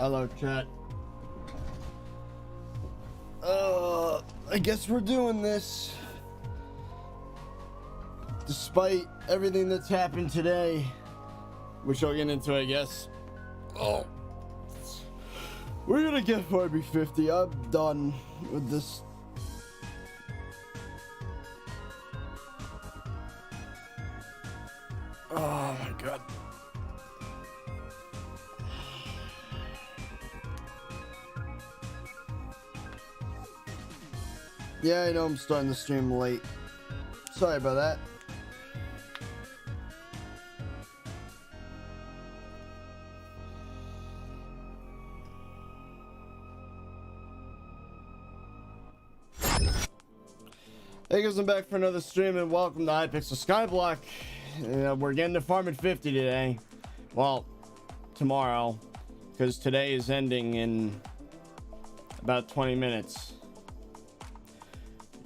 Hello, chat. I guess we're doing this. Despite everything that's happened today, which I'll get into, I guess. Oh. We're gonna get Barbie 50. I'm done with this. Oh my god. Yeah, I know I'm starting the stream late. Sorry about that. Hey guys, I'm back for another stream and welcome to Hypixel Skyblock. We're getting to farm at 50 today. Well, tomorrow, because today is ending in about 20 minutes.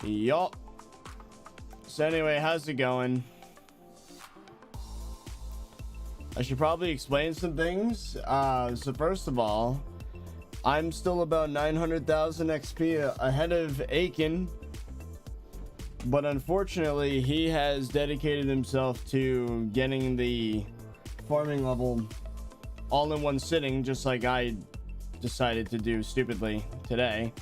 Yup. So anyway, how's it going? I should probably explain some things. So first of all, I'm still about 900,000 XP ahead of Aiken. But unfortunately, he has dedicated himself to getting the farming level all in one sitting, just like I decided to do stupidly today.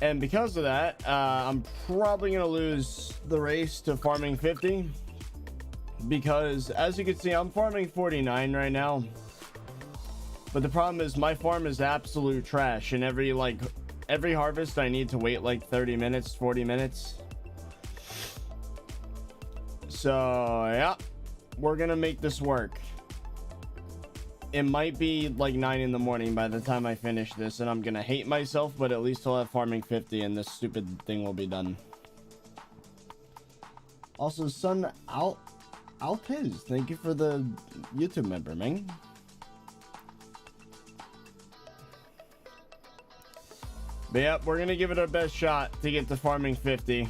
And because of that, I'm probably going to lose the race to farming 50. Because as you can see, I'm farming 49 right now. But the problem is my farm is absolute trash. And every harvest, I need to wait like 30 minutes, 40 minutes. So, yeah, we're going to make this work. It might be like 9 in the morning by the time I finish this, and I'm going to hate myself, but at least I'll have farming 50 and this stupid thing will be done. Also, Sun Alpiz, thank you for the YouTube member, man. But yeah, we're going to give it our best shot to get to farming 50.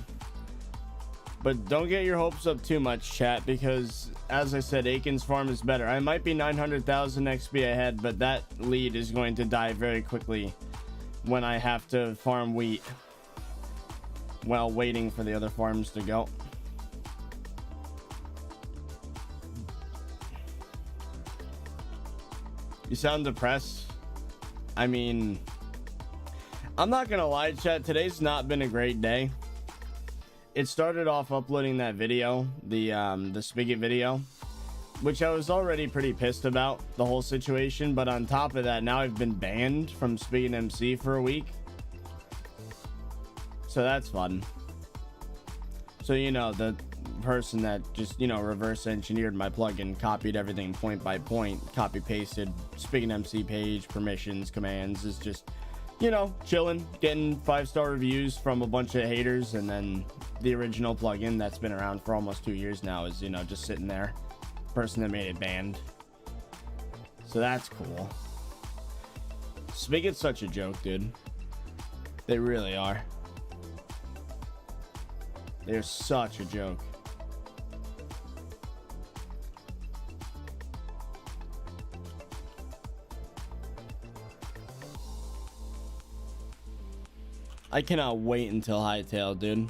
But don't get your hopes up too much, chat, because as I said, Aiken's farm is better. I might be 900,000 XP ahead, but that lead is going to die very quickly when I have to farm wheat while waiting for the other farms to go. You sound depressed. I mean, I'm not gonna lie, chat, today's not been a great day. It started off uploading that video, the Spigot video, which I was already pretty pissed about the whole situation. But on top of that, now I've been banned from Spigot MC for a week. So that's fun. So, you know, the person that just, you know, reverse engineered my plugin, copied everything point by point, copy pasted Spigot MC page, permissions, commands, is just, you know, chilling, getting 5-star reviews from a bunch of haters, and then the original plugin that's been around for almost 2 years now is, you know, just sitting there. Person that made it banned. So that's cool. Spigot's such a joke, dude. They really are. They're such a joke. I cannot wait until Hytale, dude.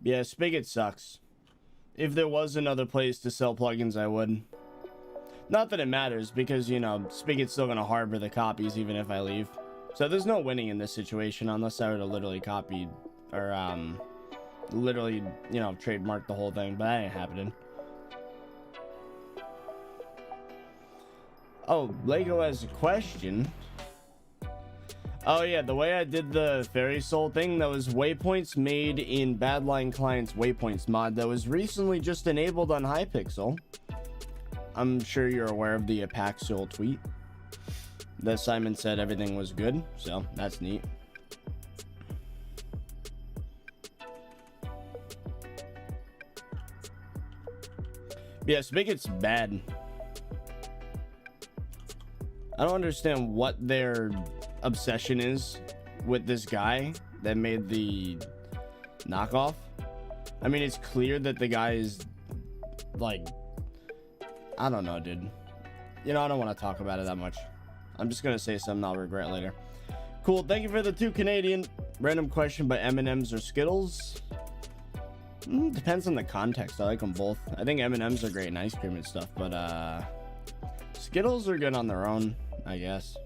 Yeah, Spigot sucks. If there was another place to sell plugins, I would. Not that it matters, because, you know, Spigot's still gonna harbor the copies even if I leave. So there's no winning in this situation unless I were to literally copy or literally, you know, trademark the whole thing, but that ain't happening. Oh, Lego has a question. Oh yeah, the way I did the Fairy Soul thing, that was waypoints made in Badline Client's Waypoints mod that was recently just enabled on Hypixel. I'm sure you're aware of the Apaxil tweet that Simon said everything was good, so that's neat. Yeah, Spigot's bad. I don't understand what their obsession is with this guy that made the knockoff. I mean, it's clear that the guy is like, I don't know, dude. You know, I don't want to talk about it that much. I'm just gonna say something I'll regret later. Cool, thank you for the 2 Canadian. Random question, by M&M's or Skittles? Depends on the context. I like them both. I think M&M's are great in ice cream and stuff, but Skittles are good on their own, I guess.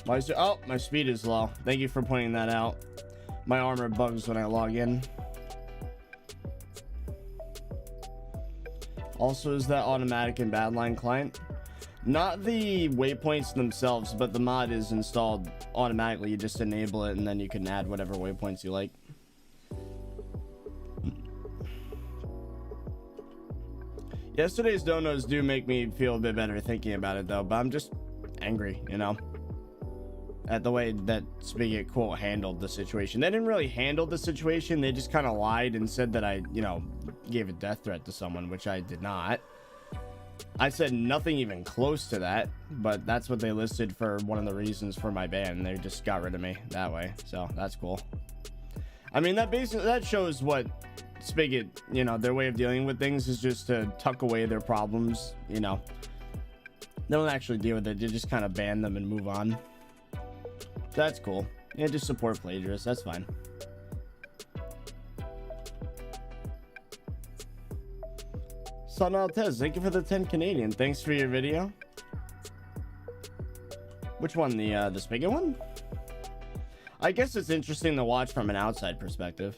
Why is there, oh, my speed is low. Thank you for pointing that out. My armor bugs when I log in. Also, is that automatic in Badline client? Not the waypoints themselves, but the mod is installed automatically. You just enable it and then you can add whatever waypoints you like. Yesterday's donos do make me feel a bit better thinking about it though, but I'm just angry, you know, at the way that Spigot quote handled the situation. They didn't really handle the situation. They just kind of lied and said that I, you know, gave a death threat to someone, which I did not. I said nothing even close to that, but that's what they listed for one of the reasons for my ban. They just got rid of me that way, so that's cool. I mean, that shows what Spigot, you know, their way of dealing with things is just to tuck away their problems, you know. They don't actually deal with it. They just kind of ban them and move on. That's cool. Yeah, just support plagiarists. That's fine. Son Altez, thank you for the 10 Canadian. Thanks for your video. Which one? The Spigot one? I guess it's interesting to watch from an outside perspective.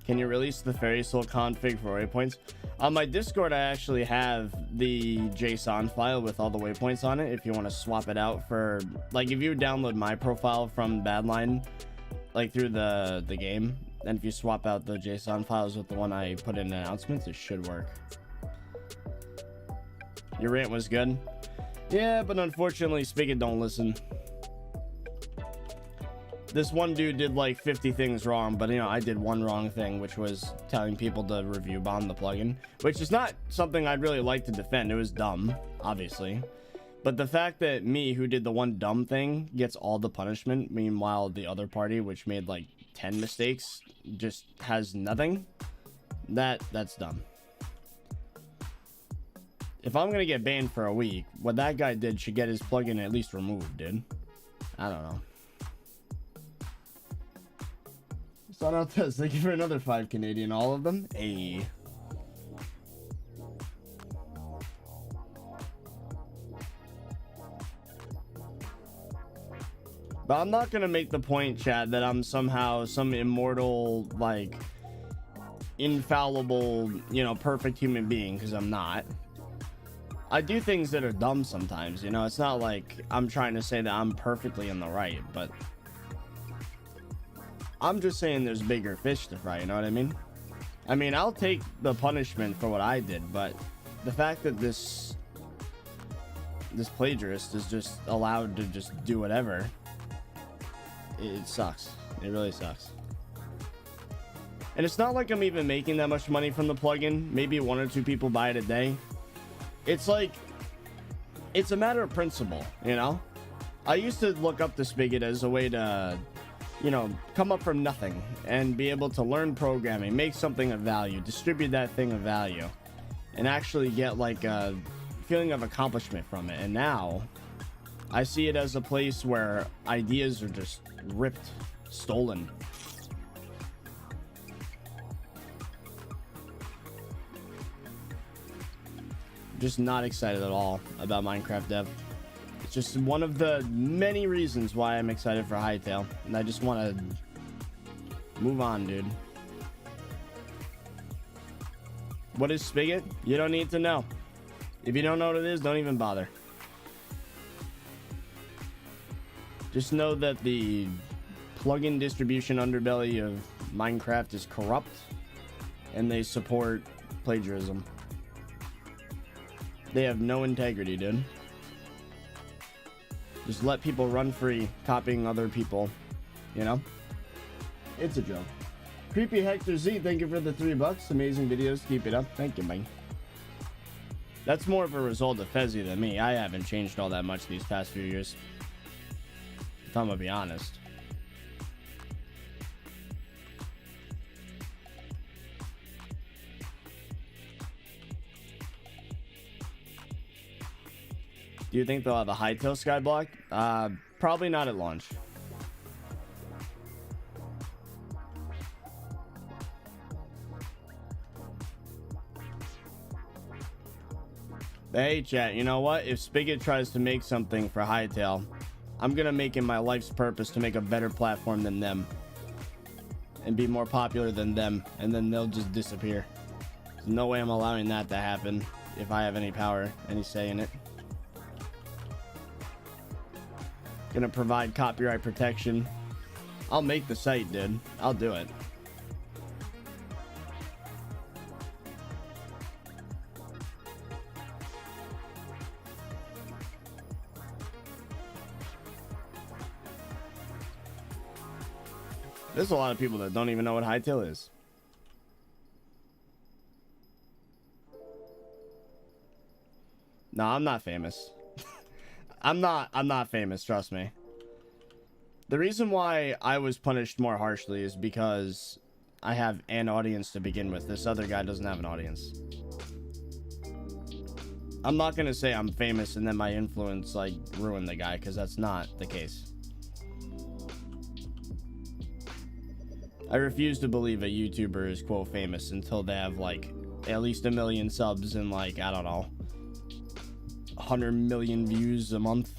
Can you release the Fairy Soul config for waypoints? On my Discord, I actually have the JSON file with all the waypoints on it. If you want to swap it out for, like, if you download my profile from Badline, like through the game, and if you swap out the JSON files with the one I put in announcements, it should work. Your rant was good. Yeah, but unfortunately, Spigot don't listen. This one dude did like 50 things wrong, but you know, I did one wrong thing, which was telling people to review bomb the plugin, which is not something I'd really like to defend. It was dumb, obviously. But the fact that me, who did the one dumb thing, gets all the punishment, meanwhile the other party, which made like 10 mistakes, just has nothing, that's dumb. If I'm gonna get banned for a week, what that guy did should get his plugin at least removed, dude. I don't know. Son out test. Thank you for another 5 Canadian. All of them? Ayy. But I'm not gonna make the point, chat, that I'm somehow some immortal, like, infallible, you know, perfect human being, because I'm not. I do things that are dumb sometimes, you know. It's not like I'm trying to say that I'm perfectly in the right, but I'm just saying there's bigger fish to fry, you know what I mean? I mean, I'll take the punishment for what I did, but the fact that this plagiarist is just allowed to just do whatever, it sucks. It really sucks. And it's not like I'm even making that much money from the plugin. Maybe 1 or 2 people buy it a day. It's like, it's a matter of principle, you know? I used to look up to Spigot as a way to, you know, come up from nothing and be able to learn programming, make something of value, distribute that thing of value, and actually get like a feeling of accomplishment from it. And now I see it as a place where ideas are just ripped, stolen. Just not excited at all about Minecraft dev. It's just one of the many reasons why I'm excited for Hytale, and I just want to move on, dude. What is Spigot? You don't need to know. If you don't know what it is, don't even bother. Just know that the plugin distribution underbelly of Minecraft is corrupt, and they support plagiarism. They have no integrity, dude. Just let people run free, copying other people, you know? It's a joke. Creepy Hector Z, thank you for the $3. Amazing videos. Keep it up. Thank you, man. That's more of a result of Fezzy than me. I haven't changed all that much these past few years, if I'm gonna be honest. Do you think they'll have a Hytale skyblock? Probably not at launch. Hey chat, you know what? If Spigot tries to make something for Hytale, I'm gonna make it my life's purpose to make a better platform than them and be more popular than them, and then they'll just disappear. There's no way I'm allowing that to happen if I have any power, any say in it. Gonna provide copyright protection. I'll make the site, dude. I'll do it. There's a lot of people that don't even know what Hytale is. No, I'm not famous. I'm not famous, trust me. The reason why I was punished more harshly is because I have an audience to begin with. This other guy doesn't have an audience. I'm not gonna say I'm famous and then my influence like ruined the guy, because that's not the case. I refuse to believe a YouTuber is quote famous until they have like at least 1 million subs and like, I don't know, 100 million views a month.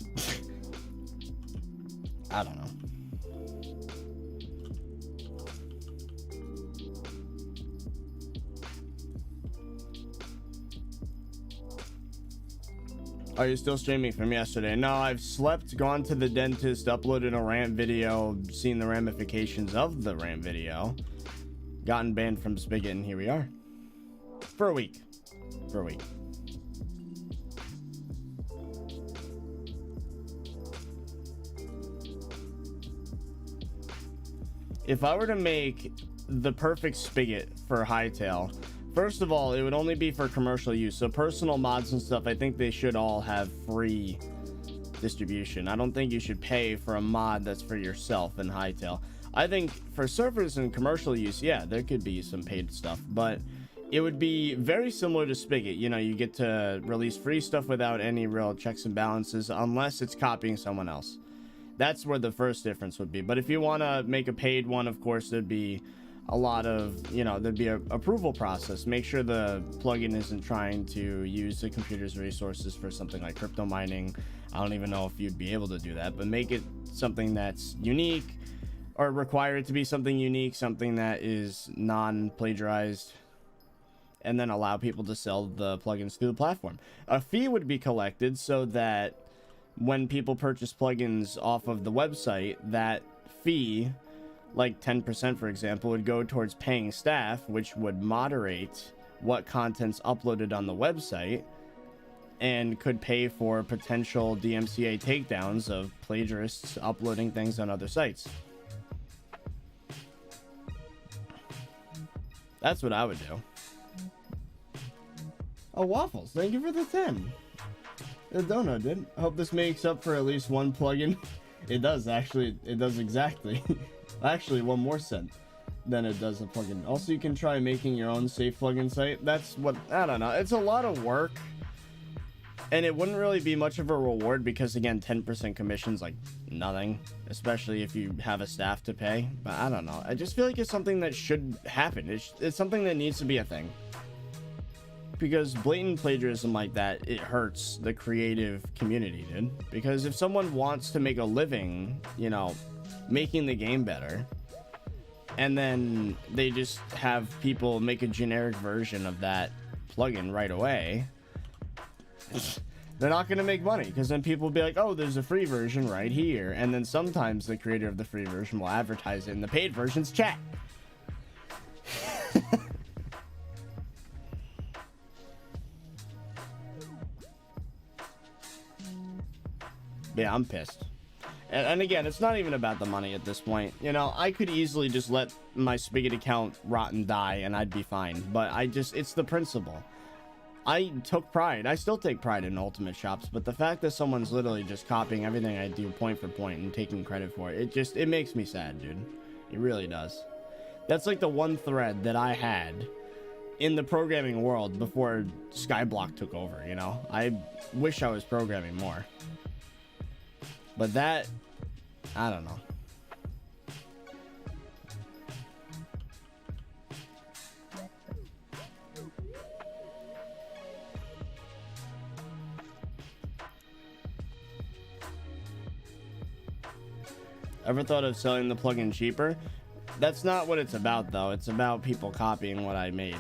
I don't know. Are you still streaming from yesterday? No, I've slept, gone to the dentist, uploaded a rant video, seen the ramifications of the rant video, gotten banned from Spigot, and here we are. For a week. For a week. If I were to make the perfect Spigot for Hytale, first of all, it would only be for commercial use. So personal mods and stuff, I think they should all have free distribution. I don't think you should pay for a mod that's for yourself in Hytale. I think for servers and commercial use, yeah, there could be some paid stuff, but it would be very similar to Spigot. You know, you get to release free stuff without any real checks and balances unless it's copying someone else. That's where the first difference would be. But if you want to make a paid one, of course, there'd be a lot of, you know, there'd be a approval process. Make sure the plugin isn't trying to use the computer's resources for something like crypto mining. I don't even know if you'd be able to do that, but make it something that's unique, or require it to be something unique, something that is non-plagiarized, and then allow people to sell the plugins through the platform. A fee would be collected so that when people purchase plugins off of the website, that fee, like 10% for example, would go towards paying staff, which would moderate what content's uploaded on the website and could pay for potential DMCA takedowns of plagiarists uploading things on other sites. That's what I would do. Oh, Waffles, thank you for the 10. The donut, dude. I hope this makes up for at least one plugin. It does, actually. It does exactly. Actually, 1 more cent than it does a plugin. Also, you can try making your own safe plugin site. That's what, I don't know. It's a lot of work. And it wouldn't really be much of a reward because, again, 10% commission's like nothing. Especially if you have a staff to pay. But I don't know. I just feel like it's something that should happen. It's something that needs to be a thing. Because blatant plagiarism like that, it hurts the creative community, dude. Because if someone wants to make a living, you know, making the game better, and then they just have people make a generic version of that plugin right away, they're not going to make money, because then people will be like, oh, there's a free version right here, and then sometimes the creator of the free version will advertise it in the paid version's chat. Yeah, I'm pissed. And again, it's not even about the money at this point. You know, I could easily just let my Spigot account rot and die and I'd be fine. But it's the principle. I took pride. I still take pride in Ultimate Shops, but the fact that someone's literally just copying everything I do point for point and taking credit for it, it makes me sad, dude. It really does. That's like the one thread that I had in the programming world before Skyblock took over, you know? I wish I was programming more. But that, I don't know. Ever thought of selling the plugin cheaper? That's not what it's about, though. It's about people copying what I made.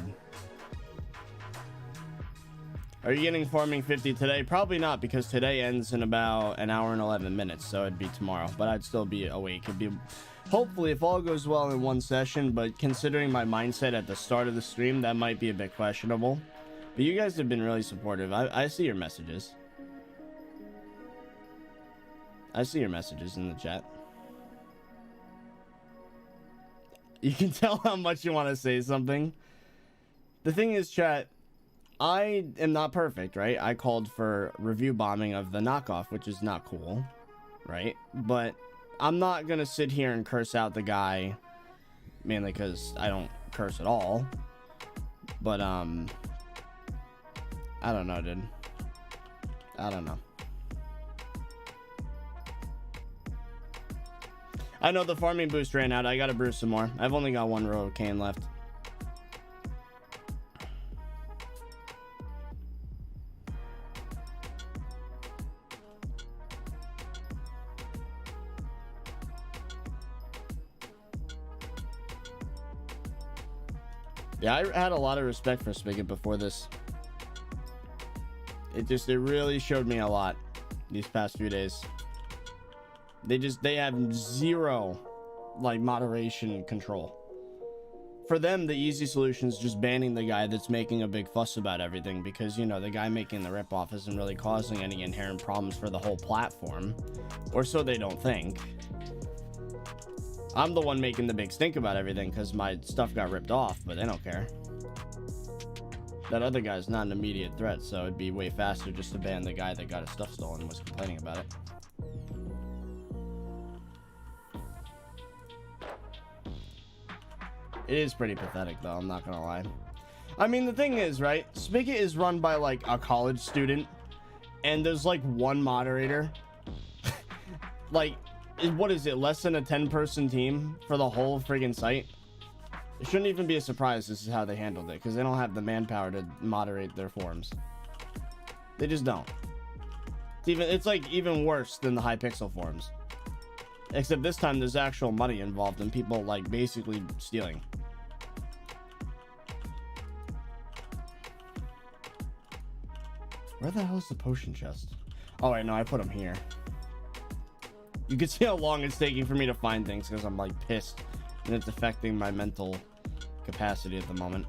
Are you getting farming 50 today? Probably not, because today ends in about an hour and 11 minutes, so it'd be tomorrow. But I'd still be awake. It'd be, hopefully, if all goes well in one session, but considering my mindset at the start of the stream, that might be a bit questionable. But you guys have been really supportive. I see your messages. I see your messages in the chat. You can tell how much you want to say something. The thing is, chat, I am not perfect, right? I called for review bombing of the knockoff, which is not cool, right? But I'm not going to sit here and curse out the guy, mainly because I don't curse at all. But, I don't know, dude. I don't know. I know the farming boost ran out. I gotta brew some more. I've only got one row of cane left. Yeah, I had a lot of respect for Spigot before this. It really showed me a lot these past few days. They have zero like moderation control. For them, the easy solution is just banning the guy that's making a big fuss about everything, because, you know, the guy making the ripoff isn't really causing any inherent problems for the whole platform, or so they don't think. I'm the one making the big stink about everything because my stuff got ripped off, but they don't care. That other guy's not an immediate threat, so it'd be way faster just to ban the guy that got his stuff stolen and was complaining about it. It is pretty pathetic, though, I'm not gonna lie. I mean, the thing is, right? Spigot is run by, like, a college student, and there's, like, one moderator. Like, what is it, less than a 10-person team for the whole friggin' site? It shouldn't even be a surprise this is how they handled it, because they don't have the manpower to moderate their forums. They just don't. It's like even worse than the Hypixel forums. Except this time there's actual money involved and people like basically stealing. Where the hell is the potion chest? Oh wait, no, I put them here. You can see how long it's taking for me to find things because I'm like pissed and it's affecting my mental capacity at the moment.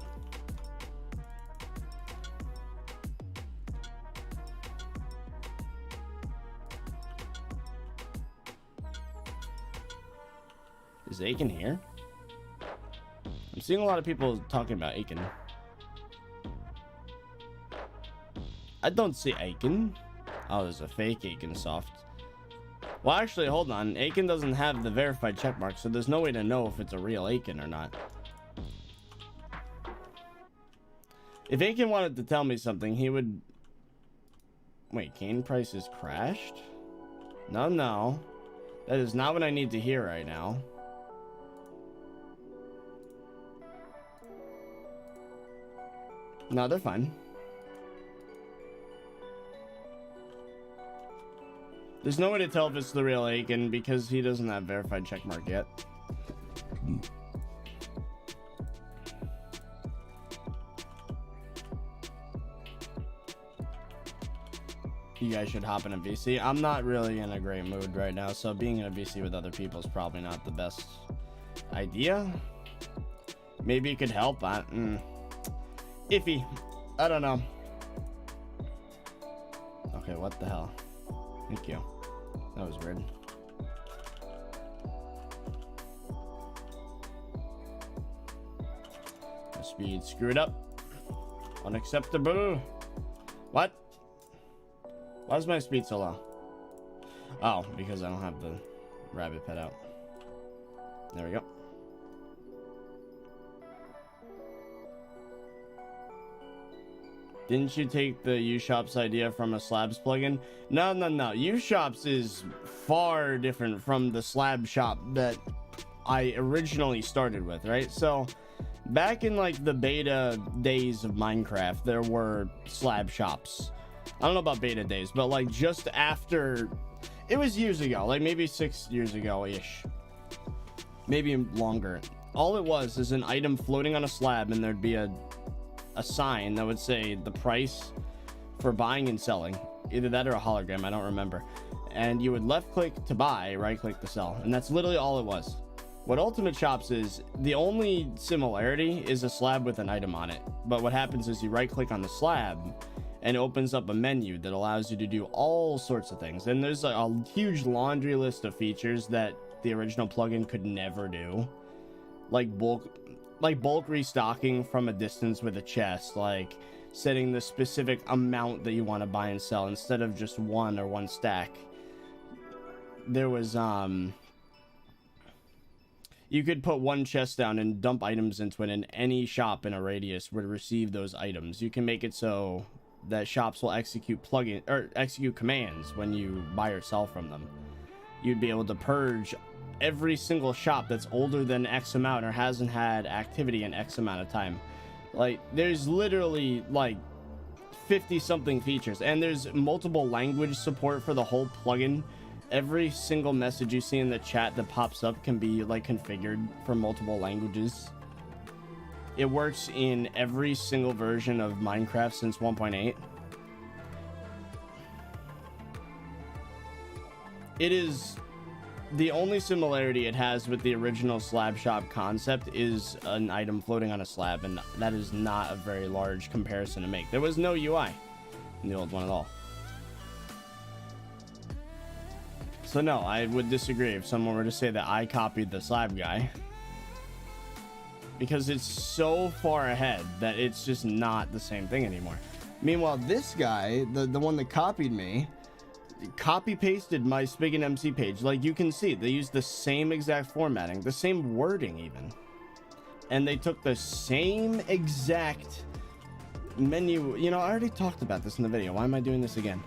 Is Aiken here? I'm seeing a lot of people talking about Aiken. I don't see Aiken. Oh, there's a fake Aiken soft. Well, actually, hold on. Aiken doesn't have the verified checkmark, so there's no way to know if it's a real Aiken or not. If Aiken wanted to tell me something, he would... Wait, cane prices crashed? No, no. That is not what I need to hear right now. No, they're fine. There's no way to tell if it's the real Aiken because he doesn't have verified checkmark yet. You guys should hop in a VC. I'm not really in a great mood right now, so being in a VC with other people is probably not the best idea. Maybe it could help. Iffy. I don't know. Okay, what the hell? Thank you. That was weird. The speed screwed up. Unacceptable. Why's my speed so low? Oh, because I don't have the rabbit pet out. There we go. Didn't you take the Ushops idea from a Slabs plugin? No. Ushops is far different from the Slab shop that I originally started with, right? So back in like the beta days of Minecraft, there were Slab shops. I don't know about beta days, but like just after, it was years ago, like maybe 6 years ago-ish, maybe longer. All it was is an item floating on a slab, and there'd be a sign that would say the price for buying and selling, either that or a hologram, I don't remember, and you would left click to buy, right click to sell, and that's literally all it was. What Ultimate Shops is, the only similarity is a slab with an item on it, but what happens is you right click on the slab and it opens up a menu that allows you to do all sorts of things, and there's a huge laundry list of features that the original plugin could never do, like bulk restocking from a distance with a chest, like setting the specific amount that you want to buy and sell instead of just one or one stack. There was you could put one chest down and dump items into it, and any shop in a radius would receive those items. You can make it so that shops will execute commands when you buy or sell from them. You'd be able to purge every single shop that's older than X amount or hasn't had activity in X amount of time. Like, there's literally like 50 something features, and there's multiple language support for the whole plugin. Every single message you see in the chat that pops up can be like configured for multiple languages. It works in every single version of Minecraft since 1.8. It is the only similarity it has with the original slab shop concept is an item floating on a slab, and that is not a very large comparison to make. There was no UI in the old one at all. So no, I would disagree if someone were to say that I copied the slab guy, because it's so far ahead that it's just not the same thing anymore. Meanwhile, this guy, the one that copied me, copy pasted my Spigot MC page. Like, you can see they used the same exact formatting, the same wording even, and they took the same exact menu. You know, I already talked about this in the video. Why am I doing this again?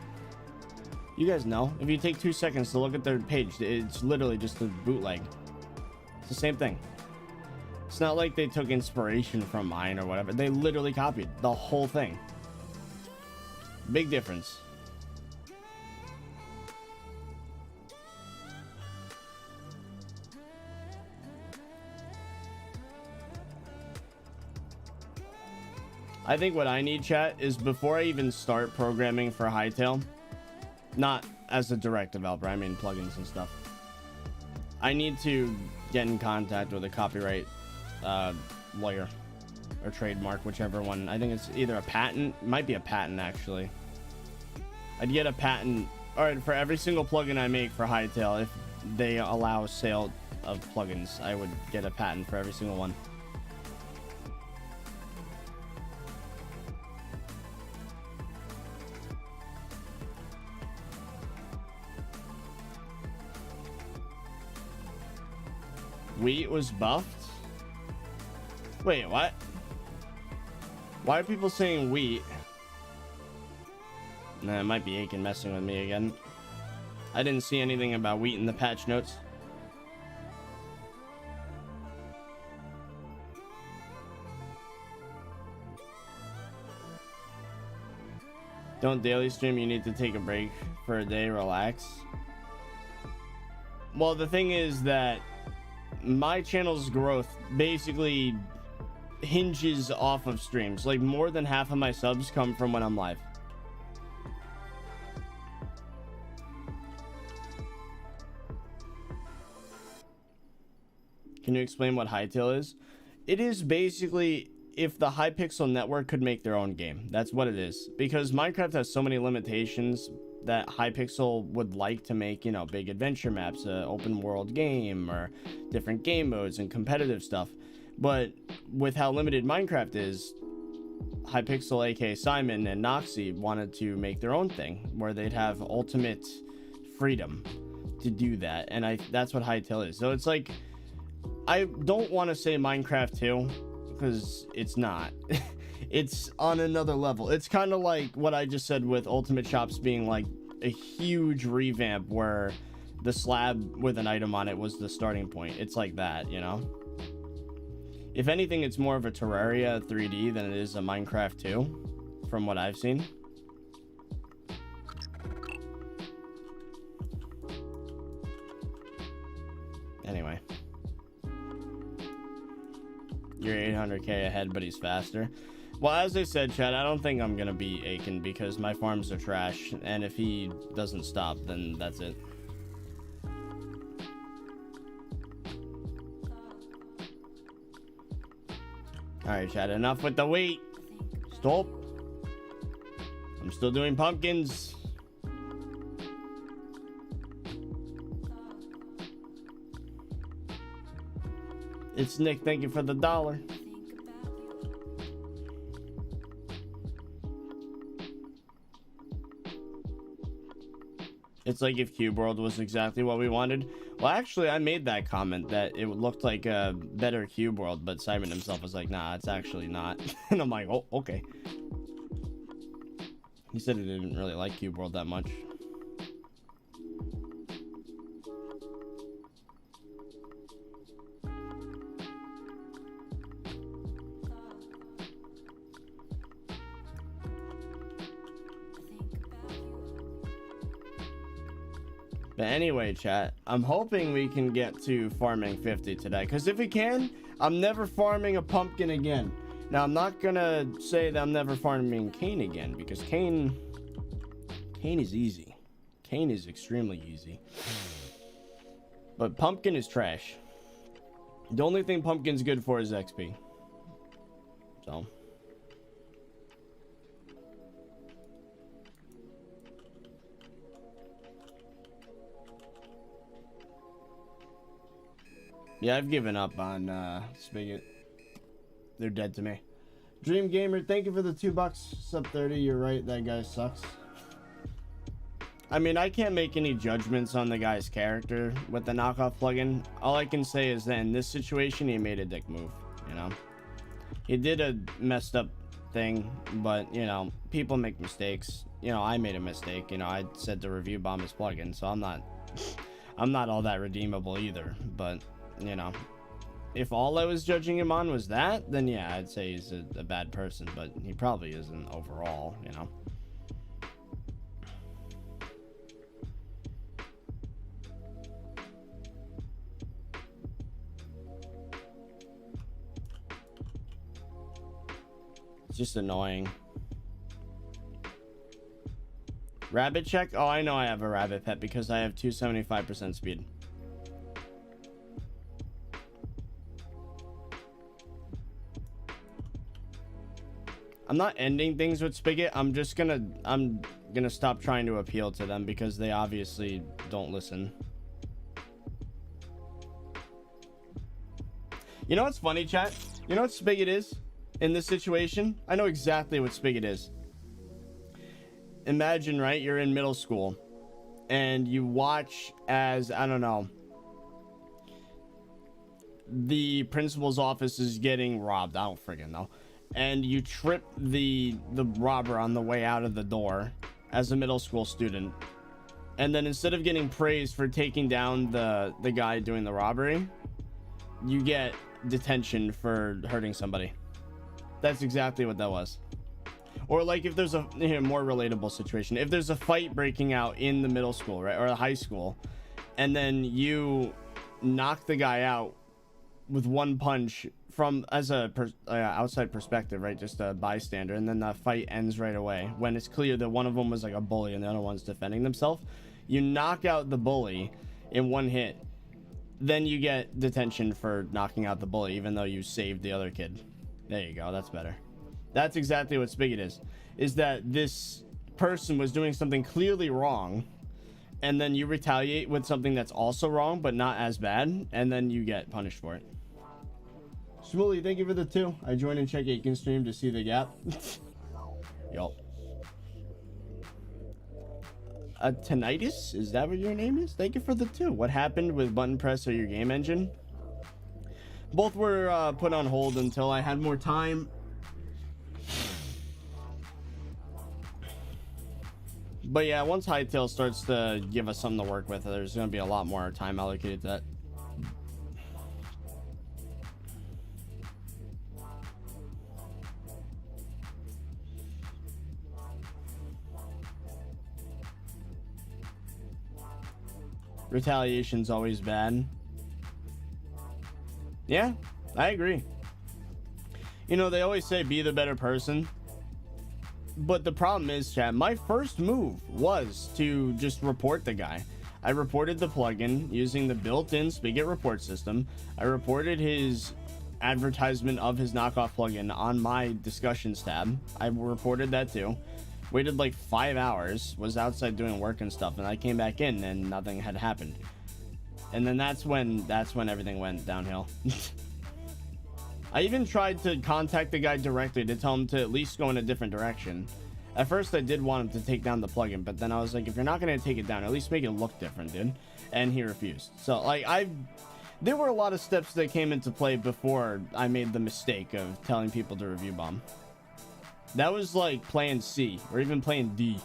You guys know, if you take 2 seconds to look at their page, it's literally just a bootleg. It's the same thing. It's not like they took inspiration from mine or whatever. They literally copied the whole thing. Big difference. I think what I need, chat, is before I even start programming for Hytale, not as a direct developer, I mean plugins and stuff, I need to get in contact with a copyright lawyer or trademark, whichever one. I think it's either a patent, might be a patent actually. I'd get a patent, or for every single plugin I make for Hytale, if they allow sale of plugins, I would get a patent for every single one. Wheat was buffed? Wait, what? Why are people saying wheat? Nah, it might be Aiken messing with me again. I didn't see anything about wheat in the patch notes. Don't daily stream, you need to take a break for a day, relax. Well, the thing is that my channel's growth basically hinges off of streams. Like, more than half of my subs come from when I'm live. Can you explain what Hytale is? It is basically if the Hypixel network could make their own game. That's what it is. Because Minecraft has so many limitations that Hypixel would like to make, you know, big adventure maps, an open world game, or different game modes and competitive stuff. But with how limited Minecraft is, Hypixel, aka Simon, and Noxy wanted to make their own thing where they'd have ultimate freedom to do that, and that's what Hytale is. So it's like, I don't want to say Minecraft 2 because it's not. It's on another level. It's kind of like what I just said with Ultimate Shops being like a huge revamp where the slab with an item on it was the starting point. It's like that, you know? If anything, it's more of a Terraria 3D than it is a Minecraft 2 from what I've seen. Anyway. You're 800k ahead, but he's faster. Well, as I said, Chad, I don't think I'm going to beat Aiken because my farms are trash. And if he doesn't stop, then that's it. Alright, Chad, enough with the wheat. Stop. I'm still doing pumpkins. It's Nick, thank you for the $1. It's like if Cube World was exactly what we wanted. Well, actually, I made that comment that it looked like a better Cube World, but Simon himself was like, nah, it's actually not. And I'm like, oh, okay. He said he didn't really like Cube World that much. But anyway, chat, I'm hoping we can get to farming 50 today. Because if we can, I'm never farming a pumpkin again. Now, I'm not going to say that I'm never farming cane again. Because cane is easy. Cane is extremely easy. But pumpkin is trash. The only thing pumpkin's good for is XP. So... yeah, I've given up on Spigot. They're dead to me. Dream Gamer, thank you for the $2. Sub 30, you're right, that guy sucks. I mean, I can't make any judgments on the guy's character with the knockoff plugin. All I can say is that in this situation, he made a dick move, you know? He did a messed up thing, but, you know, people make mistakes. You know, I made a mistake. You know, I said to review bomb his plugin, so I'm not all that redeemable either, but... you know, if all I was judging him on was that, then yeah, I'd say he's a bad person, but he probably isn't overall, you know. It's just annoying. Rabbit check? Oh, I know I have a rabbit pet because I have 275% speed. I'm not ending things with Spigot. I'm gonna stop trying to appeal to them because they obviously don't listen. You know what's funny, chat? You know what Spigot is in this situation? I know exactly what Spigot is. Imagine, right? You're in middle school and you watch as, I don't know, the principal's office is getting robbed. I don't friggin' know. And you trip the robber on the way out of the door as a middle school student, and then instead of getting praised for taking down the guy doing the robbery, you get detention for hurting somebody. That's exactly what that was. Or like if there's a more relatable situation, if there's a fight breaking out in the middle school, right, or high school, and then you knock the guy out with one punch from as a outside perspective, right, just a bystander, and then the fight ends right away when it's clear that one of them was like a bully and the other one's defending themselves. You knock out the bully in one hit, then you get detention for knocking out the bully even though you saved the other kid. There you go, that's better. That's exactly what Spigot is that this person was doing something clearly wrong, and then you retaliate with something that's also wrong but not as bad, and then you get punished for it. Smooly, thank you for the 2. I joined and check Aiken stream to see the gap. Yup. Tinnitus? Is that what your name is? Thank you for the 2. What happened with button press or your game engine? Both were put on hold until I had more time. But yeah, once Hytale starts to give us something to work with, there's going to be a lot more time allocated to that. Retaliation's always bad. Yeah, I agree. You know, they always say be the better person. But the problem is, chat, my first move was to just report the guy. I reported the plugin using the built-in Spigot report system. I reported his advertisement of his knockoff plugin on my discussions tab. I reported that too. Waited like 5 hours, was outside doing work and stuff, and I came back in and nothing had happened. And then that's when everything went downhill. I even tried to contact the guy directly to tell him to at least go in a different direction. At first I did want him to take down the plugin, but then I was like, if you're not going to take it down, at least make it look different, dude. And he refused. So like there were a lot of steps that came into play before I made the mistake of telling people to review bomb. That was like plan C or even plan D.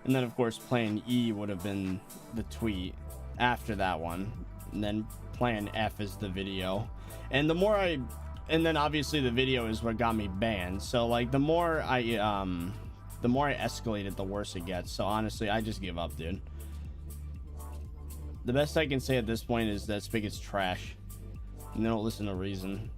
And then of course plan E would have been the tweet after that one. And then plan F is the video. And the more and then obviously the video is what got me banned. So like the more I escalate it, the worse it gets. So honestly, I just give up, dude. The best I can say at this point is that Spigot's trash. And they don't listen to reason.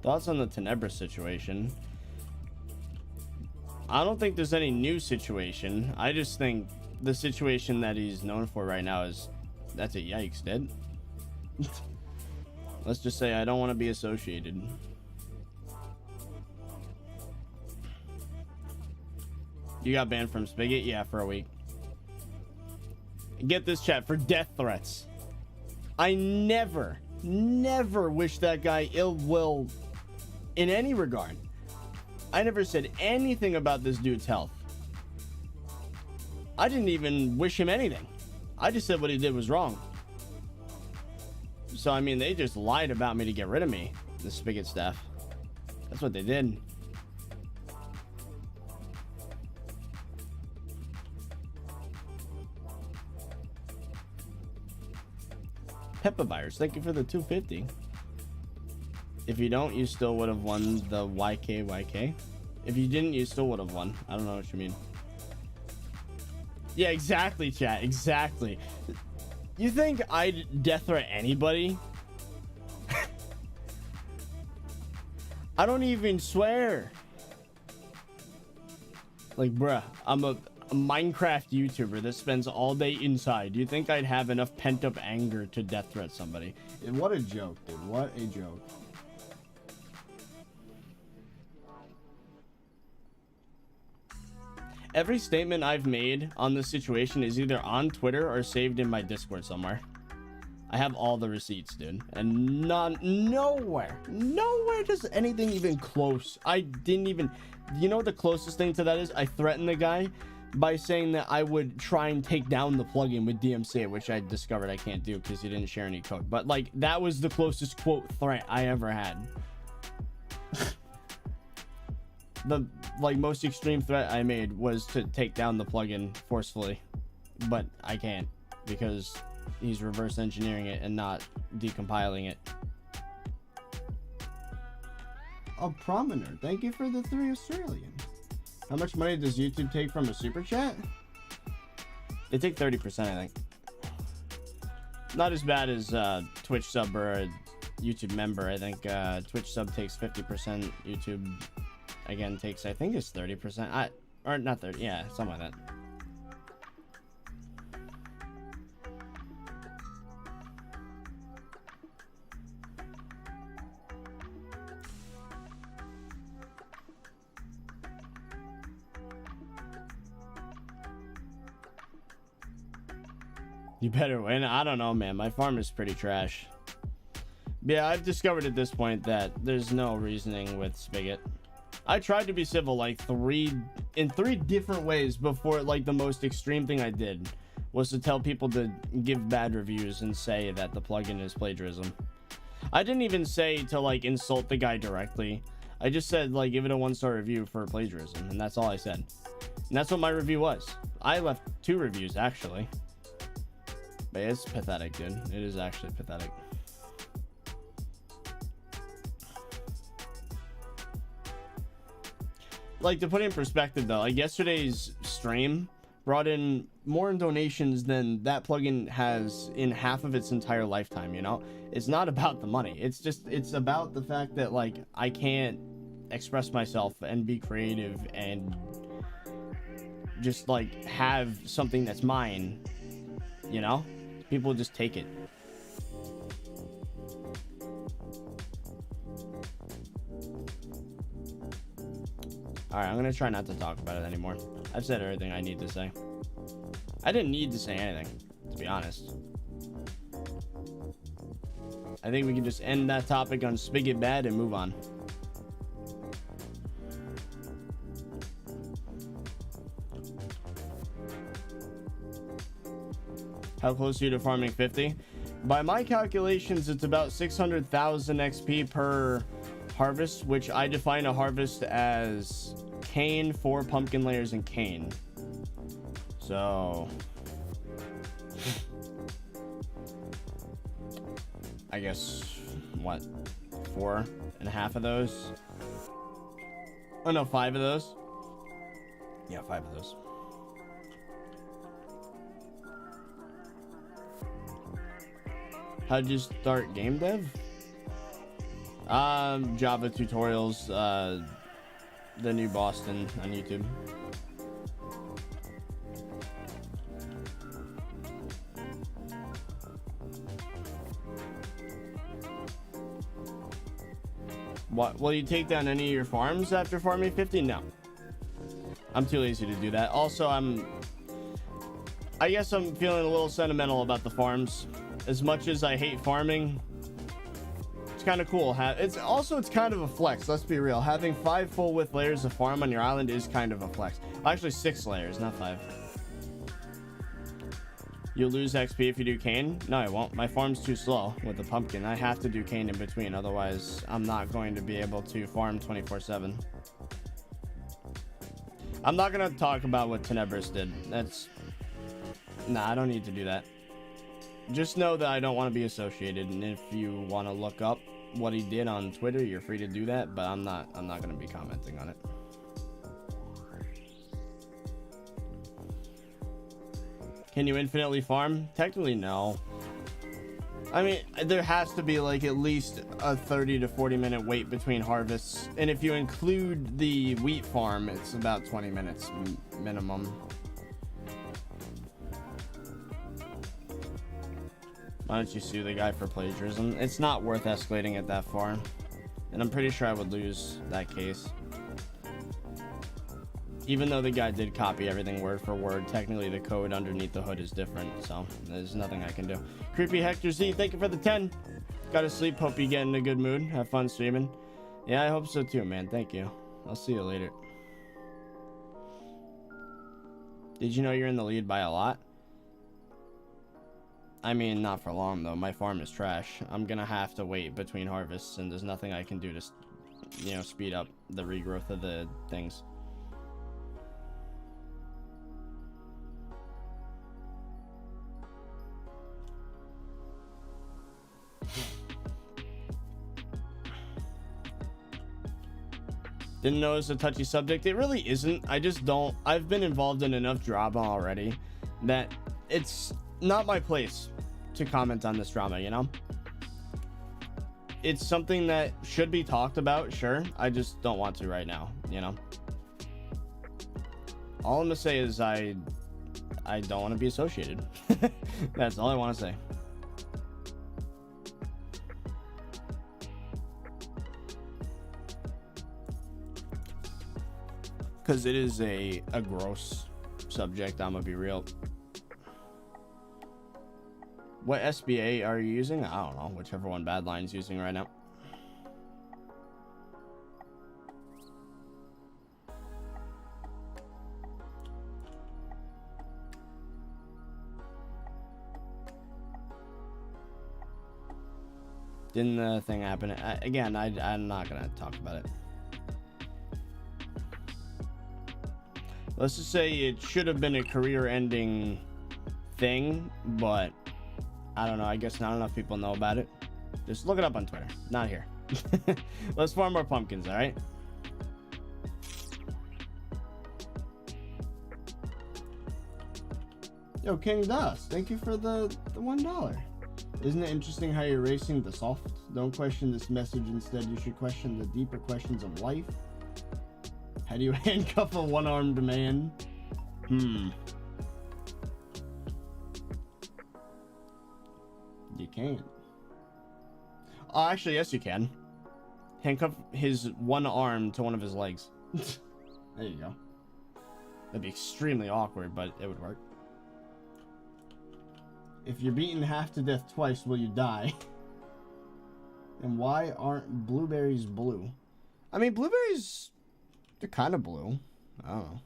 Thoughts on the Tenebris situation? I don't think there's any new situation. I just think the situation that he's known for right now is... That's a yikes, dude. Let's just say I don't want to be associated. You got banned from Spigot? Yeah, for a week. Get this, chat, for death threats. I never wish that guy ill will in any regard. I never said anything about this dude's health. I didn't even wish him anything. I just said what he did was wrong. So I mean, they just lied about me to get rid of me, the Spigot staff. That's what they did. Peppa virus, thank you for the 250. If you don't, you still would have won the YKYK. If you didn't, you still would have won. I don't know what you mean. Yeah, exactly, chat. Exactly. You think I'd death threat anybody? I don't even swear. Like, bruh, I'm a Minecraft YouTuber that spends all day inside. Do you think I'd have enough pent-up anger to death threat somebody? What a joke, dude. What a joke. Every statement I've made on this situation is either on Twitter or saved in my Discord somewhere. I have all the receipts, dude. And nowhere does anything even close. I didn't even... You know what the closest thing to that is? I threatened the guy by saying that I would try and take down the plugin with DMC, which I discovered I can't do because he didn't share any code. But like, that was the closest quote threat I ever had. The like most extreme threat I made was to take down the plugin forcefully, but I can't because he's reverse engineering it and not decompiling it. A promoner, thank you for the 3 Australian. How much money does YouTube take from a super chat? They take 30%, I think. Not as bad as Twitch sub or a YouTube member. I think Twitch sub takes 50%. YouTube again takes, I think it's 30%. Or not 30, yeah, something like that. You better win. I don't know, man. My farm is pretty trash. Yeah, I've discovered at this point that there's no reasoning with Spigot. I tried to be civil like in three different ways before. Like, the most extreme thing I did was to tell people to give bad reviews and say that the plugin is plagiarism. I didn't even say to like insult the guy directly. I just said like give it a 1-star review for plagiarism, and that's all I said. And that's what my review was. I left 2 reviews actually. But it's pathetic, dude. It is actually pathetic. Like, to put it in perspective though, like yesterday's stream brought in more in donations than that plugin has in half of its entire lifetime, you know? It's not about the money. It's about the fact that like I can't express myself and be creative and just like have something that's mine, you know? People just take it. All right, I'm gonna try not to talk about it anymore. I've said everything I need to say. I didn't need to say anything, to be honest. I think we can just end that topic on Spigot bad and move on. How close are you to farming 50? By my calculations, it's about 600,000 XP per harvest, which I define a harvest as cane, 4 pumpkin layers, and cane. So I guess what, 4.5 of those? Oh no, 5 of those. Yeah, 5 of those. How'd you start game dev? Java tutorials, the new Boston on YouTube. What? Will you take down any of your farms after farming 50? No. I'm too lazy to do that. Also, I guess I'm feeling a little sentimental about the farms. As much as I hate farming, it's kind of cool. It's kind of a flex. Let's be real. Having 5 full width layers of farm on your island is kind of a flex. Actually, 6 layers, not 5. You'll lose XP if you do cane? No, I won't. My farm's too slow with the pumpkin. I have to do cane in between. Otherwise, I'm not going to be able to farm 24/7. I'm not going to talk about what Tenebris did. Nah, I don't need to do that. Just know that I don't want to be associated, and if you want to look up what he did on Twitter, you're free to do that, but I'm not going to be commenting on it. Can you infinitely farm? Technically, no. I mean, there has to be like at least a 30 to 40 minute wait between harvests, and if you include the wheat farm, it's about 20 minutes minimum. Why don't you sue the guy for plagiarism? It's not worth escalating it that far. And I'm pretty sure I would lose that case. Even though the guy did copy everything word for word, technically the code underneath the hood is different. So there's nothing I can do. Creepy Hector Z, thank you for the 10. Gotta sleep. Hope you get in a good mood. Have fun streaming. Yeah, I hope so too, man. Thank you. I'll see you later. Did you know you're in the lead by a lot? I mean, not for long though. My farm is trash. I'm gonna have to wait between harvests, and there's nothing I can do to, you know, speed up the regrowth of the things. Didn't know it's a touchy subject. It really isn't. I just don't. I've been involved in enough drama already that it's not my place to comment on this drama, you know? It's something that should be talked about, sure. I just don't want to right now, you know? All I'm gonna say is I don't want to be associated. That's all I want to say. Because it is a gross subject, I'm gonna be real. What SBA are you using? I don't know. Whichever one Badline's using right now. Didn't the thing happen? Again, I'm not gonna talk about it. Let's just say it should have been a career-ending thing, but I don't know. I guess not enough people know about it. Just look it up on Twitter. Not here. Let's farm more pumpkins, all right? Yo, King Dust, thank you for the $1. Isn't it interesting how you're racing the soft? Don't question this message. Instead, you should question the deeper questions of life. How do you handcuff a one-armed man? You can't. Oh, actually, yes, you can. Handcuff his one arm to one of his legs. There you go. That'd be extremely awkward, but it would work. If you're beaten half to death twice, will you die? And why aren't blueberries blue? I mean, blueberries, they're kind of blue. I don't know.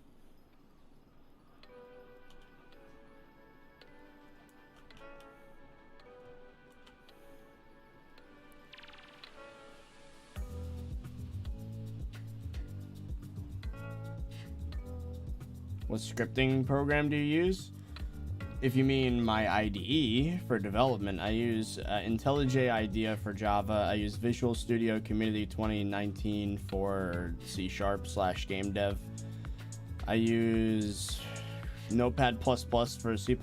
What scripting program do you use? If you mean my IDE for development, I use IntelliJ IDEA for Java. I use Visual Studio Community 2019 for C#/game dev. I use Notepad++ for C++,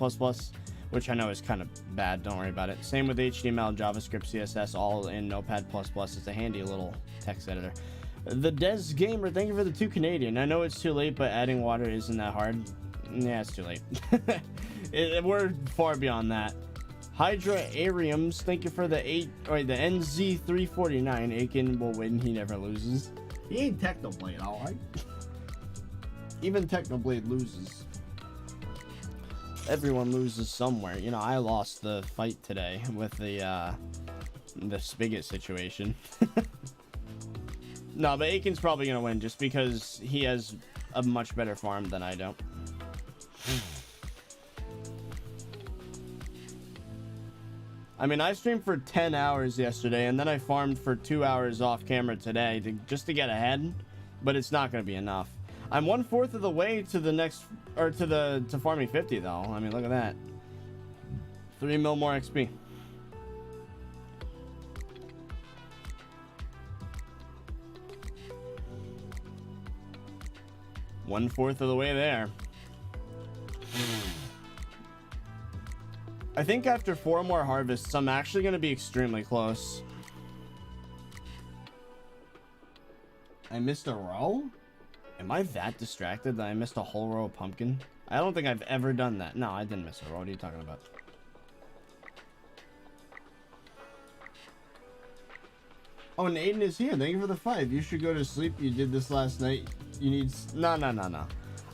which I know is kind of bad. Don't worry about it. Same with HTML, JavaScript, CSS, all in Notepad++. It's a handy little text editor. The Des Gamer, thank you for the 2 Canadian. I know it's too late, but adding water isn't that hard. Yeah, it's too late. We're far beyond that. Hydra Ariums, thank you for the the NZ349. Aiken will win, he never loses. He ain't Technoblade, alright? Even Technoblade loses. Everyone loses somewhere. You know, I lost the fight today with the Spigot situation. No, but Aiken's probably gonna win just because he has a much better farm than I do. I mean, I streamed for 10 hours yesterday, and then I farmed for 2 hours off camera today just to get ahead, but it's not going to be enough. I'm 1/4 of the way to the next, or to farming 50 though. I mean, look at that. 3 mil more XP. One-fourth of the way there. I think after 4 more harvests, I'm actually going to be extremely close. I missed a row? Am I that distracted that I missed a whole row of pumpkin? I don't think I've ever done that. No, I didn't miss a row. What are you talking about? Oh, and Aiden is here. Thank you for the 5. You should go to sleep. You did this last night. You need... No.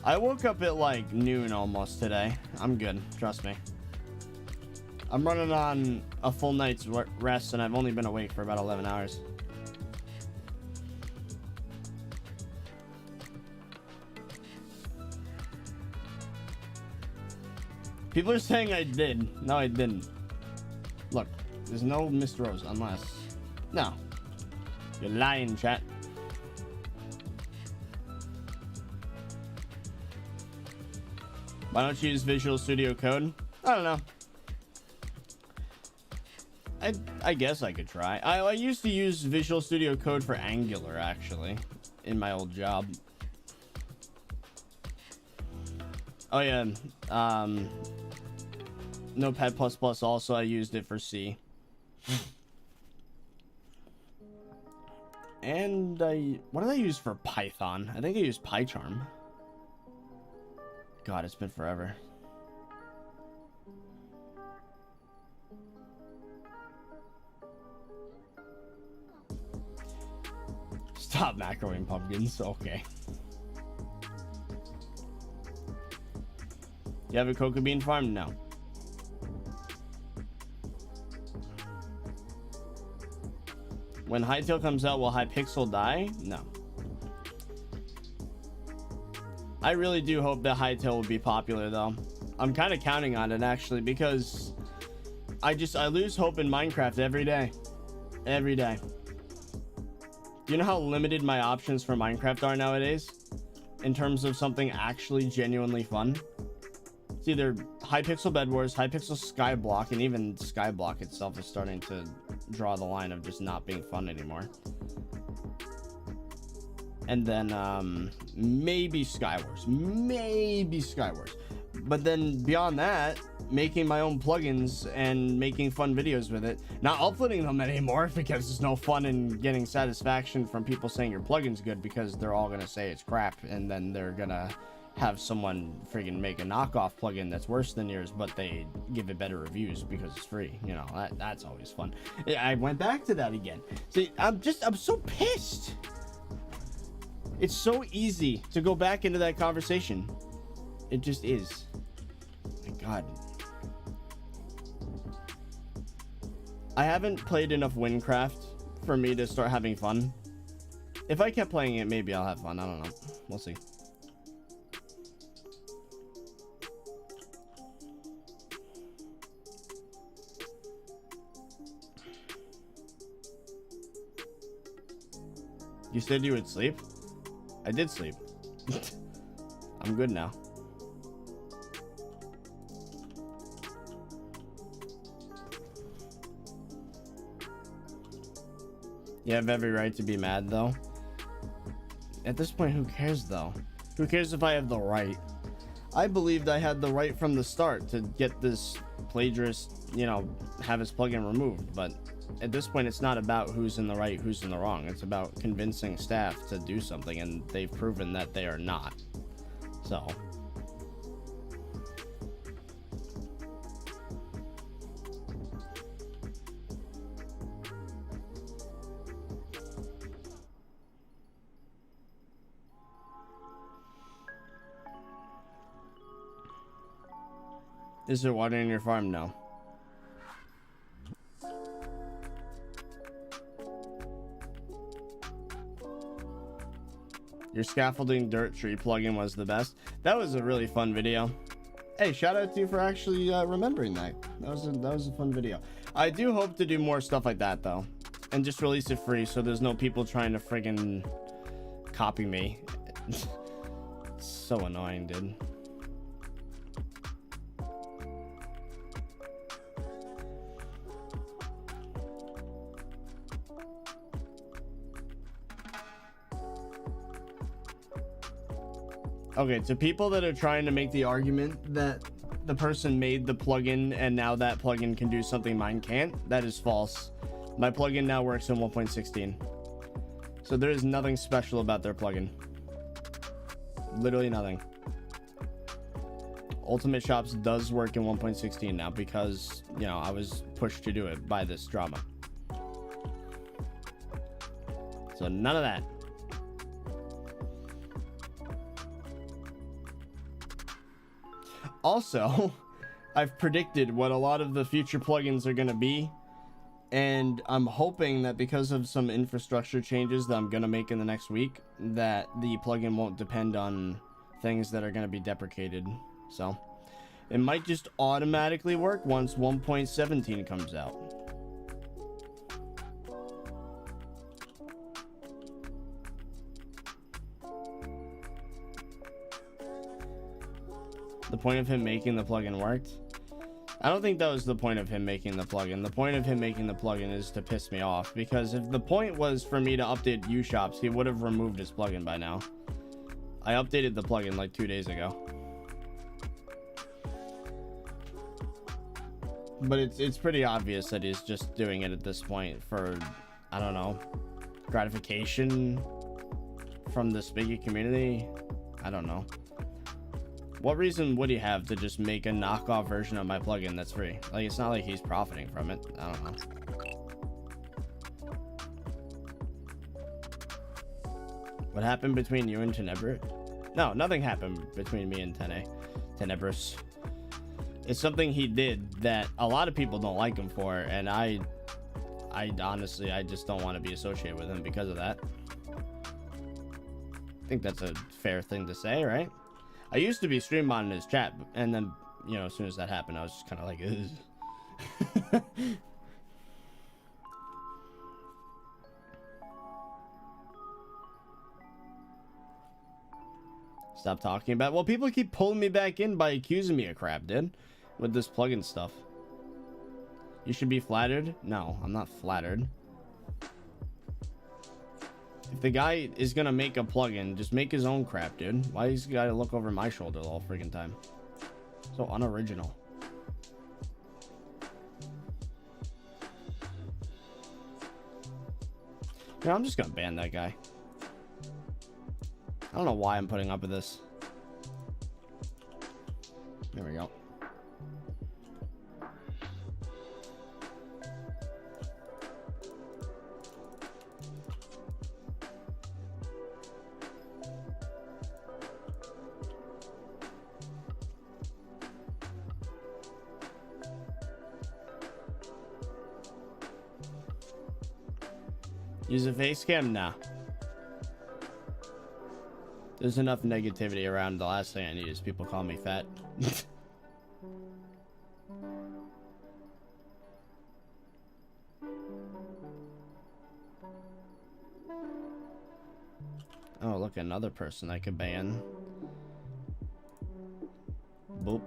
I woke up at like noon almost today. I'm good. Trust me. I'm running on a full night's rest, and I've only been awake for about 11 hours. People are saying I did. No, I didn't. Look, there's no Mr. Rose unless... No. You're lying, chat. Why don't you use Visual Studio Code? I don't know. I guess I could try. I used to use Visual Studio Code for Angular, actually, in my old job. Oh, yeah. Notepad++ also, I used it for C. And what did I use for Python? I think I used PyCharm. God, it's been forever. Stop macroing pumpkins. Okay. You have a cocoa bean farm? No. When Hytale comes out, will Hypixel die? No. I really do hope that Hytale will be popular though. I'm kind of counting on it actually, because I lose hope in Minecraft every day. Every day. Do you know how limited my options for Minecraft are nowadays? In terms of something actually genuinely fun? It's either Hypixel Bed Wars, Hypixel Skyblock, and even Skyblock itself is starting to draw the line of just not being fun anymore. And then maybe Skywars. Maybe Skywars. But then beyond that, making my own plugins and making fun videos with it. Not uploading them anymore because there's no fun in getting satisfaction from people saying your plugin's good, because they're all gonna say it's crap, and then they're gonna have someone friggin' make a knockoff plugin that's worse than yours, but they give it better reviews because it's free. You know, that's always fun. I went back to that again. See, I'm so pissed. It's so easy to go back into that conversation. It just is. My God. I haven't played enough Windcraft for me to start having fun. If I kept playing it, maybe I'll have fun. I don't know. We'll see. You said you would sleep? I did sleep. I'm good now. You have every right to be mad, though. At this point, who cares, though? Who cares if I have the right? I believed I had the right from the start to get this plagiarist, you know, have his plugin removed. But at this point, it's not about who's in the right, who's in the wrong. It's about convincing staff to do something, and they've proven that they are not. So... Is there water in your farm? No. Your scaffolding dirt tree plugin was the best. That was a really fun video. Hey, shout out to you for actually remembering that. That was a fun video. I do hope to do more stuff like that though, and just release it free so there's no people trying to friggin' copy me. It's so annoying, dude. Okay, to people that are trying to make the argument that the person made the plugin and now that plugin can do something mine can't, that is false. My plugin now works in 1.16. So there is nothing special about their plugin. Literally nothing. Ultimate Shops does work in 1.16 now because, you know, I was pushed to do it by this drama. So none of that. Also, I've predicted what a lot of the future plugins are going to be, and I'm hoping that because of some infrastructure changes that I'm going to make in the next week, that the plugin won't depend on things that are going to be deprecated. So, it might just automatically work once 1.17 comes out. The point of him making the plugin worked? I don't think that was the point of him making the plugin. The point of him making the plugin is to piss me off, because if the point was for me to update UShops, he would have removed his plugin by now. I updated the plugin like 2 days ago. But it's pretty obvious that he's just doing it at this point for, I don't know, gratification from the Spigot community. I don't know. What reason would he have to just make a knockoff version of my plugin that's free? Like, it's not like he's profiting from it. I don't know. What happened between you and Tenebris? No, nothing happened between me and Tenebris. It's something he did that a lot of people don't like him for, and I I honestly, I just don't want to be associated with him because of that. I think that's a fair thing to say, right? I used to be stream on his chat, and then, you know, as soon as that happened, I was just kind of like, ugh. Stop talking about. Well, people keep pulling me back in by accusing me of crap, dude, with this plugin stuff. You should be flattered. No, I'm not flattered. If the guy is gonna make a plugin, just make his own crap, dude. Why he's gotta look over my shoulder the whole freaking time? So unoriginal. Yeah, I'm just gonna ban that guy. I don't know why I'm putting up with this. There we go. Use a face cam? Nah. There's enough negativity around. The last thing I need is people calling me fat. Oh, look, another person I could ban. Boop.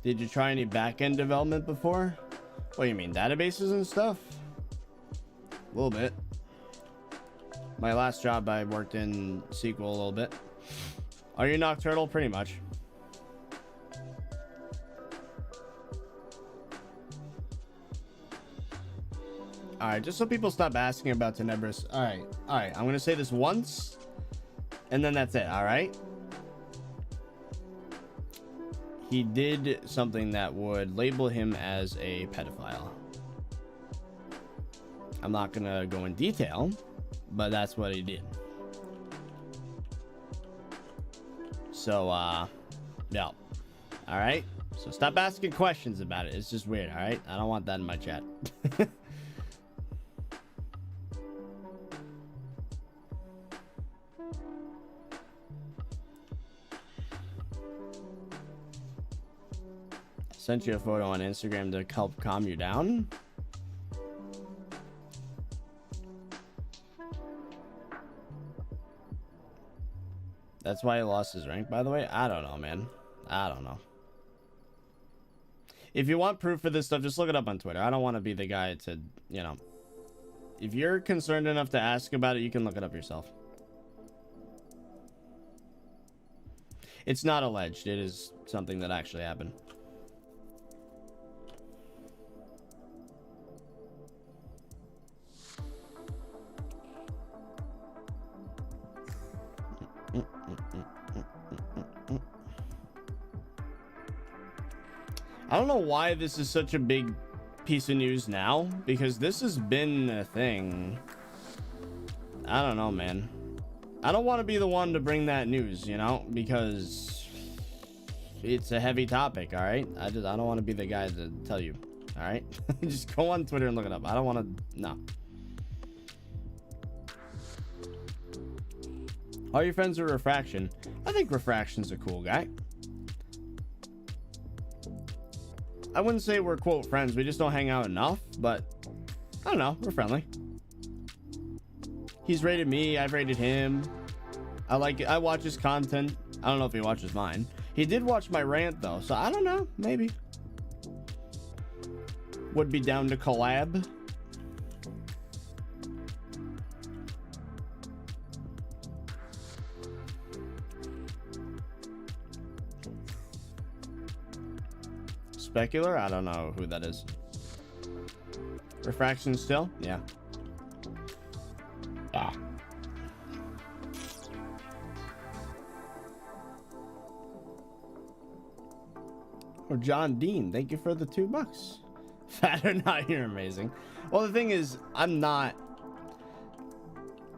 Did you try any back-end development before? What do you mean, databases and stuff? A little bit. My last job, I worked in SQL a little bit. Are you Nocturnal? Pretty much. Alright, just so people stop asking about Tenebris. Alright, I'm gonna say this once, and then that's it, alright? He did something that would label him as a pedophile. I'm not gonna go in detail, but that's what he did. So, yeah. Alright? So stop asking questions about it. It's just weird, alright? I don't want that in my chat. Sent you a photo on Instagram to help calm you down. That's why he lost his rank, by the way. I don't know, man. I don't know. If you want proof for this stuff, just look it up on Twitter. I don't want to be the guy to, you know. If you're concerned enough to ask about it, you can look it up yourself. It's not alleged. It is something that actually happened. I don't know why this is such a big piece of news now, because this has been a thing. I don't know, man. I don't want to be the one to bring that news, you know, because it's a heavy topic. All right, I don't want to be the guy to tell you. All right. Just go on Twitter and look it up. I don't want to. No. All your friends are Refraction. I think Refraction's a cool guy. I wouldn't say we're quote friends. We just don't hang out enough, but I don't know. We're friendly. He's rated me. I've rated him. I like it. I watch his content. I don't know if he watches mine. He did watch my rant though, so I don't know. Maybe. Would be down to collab. Specular? I don't know who that is. Refraction still? Yeah. Ah. Or John Dean, thank you for the $2. Fat or not, you're amazing. Well, the thing is, I'm not.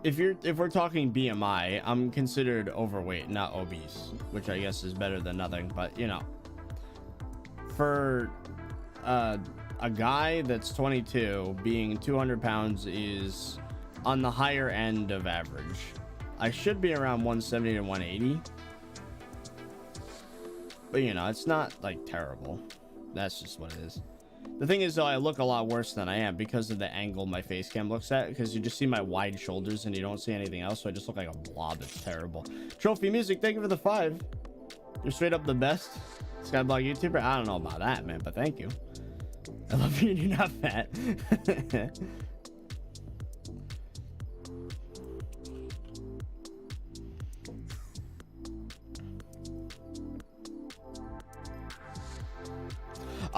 If we're talking BMI, I'm considered overweight, not obese, which I guess is better than nothing. But you know, for a guy that's 22, being 200 pounds is on the higher end of average. I should be around 170 to 180, but you know, it's not like terrible. That's just what it is. The thing is, though, I look a lot worse than I am because of the angle my face cam looks at, because you just see my wide shoulders and you don't see anything else, so I just look like a blob. It's terrible. Trophy Music, thank you for the 5. You're straight up the best Skyblock YouTuber. I don't know about that, man, but thank you. I love you. You're not fat.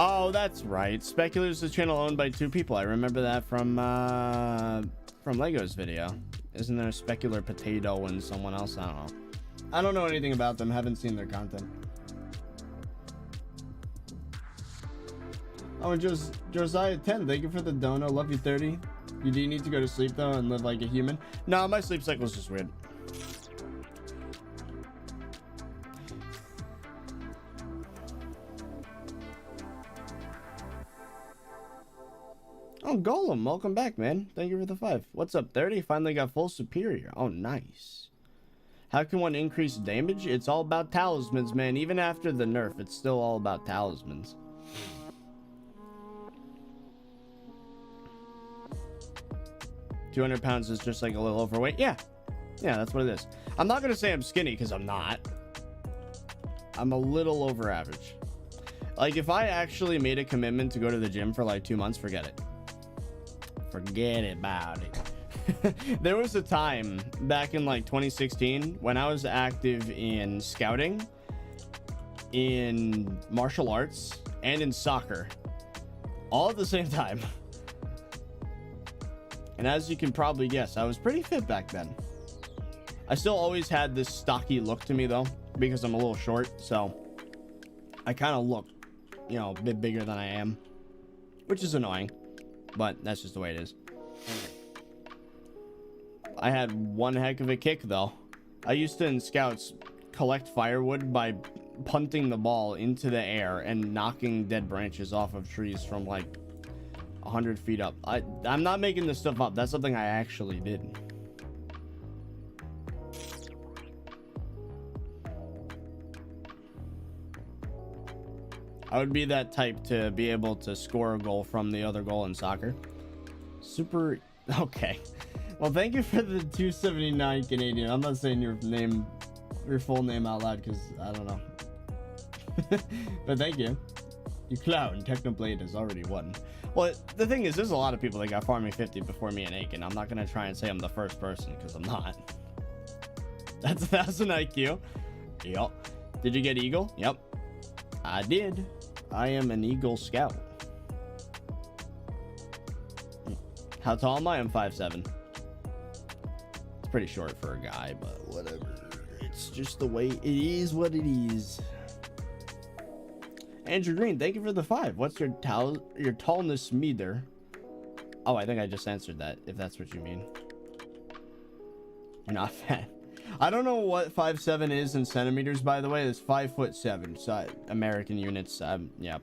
Oh, that's right. Speculators is a channel owned by 2 people. I remember that from Lego's video. Isn't there a Specular Potato and someone else? I don't know. I don't know anything about them. Haven't seen their content. Oh, and Josiah 10, thank you for the dono. Love you 30. You do need to go to sleep though and live like a human. No, my sleep cycle is just weird. Oh, Golem, welcome back, man. Thank you for the 5. What's up, 30? Finally got full superior. Oh, nice. How can one increase damage? It's all about talismans, man. Even after the nerf, it's still all about talismans. £200 is just like a little overweight. Yeah, that's what it is. I'm not gonna say I'm skinny because I'm not. I'm a little over average. Like, if I actually made a commitment to go to the gym for like 2 months, forget it. Forget about it. There was a time back in like 2016 when I was active in scouting, in martial arts, and in soccer, all at the same time. And as you can probably guess, I was pretty fit back then. I still always had this stocky look to me though, because I'm a little short, so I kind of look, you know, a bit bigger than I am, which is annoying, but that's just the way it is. I had one heck of a kick though. I used to in scouts collect firewood by punting the ball into the air and knocking dead branches off of trees from like 100 feet up. I'm not making this stuff up. That's something I actually did. I would be that type to be able to score a goal from the other goal in soccer. Super. Okay. Well, thank you for the 279 Canadian. I'm not saying your name, your full name out loud because I don't know. But thank you. You clown. Technoblade has already won. Well, the thing is, there's a lot of people that got Farming 50 before me and Aiken. I'm not going to try and say I'm the first person because I'm not. That's 1,000 IQ. Yep. Did you get Eagle? Yep. I did. I am an Eagle Scout. How tall am I? I'm 5'7". It's pretty short for a guy, but whatever. It's just the way it is what it is. Andrew Green, thank you for the 5. What's your tallness meter? Oh, I think I just answered that, if that's what you mean. You're not fat. I don't know what 5'7" is in centimeters, by the way. It's 5'7", so American units. Yeah.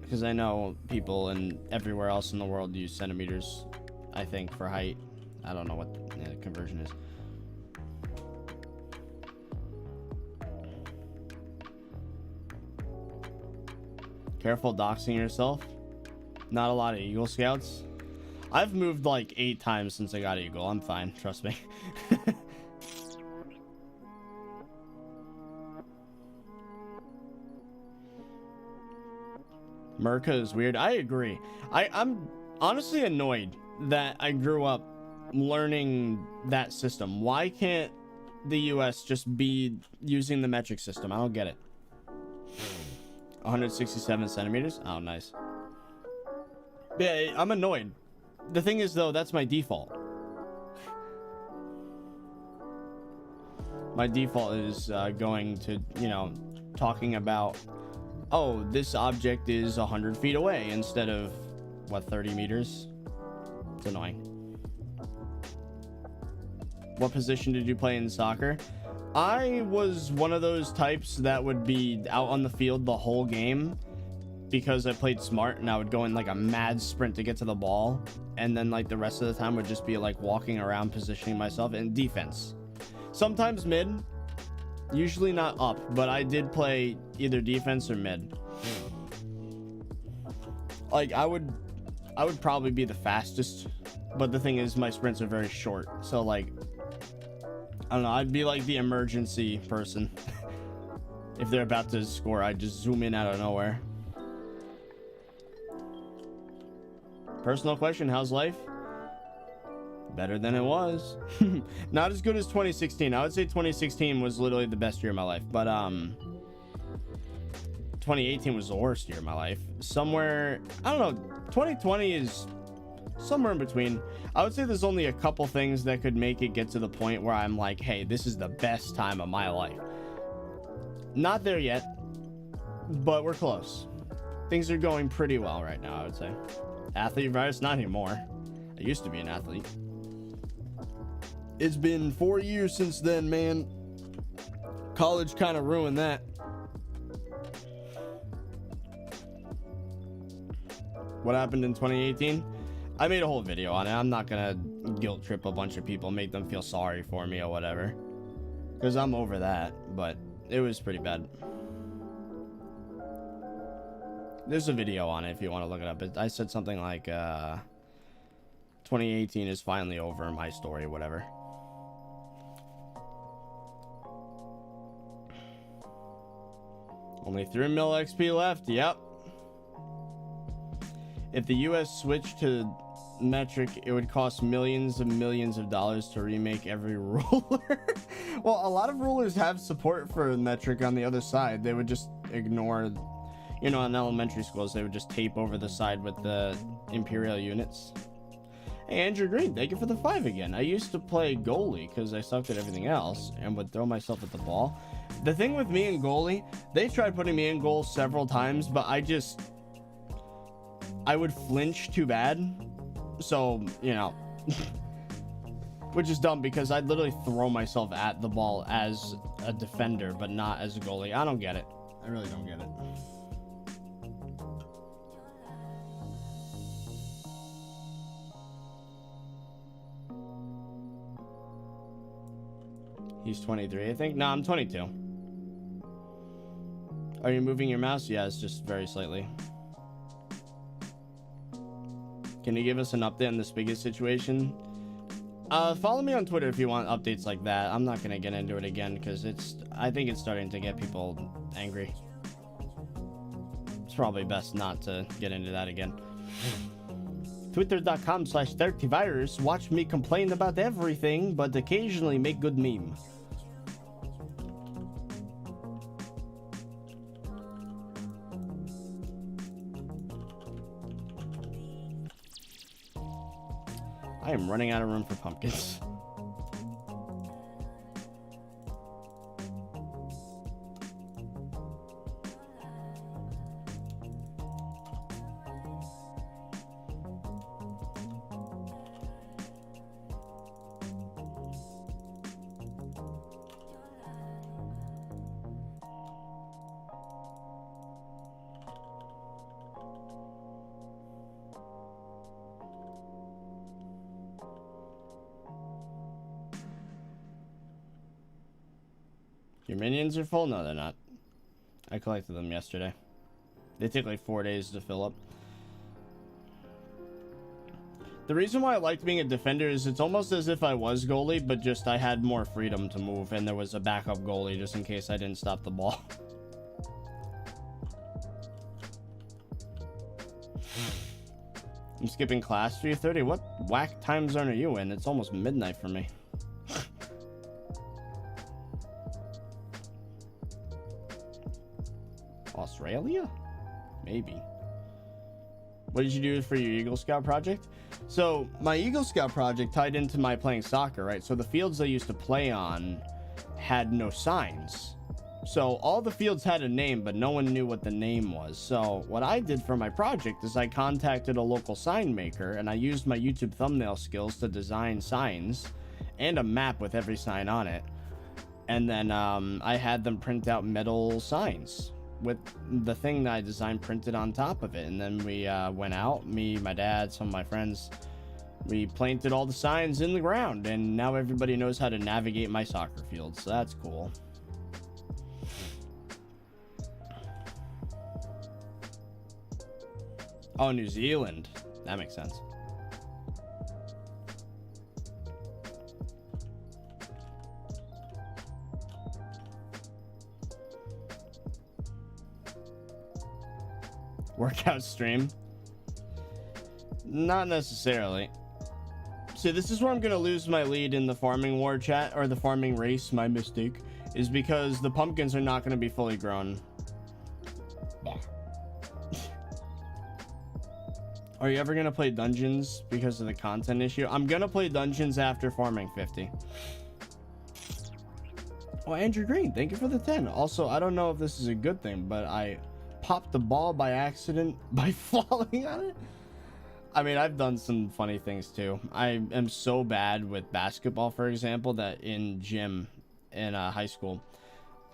Because I know people and everywhere else in the world use centimeters, I think, for height. I don't know what the conversion is. Careful doxing yourself. Not a lot of Eagle Scouts. I've moved like 8 times since I got Eagle. I'm fine, trust me. Merca is weird. I agree. I'm honestly annoyed that I grew up learning that system. Why can't the US just be using the metric system? I don't get it. 167 centimeters. Oh, nice. Yeah, I'm annoyed. The thing is, though, that's my default. My default is going to, you know, talking about oh, this object is 100 feet away instead of, what, 30 meters? It's annoying. What position did you play in soccer? I was one of those types that would be out on the field the whole game because I played smart, and I would go in like a mad sprint to get to the ball, and then like the rest of the time would just be like walking around positioning myself in defense. Sometimes mid, usually not up, but I did play either defense or mid. Like I would probably be the fastest, but the thing is my sprints are very short, so like I don't know, I'd be like the emergency person. If they're about to score, I'd just zoom in out of nowhere. Personal question, how's life? Better than it was. Not as good as 2016. I would say 2016 was literally the best year of my life, but 2018 was the worst year of my life. Somewhere, I don't know, 2020 is somewhere in between. I would say there's only a couple things that could make it get to the point where I'm like, hey, this is the best time of my life. Not there yet, but we're close. Things are going pretty well right now, I would say. Athlete virus, not anymore. I used to be an athlete. It's been 4 years since then, man. College kind of ruined that. What happened in 2018? I made a whole video on it. I'm not gonna guilt trip a bunch of people, make them feel sorry for me or whatever, because I'm over that, but it was pretty bad. There's a video on it if you want to look it up. I said something like 2018 is finally over, my story, whatever. Only 3 mil XP left. Yep. If the US switched to metric, it would cost millions and millions of dollars to remake every ruler. Well, a lot of rulers have support for metric on the other side. They would just ignore, you know, in elementary schools, they would just tape over the side with the imperial units. Hey, Andrew Green, thank you for the 5 again. I used to play goalie because I sucked at everything else and would throw myself at the ball. The thing with me and goalie, they tried putting me in goal several times, but I would flinch too bad. So, you know, which is dumb because I'd literally throw myself at the ball as a defender, but not as a goalie. I don't get it. I really don't get it. He's 23, I think. No, I'm 22. Are you moving your mouse? Yeah, it's just very slightly. Can you give us an update on the Spigot situation? Follow me on Twitter if you want updates like that. I'm not gonna get into it again because I think it's starting to get people angry. It's probably best not to get into that again. Twitter.com/30virus. Watch me complain about everything, but occasionally make good meme. I am running out of room for pumpkins. Your minions are full? No, they're not. I collected them yesterday. They take like 4 days to fill up. The reason why I liked being a defender is it's almost as if I was goalie, but just I had more freedom to move, and there was a backup goalie just in case I didn't stop the ball. I'm skipping class 3:30. What whack time zone are you in? It's almost midnight for me. Australia? Maybe. What did you do for your Eagle Scout project? So my Eagle Scout project tied into my playing soccer, right? So the fields I used to play on had no signs. So all the fields had a name, but no one knew what the name was. So what I did for my project is I contacted a local sign maker, and I used my YouTube thumbnail skills to design signs and a map with every sign on it. And then I had them print out metal signs with the thing that I designed printed on top of it. And then we went out, me, my dad, some of my friends, we planted all the signs in the ground, and now everybody knows how to navigate my soccer field. So that's cool. Oh, New Zealand. That makes sense. Workout stream? Not necessarily. See, this is where I'm gonna lose my lead in the farming war chat, or the farming race. My mistake is because the pumpkins are not gonna be fully grown. Are you ever gonna play dungeons because of the content issue? I'm gonna play dungeons after farming 50. Oh, Andrew Green, thank you for the 10. Also, I don't know if this is a good thing, but I popped the ball by accident by falling on it. I mean, I've done some funny things too. I am so bad with basketball, for example, that in gym in high school,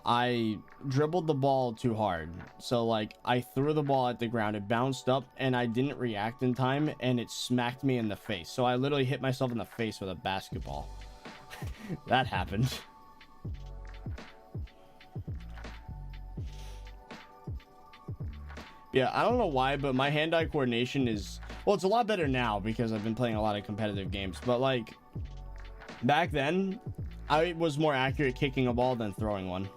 I dribbled the ball too hard. So like I threw the ball at the ground, it bounced up, and I didn't react in time, and it smacked me in the face. So I literally hit myself in the face with a basketball. That happened. Yeah, I don't know why, but my hand-eye coordination is, well, it's a lot better now because I've been playing a lot of competitive games. But like back then, I was more accurate kicking a ball than throwing one.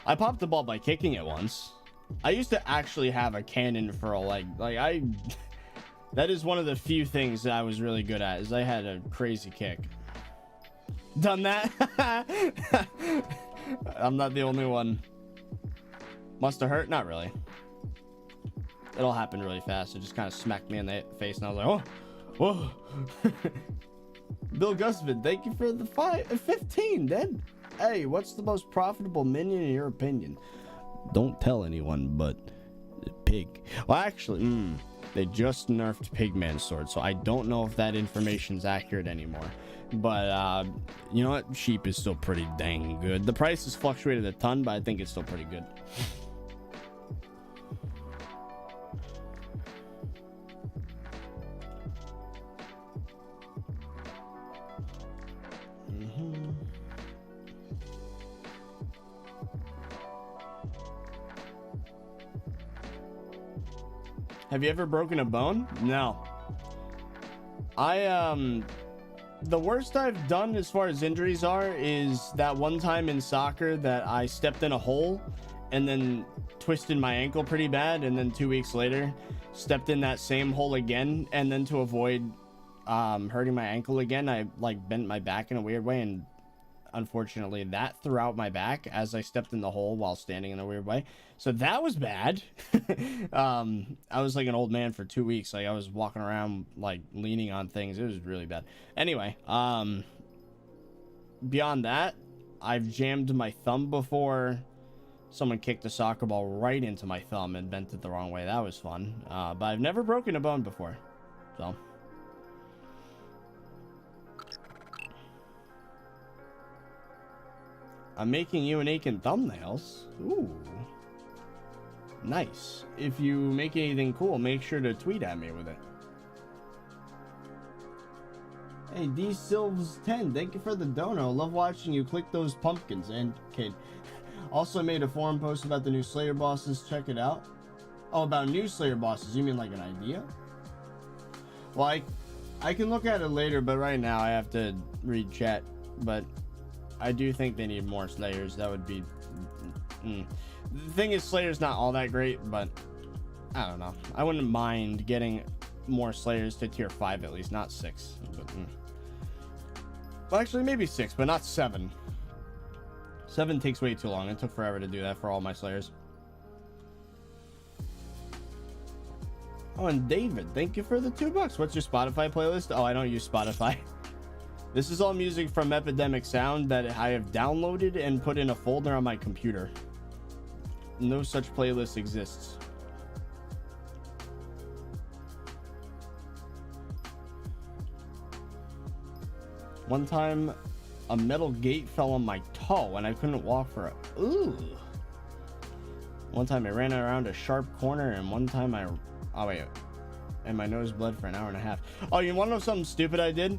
I popped the ball by kicking it once. I used to actually have a cannon for a leg. That is one of the few things that I was really good at, is I had a crazy kick. Done that? I'm not the only one. Must have hurt? Not really. It all happened really fast. It just kind of smacked me in the face, and I was like, oh, whoa. Bill Gusman, thank you for the 15, then. Hey, what's the most profitable minion in your opinion? Don't tell anyone, but pig. Well, actually, they just nerfed Pigman's sword, so I don't know if that information's accurate anymore. But you know what? Sheep is still pretty dang good. The price has fluctuated a ton, but I think it's still pretty good. Have you ever broken a bone? No. The worst I've done as far as injuries are is that one time in soccer that I stepped in a hole and then twisted my ankle pretty bad, and then 2 weeks later stepped in that same hole again, and then to avoid hurting my ankle again, I like bent my back in a weird way, and unfortunately that threw out my back as I stepped in the hole while standing in a weird way. So that was bad. I was like an old man for 2 weeks. Like I was walking around like leaning on things. It was really bad. Anyway, beyond that, I've jammed my thumb before. Someone kicked a soccer ball right into my thumb and bent it the wrong way. That was fun. But I've never broken a bone before. So I'm making you and Aiken thumbnails. Ooh. Nice. If you make anything cool, make sure to tweet at me with it. Hey, D Silves 10, thank you for the dono. Love watching you click those pumpkins. And kid. Also made a forum post about the new Slayer bosses. Check it out. Oh, about new Slayer bosses. You mean like an idea? Well, I can look at it later, but right now I have to read chat. But I do think they need more Slayers. That would be... The thing is, Slayer's not all that great, but I don't know. I wouldn't mind getting more Slayers to tier 5 at least, not 6. But, well, actually, maybe 6, but not 7. 7 takes way too long. It took forever to do that for all my Slayers. Oh, and David, thank you for the $2. What's your Spotify playlist? Oh, I don't use Spotify. This is all music from Epidemic Sound that I have downloaded and put in a folder on my computer. No such playlist exists. One time, a metal gate fell on my toe and I couldn't walk for a... Ooh. One time I ran around a sharp corner, and one time I... Oh, wait. And my nose bled for an hour and a half. Oh, you want to know something stupid I did?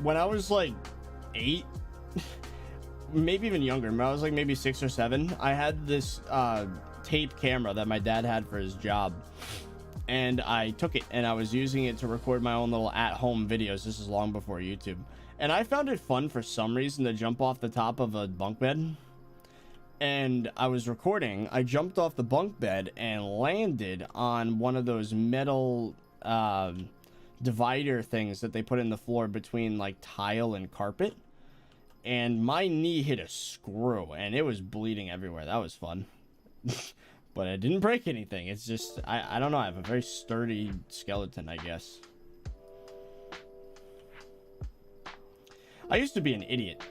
When I was like 8, maybe even younger, when I was like maybe 6 or 7, I had this tape camera that my dad had for his job. And I took it and I was using it to record my own little at-home videos. This is long before YouTube. And I found it fun for some reason to jump off the top of a bunk bed. And I was recording. I jumped off the bunk bed and landed on one of those metal divider things that they put in the floor between like tile and carpet. And my knee hit a screw and it was bleeding everywhere. That was fun. But I didn't break anything. It's just, I don't know. I have a very sturdy skeleton, I guess. I used to be an idiot.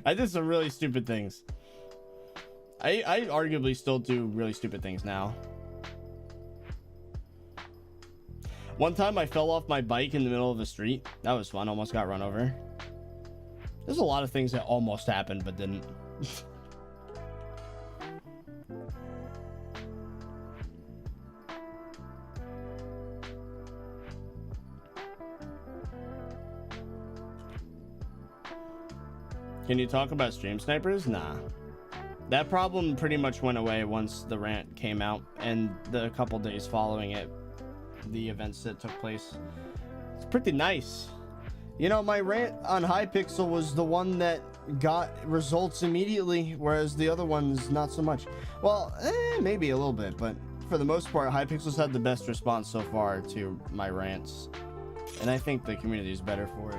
I did some really stupid things. I arguably still do really stupid things now. One time I fell off my bike in the middle of the street. That was fun. Almost got run over. There's a lot of things that almost happened but didn't. Can you talk about stream snipers? Nah. That problem pretty much went away once the rant came out, and the couple days following it, the events that took place. It's pretty nice. You know, my rant on Hypixel was the one that got results immediately, whereas the other ones not so much. Well, maybe a little bit, but for the most part, Hypixel's had the best response so far to my rants, and I think the community is better for it.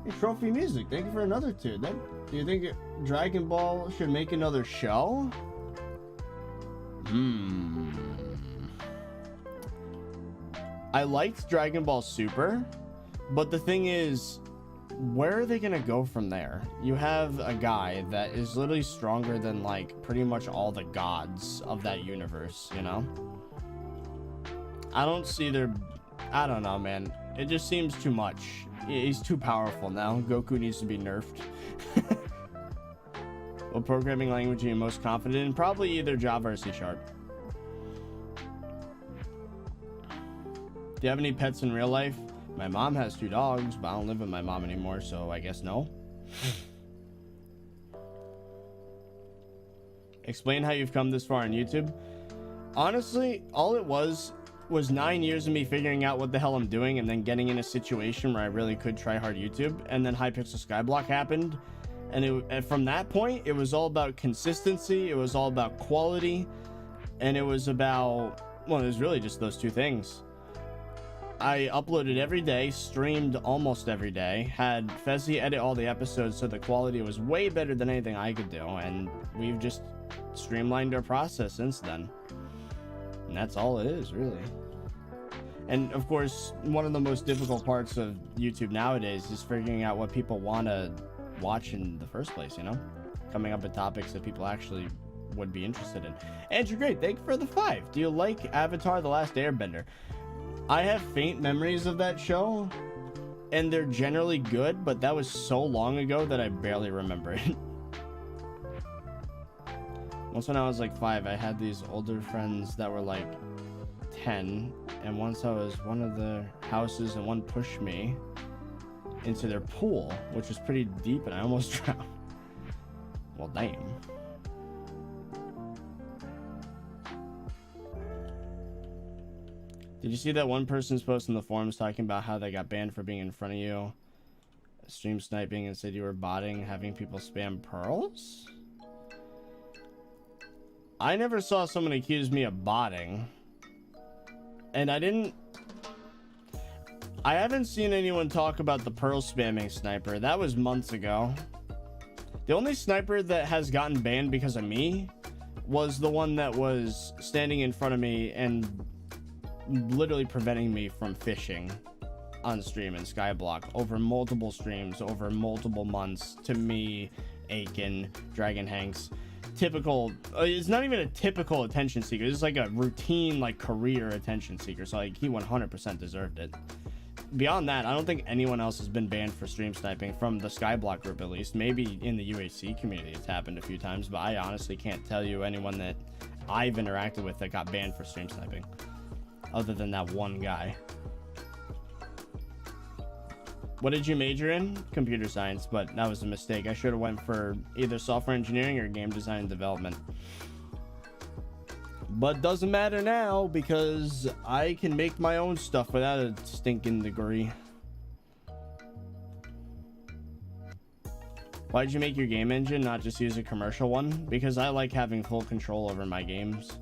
Hey, Trophy Music, thank you for another 2. Do you think Dragon Ball should make another show? I liked Dragon Ball Super, but the thing is, where are they gonna go from there? You have a guy that is literally stronger than like pretty much all the gods of that universe, you know? I don't see their... I don't know, man. It just seems too much. He's too powerful now. Goku needs to be nerfed. What programming language are you most confident in? Probably either Java or C#. Do you have any pets in real life? My mom has 2 dogs, but I don't live with my mom anymore, so I guess no. Explain how you've come this far on YouTube. Honestly, all it was 9 years of me figuring out what the hell I'm doing and then getting in a situation where I really could try hard YouTube, and then Hypixel Skyblock happened, and from that point it was all about consistency, it was all about quality, and it was about, well, it was really just those 2 things. I uploaded every day, streamed almost every day, had Fezzy edit all the episodes so the quality was way better than anything I could do, and we've just streamlined our process since then. And that's all it is, really. And of course, one of the most difficult parts of YouTube nowadays is figuring out what people want to watch in the first place, you know? Coming up with topics that people actually would be interested in. Andrew Great, thank you for the 5. Do you like Avatar: The Last Airbender? I have faint memories of that show, and they're generally good, but that was so long ago that I barely remember it. Once when I was like 5, I had these older friends that were like 10, and once I was one of the houses and one pushed me into their pool, which was pretty deep, and I almost drowned. Well, damn. Did you see that one person's post in the forums talking about how they got banned for being in front of you, stream sniping, and said you were botting, having people spam pearls? I never saw someone accuse me of botting, and I haven't seen anyone talk about the pearl spamming sniper. That was months ago. The only sniper that has gotten banned because of me was the one that was standing in front of me and literally preventing me from fishing. on stream in Skyblock over multiple streams, over multiple months, to me, Aiken, Dragon Hanks. Typical, it's not even a typical attention seeker. It's like a routine, like, career attention seeker. So, like, he 100% deserved it. Beyond that, I don't think anyone else has been banned for stream sniping from the Skyblock group, at least. Maybe in the UHC community it's happened a few times, but I honestly can't tell you anyone that I've interacted with that got banned for stream sniping, other than that one guy. What did you major in? Computer science, but that was a mistake. I should have went for either software engineering or game design and development. But doesn't matter now because I can make my own stuff without a stinking degree. Why did you make your game engine, not just use a commercial one? Because I like having full control over my games.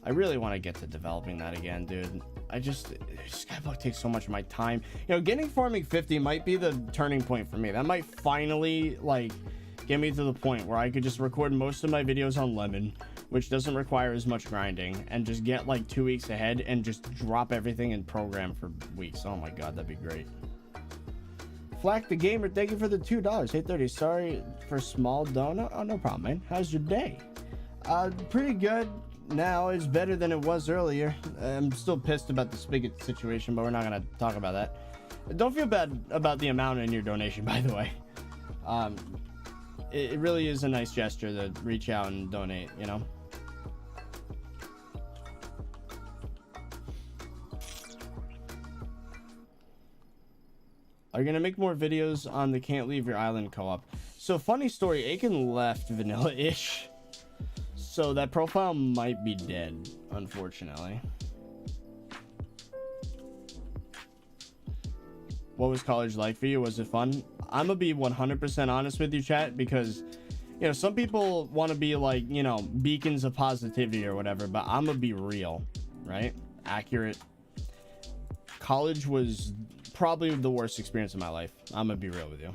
I really want to get to developing that again, dude. Skyblock takes so much of my time. You know, getting farming 50 might be the turning point for me. That might finally, like, get me to the point where I could just record most of my videos on Lemon, which doesn't require as much grinding, and just get like 2 weeks ahead and just drop everything in program for weeks. Oh my god, that'd be great. Flack the Gamer, thank you for the $2. $8.30. Sorry for small donut. Oh, no problem, man. How's your day? Pretty good. Now it's better than it was earlier. I'm still pissed about the Spigot situation, but we're not gonna talk about that. Don't feel bad about the amount in your donation, by the way. It really is a nice gesture to reach out and donate, you know. Are you gonna make more videos on the Can't Leave Your Island co-op? So, funny story, Aiken left vanilla-ish, so that profile might be dead, unfortunately. What was college like for you? Was it fun? I'm gonna be 100% honest with you, chat, because, you know, some people want to be like, you know, beacons of positivity or whatever, but I'm gonna be real, right? Accurate. College was probably the worst experience of my life. I'm gonna be real with you.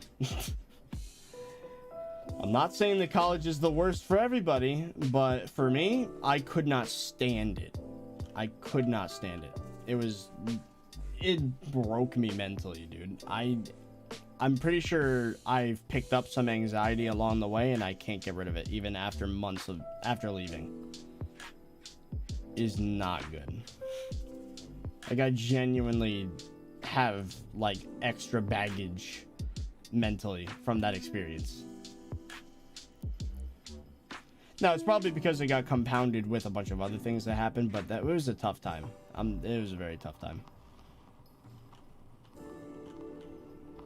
I'm not saying that college is the worst for everybody, but for me, I could not stand it. I could not stand it. It broke me mentally, dude. I'm pretty sure I've picked up some anxiety along the way, and I can't get rid of it, even after months after leaving. Is not good. Like, I genuinely have, like, extra baggage mentally from that experience. Now, it's probably because it got compounded with a bunch of other things that happened, but it was a tough time. It was a very tough time.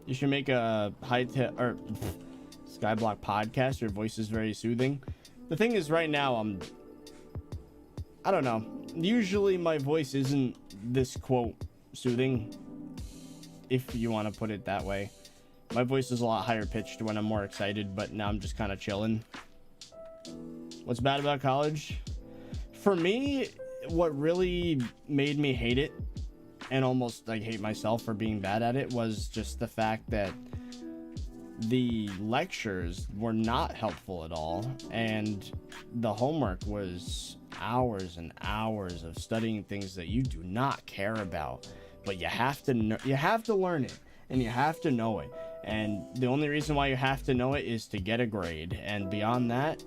You should make a Hytale or Skyblock podcast. Your voice is very soothing. The thing is, right now, I don't know. Usually my voice isn't this, quote, soothing, if you want to put it that way. My voice is a lot higher pitched when I'm more excited, but now I'm just kind of chilling. What's bad about college? For me, what really made me hate it, and almost like hate myself for being bad at it, was just the fact that the lectures were not helpful at all, and the homework was hours and hours of studying things that you do not care about, but you have to learn it, and you have to know it, and the only reason why you have to know it is to get a grade, and beyond that,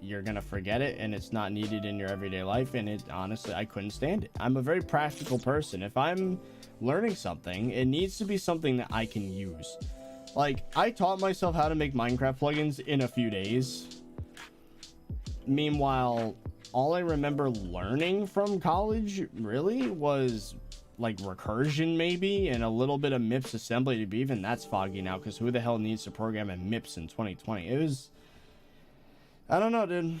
you're gonna forget it, and it's not needed in your everyday life. And it, honestly, I couldn't stand it. I'm a very practical person. If I'm learning something, it needs to be something that I can use. Like, I taught myself how to make Minecraft plugins in a few days. Meanwhile, all I remember learning from college really was like recursion, maybe, and a little bit of MIPS assembly. To be even that's foggy now, because who the hell needs to program in MIPS in 2020? It was, I don't know, dude.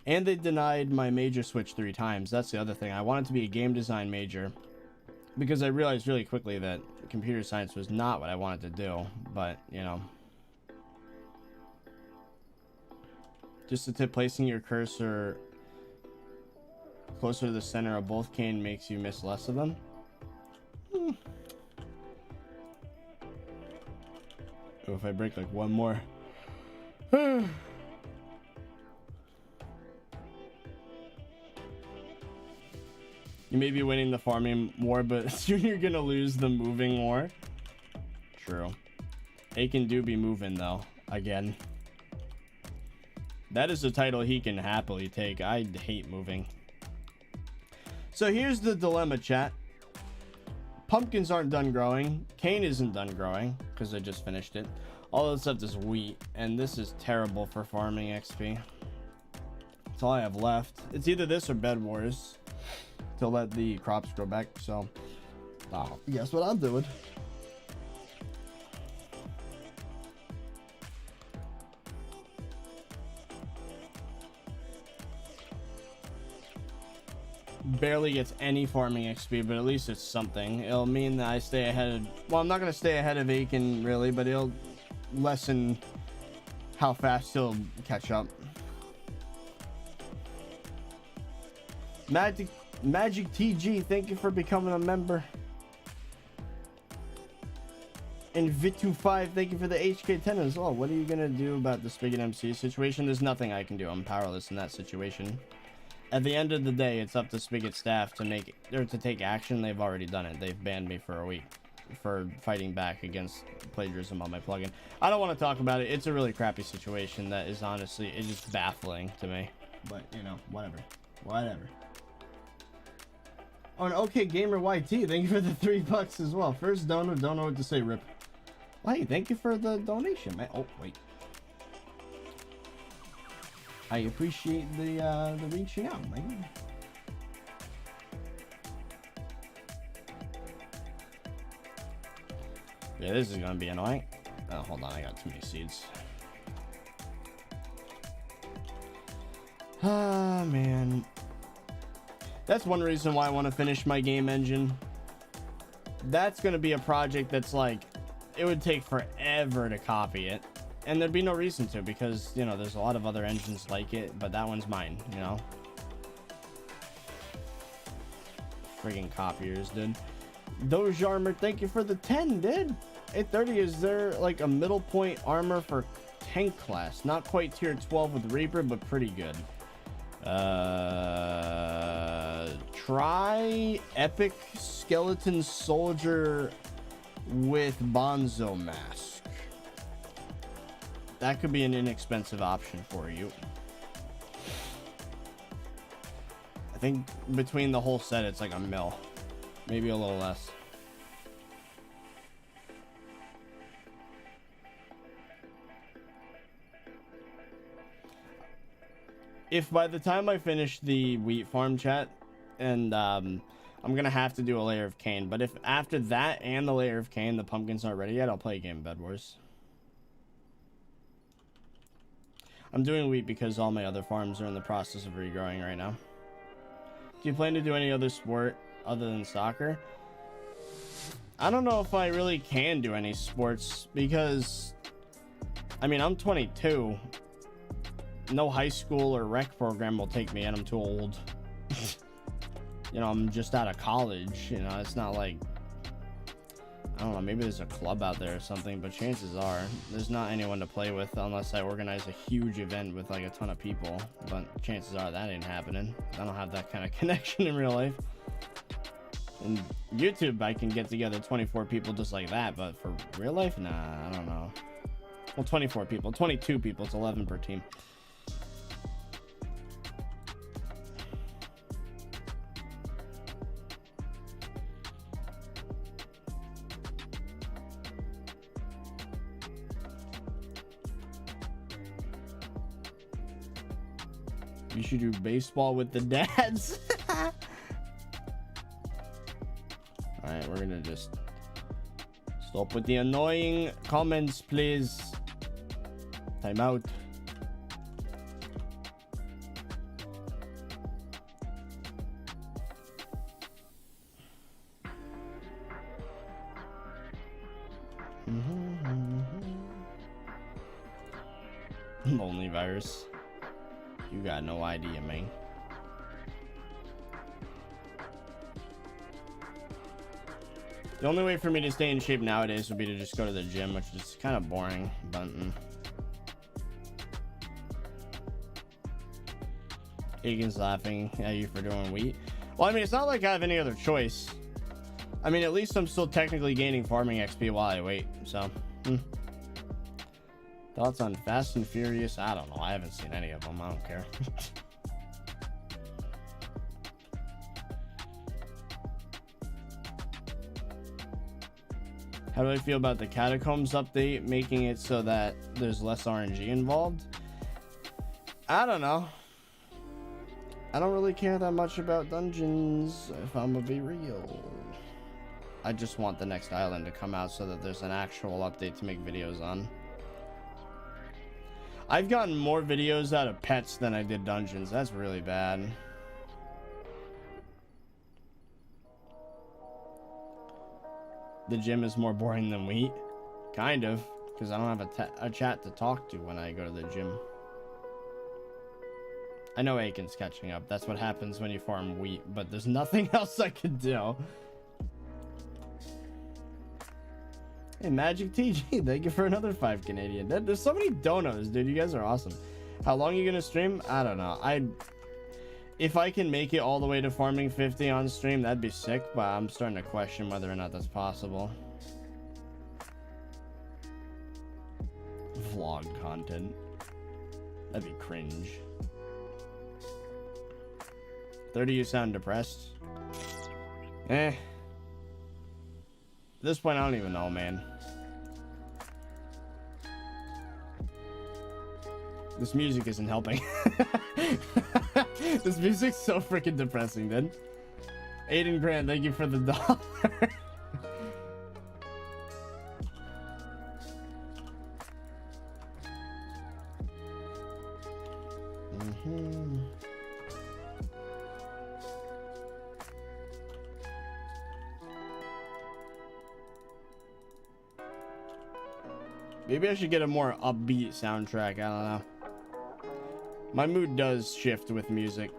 And they denied my major switch 3 times. That's the other thing. I wanted to be a game design major because I realized really quickly that computer science was not what I wanted to do. But, you know. Just a tip, placing your cursor closer to the center of both cane makes you miss less of them. Oh, if I break like one more. You may be winning the farming war, but soon you're gonna lose the moving war. True. Aiken do be moving though. Again. That is a title he can happily take. I hate moving. So here's the dilemma, chat. Pumpkins aren't done growing. Cane isn't done growing because I just finished it. All that's left is wheat, and this is terrible for farming XP. That's all I have left. It's either this or Bed Wars to let the crops grow back. So, guess what I'm doing? Barely gets any farming XP, but at least it's something. It'll mean that I stay ahead of, well, I'm not going to stay ahead of Aiken really, but it'll lessen how fast he'll catch up. Magic TG, thank you for becoming a member. And Vitu5, thank you for the HK10 as well. What are you going to do about the Spigot MC situation? There's nothing I can do. I'm powerless in that situation. At the end of the day, it's up to Spigot staff to make or to take action. They've already done it. They've banned me for a week for fighting back against plagiarism on my plugin. I don't want to talk about it. It's a really crappy situation that is honestly, it's just baffling to me. But, you know, whatever. Oh, and OK Gamer YT, thank you for the $3 as well. First donor, don't know what to say, rip. Well, hey, thank you for the donation, man. Oh, wait. I appreciate the reaching out, man. Yeah, this is gonna be annoying. Oh, hold on, I got too many seeds. Ah, man. That's one reason why I want to finish my game engine. That's gonna be a project that's like, it would take forever to copy it. And there'd be no reason to, because, you know, there's a lot of other engines like it, but that one's mine, you know? Friggin' copiers, dude. Doge Armor, thank you for the 10, dude. 830, is there, like, a middle point armor for tank class? Not quite tier 12 with Reaper, but pretty good. Try Epic Skeleton Soldier with Bonzo Mask. That could be an inexpensive option for you. I think between the whole set, it's like a mil. Maybe a little less. If by the time I finish the wheat farm, chat, and I'm going to have to do a layer of cane, but if after that and the layer of cane, the pumpkins aren't ready yet, I'll play a game of Bed Wars. I'm doing wheat because all my other farms are in the process of regrowing right now. Do you plan to do any other sport other than soccer? I don't know if I really can do any sports because, I mean, I'm 22. No high school or rec program will take me, and I'm too old. You know, I'm just out of college. You know, it's not like, I don't know, maybe there's a club out there or something, but chances are there's not anyone to play with unless I organize a huge event with like a ton of people. But chances are that ain't happening. I don't have that kind of connection in real life. In YouTube, I can get together 24 people just like that, but for real life, nah, I don't know. Well, 24 people, 22 people, it's 11 per team. You should do baseball with the dads. Alright, we're gonna just stop with the annoying comments, please. Time out. Lonely virus. You got no idea, man. The only way for me to stay in shape nowadays would be to just go to the gym, which is kind of boring, but Aiken's laughing at you for doing wheat. Well, I mean, it's not like I have any other choice. I mean, at least I'm still technically gaining farming XP while I wait, so. Thoughts on Fast and Furious? I don't know. I haven't seen any of them. I don't care. How do I feel about the Catacombs update, making it so that there's less RNG involved? I don't know. I don't really care that much about dungeons, if I'm gonna be real. I just want the next island to come out so that there's an actual update to make videos on. I've gotten more videos out of pets than I did dungeons. That's really bad. The gym is more boring than wheat. Kind of, because I don't have a chat to talk to when I go to the gym. I know Aiken's catching up. That's what happens when you farm wheat, but there's nothing else I could do. Hey, Magic TG, thank you for another 5 Canadian. There's so many donos, dude. You guys are awesome. How long are you gonna stream? I don't know. If I can make it all the way to farming 50 on stream, that'd be sick, but I'm starting to question whether or not that's possible. Vlog content. That'd be cringe. 30, you sound depressed. At this point, I don't even know, man. This music isn't helping. This music's so freaking depressing, then. Aiden Grant, thank you for the $1. Maybe I should get a more upbeat soundtrack. I don't know. My mood does shift with music.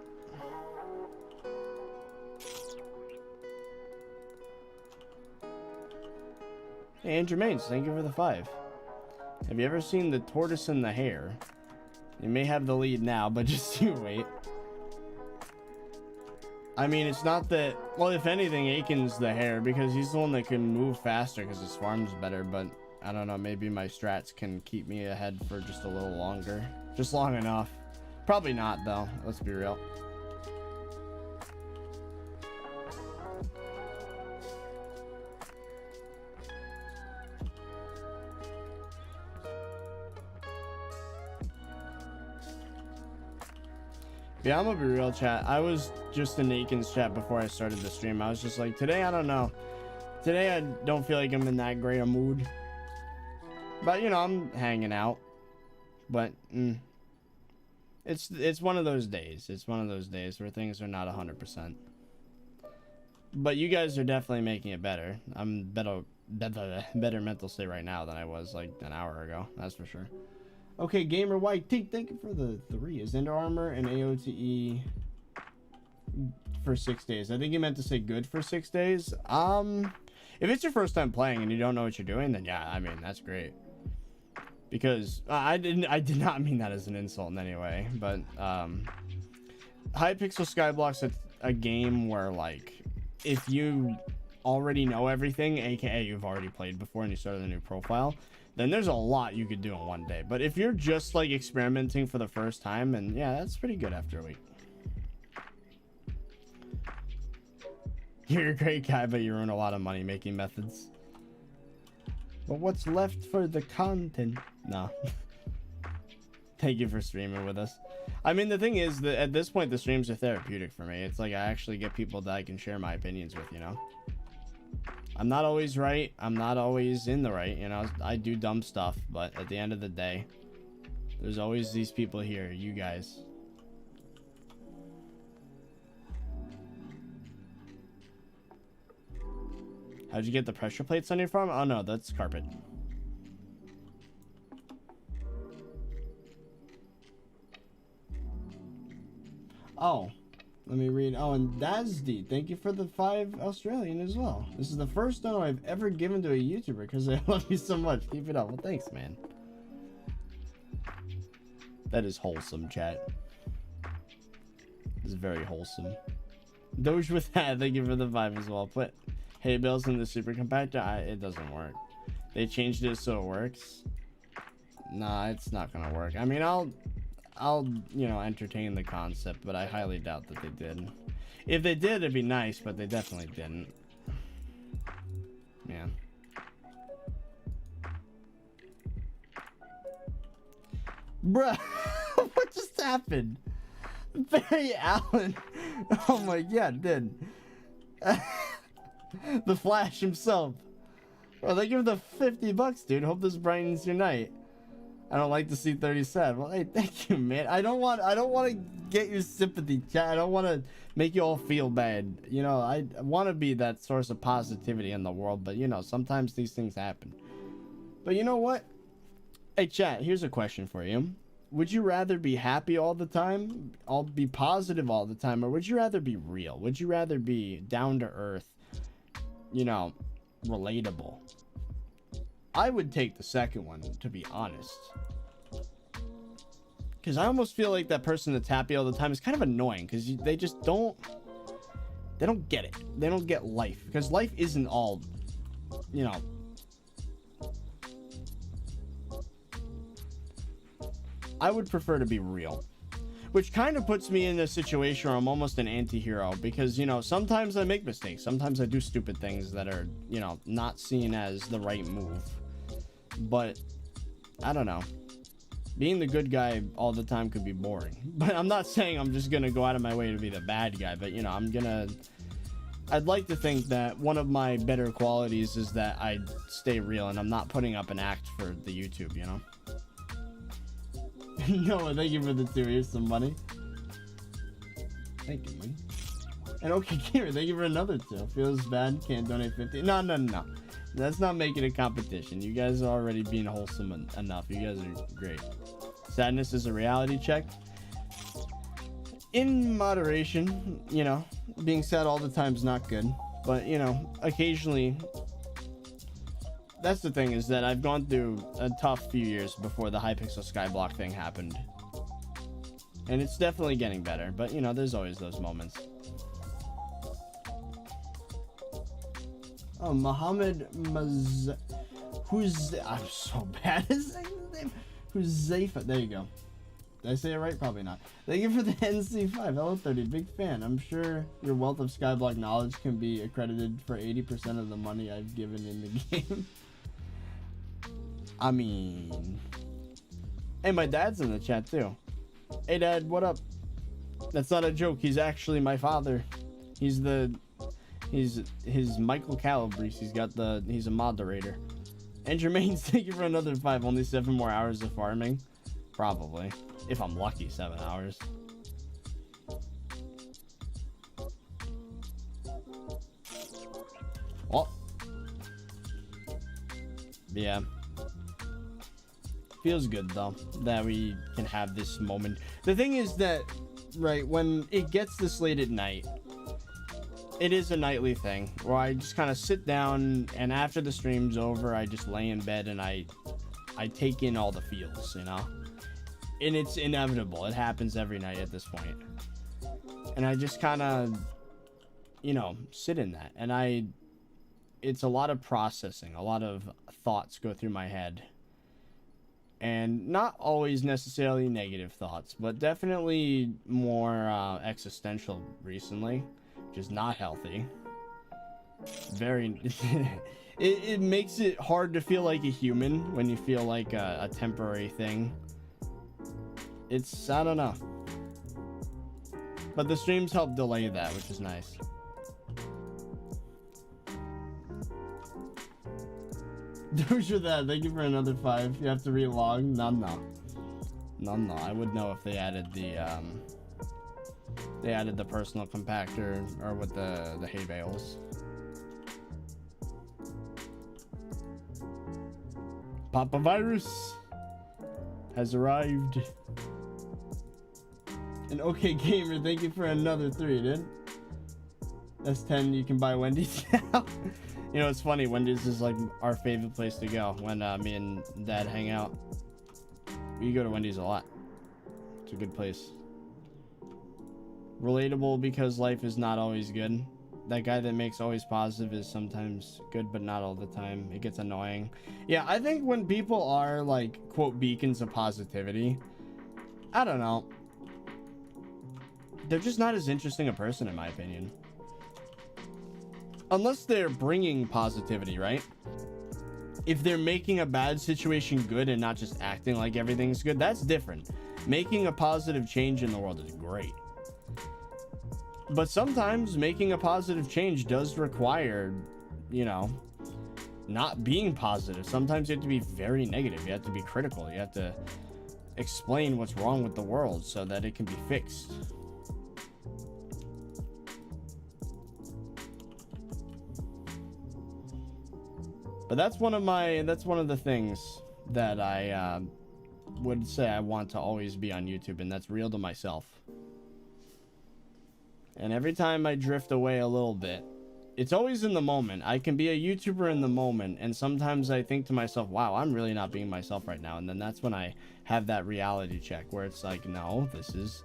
Hey, Andrew Mains, thank you for the 5. Have you ever seen The Tortoise and the Hare? You may have the lead now, but just you wait. I mean, it's not that... Well, if anything, Aiken's the hare, because he's the one that can move faster because his farm's better, but... I don't know, maybe my strats can keep me ahead for just a little longer. Just long enough. Probably not, though. Let's be real. Yeah, I'm gonna be real, chat. I was just in Aiken's chat before I started the stream. I was just like, today, I don't know. Today, I don't feel like I'm in that great a mood. But, you know, I'm hanging out. But, it's one of those days. It's one of those days where things are not 100%. But you guys are definitely making it better. I'm better mental state right now than I was like an hour ago. That's for sure. Okay, Gamer White T, thank you for the 3. Is Ender Armor and AOTE for 6 days? I think you meant to say good for 6 days. If it's your first time playing and you don't know what you're doing, then yeah, I mean, that's great. Because I did not mean that as an insult in any way, but Hypixel Skyblock's a game where, like, if you already know everything, aka you've already played before and you started a new profile, then there's a lot you could do in one day. But if you're just like experimenting for the first time, then yeah, that's pretty good after a week. You're a great guy, but you ruin a lot of money making methods. But what's left for the content? No. Thank you for streaming with us. I mean, the thing is that at this point, the streams are therapeutic for me. It's like I actually get people that I can share my opinions with, you know? I'm not always right. I'm not always in the right, you know? I do dumb stuff, but at the end of the day, there's always these people here, you guys. How'd you get the pressure plates on your farm? Oh no, that's carpet. Oh, let me read. Oh, and Dazd, thank you for the 5 Australian as well. This is the first donor I've ever given to a YouTuber because I love you so much. Keep it up. Well, thanks, man. That is wholesome, chat. It's very wholesome. Doge with that. Thank you for the 5 as well. Put hay bales in the super compactor. It doesn't work. They changed it so it works. Nah, it's not gonna work. I mean, I'll you know, entertain the concept, but I highly doubt that they did. If they did, it'd be nice, but they definitely didn't. Yeah. Bruh, what just happened? Barry Allen. Oh my god, dude. The Flash himself. Well, they give the $50, dude. Hope this brightens your night. I don't like to see 30 sad. Well, hey, thank you, man. I don't want to get your sympathy, chat. I don't want to make you all feel bad. You know, I want to be that source of positivity in the world, but you know, sometimes these things happen. But you know what? Hey, chat, here's a question for you. Would you rather be happy all the time, be positive all the time, or would you rather be real? Would you rather be down to earth, you know, relatable? I would take the second one, to be honest. Because I almost feel like that person that's happy all the time is kind of annoying, because they just don't get it. They don't get life, because life isn't all, you know. I would prefer to be real, which kind of puts me in a situation where I'm almost an anti-hero, because, you know, sometimes I make mistakes. Sometimes I do stupid things that are, you know, not seen as the right move. But I don't know. Being the good guy all the time could be boring. But I'm not saying I'm just gonna go out of my way to be the bad guy, but you know, I'd like to think that one of my better qualities is that I stay real and I'm not putting up an act for the YouTube, you know? No, thank you for the 2. Here's some money. Thank you, man. And okay, Gamer, thank you for another 2. Feels bad, can't donate 50. No. That's not making a competition. You guys are already being wholesome enough. You guys are great. Sadness is a reality check. In moderation, you know, being sad all the time is not good. But, you know, occasionally, that's the thing, is that I've gone through a tough few years before the Hypixel Skyblock thing happened. And it's definitely getting better. But, you know, there's always those moments. Oh, Muhammad who's I'm so bad at saying his name. Huzaifa. There you go. Did I say it right? Probably not. Thank you for the NC5. Hello, 30. Big fan. I'm sure your wealth of Skyblock knowledge can be accredited for 80% of the money I've given in the game. I mean, hey, my dad's in the chat too. Hey, Dad, what up? That's not a joke. He's actually my father. He's Michael Calabrese. He's a moderator. And Jermaine, thank you for another 5. Only 7 more hours of farming. Probably. If I'm lucky, 7 hours. Well. Yeah. Feels good though that we can have this moment. The thing is that, right, when it gets this late at night, it is a nightly thing where I just kind of sit down, and after the stream's over, I just lay in bed and I take in all the feels, you know? And it's inevitable. It happens every night at this point. And I just kind of, you know, sit in that. And it's a lot of processing. A lot of thoughts go through my head. And not always necessarily negative thoughts, but definitely more existential recently. Which is not healthy. Very it makes it hard to feel like a human when you feel like a temporary thing. It's, I don't know, but the streams help delay that, which is nice. Doja that, thank you for another 5. You have to relog. No, I would know if they added the personal compactor or with the hay bales. Papa Virus has arrived. And okay, Gamer, thank you for another 3, dude. That's 10. You can buy Wendy's now. You know, it's funny. Wendy's is like our favorite place to go when me and Dad hang out. We go to Wendy's a lot. It's a good place. Relatable because life is not always good. That guy that makes always positive is sometimes good, but not all the time. It gets annoying. Yeah, I think when people are like, quote, beacons of positivity, I don't know. They're just not as interesting a person, in my opinion. Unless they're bringing positivity, right? If they're making a bad situation good and not just acting like everything's good, that's different. Making a positive change in the world is great. But sometimes making a positive change does require, you know, not being positive. Sometimes you have to be very negative. You have to be critical. You have to explain what's wrong with the world so that it can be fixed. But that's one of the things that I would say I want to always be on YouTube, and that's real to myself. And every time I drift away a little bit, it's always in the moment. I can be a YouTuber in the moment, and sometimes I think to myself, wow, I'm really not being myself right now. And then that's when I have that reality check where it's like, no, this is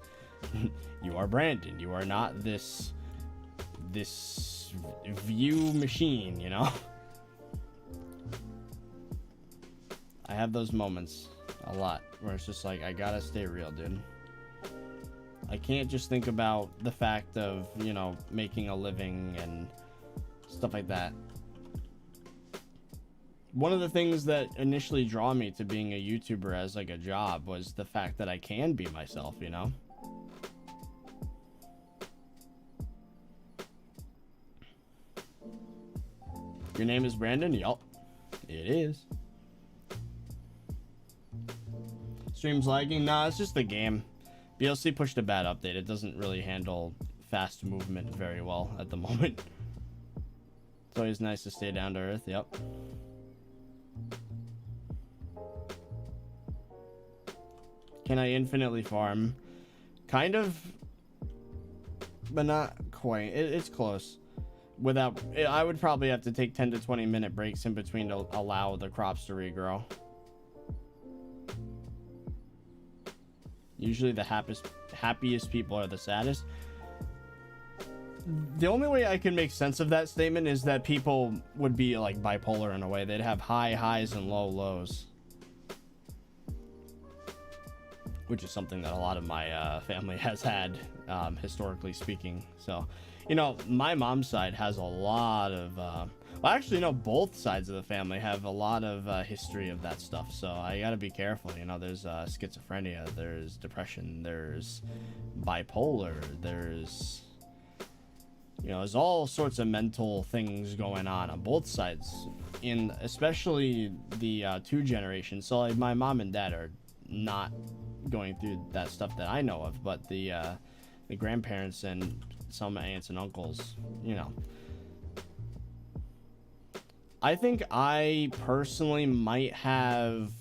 you are Brandon. You are not this view machine, you know? I have those moments a lot where it's just like, I gotta stay real, dude. I can't just think about the fact of, you know, making a living and stuff like that. One of the things that initially draw me to being a YouTuber as like a job was the fact that I can be myself, you know? Your name is Brandon? Yup, it is. Stream's lagging? Nah, it's just the game. BLC pushed a bad update. It doesn't really handle fast movement very well at the moment. It's always nice to stay down to earth. Yep. Can I infinitely farm? Kind of, but not quite. It's close. Without, I would probably have to take 10 to 20 minute breaks in between to allow the crops to regrow. Usually the happiest people are the saddest. The only way I can make sense of that statement is that people would be like bipolar in a way. They'd have high highs and low lows. Which is something that a lot of my family has had, historically speaking. So, you know, my mom's side has a lot of... well, actually, no, both sides of the family have a lot of history of that stuff. So I got to be careful. You know, there's schizophrenia, there's depression, there's bipolar, there's... You know, there's all sorts of mental things going on both sides. In especially the two generations. So like my mom and dad are not going through that stuff that I know of, but the grandparents and some aunts and uncles, you know. I think I personally might have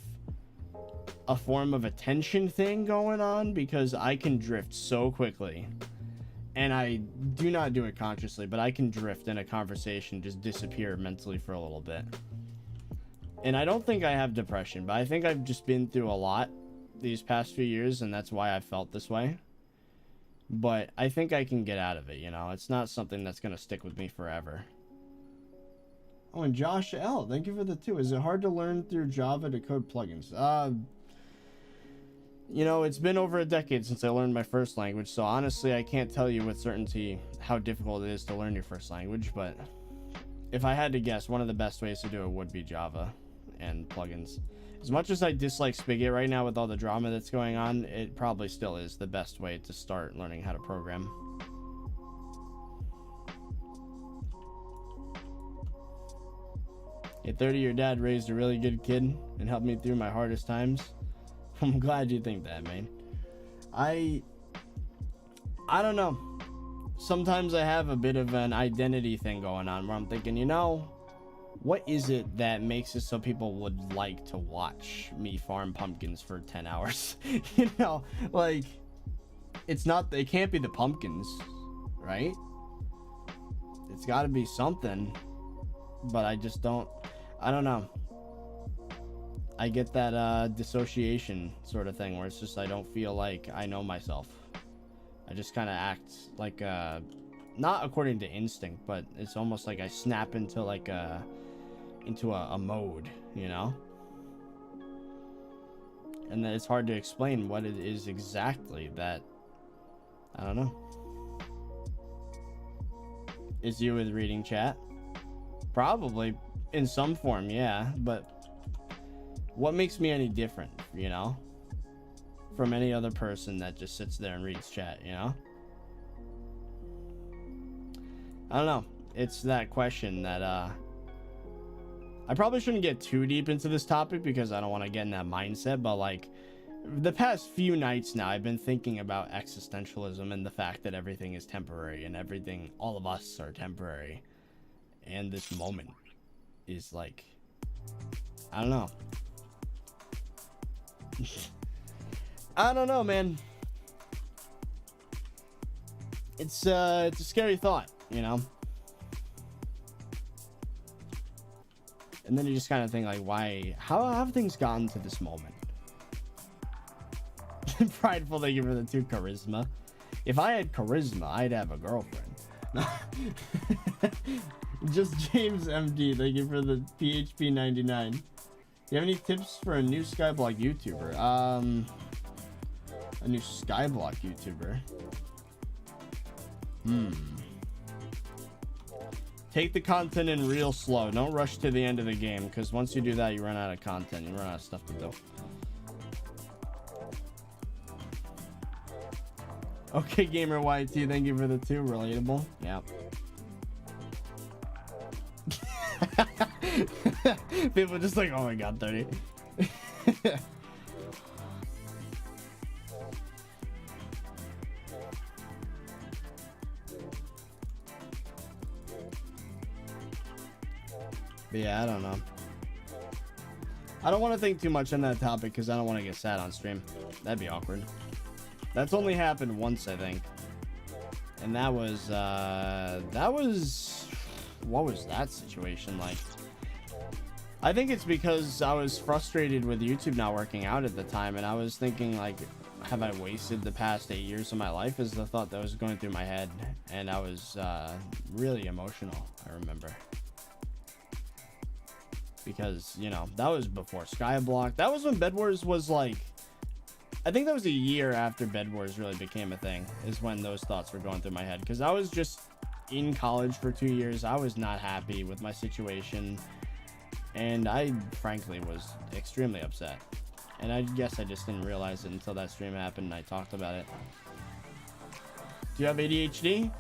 a form of attention thing going on because I can drift so quickly. And I do not do it consciously, but I can drift in a conversation, just disappear mentally for a little bit. And I don't think I have depression, but I think I've just been through a lot these past few years, and that's why I felt this way. But I think I can get out of it, you know? It's not something that's going to stick with me forever. Oh, and Josh L, thank you for the 2. Is it hard to learn through Java to code plugins? You know, it's been over a decade since I learned my first language, so honestly, I can't tell you with certainty how difficult it is to learn your first language, but if I had to guess, one of the best ways to do it would be Java and plugins. As much as I dislike Spigot right now with all the drama that's going on, it probably still is the best way to start learning how to program. At 30, your dad raised a really good kid and helped me through my hardest times. I'm glad you think that, man. I don't know. Sometimes I have a bit of an identity thing going on where I'm thinking, you know, what is it that makes it so people would like to watch me farm pumpkins for 10 hours? You know, like, it can't be the pumpkins, right? It's got to be something, but I don't know. I get that dissociation sort of thing where it's just I don't feel like I know myself. I just kind of act like not according to instinct, but it's almost like I snap into like a mode, you know? And then it's hard to explain what it is exactly that, I don't know. Is you with reading chat? Probably in some form, yeah, but what makes me any different, you know, from any other person that just sits there and reads chat, you know? I don't know. It's that question that I probably shouldn't get too deep into this topic because I don't want to get in that mindset, but like the past few nights now I've been thinking about existentialism and the fact that everything is temporary and everything, all of us are temporary, and this moment is like, I don't know. I don't know, man. It's a scary thought, you know? And then you just kind of think like, why, how have things gotten to this moment? Prideful, thank you for the 2 charisma. If I had charisma, I'd have a girlfriend. Just James MD, thank you for the PHP 99. Do you have any tips for a new Skyblock YouTuber? A new Skyblock YouTuber. Take the content in real slow. Don't rush to the end of the game, because once you do that, you run out of content. You run out of stuff to do. Okay, Gamer YT, thank you for the 2. Relatable. Yeah. People just like, oh my god, 30. But yeah, I don't know. I don't want to think too much on that topic because I don't want to get sad on stream. That'd be awkward. That's only happened once, I think. And that was what was that situation like? I think it's because I was frustrated with YouTube not working out at the time, and I was thinking like, have I wasted the past 8 years of my life? Is the thought that was going through my head, and I was really emotional, I remember. Because, you know, that was before Skyblock. That was when Bed Wars was like, I think that was a year after Bed Wars really became a thing, is when those thoughts were going through my head. Because I was just in college for 2 years. I was not happy with my situation. And I, frankly, was extremely upset. And I guess I just didn't realize it until that stream happened and I talked about it. Do you have ADHD?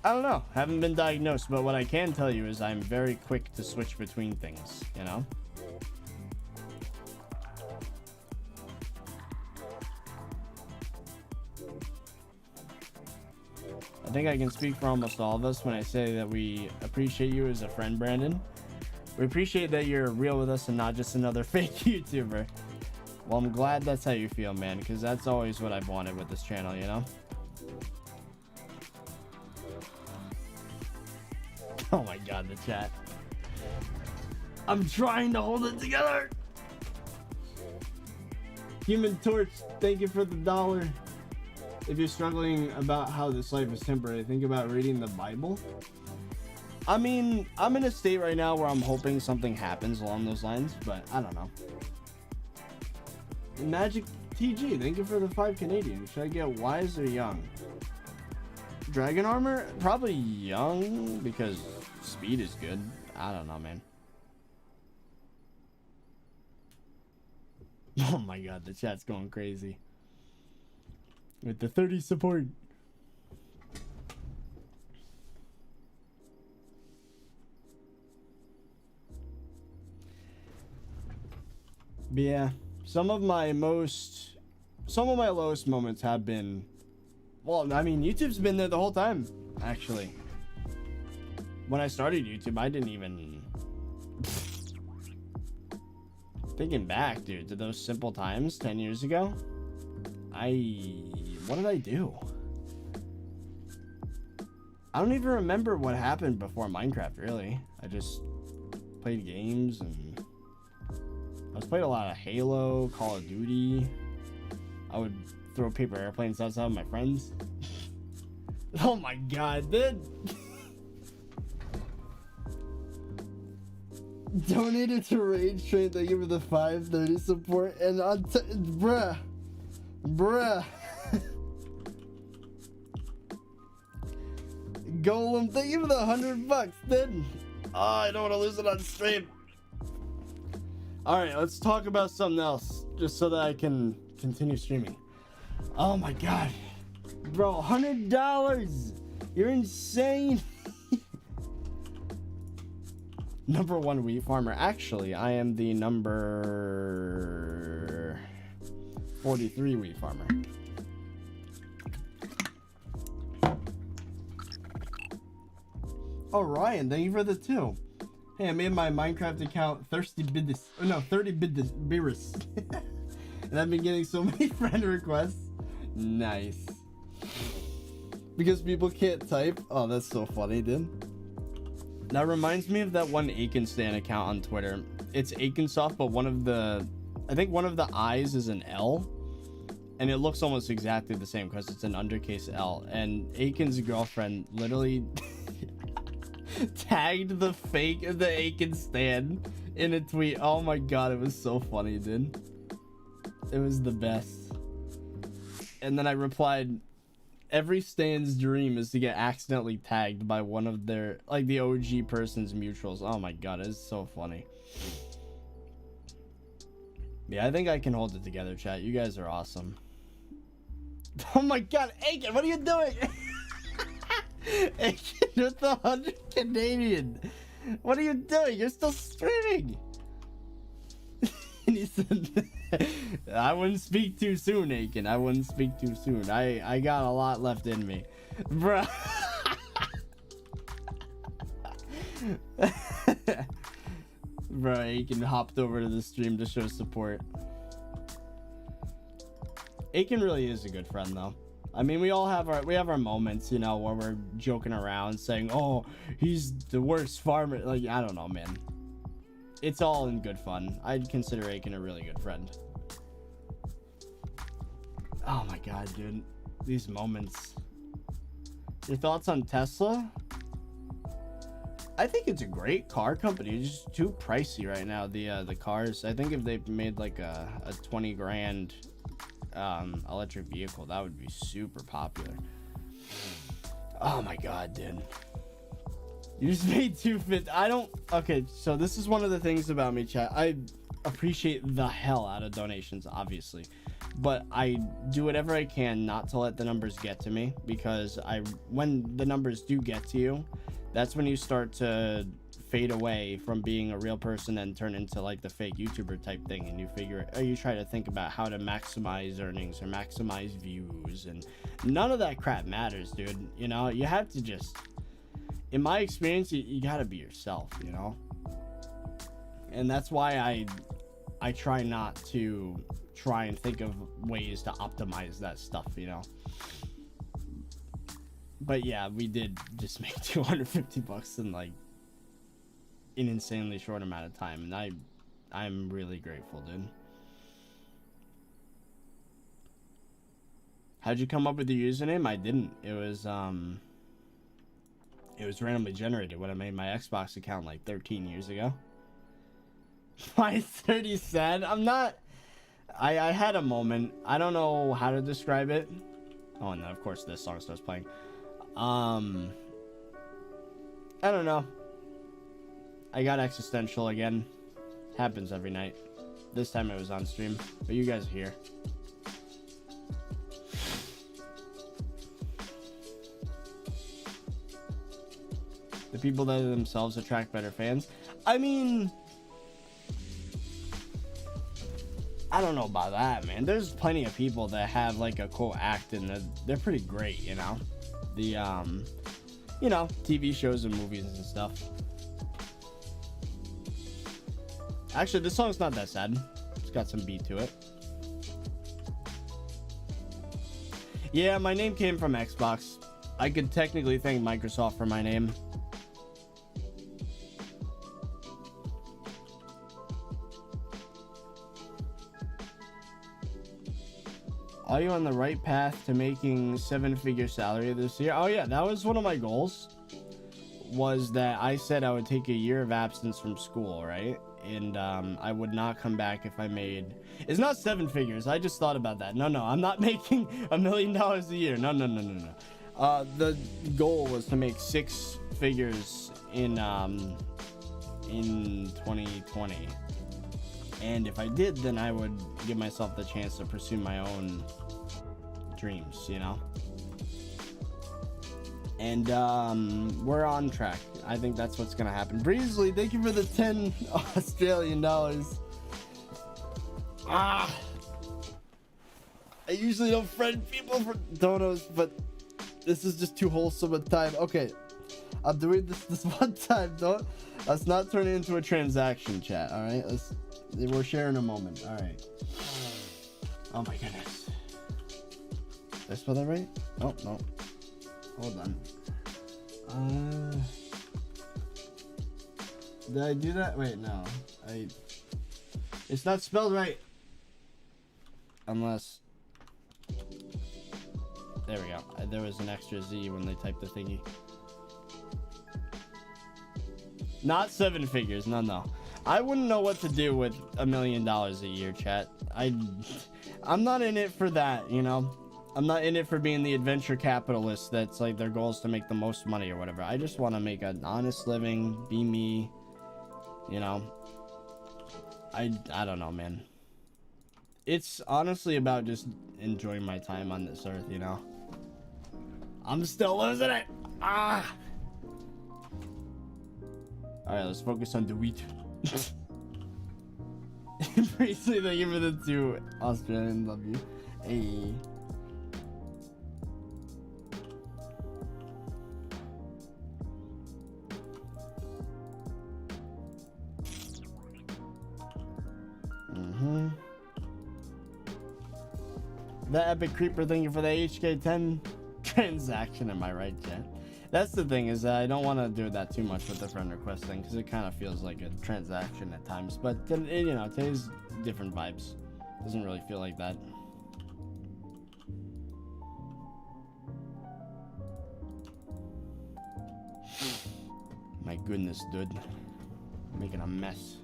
I don't know. Haven't been diagnosed, but what I can tell you is I'm very quick to switch between things, you know? I think I can speak for almost all of us when I say that we appreciate you as a friend, Brandon. We appreciate that you're real with us and not just another fake YouTuber. Well, I'm glad that's how you feel, man, because that's always what I've wanted with this channel, you know? Oh my god, the chat. I'm trying to hold it together. Human Torch, thank you for the $1. If you're struggling about how this life is temporary, think about reading the Bible. I mean, I'm in a state right now where I'm hoping something happens along those lines, but I don't know. Magic TG, thank you for the 5 Canadian. Should I get wise or young? Dragon armor? Probably young, because speed is good. I don't know, man. Oh my god, the chat's going crazy. With the 30 support. But yeah, some of my lowest moments have been, well, I mean, YouTube's been there the whole time, actually. When I started YouTube, I didn't even, thinking back, dude, to those simple times 10 years ago, what did I do? I don't even remember what happened before Minecraft, really. I just played games, and I was playing a lot of Halo, Call of Duty. I would throw paper airplanes outside with my friends. Oh my god, dude. Donated to Rage Train. Thank you for the 530 support. And on bruh. Golem, thank you for the $100, dude. Oh, I don't want to lose it on stream. Alright, let's talk about something else. Just so that I can continue streaming. Oh my god. Bro, $100. You're insane. Number 1 wheat farmer. Actually, I am the number 43 wheat farmer. Oh, Ryan, thank you for the 2. Hey, I made my Minecraft account 30 Biris. And I've been getting so many friend requests. Nice. Because people can't type. Oh, that's so funny, dude. That reminds me of that one Aikenstan account on Twitter. It's Aikensoft, but I think one of the I's is an L. And it looks almost exactly the same because it's an undercase L. And Aiken's girlfriend literally tagged the Aikenstan in a tweet. Oh my god, it was so funny, dude. It was the best. And then I replied, every Stan's dream is to get accidentally tagged by one of their, like, the OG person's mutuals. Oh my god, it's so funny. Yeah, I think I can hold it together, chat. You guys are awesome. Oh my god, Aiken, what are you doing? Aiken with the 100 Canadian. What are you doing? You're still streaming. And he said, I wouldn't speak too soon, Aiken. I wouldn't speak too soon. I got a lot left in me. Bruh. Bro, Aiken hopped over to the stream to show support. Aiken really is a good friend, though. I mean, we have our moments, you know, where we're joking around saying, oh, he's the worst farmer. Like, I don't know, man. It's all in good fun. I'd consider Aiken a really good friend. Oh my god, dude. These moments. Your thoughts on Tesla? I think it's a great car company. It's just too pricey right now, the cars. I think if they made like a 20 grand electric vehicle, that would be super popular. Oh my god, dude. You just made 250. Okay, so this is one of the things about me, chat. I appreciate the hell out of donations, obviously, but I do whatever I can not to let the numbers get to me, because when the numbers do get to you, that's when you start to fade away from being a real person and turn into like the fake YouTuber type thing, and you try to think about how to maximize earnings or maximize views, and none of that crap matters, dude. You know, you have to just, in my experience, you gotta be yourself, you know? And that's why I try not to try and think of ways to optimize that stuff, you know? But yeah, we did just make 250 bucks in like an insanely short amount of time, and I'm really grateful, dude. How'd you come up with your username? I didn't. It was randomly generated when I made my Xbox account like 13 years ago. My 30 sad. I'm not. I had a moment. I don't know how to describe it. Oh, and then of course this song starts playing. I don't know. I got existential again. Happens every night. This time it was on stream, but you guys are here. The people that themselves attract better fans. I mean, I don't know about that, man. There's plenty of people that have like a cool act and they're pretty great, you know? The, you know, TV shows and movies and stuff. Actually, this song's not that sad. It's got some beat to it. Yeah, my name came from Xbox. I could technically thank Microsoft for my name. Are you on the right path to making 7-figure salary this year? Oh yeah, that was one of my goals. Was that I said I would take a year of absence from school, right? And I would not come back if I made... It's not 7 figures. I just thought about that. No, I'm not making $1 million a year. No. The goal was to make 6 figures in 2020. And if I did, then I would give myself the chance to pursue my own dreams, you know? And we're on track. I think that's what's gonna happen. Breezely, thank you for the 10 Australian dollars. I usually don't friend people for donos, but this is just too wholesome a time. Okay, I'm doing this one time. Let's not turn it into a transaction, chat. All right, we're sharing a moment. All right. Oh my goodness. Did I spell that right? Oh no. Hold on. Did I do that? Wait, no. It's not spelled right. Unless... There we go. There was an extra Z when they typed the thingy. Not 7 figures. No. I wouldn't know what to do with $1 million a year, chat. I'm not in it for that, you know? I'm not in it for being the adventure capitalist that's like their goal is to make the most money or whatever. I just want to make an honest living, be me, you know. I don't know, man. It's honestly about just enjoying my time on this earth, you know. I'm still losing it. All right, let's focus on the wheat. Briefly, thank you for the 2 Australian. Love you. Hey. The Epic Creeper, thank you for the HK10 transaction. Am I right, Jen? That's the thing, is I don't want to do that too much with the friend request thing, because it kind of feels like a transaction at times. But then, you know, today's different vibes. Doesn't really feel like that. My goodness, dude. I'm making a mess.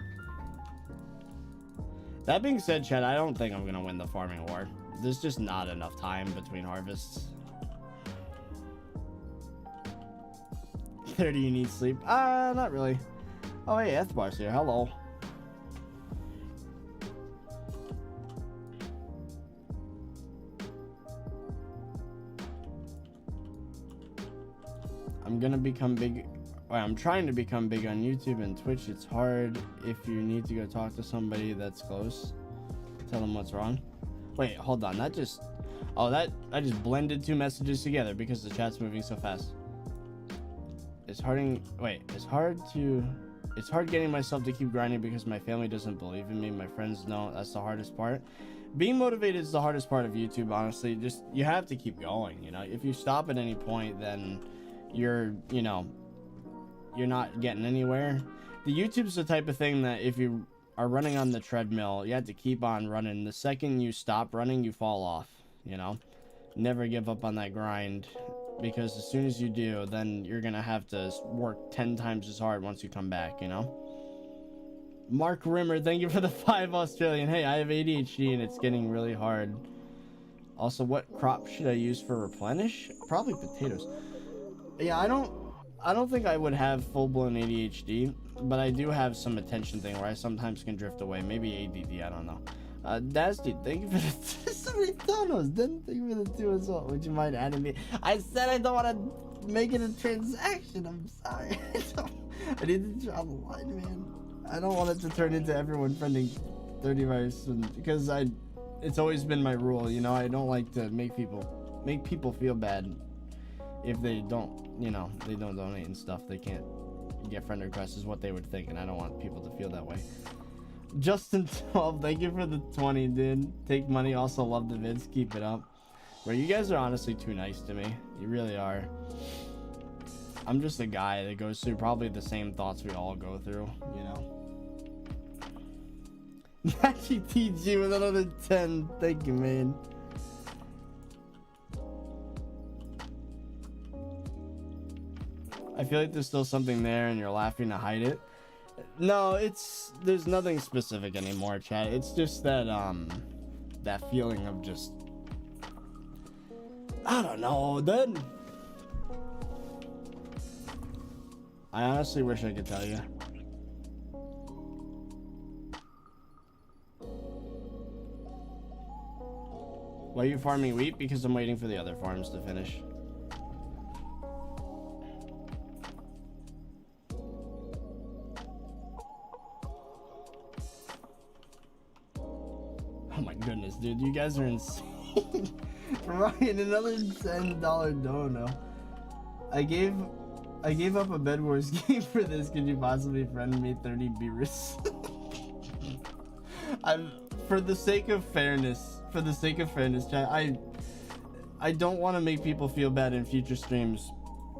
That being said, Chad, I don't think I'm gonna win the farming war. There's just not enough time between harvests. 30, you need sleep? Not really. Oh, hey, Ethbar's here. Hello. I'm gonna become big. I'm trying to become big on YouTube and Twitch. It's hard if you need to go talk to somebody that's close. Tell them what's wrong. Wait, hold on. That just... Oh, I just blended 2 messages together because the chat's moving so fast. It's hard getting myself to keep grinding because my family doesn't believe in me. My friends don't. That's the hardest part. Being motivated is the hardest part of YouTube, honestly. Just, you have to keep going, you know? If you stop at any point, then you're not getting anywhere. The YouTube's the type of thing that if you are running on the treadmill, you have to keep on running. The second you stop running, you fall off, you know? Never give up on that grind, because as soon as you do, then you're gonna have to work 10 times as hard once you come back, you know? Mark Rimmer, thank you for the 5 Australian. Hey, I have ADHD and it's getting really hard. Also, what crop should I use for replenish? Probably potatoes. Yeah, I don't think I would have full-blown ADHD, but I do have some attention thing where I sometimes can drift away. Maybe ADD, I don't know. Dasty, thank you for the so many donos. Then thank you for the 2 as well. Would you mind adding me? I said I don't want to make it a transaction. I'm sorry. I need to draw the line, man. I don't want it to turn into everyone friending 30 virus, because it's always been my rule, you know. I don't like to make people feel bad if they don't, you know, they don't donate and stuff. They can't get friend requests is what they would think, and I don't want people to feel that way. Justin 12, thank you for the 20, dude. Take money. Also love the vids. Keep it up. Bro, you guys are honestly too nice to me. You really are. I'm just a guy that goes through probably the same thoughts we all go through, you know. Matchy TG with another 10. Thank you, man. I feel like there's still something there and you're laughing to hide it. No, there's nothing specific anymore, chat. It's just that that feeling of just, I don't know, then I honestly wish I could tell you. Why are you farming wheat? Because I'm waiting for the other farms to finish. Oh my goodness, dude, you guys are insane. Ryan, another $10 dono. I gave up a Bed Wars game for this. Could you possibly friend me 30 beers? For the sake of fairness, chat, I don't want to make people feel bad in future streams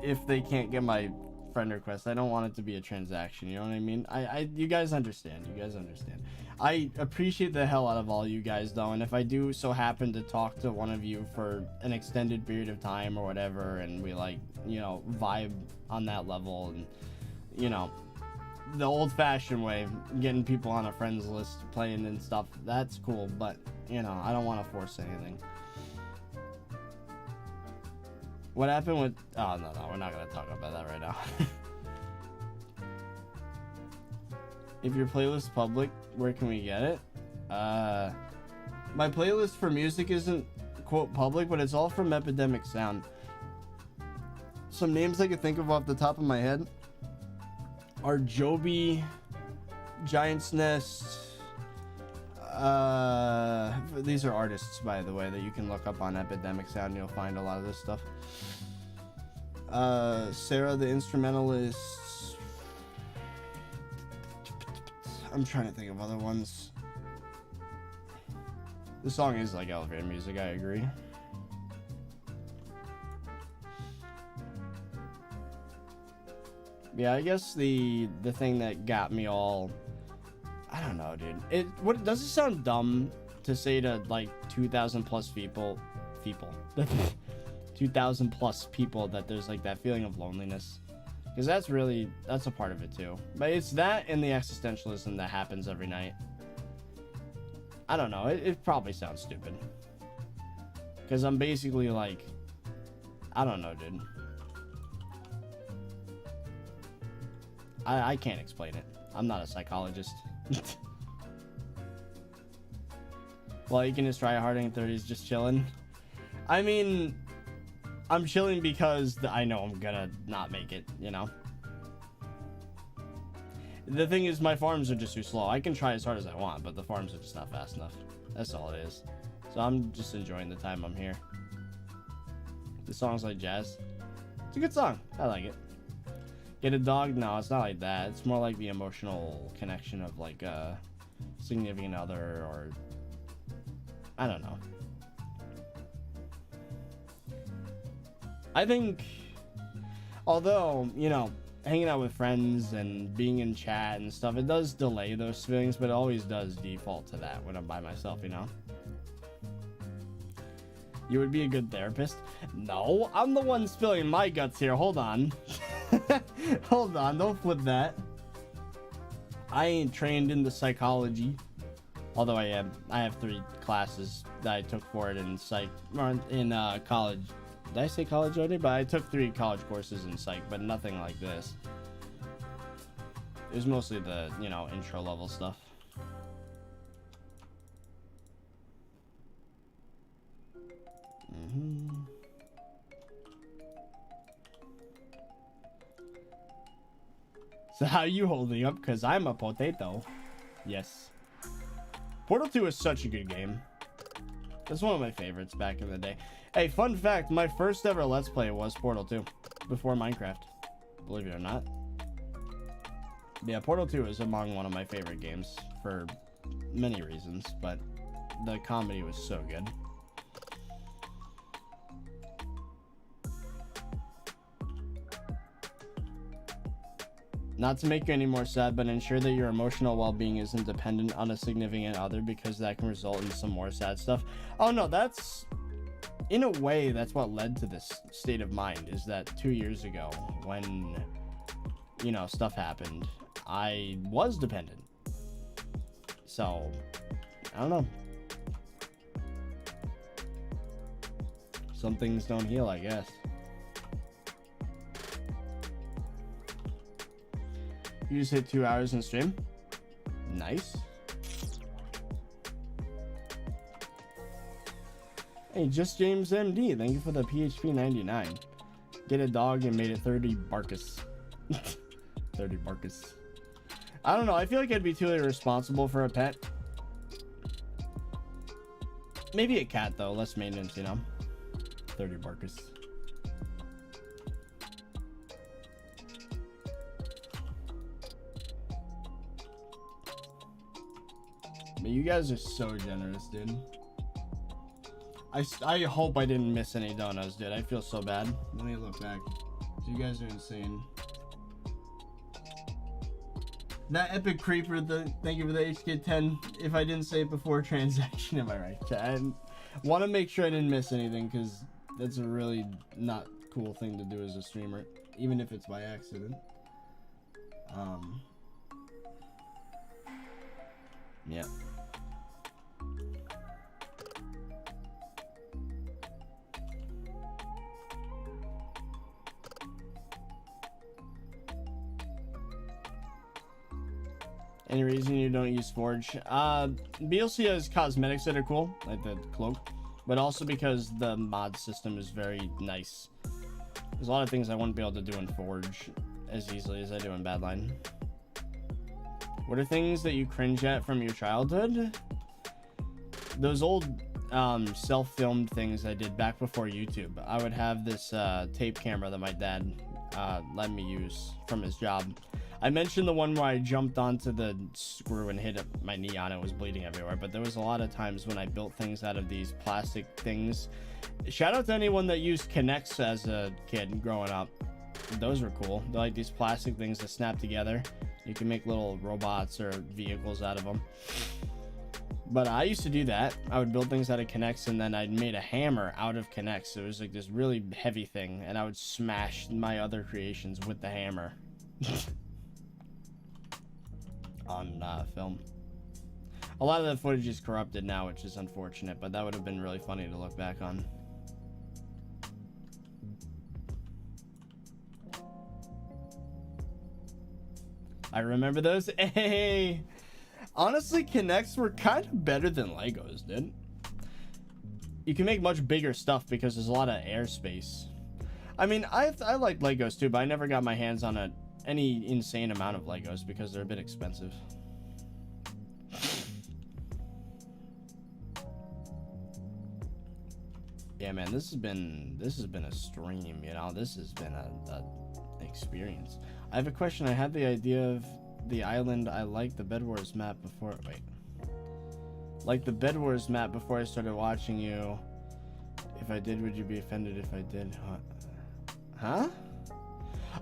if they can't get my friend request. I don't want it to be a transaction, you know what I mean? You guys understand. I appreciate the hell out of all you guys though, and if I do so happen to talk to one of you for an extended period of time or whatever, and we like, you know, vibe on that level, and you know, the old-fashioned way, getting people on a friends list, playing and stuff, that's cool, but you know, I don't want to force anything. What happened with, oh no, we're not gonna talk about that right now. If your playlist is public, where can we get it? My playlist for music isn't quote public, but it's all from Epidemic Sound. Some names I can think of off the top of my head are Joby, Giant's Nest. These are artists, by the way, that you can look up on Epidemic Sound and you'll find a lot of this stuff. Sarah the Instrumentalist. I'm trying to think of other ones. The song is like elevator music, I agree. Yeah, I guess the thing that got me all, I don't know, dude. Does it sound dumb to say to like 2,000 plus people 2,000 plus people that there's like that feeling of loneliness? Because that's a part of it too. But it's that and the existentialism that happens every night. I don't know, it probably sounds stupid. Because I'm basically like, I don't know, dude. I can't explain it. I'm not a psychologist. Well, you can just try hard in 30s, just chilling. I mean, I'm chilling because I know I'm gonna not make it, you know? The thing is, my farms are just too slow. I can try as hard as I want, but the farms are just not fast enough. That's all it is. So I'm just enjoying the time I'm here. The song's like jazz. It's a good song. I like it. Get a dog? No, it's not like that. It's more like the emotional connection of like a significant other, or I don't know. I think, although, you know, hanging out with friends and being in chat and stuff, it does delay those feelings, but it always does default to that when I'm by myself, you know? You would be a good therapist? No, I'm the one spilling my guts here. Hold on. Hold on, don't flip that. I ain't trained in the psychology. Although I have 3 classes that I took for it in psych, or in college. Did I say college already? But I took 3 college courses in psych, but nothing like this. It was mostly the, you know, intro level stuff. So how are you holding up? Because I'm a potato. Yes. Portal 2 is such a good game. That's one of my favorites back in the day. Hey, fun fact, my first ever Let's Play was Portal 2. Before Minecraft. Believe it or not. Yeah, Portal 2 is among one of my favorite games for many reasons, but the comedy was so good. Not to make you any more sad, but ensure that your emotional well-being isn't dependent on a significant other, because that can result in some more sad stuff. Oh no, that's in a way, that's what led to this state of mind, is that 2 years ago when, you know, stuff happened, I was dependent. So, I don't know. Some things don't heal, I guess. You just hit 2 hours in stream. Nice. Hey, just James MD, thank you for the PHP 99. Get a dog and made it 30 Barkus. 30 Barkus. I don't know, I feel like I'd be too irresponsible for a pet. Maybe a cat though, less maintenance, you know. 30 Barkus. But you guys are so generous, dude. I hope I didn't miss any donuts, dude. I feel so bad. Let me look back. You guys are insane. That epic creeper, thank you for the HK10. If I didn't say it before, transaction, am I right? I want to make sure I didn't miss anything, because that's a really not cool thing to do as a streamer, even if it's by accident. Yeah. Any reason you don't use Forge? BLC has cosmetics that are cool, like the cloak, but also because the mod system is very nice. There's a lot of things I wouldn't be able to do in Forge as easily as I do in Badline. What are things that you cringe at from your childhood? Those old self-filmed things I did back before YouTube. I would have this tape camera that my dad let me use from his job. I mentioned the one where I jumped onto the screw and hit my knee on it. It was bleeding everywhere, but there was a lot of times when I built things out of these plastic things. Shout out to anyone that used Kinects as a kid growing up. Those were cool. They're like these plastic things that snap together. You can make little robots or vehicles out of them. But I used to do that. I would build things out of Kinects, and then I'd made a hammer out of Kinects. It was like this really heavy thing, and I would smash my other creations with the hammer. On film. A lot of the footage is corrupted now, which is unfortunate, but that would have been really funny to look back on. I remember those. Hey, honestly, Kinects were kind of better than Legos, dude. You can make much bigger stuff because there's a lot of airspace. I mean, I like Legos too, but I never got my hands on any insane amount of Legos because they're a bit expensive. Yeah, man, this has been a stream, you know. This has been a experience. I have a question. I had the idea of the island. I liked the Bed Wars map before. Wait. Like the Bed Wars map before I started watching you. If I did, would you be offended if I did? Huh?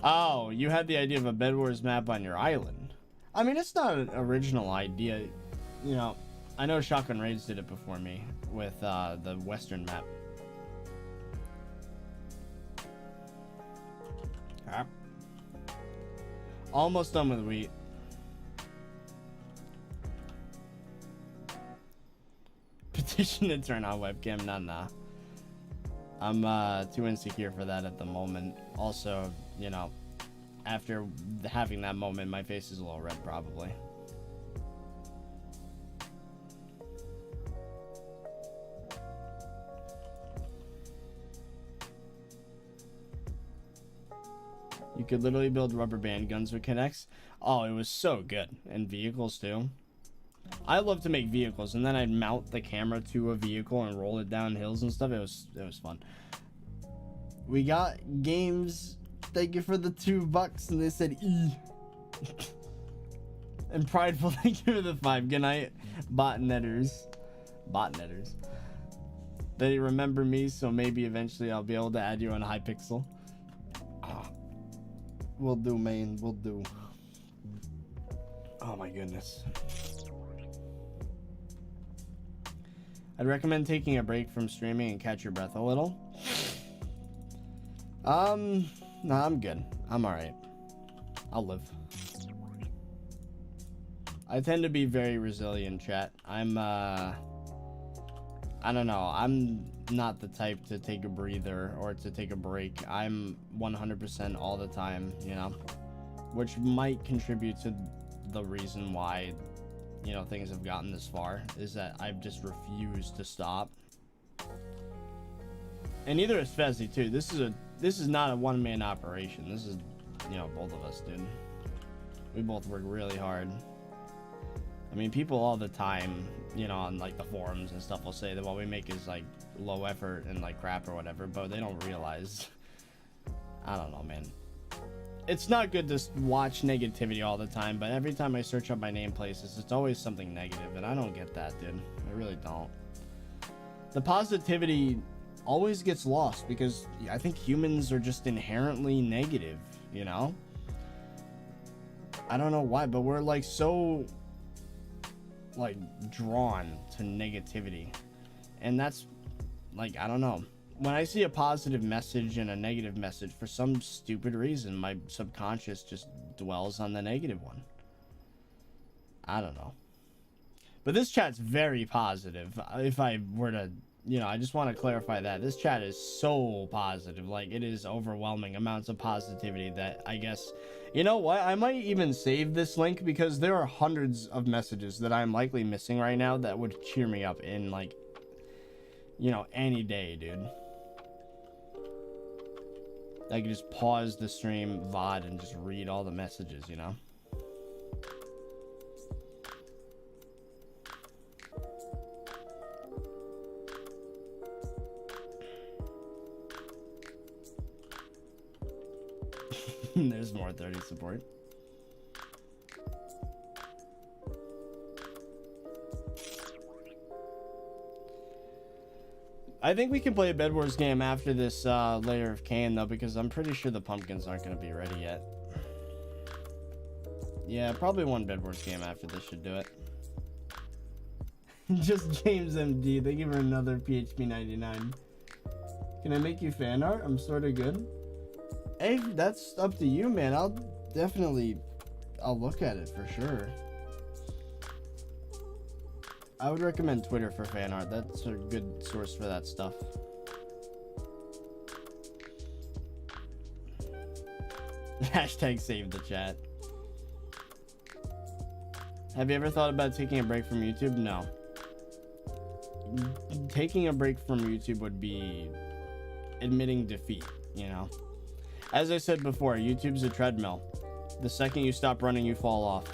Oh, you had the idea of a Bed Wars map on your island. I mean, it's not an original idea. You know, I know Shotgun Raids did it before me with the Western map. Okay. Almost done with wheat. Petition to turn on webcam. Nah. I'm too insecure for that at the moment. Also, you know, after having that moment, my face is a little red probably. You could literally build rubber band guns with Kinects. Oh, it was so good. And vehicles too. I love to make vehicles, and then I'd mount the camera to a vehicle and roll it down hills and stuff. It was fun. We got games. Thank you for the $2, and they said E. And Prideful, thank you for the 5. Good night, botnetters. They remember me, so maybe eventually I'll be able to add you on Hypixel. Will do, man. Will do. Oh my goodness. I'd recommend taking a break from streaming and catch your breath a little. No, I'm good. I'm alright. I'll live. I tend to be very resilient, chat. I'm, I don't know. I'm not the type to take a breather or to take a break. I'm 100% all the time, you know, which might contribute to the reason why, you know, things have gotten this far, is that I've just refused to stop. And neither is Fezzy too. This is not a one-man operation. This is, you know, both of us, dude. We both work really hard. I mean, people all the time, you know, on like the forums and stuff will say that what we make is like low effort and like crap or whatever, but they don't realize, I don't know, man. It's not good to watch negativity all the time, but every time I search up my name places, it's always something negative, and I don't get that, dude. I really don't. The positivity always gets lost because I think humans are just inherently negative, you know? I don't know why, but we're like so like drawn to negativity, and that's like, I don't know, when I see a positive message and a negative message, for some stupid reason my subconscious just dwells on the negative one. I don't know, but this chat's very positive. If I were to, you know, I just want to clarify that this chat is so positive. Like, it is overwhelming amounts of positivity that I guess, you know what, I might even save this link because there are hundreds of messages that I'm likely missing right now that would cheer me up in, like, you know, any day, dude. I could just pause the stream VOD and just read all the messages, you know? There's more 30 support. I think we can play a Bed Wars game after this layer of cane, though, because I'm pretty sure the pumpkins aren't going to be ready yet. Yeah, probably one Bed Wars game after this should do it. Just James MD, thank you for another PHP 99. Can I make you fan art? I'm sort of good. Hey, that's up to you, man. I'll look at it for sure. I would recommend Twitter for fan art. That's a good source for that stuff. Hashtag save the chat. Have you ever thought about taking a break from YouTube? No. Taking a break from YouTube would be admitting defeat, you know? As I said before, YouTube's a treadmill. The second you stop running, you fall off.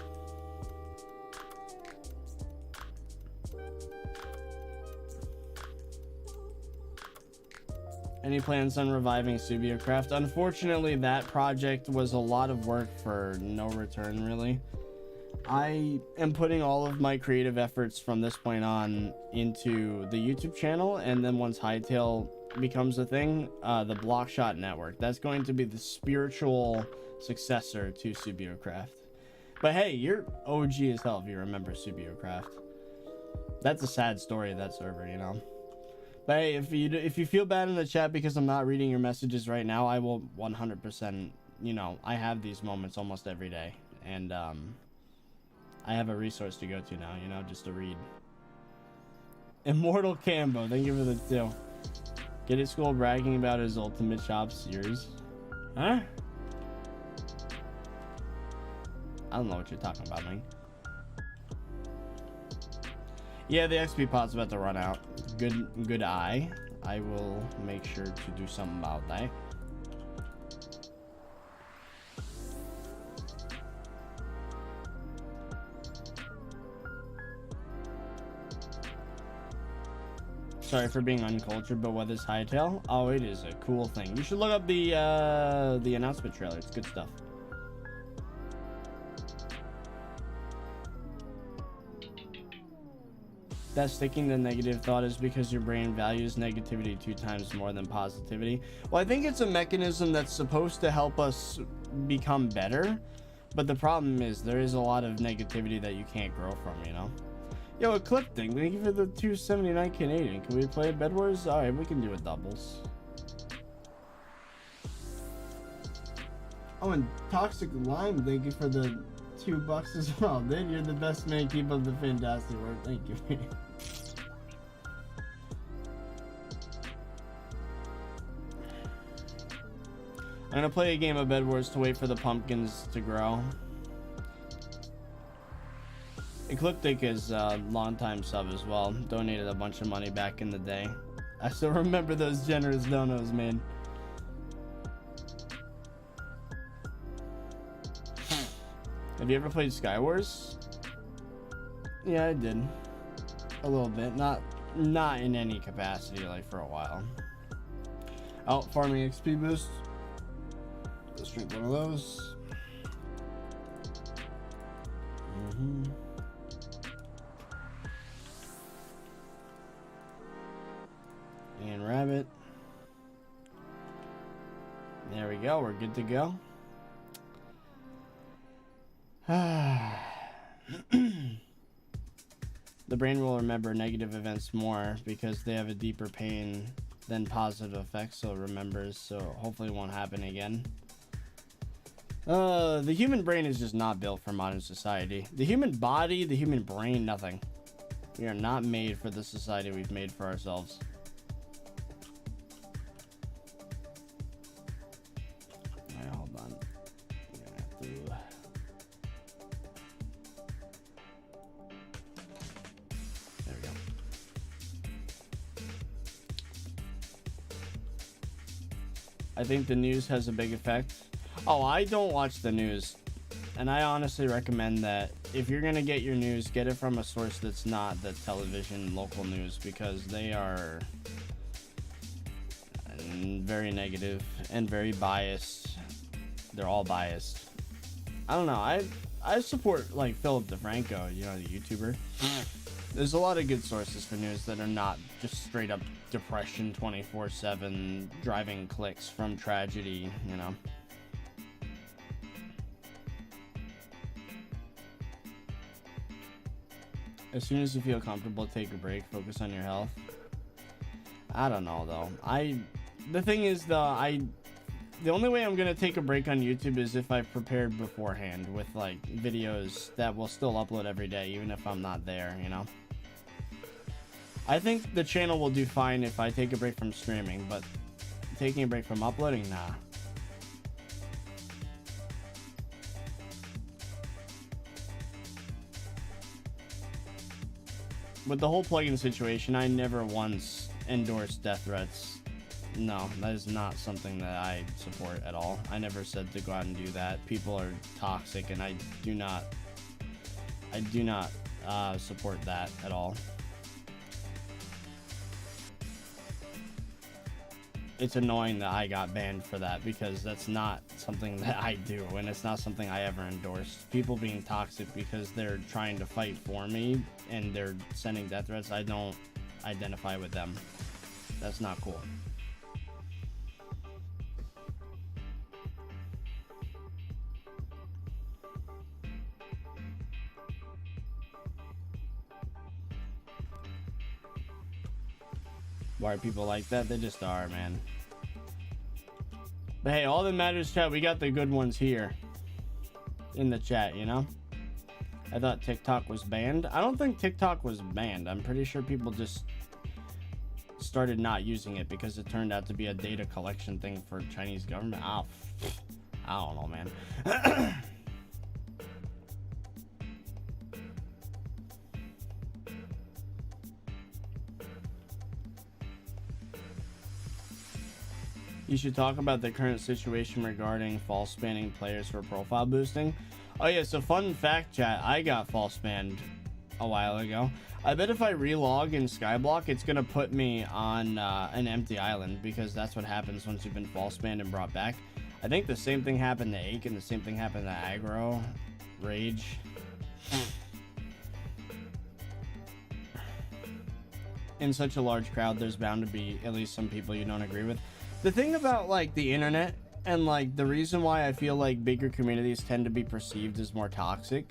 Any plans on reviving Subiocraft? Unfortunately, that project was a lot of work for no return, really. I am putting all of my creative efforts from this point on into the YouTube channel, and then once Hytale becomes a thing, the Blockshot Network. That's going to be the spiritual successor to Subiocraft. But hey, you're OG as hell if you remember Subiocraft. That's a sad story of that server, you know? But hey, if you feel bad in the chat because I'm not reading your messages right now, I will 100%, you know, I have these moments almost every day, and I have a resource to go to now, you know, just to read. Immortal Cambo, thank you for the 2. Get at school bragging about his Ultimate Shop series. Huh? I don't know what you're talking about, man. Yeah, the XP pot's about to run out. Good eye. I will make sure to do something about that. Sorry for being uncultured, but what is Hytale? Oh, it is a cool thing. You should look up the announcement trailer. It's good stuff. That sticking to negative thought is because your brain values negativity 2 times more than positivity. Well, I think it's a mechanism that's supposed to help us become better, but the problem is there is a lot of negativity that you can't grow from, you know? Yo, Ecliptic, thank you for the 279 Canadian. Can we play Bed Wars? Alright, we can do it doubles. Oh, and Toxic Lime, thank you for the $2 as well. Dude, you're the best man. Keep up the fantastic work. Thank you. I'm gonna play a game of Bed Wars to wait for the pumpkins to grow. Ecliptic is a long-time sub as well. Donated a bunch of money back in the day. I still remember those generous donos, man. Have you ever played Skywars? Yeah, I did. A little bit. Not in any capacity, like for a while. Oh, farming XP boost. Let's drink one of those. And rabbit. There we go. We're good to go. The brain will remember negative events more because they have a deeper pain than positive effects, so it remembers, so hopefully it won't happen again. The human brain is just not built for modern society. The human body, the human brain, nothing. We are not made for the society we've made for ourselves. Alright, hold on. I'm gonna have to... There we go. I think the news has a big effect. Oh, I don't watch the news. And I honestly recommend that if you're going to get your news, get it from a source that's not the television local news, because they are very negative and very biased. They're all biased. I don't know. I support like Philip DeFranco, you know, the YouTuber. There's a lot of good sources for news that are not just straight up depression 24/7 driving clicks from tragedy, you know. As soon as you feel comfortable, take a break, focus on your health. I don't know though. The thing is though, the only way I'm gonna take a break on YouTube is if I've prepared beforehand with like videos that will still upload every day, even if I'm not there, you know. I think the channel will do fine if I take a break from streaming, but taking a break from uploading, nah. With the whole plugin situation, I never once endorsed death threats. No, that is not something that I support at all. I never said to go out and do that. People are toxic, and I do not support that at all. It's annoying that I got banned for that, because that's not something that I do, and it's not something I ever endorsed. People being toxic because they're trying to fight for me and they're sending death threats, I don't identify with them. That's not cool. Why are people like that? They just are, man. But hey, all that matters, chat, we got the good ones here in the chat, you know? I thought TikTok was banned. I don't think TikTok was banned. I'm pretty sure people just started not using it because it turned out to be a data collection thing for Chinese government. Oh, I don't know, man. You should talk about the current situation regarding false banning players for profile boosting. Oh yeah, so fun fact, chat, I got false banned a while ago. I bet if I relog in Skyblock, it's gonna put me on an empty island, because that's what happens once you've been false banned and brought back. I think the same thing happened to Ake, and the same thing happened to Aggro, Rage. In such a large crowd, there's bound to be at least some people you don't agree with. The thing about like the internet, and like the reason why I feel like bigger communities tend to be perceived as more toxic,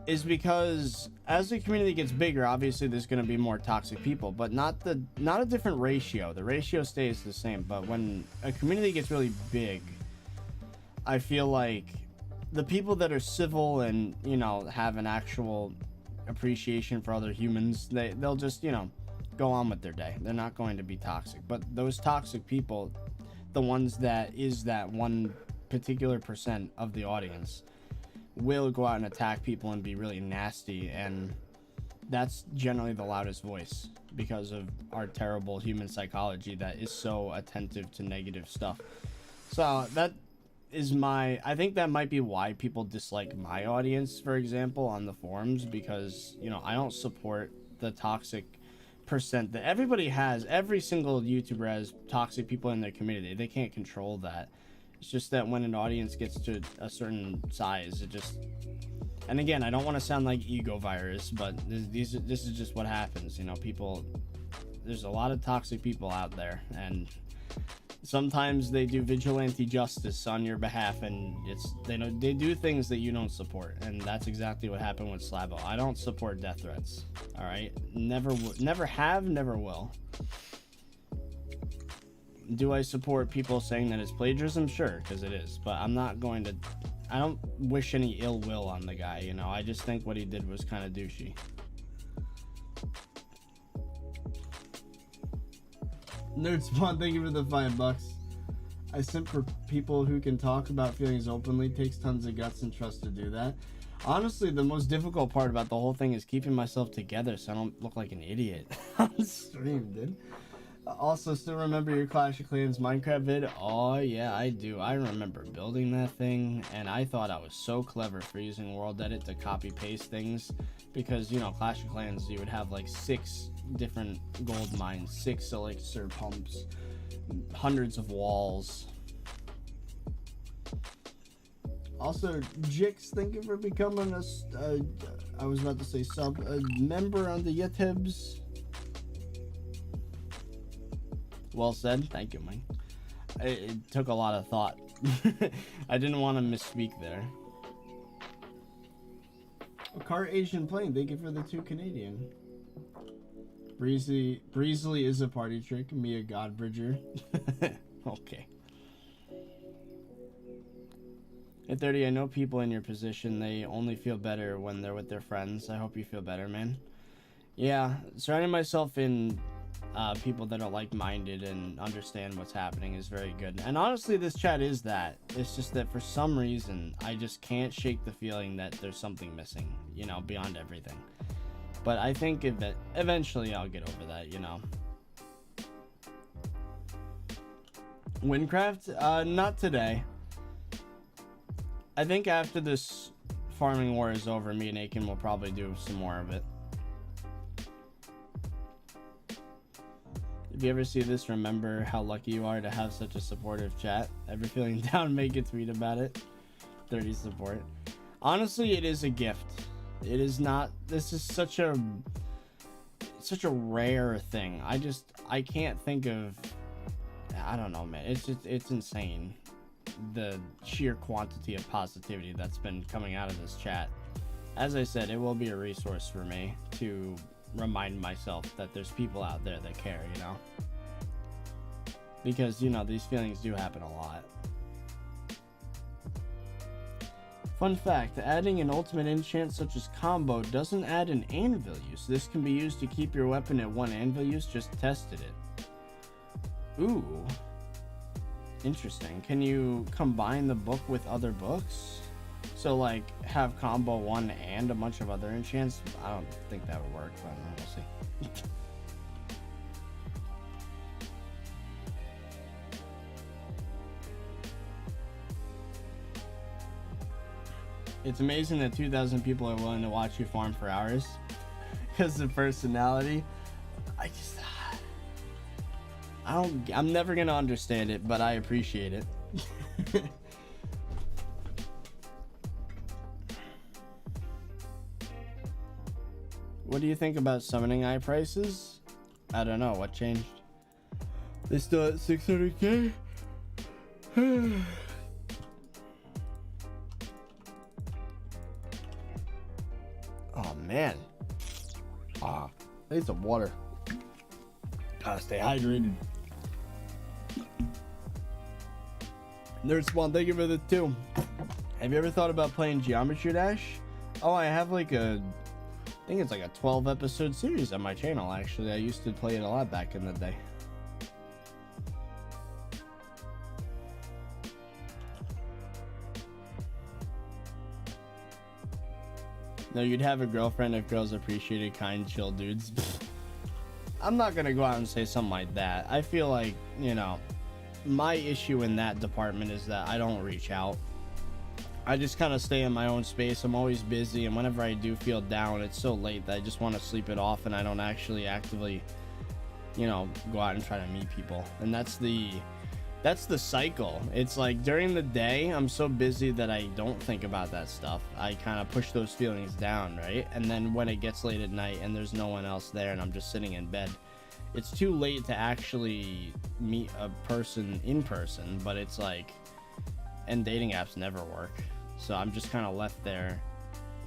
is because as the community gets bigger, obviously there's going to be more toxic people, but not a different ratio. The ratio stays the same. But when a community gets really big, I feel like the people that are civil and, you know, have an actual appreciation for other humans, they'll just, you know, go on with their day. They're not going to be toxic. But those toxic people, the ones that is that one particular percent of the audience, will go out and attack people and be really nasty, and that's generally the loudest voice because of our terrible human psychology that is so attentive to negative stuff. So that is I think that might be why people dislike my audience, for example, on the forums, because, you know, I don't support the toxic percent that everybody has. Every single YouTuber has toxic people in their community. They can't control that. It's just that when an audience gets to a certain size, it just... And again, I don't want to sound like ego virus, but this is just what happens. You know, people... There's a lot of toxic people out there, and sometimes they do vigilante justice on your behalf, and they do things that you don't support, and that's exactly what happened with Slabo. I don't support death threats. All right, never have, never will. Do I support people saying that it's plagiarism? Sure, because it is. But I'm not going to... I don't wish any ill will on the guy, you know? I just think what he did was kind of douchey. Nerd Spawn, thank you for the $5. I simp for people who can talk about feelings openly. Takes tons of guts and trust to do that. Honestly, the most difficult part about the whole thing is keeping myself together so I don't look like an idiot on stream, dude. Also, still remember your Clash of Clans Minecraft vid? Oh yeah, I do. I remember building that thing, and I thought I was so clever for using World Edit to copy paste things, because, you know, Clash of Clans, you would have like 6 different gold mines, 6 elixir pumps, hundreds of walls. Also, Jix, thank you for becoming I was about to say a member on the YouTubes. Well said. Thank you, Mike. It took a lot of thought. I didn't want to misspeak there. A car Asian plane. Thank you for the 2 Canadian. Breezely is a party trick. Mia Godbridger. Okay. At 30, I know people in your position. They only feel better when they're with their friends. I hope you feel better, man. Yeah, surrounding myself in people that are like-minded and understand what's happening is very good. And honestly, this chat is that. It's just that for some reason, I just can't shake the feeling that there's something missing, you know, beyond everything. But I think eventually I'll get over that, you know. Windcraft? Not today. I think after this farming war is over, me and Aiken will probably do some more of it. If you ever see this, remember how lucky you are to have such a supportive chat. Ever feeling down, make a tweet about it. 30 support. Honestly, it is a gift. It is not... This is such a rare thing. I can't think of... I don't know, man. It's insane. The sheer quantity of positivity that's been coming out of this chat. As I said, it will be a resource for me to remind myself that there's people out there that care, you know, because, you know, these feelings do happen a lot. Fun fact, adding an ultimate enchant such as combo doesn't add an anvil use. This can be used to keep your weapon at 1 anvil use. Just tested it. Ooh, interesting. Can you combine the book with other books? So, like, have combo 1 and a bunch of other enchants? I don't think that would work, but we'll see. It's amazing that 2,000 people are willing to watch you farm for hours. Because of personality. I'm never gonna understand it, but I appreciate it. What do you think about summoning eye prices? I don't know, what changed? They still at 600k? man. I need some water. Gotta stay hydrated. Nerd Spawn, thank you for the 2. Have you ever thought about playing Geometry Dash? Oh, I have like I think it's like a 12 episode series on my channel, actually. I used to play it a lot back in the day. No, you'd have a girlfriend if girls appreciated kind, chill dudes. I'm not gonna go out and say something like that. I feel like, you know, my issue in that department is that I don't reach out. I just kind of stay in my own space. I'm always busy, and whenever I do feel down, it's so late that I just want to sleep it off, and I don't actually actively, you know, go out and try to meet people. And that's the cycle. It's like during the day, I'm so busy that I don't think about that stuff. I kind of push those feelings down, right? And then when it gets late at night and there's no one else there and I'm just sitting in bed, it's too late to actually meet a person in person. But it's like, and dating apps never work. So I'm just kind of left there,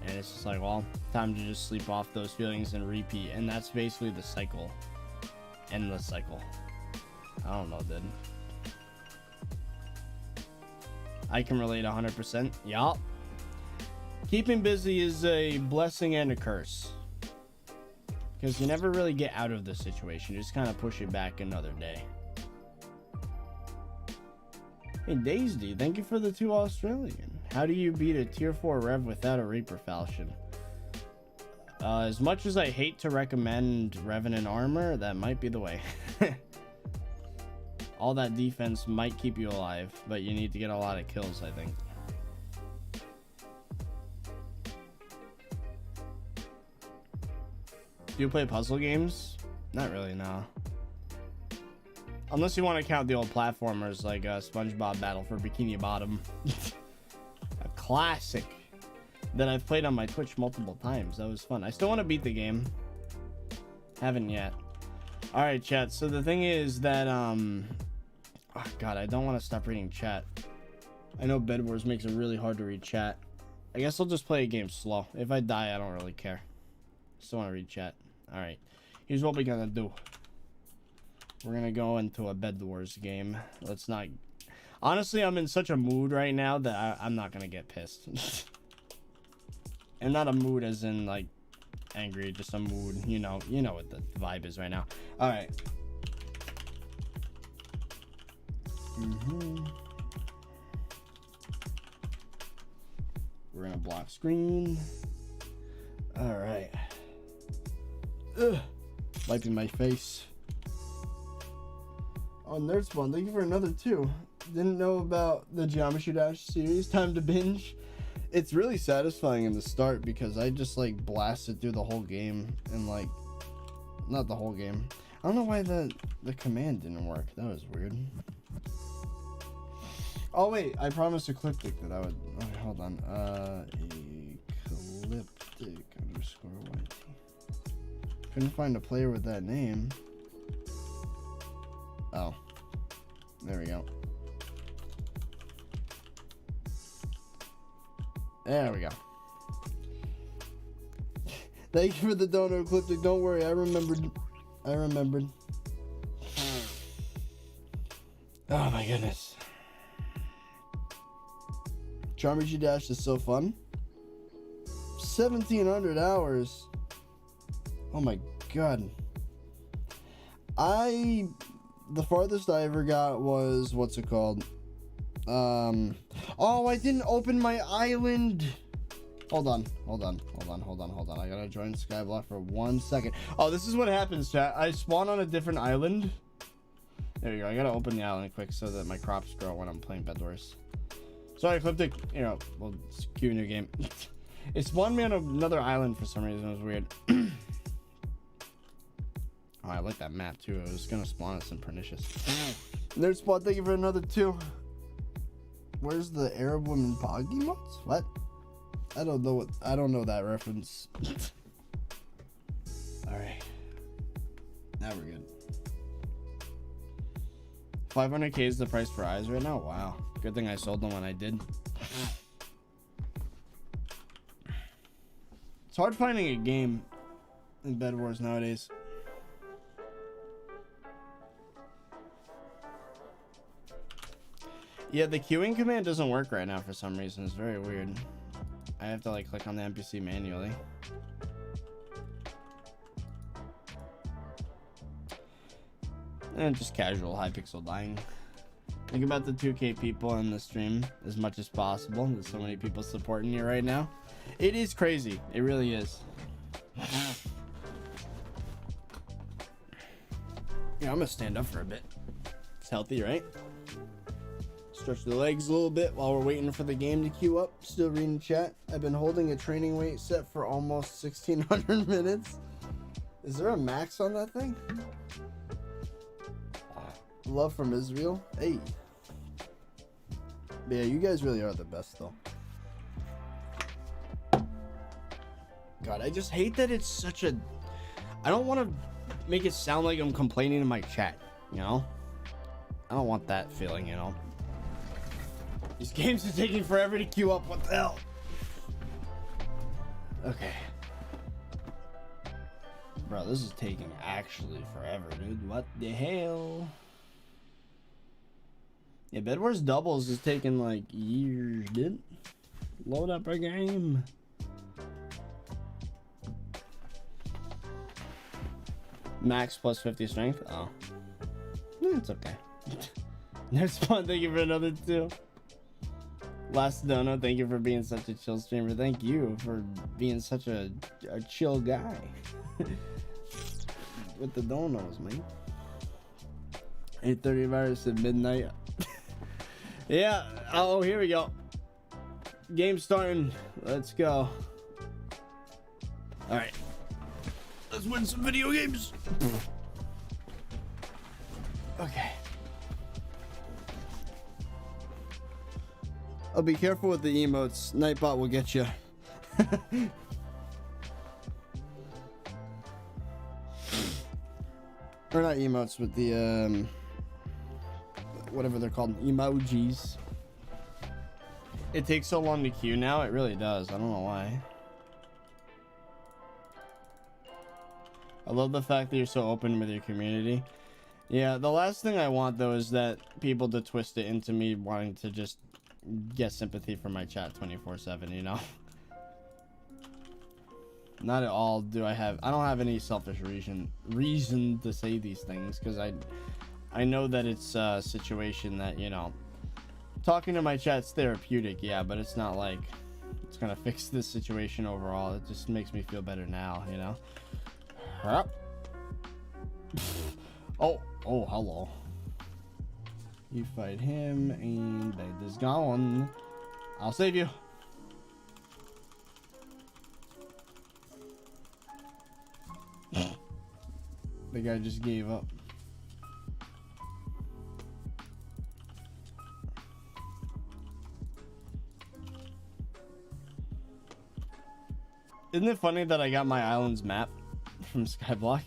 and it's just like, well, time to just sleep off those feelings and repeat. And that's basically the cycle. Endless cycle. I don't know, dude. I can relate 100%. Yup. Keeping busy is a blessing and a curse, because you never really get out of the situation. You just kind of push it back another day. Hey, Daisy, thank you for the 2 Australian. How do you beat a tier 4 rev without a Reaper falchion? As much as I hate to recommend Revenant armor, that might be the way. All that defense might keep you alive, but you need to get a lot of kills, I think. Do you play puzzle games? Not really, no. Unless you want to count the old platformers like SpongeBob Battle for Bikini Bottom. A classic that I've played on my Twitch multiple times. That was fun. I still want to beat the game. Haven't yet. Alright, chat. So the thing is that, oh god, I don't want to stop reading chat. I know Bed Wars makes it really hard to read chat. I guess I'll just play a game slow. If I die, I don't really care. Still want to read chat. Alright. Here's what we're gonna do. We're gonna go into a Bed Wars game. Let's not... Honestly, I'm in such a mood right now that I'm not gonna get pissed. And not a mood as in, like, angry, just a mood. You know what the vibe is right now. Alright. We're gonna block screen. Alright. Wiping my face. Oh, Nerd Spawn, thank you for another 2. Didn't know about the Geometry Dash series. Time to binge. It's really satisfying in the start because I just like blasted through the whole game and like, not the whole game. I don't know why the command didn't work. That was weird. Oh wait, I promised Ecliptic that I would. Okay, hold on. Ecliptic _YT. Couldn't find a player with that name. Oh, there we go. There we go. Thank you for the donor, Ecliptic. Don't worry, I remembered. Oh my goodness. Geometry Dash is so fun. 1,700 hours. Oh my god. The farthest I ever got was, what's it called? Oh, I didn't open my island. Hold on. I gotta join Skyblock for 1 second. Oh, this is what happens, chat. I spawn on a different island. There you go. I gotta open the island quick so that my crops grow when I'm playing Bed Wars. Sorry, Ecliptic. You know, we'll queue a new game. It spawned me on another island for some reason. It was weird. Oh, I like that map too. I was gonna spawn at some pernicious. Nerd Spawn, thank you for another 2. Where's the Arab woman pog emotes? What? I don't know that reference. Alright. Now we're good. 500k is the price for eyes right now? Wow. Good thing I sold them when I did. It's hard finding a game in Bed Wars nowadays. Yeah, the queuing command doesn't work right now for some reason. It's very weird. I have to like click on the NPC manually. And just casual Hypixel dying. Think about the 2K people in the stream as much as possible. There's so many people supporting you right now. It is crazy. It really is. Yeah, I'm gonna stand up for a bit. It's healthy, right? Stretch the legs a little bit while we're waiting for the game to queue up. Still reading chat. I've been holding a training weight set for almost 1600 minutes. Is there a max on that thing? Love from Israel. Hey. Yeah, you guys really are the best though. God, I just hate that it's such a... I don't want to make it sound like I'm complaining to my chat, you know? I don't want that feeling, you know? These games are taking forever to queue up. What the hell? Okay. Bro, this is taking actually forever, dude. What the hell? Yeah, Bed Wars doubles is taking like years, dude. Load up a game. Max plus 50 strength. Oh, it's okay. Next one. Thank you for another 2. Last dono. Thank you for being such a chill streamer. Thank you for being such a chill guy. With the donos, man. 8:30 virus at midnight. Yeah. Oh, here we go. Game starting. Let's go. All right. Let's win some video games. Okay. I'll be careful with the emotes. Nightbot will get you. Or not emotes, but the whatever they're called, emojis. It takes so long to queue now. It really does. I don't know why. I love the fact that you're so open with your community. Yeah, the last thing I want though is that people to twist it into me wanting to just get sympathy from my chat 24/7, you know? Not at all do I don't have any selfish reason to say these things, because I know that it's a situation that, you know, talking to my chat's therapeutic, yeah, but it's not like it's gonna fix this situation overall. It just makes me feel better now, you know? Oh, hello. You fight him and that is gone. I'll save you. The guy just gave up. Isn't it funny that I got my island's map from Skyblock?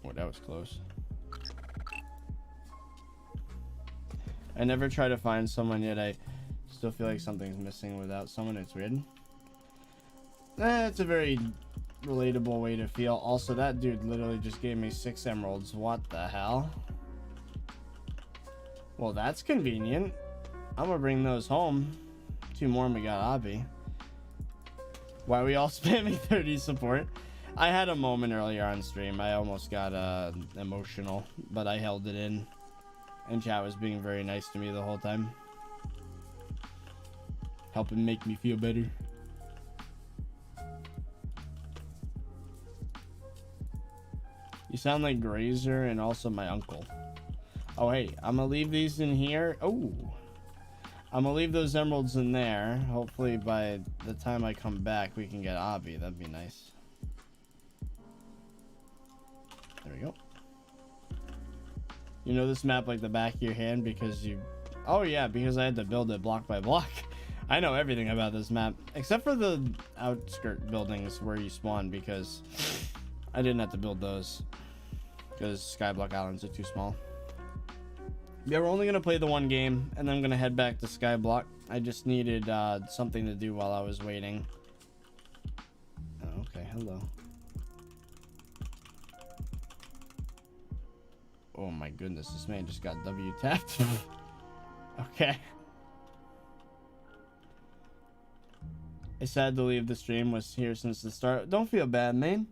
Oh, that was close. I never try to find someone yet. I still feel like something's missing without someone. It's weird. It's a very relatable way to feel. Also, that dude literally just gave me 6 emeralds. What the hell? Well, that's convenient. I'm gonna bring those home. 2 more and we got Abby. Why are we all spamming 30 support? I had a moment earlier on stream. I almost got emotional, but I held it in. And chat was being very nice to me the whole time. Helping make me feel better. You sound like Grazer and also my uncle. Oh, hey, I'm gonna leave these in here. Oh, I'm gonna leave those emeralds in there. Hopefully by the time I come back, we can get Abby. That'd be nice. There we go. You know this map like the back of your hand because you... Oh yeah, because I had to build it block by block. I know everything about this map, except for the outskirt buildings where you spawn, because I didn't have to build those because Skyblock Islands are too small. Yeah, we're only gonna play the one game, and then I'm gonna head back to Skyblock. I just needed something to do while I was waiting. Oh, okay, hello. Oh my goodness, this man just got W tapped. Okay. It's sad to leave the stream. Was here since the start. Don't feel bad, man.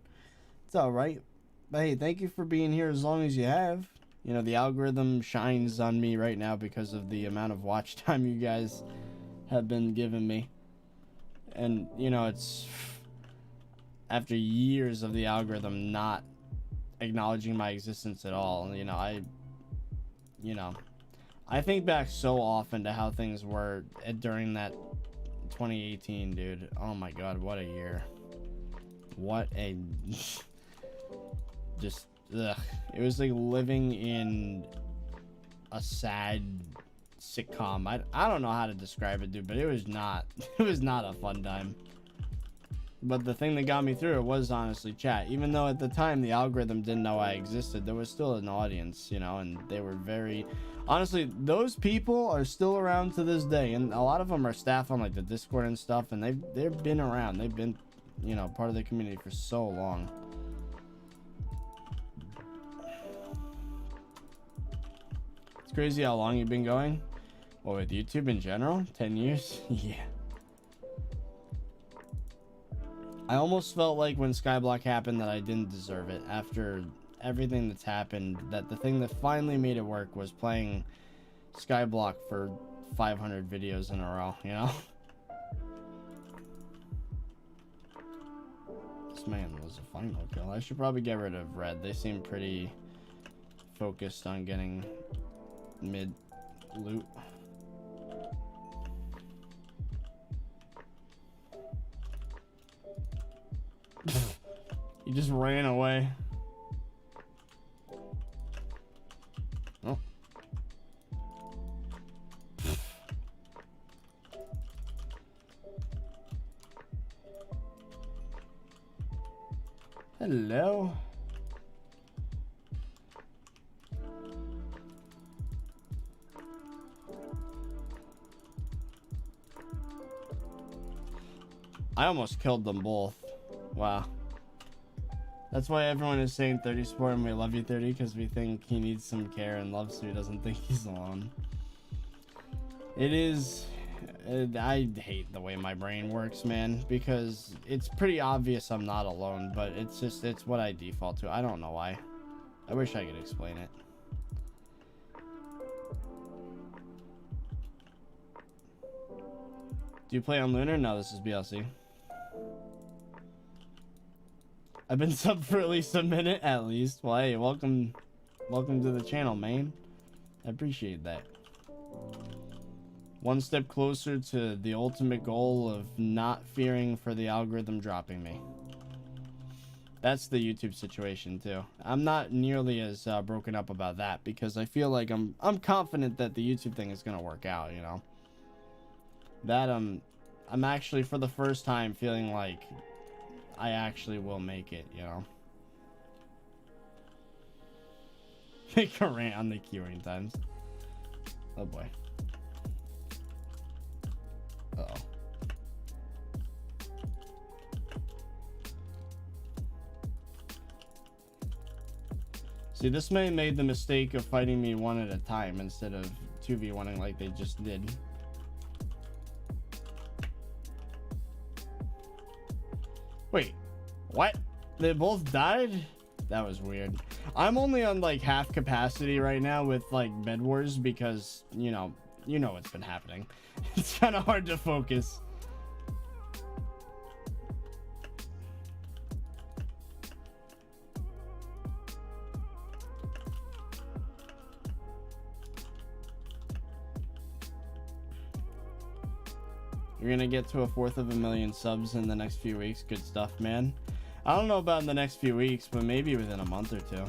It's all right. But hey, thank you for being here as long as you have. You know, the algorithm shines on me right now because of the amount of watch time you guys have been giving me. And, you know, it's after years of the algorithm not acknowledging my existence at all. You know, I think back so often to how things were during that 2018, dude. Oh my god, what a year. What a just ugh. It was like living in a sad sitcom. I don't know how to describe it, dude, but it was not a fun time. But the thing that got me through it was honestly chat. Even though at the time the algorithm didn't know I existed, there was still an audience, you know, and they were very honestly, those people are still around to this day, and a lot of them are staff on like the Discord and stuff, and they've been around. They've been, you know, part of the community for so long. It's crazy how long you've been going. Well, with YouTube in general, 10 years. Yeah. I almost felt like when Skyblock happened that I didn't deserve it after everything that's happened, that the thing that finally made it work was playing Skyblock for 500 videos in a row, you know? This man was a final kill. I should probably get rid of red. They seem pretty focused on getting mid loot. He just ran away. Oh. Hello. I almost killed them both. Wow. That's why everyone is saying 30 support and we love you 30, because we think he needs some care and love, so he doesn't think he's alone. It is... I hate the way my brain works, man, because it's pretty obvious I'm not alone, but it's just, it's what I default to. I don't know why. I wish I could explain it. Do you play on Lunar? No, this is BLC. I've been subbed for at least a minute, at least. Well, hey, welcome to the channel, man. I appreciate that. One step closer to the ultimate goal of not fearing for the algorithm dropping me. That's the YouTube situation too. I'm not nearly as broken up about that, because I feel like I'm confident that the YouTube thing is gonna work out, you know. That I'm actually for the first time feeling like I actually will make it, you know. Make a rant on the queuing times. Oh boy. Uh-oh. See, this man made the mistake of fighting me one at a time instead of 2v1ing like they just did. Wait, what? They both died? That was weird. I'm only on like half capacity right now with like Bed Wars because, you know what's been happening. It's kind of hard to focus. You're gonna get to 250,000 subs in the next few weeks. Good stuff, man. I don't know about in the next few weeks, but maybe within a month or two.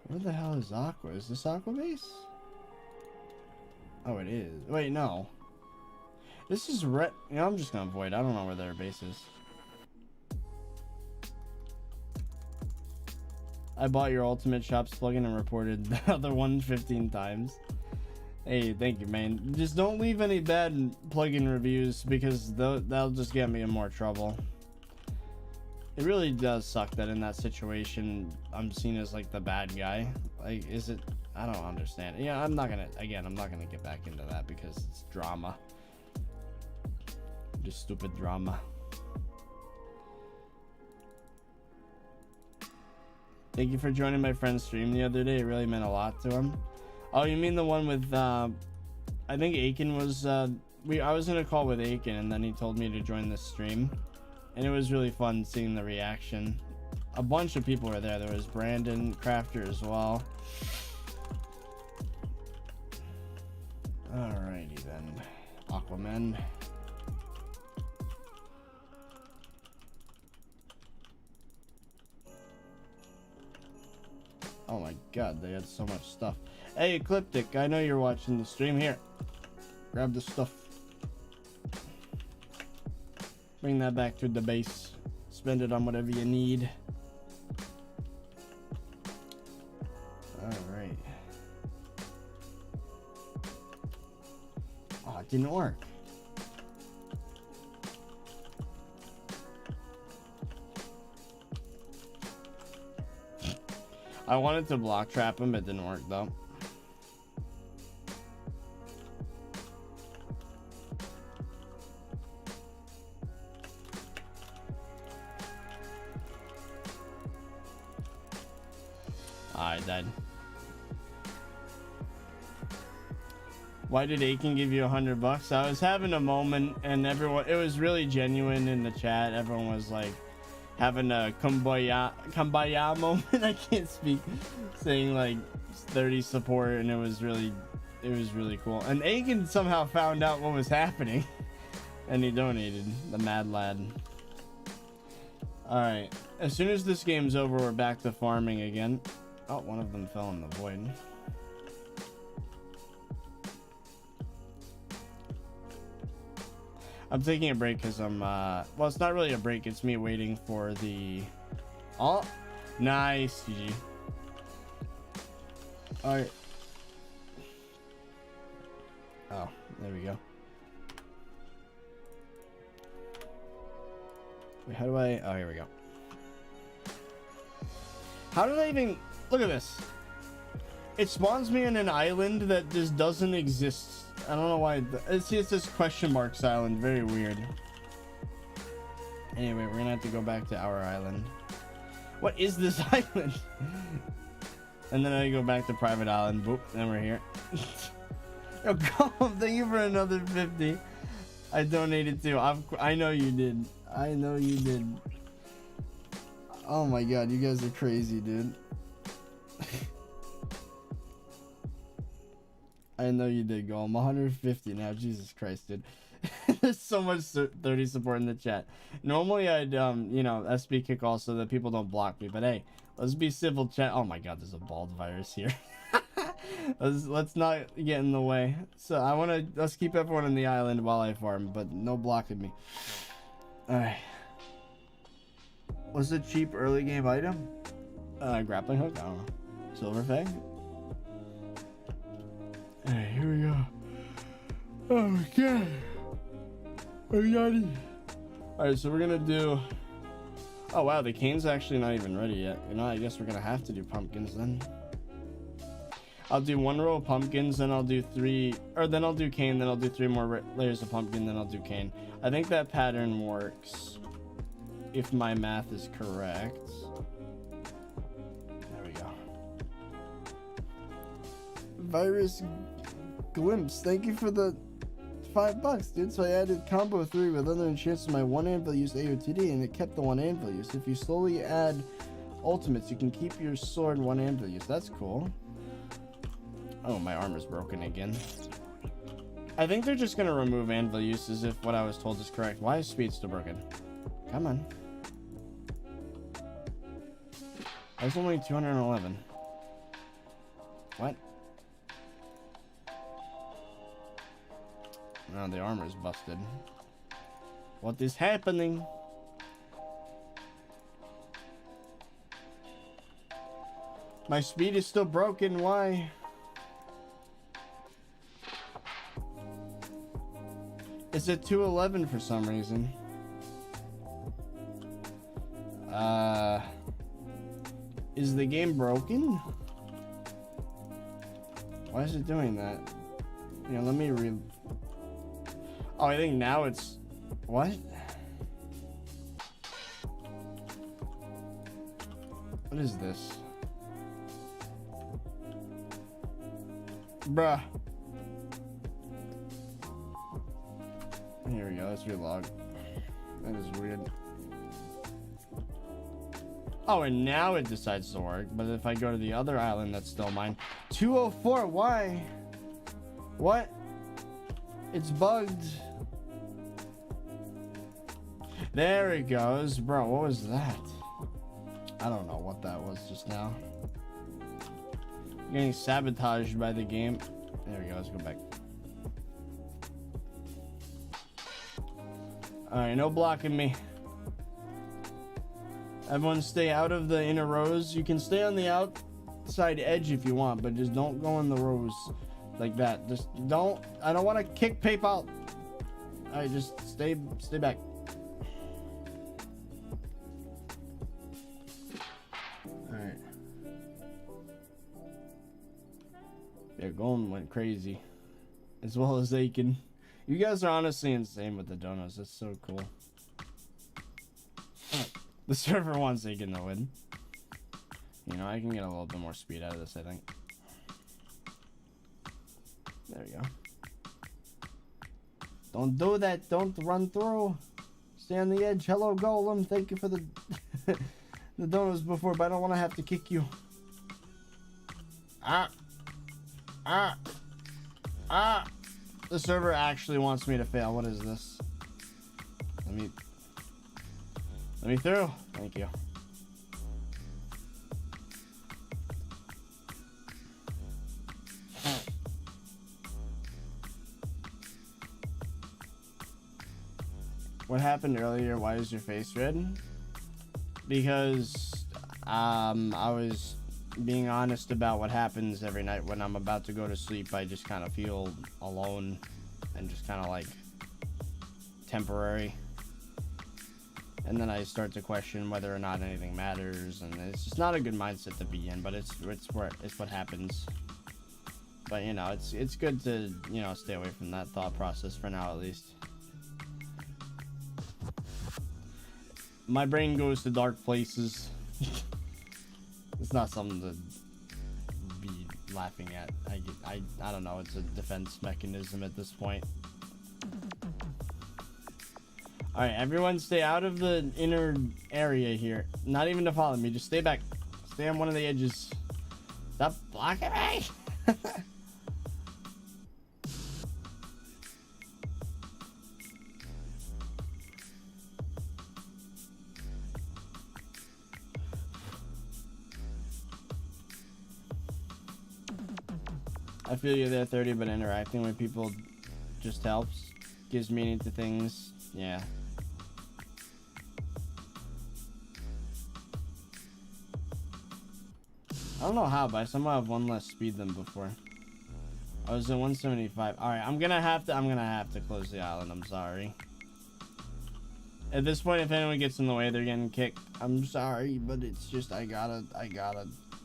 Where the hell is Aqua? Is this Aqua base? Oh, it is. Wait, no. This is red. You know, I'm just gonna avoid. I don't know where their base is. I bought your Ultimate Shops plugin and reported the other one 15 times. Hey, thank you, man. Just don't leave any bad plugin reviews because that'll just get me in more trouble. It really does suck that in that situation I'm seen as like the bad guy. Like, is it? I don't understand. Yeah, I'm not gonna get back into that because it's drama. Just stupid drama. Thank you for joining my friend's stream the other day. It really meant a lot to him. Oh, you mean the one with I think Aiken was I was in a call with Aiken and then he told me to join this stream. And it was really fun seeing the reaction. A bunch of people were there. There was Brandon Crafter as well. Alrighty then. Aquaman. Oh my god, they had so much stuff. Hey, Ecliptic, I know you're watching the stream. Here, grab the stuff. Bring that back to the base. Spend it on whatever you need. Alright. Oh, it didn't work. I wanted to block trap him, it didn't work though. I died. Why did Aiken give you $100? I was having a moment and everyone, it was really genuine in the chat. Everyone was like having a kumbaya moment. I can't speak, saying like 30 support, and it was really cool. And Aiken somehow found out what was happening and he donated, the mad lad. All right, as soon as this game's over, we're back to farming again. Oh, one of them fell in the void. I'm taking a break because I'm, well, it's not really a break. It's me waiting for the, oh, nice, GG. All right. Oh, there we go. Wait, how do I, oh, here we go. How did I even, look at this. It spawns me in an island that just doesn't exist. I don't know why. It's this question marks island. Very weird. Anyway, we're gonna have to go back to our island. What is this island? And then I go back to private island. Boop. Then we're here. Yo, Colin, thank you for another 50. I donated too. I know you did. I know you did. Oh my god, you guys are crazy, dude. I know you did, go. I'm 150 now. Jesus Christ, dude. There's so much 30 support in the chat. Normally I'd you know, SB kick all so that people don't block me, but hey, let's be civil, chat. Oh my god, there's a bald virus here. let's not get in the way. So let's keep everyone in the island while I farm, but no blocking me. Alright. What's a cheap early game item? Grappling hook? I don't know. Silver fang? Alright, here we go. Oh god. Alright, so we're gonna do, oh wow, the cane's actually not even ready yet. You know, I guess we're gonna have to do pumpkins then. I'll do 1 row of pumpkins, then I'll do 3, or then I'll do cane, then I'll do 3 more layers of pumpkin, then I'll do cane. I think that pattern works, if my math is correct. There we go. Virus Glimpse, thank you for the $5, dude. So I added combo 3 with other enchants to my 1 anvil use AOTD, and it kept the 1 anvil use. If you slowly add ultimates, you can keep your sword 1 anvil use. That's cool. Oh, my armor's broken again. I think they're just gonna remove anvil use as if what I was told is correct. Why is speed still broken? Come on. That's only 211. What? No, the armor's busted. What is happening? My speed is still broken. Why? It's at 211 for some reason. Is the game broken? Why is it doing that? Yeah, let me read. Oh, I think now it's... What? What is this? Bruh. Here we go, let's relog. That is weird. Oh, and now it decides to work, but if I go to the other island, that's still mine. 204, why? What? It's bugged. There it goes. Bro, what was that? I don't know what that was just now. Getting sabotaged by the game. There we go, let's go back. Alright, no blocking me. Everyone stay out of the inner rows. You can stay on the outside edge if you want, but just don't go in the rows like that. Just don't. I don't want to kick PayPal. Alright, just stay back. Alright. Yeah, Golden went crazy. As well as Aiken. You guys are honestly insane with the donuts. That's so cool. The server wants Aiken to win. You know, I can get a little bit more speed out of this, I think. There we go. Don't do that. Don't run through. Stay on the edge. Hello, Golem. Thank you for the the donuts before, but I don't want to have to kick you. The server actually wants me to fail. What is this? Let me through. Thank you. What happened earlier? Why is your face red? Because I was being honest about what happens every night when I'm about to go to sleep. I just kind of feel alone and just kind of like temporary. And then I start to question whether or not anything matters, and it's just not a good mindset to be in. But it's what happens. But you know, it's good to, you know, stay away from that thought process for now, at least. My brain goes to dark places. It's not something to be laughing at. I don't know. It's a defense mechanism at this point. All right, everyone stay out of the inner area here. Not even to follow me. Just stay back. Stay on one of the edges. Stop blocking me. I feel you there, 30, but interacting with people just helps. Gives meaning to things. Yeah. I don't know how, but I somehow have one less speed than before. I was at 175. Alright, I'm gonna have to close the island. I'm sorry. At this point, if anyone gets in the way, they're getting kicked. I'm sorry, but it's just I gotta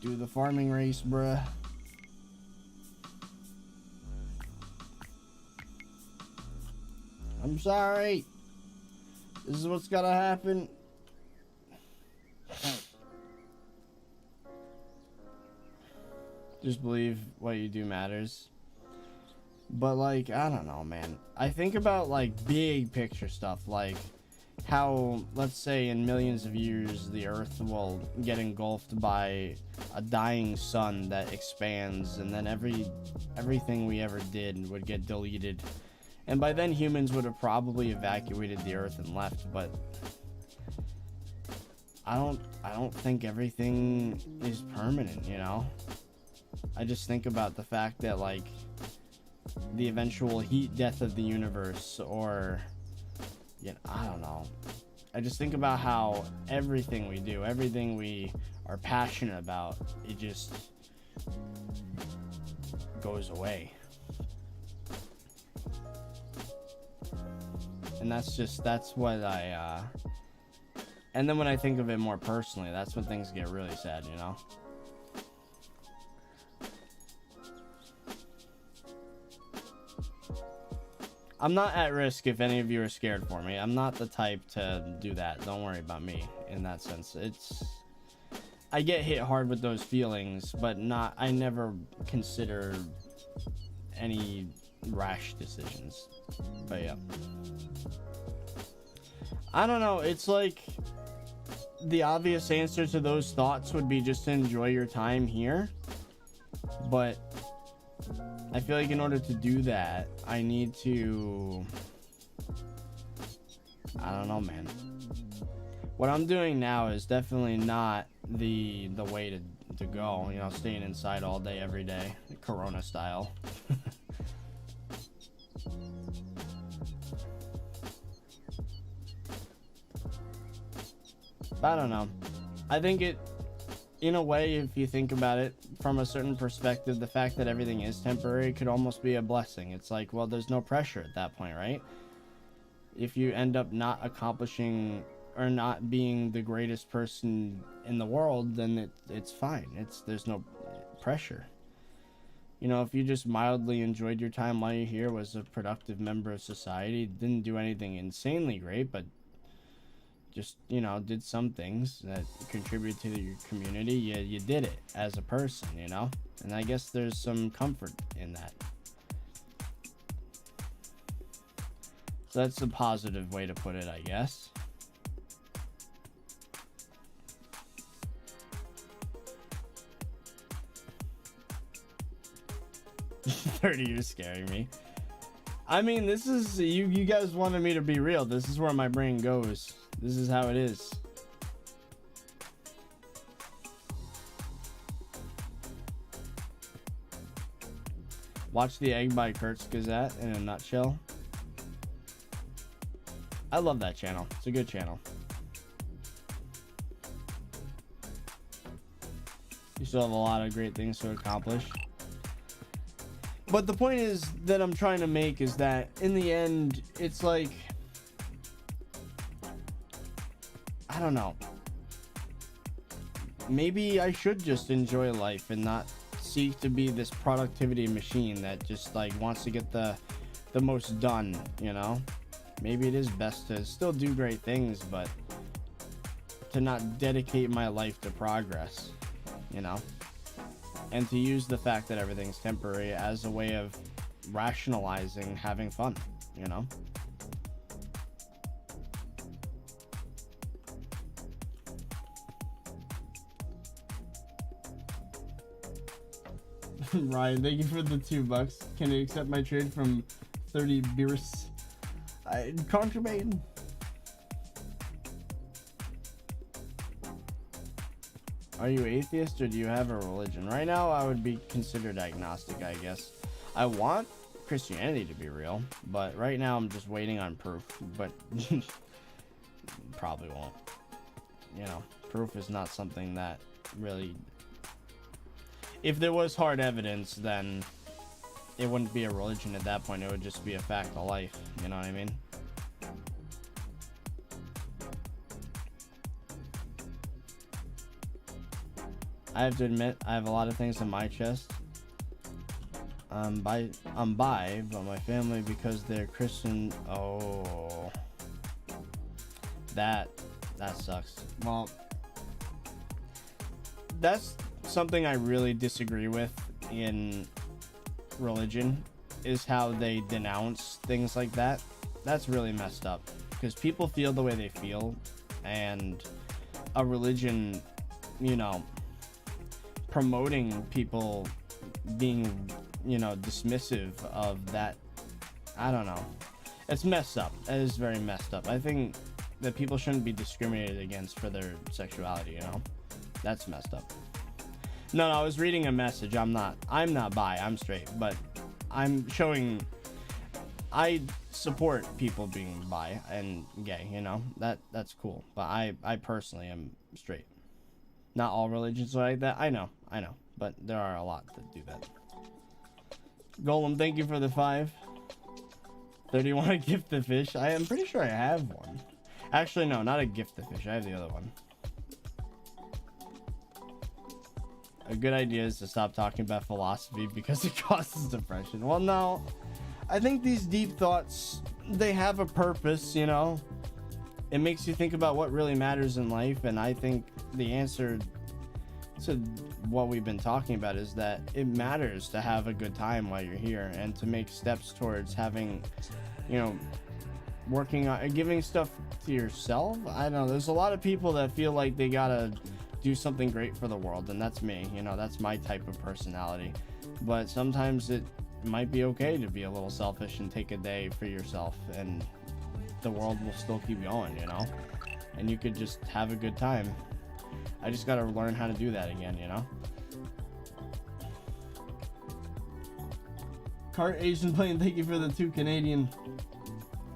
do the farming race, bruh. I'm sorry. This is what's gotta happen. Just believe what you do matters. But like, I don't know, man. I think about like big picture stuff, like how, let's say in millions of years, the earth will get engulfed by a dying sun that expands, and then everything we ever did would get deleted. And by then humans would have probably evacuated the earth and left, but I don't think everything is permanent, you know? I just think about the fact that like the eventual heat death of the universe, or, you know, I don't know. I just think about how everything we do, everything we are passionate about, it just goes away. And that's what I and then when I think of it more personally, that's when things get really sad, you know? I'm not at risk if any of you are scared for me. I'm not the type to do that. Don't worry about me in that sense. I get hit hard with those feelings, but I never consider any rash decisions. But yeah. I don't know. It's like the obvious answer to those thoughts would be just to enjoy your time here. But I feel like in order to do that, I need to... I don't know, man. What I'm doing now is definitely not the way to go. You know, staying inside all day, every day, Corona style. I don't know. I think it, in a way, if you think about it from a certain perspective, the fact that everything is temporary could almost be a blessing. It's like, well, there's no pressure at that point, right? If you end up not accomplishing or not being the greatest person in the world, then it's fine. There's no pressure. You know, if you just mildly enjoyed your time while you're here, was a productive member of society, didn't do anything insanely great, but just, you know, did some things that contributed to your community, you did it as a person, you know? And I guess there's some comfort in that. So that's a positive way to put it, I guess. You're scaring me. I mean, this is, you guys wanted me to be real. This is where my brain goes. This is how it is. Watch the Egg by Kurt's Gazette in a nutshell. I love that channel. It's a good channel. You still have a lot of great things to accomplish. But the point is that I'm trying to make is that in the end, it's like, I don't know. Maybe I should just enjoy life and not seek to be this productivity machine that just like wants to get the most done, you know? Maybe it is best to still do great things, but to not dedicate my life to progress, you know? And to use the fact that everything's temporary as a way of rationalizing having fun, you know? Ryan, thank you for the $2. Can you accept my trade from 30 beers? Contraband. Are you atheist or do you have a religion? Right now, I would be considered agnostic, I guess. I want Christianity to be real, but right now I'm just waiting on proof. But probably won't. You know, proof is not something that really... If there was hard evidence, then it wouldn't be a religion at that point. It would just be a fact of life. You know what I mean? I have to admit, I have a lot of things in my chest. I'm bi, but my family, because they're Christian. Oh, that sucks. Well, that's something I really disagree with in religion, is how they denounce things like that. That's really messed up, because people feel the way they feel, and a religion, you know, promoting people being, you know, dismissive of that, I don't know. It's messed up. It is very messed up. I think that people shouldn't be discriminated against for their sexuality, you know? That's messed up. No, I was reading a message. I'm not bi, I'm straight, but I'm I support people being bi and gay, you know, that's cool. But I personally am straight. Not all religions are like that. I know, but there are a lot that do that. Golem, thank you for the 5. 30, you want to gift the fish? I am pretty sure I have one. Actually, no, not a gift the fish. I have the other one. A good idea is to stop talking about philosophy because it causes depression. Well, no. I think these deep thoughts, they have a purpose, you know? It makes you think about what really matters in life, and I think the answer to what we've been talking about is that it matters to have a good time while you're here and to make steps towards having, you know, working on giving stuff to yourself. I don't know, there's a lot of people that feel like they gotta do something great for the world, and that's me, you know, that's my type of personality. But sometimes it might be okay to be a little selfish and take a day for yourself, and the world will still keep going, you know, and you could just have a good time. I just gotta learn how to do that again, you know. Cart Asian Plane, thank you for the 2 Canadian.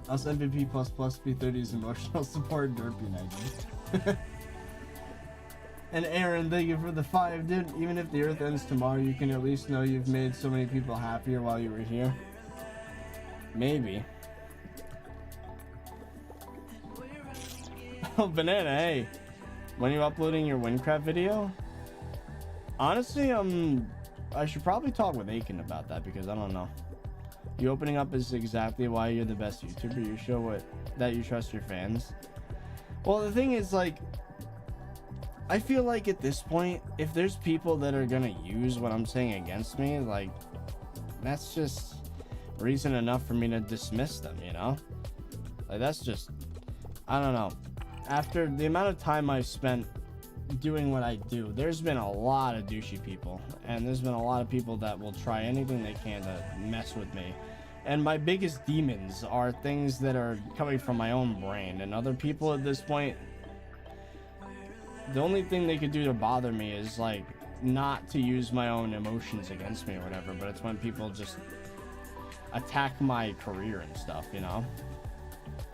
Us MVP plus P30's emotional support derpy night. And Aaron, thank you for the 5, dude. Even if the earth ends tomorrow, you can at least know you've made so many people happier while you were here. Maybe. Oh, Banana, hey. When are you uploading your Windcraft video? Honestly, I should probably talk with Aiken about that because I don't know. You opening up is exactly why you're the best YouTuber. You show that you trust your fans. Well, the thing is, like, I feel like at this point, if there's people that are gonna use what I'm saying against me, like, that's just reason enough for me to dismiss them, you know? Like, that's just, I don't know. After the amount of time I've spent doing what I do, there's been a lot of douchey people, and there's been a lot of people that will try anything they can to mess with me. And my biggest demons are things that are coming from my own brain, and other people at this point, the only thing they could do to bother me is like not to use my own emotions against me or whatever, but it's when people just attack my career and stuff, you know?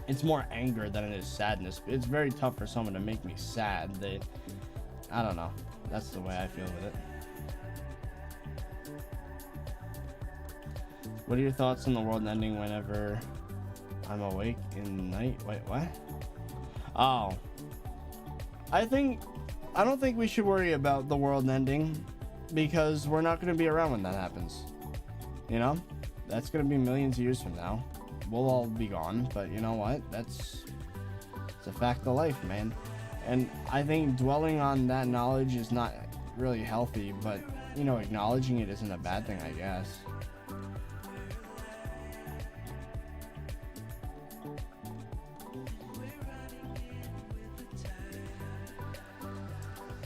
It's more anger than it is sadness. It's very tough for someone to make me sad. I don't know. That's the way I feel with it. What are your thoughts on the world ending whenever I'm awake in the night? Wait, what? Oh. I don't think we should worry about the world ending because we're not going to be around when that happens. You know? That's going to be millions of years from now. We'll all be gone, but you know what? It's a fact of life, man. And I think dwelling on that knowledge is not really healthy, but, you know, acknowledging it isn't a bad thing, I guess.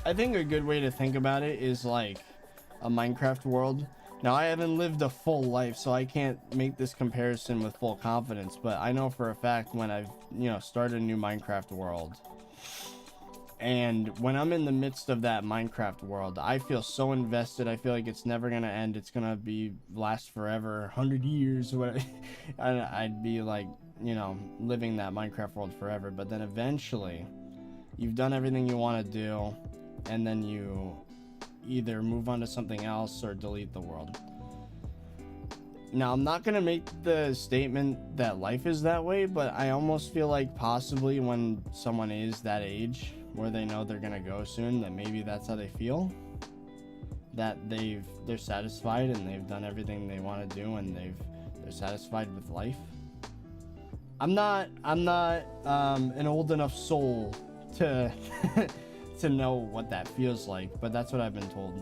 I think a good way to think about it is like a Minecraft world. Now, I haven't lived a full life, so I can't make this comparison with full confidence, but I know for a fact when I've, you know, started a new Minecraft world, and when I'm in the midst of that Minecraft world, I feel so invested. I feel like it's never going to end. It's going to last forever, 100 years or whatever. I'd be like, you know, living that Minecraft world forever, but then eventually you've done everything you want to do, and then you either move on to something else or delete the world. Now, I'm not gonna make the statement that life is that way, but I almost feel like possibly when someone is that age where they know they're gonna go soon, that maybe that's how they feel, that they're satisfied and they've done everything they want to do and they're satisfied with life. I'm not an old enough soul to to know what that feels like, but that's what I've been told.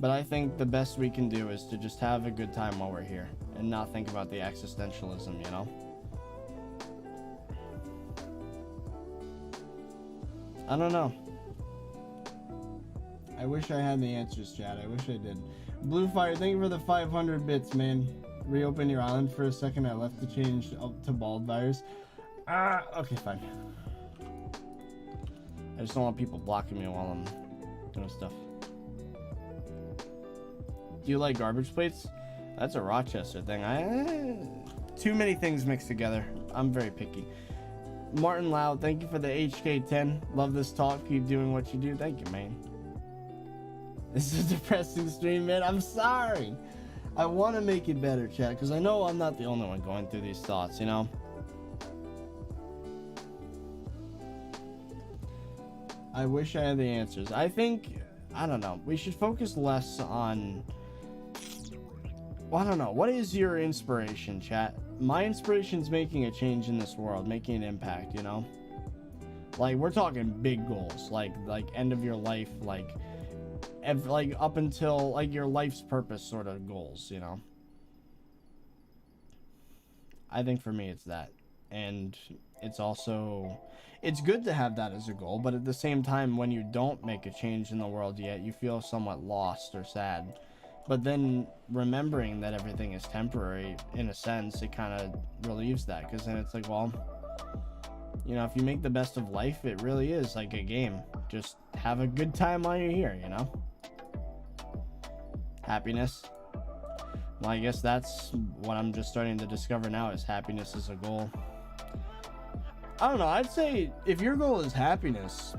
But I think the best we can do is to just have a good time while we're here and not think about the existentialism, you know? I don't know. I wish I had the answers, Chad. I wish I did. Blue Fire, thank you for the 500 bits, man. Reopen your island for a second. I left to change up to bald virus. Okay, fine. I just don't want people blocking me while I'm doing stuff. Do you like garbage plates? That's a Rochester thing. Too many things mixed together. I'm very picky. Martin Loud, thank you for the HK10. Love this talk. Keep doing what you do. Thank you, man. This is a depressing stream, man. I'm sorry. I want to make it better, chat, because I know I'm not the only one going through these thoughts, you know? I wish I had the answers. I think, I don't know, we should focus less on, well, I don't know, what is your inspiration, chat? My inspiration is making a change in this world, making an impact, you know? Like, we're talking big goals, like end of your life, like up until, like, your life's purpose sort of goals, you know? I think for me it's that. And it's also, it's good to have that as a goal, but at the same time, when you don't make a change in the world yet, you feel somewhat lost or sad. But then remembering that everything is temporary, in a sense, it kind of relieves that, because then it's like, well, you know, if you make the best of life, it really is like a game. Just have a good time while you're here, you know? Happiness. Well, I guess that's what I'm just starting to discover now, is happiness is a goal. I don't know, I'd say if your goal is happiness,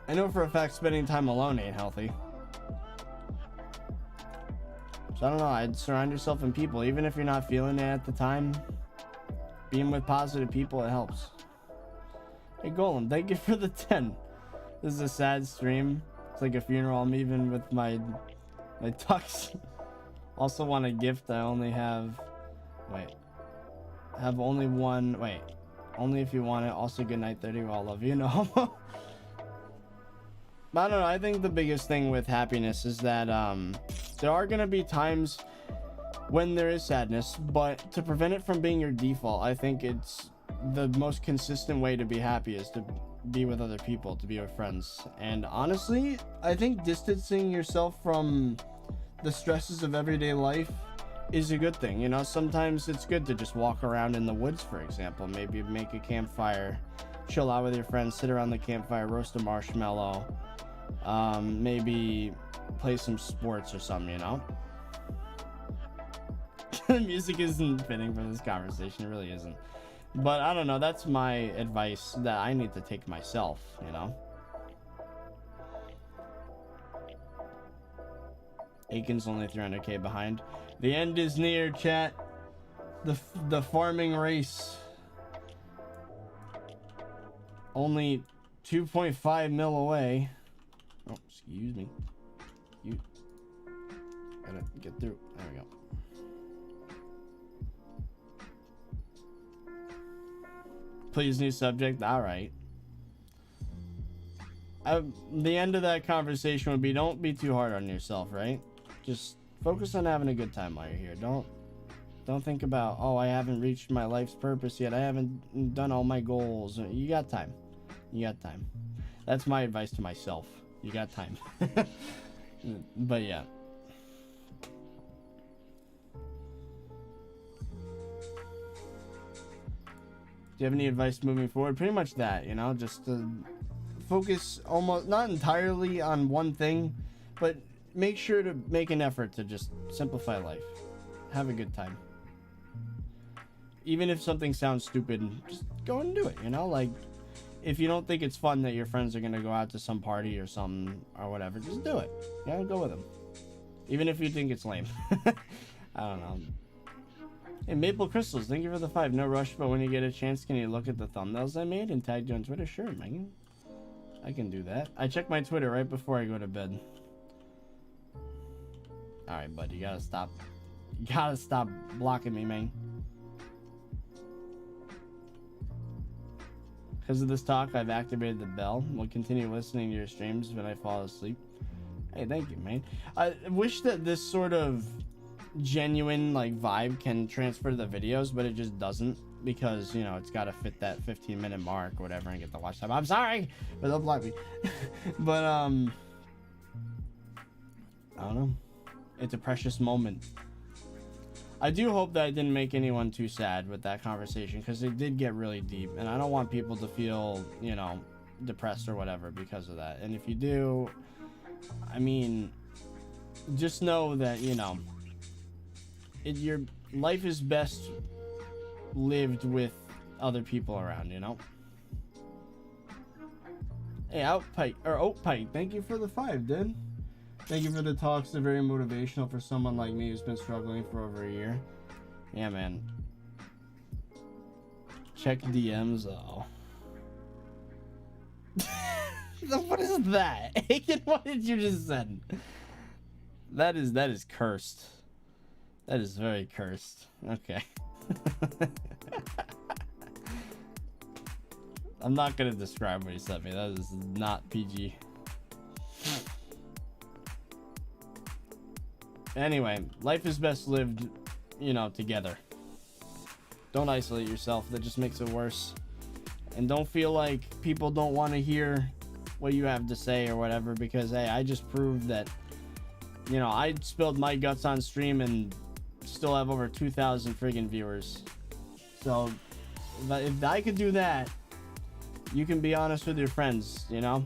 I know for a fact spending time alone ain't healthy. So I don't know, I'd surround yourself in people, even if you're not feeling it at the time. Being with positive people, it helps. Hey Golem, thank you for the 10. This is a sad stream. It's like a funeral. I'm even with my tux. Also want a gift. I only have, have only one. Only if you want it. Also, good night 30. Well, I love you. No. I don't know. I think the biggest thing with happiness is that there are gonna be times when there is sadness, but to prevent it from being your default, I think it's the most consistent way to be happy is to be with other people, to be with friends. And honestly, I think distancing yourself from the stresses of everyday life is a good thing. You know, sometimes it's good to just walk around in the woods, for example. Maybe make a campfire, chill out with your friends, sit around the campfire, roast a marshmallow, maybe play some sports or something, you know? Music isn't fitting for this conversation, it really isn't. But I don't know, that's my advice that I need to take myself, you know? Aiken's only 300k behind. The end is near, chat. The farming race. Only 2.5 mil away. Oh, excuse me. You gotta get through. There we go. Please, new subject. All right. The end of that conversation would be, don't be too hard on yourself, right? Just focus on having a good time while you're here. Don't think about, oh, I haven't reached my life's purpose yet. I haven't done all my goals. You got time. You got time. That's my advice to myself. You got time. But yeah. Do you have any advice moving forward? Pretty much that, you know, just to focus almost, not entirely on one thing, but make sure to make an effort to just simplify life. Have a good time. Even if something sounds stupid, just go and do it, you know? Like, if you don't think it's fun that your friends are going to go out to some party or something or whatever, just do it. Yeah, go with them. Even if you think it's lame. I don't know. Hey, Maple Crystals, thank you for the 5. No rush, but when you get a chance, can you look at the thumbnails I made and tag you on Twitter? Sure, Megan. I can do that. I check my Twitter right before I go to bed. Alright, bud, you gotta stop. You gotta stop blocking me, man. Because of this talk, I've activated the bell. We'll continue listening to your streams when I fall asleep. Hey, thank you, man. I wish that this sort of genuine like vibe can transfer to the videos, but it just doesn't, because you know it's got to fit that 15-minute mark or whatever and get the watch time. I'm sorry, but don't block me. But I don't know, it's a precious moment. I do hope that I didn't make anyone too sad with that conversation, because it did get really deep, and I don't want people to feel, you know, depressed or whatever because of that. And if you do, I mean, just know that, you know, your life is best lived with other people around, you know. Hey, Outpike, thank you for the 5, dude. Thank you for the talks. They're very motivational for someone like me who's been struggling for over a year. Yeah, man. Check DMs, though. What is that? Aiken, what did you just send? That is cursed. That is very cursed. Okay. I'm not gonna describe what he sent me. That is not PG. Anyway, life is best lived, you know, together. Don't isolate yourself. That just makes it worse. And don't feel like people don't want to hear what you have to say or whatever, because hey, I just proved that, you know, I spilled my guts on stream and still have over 2,000 friggin' viewers. So if I could do that, you can be honest with your friends, you know,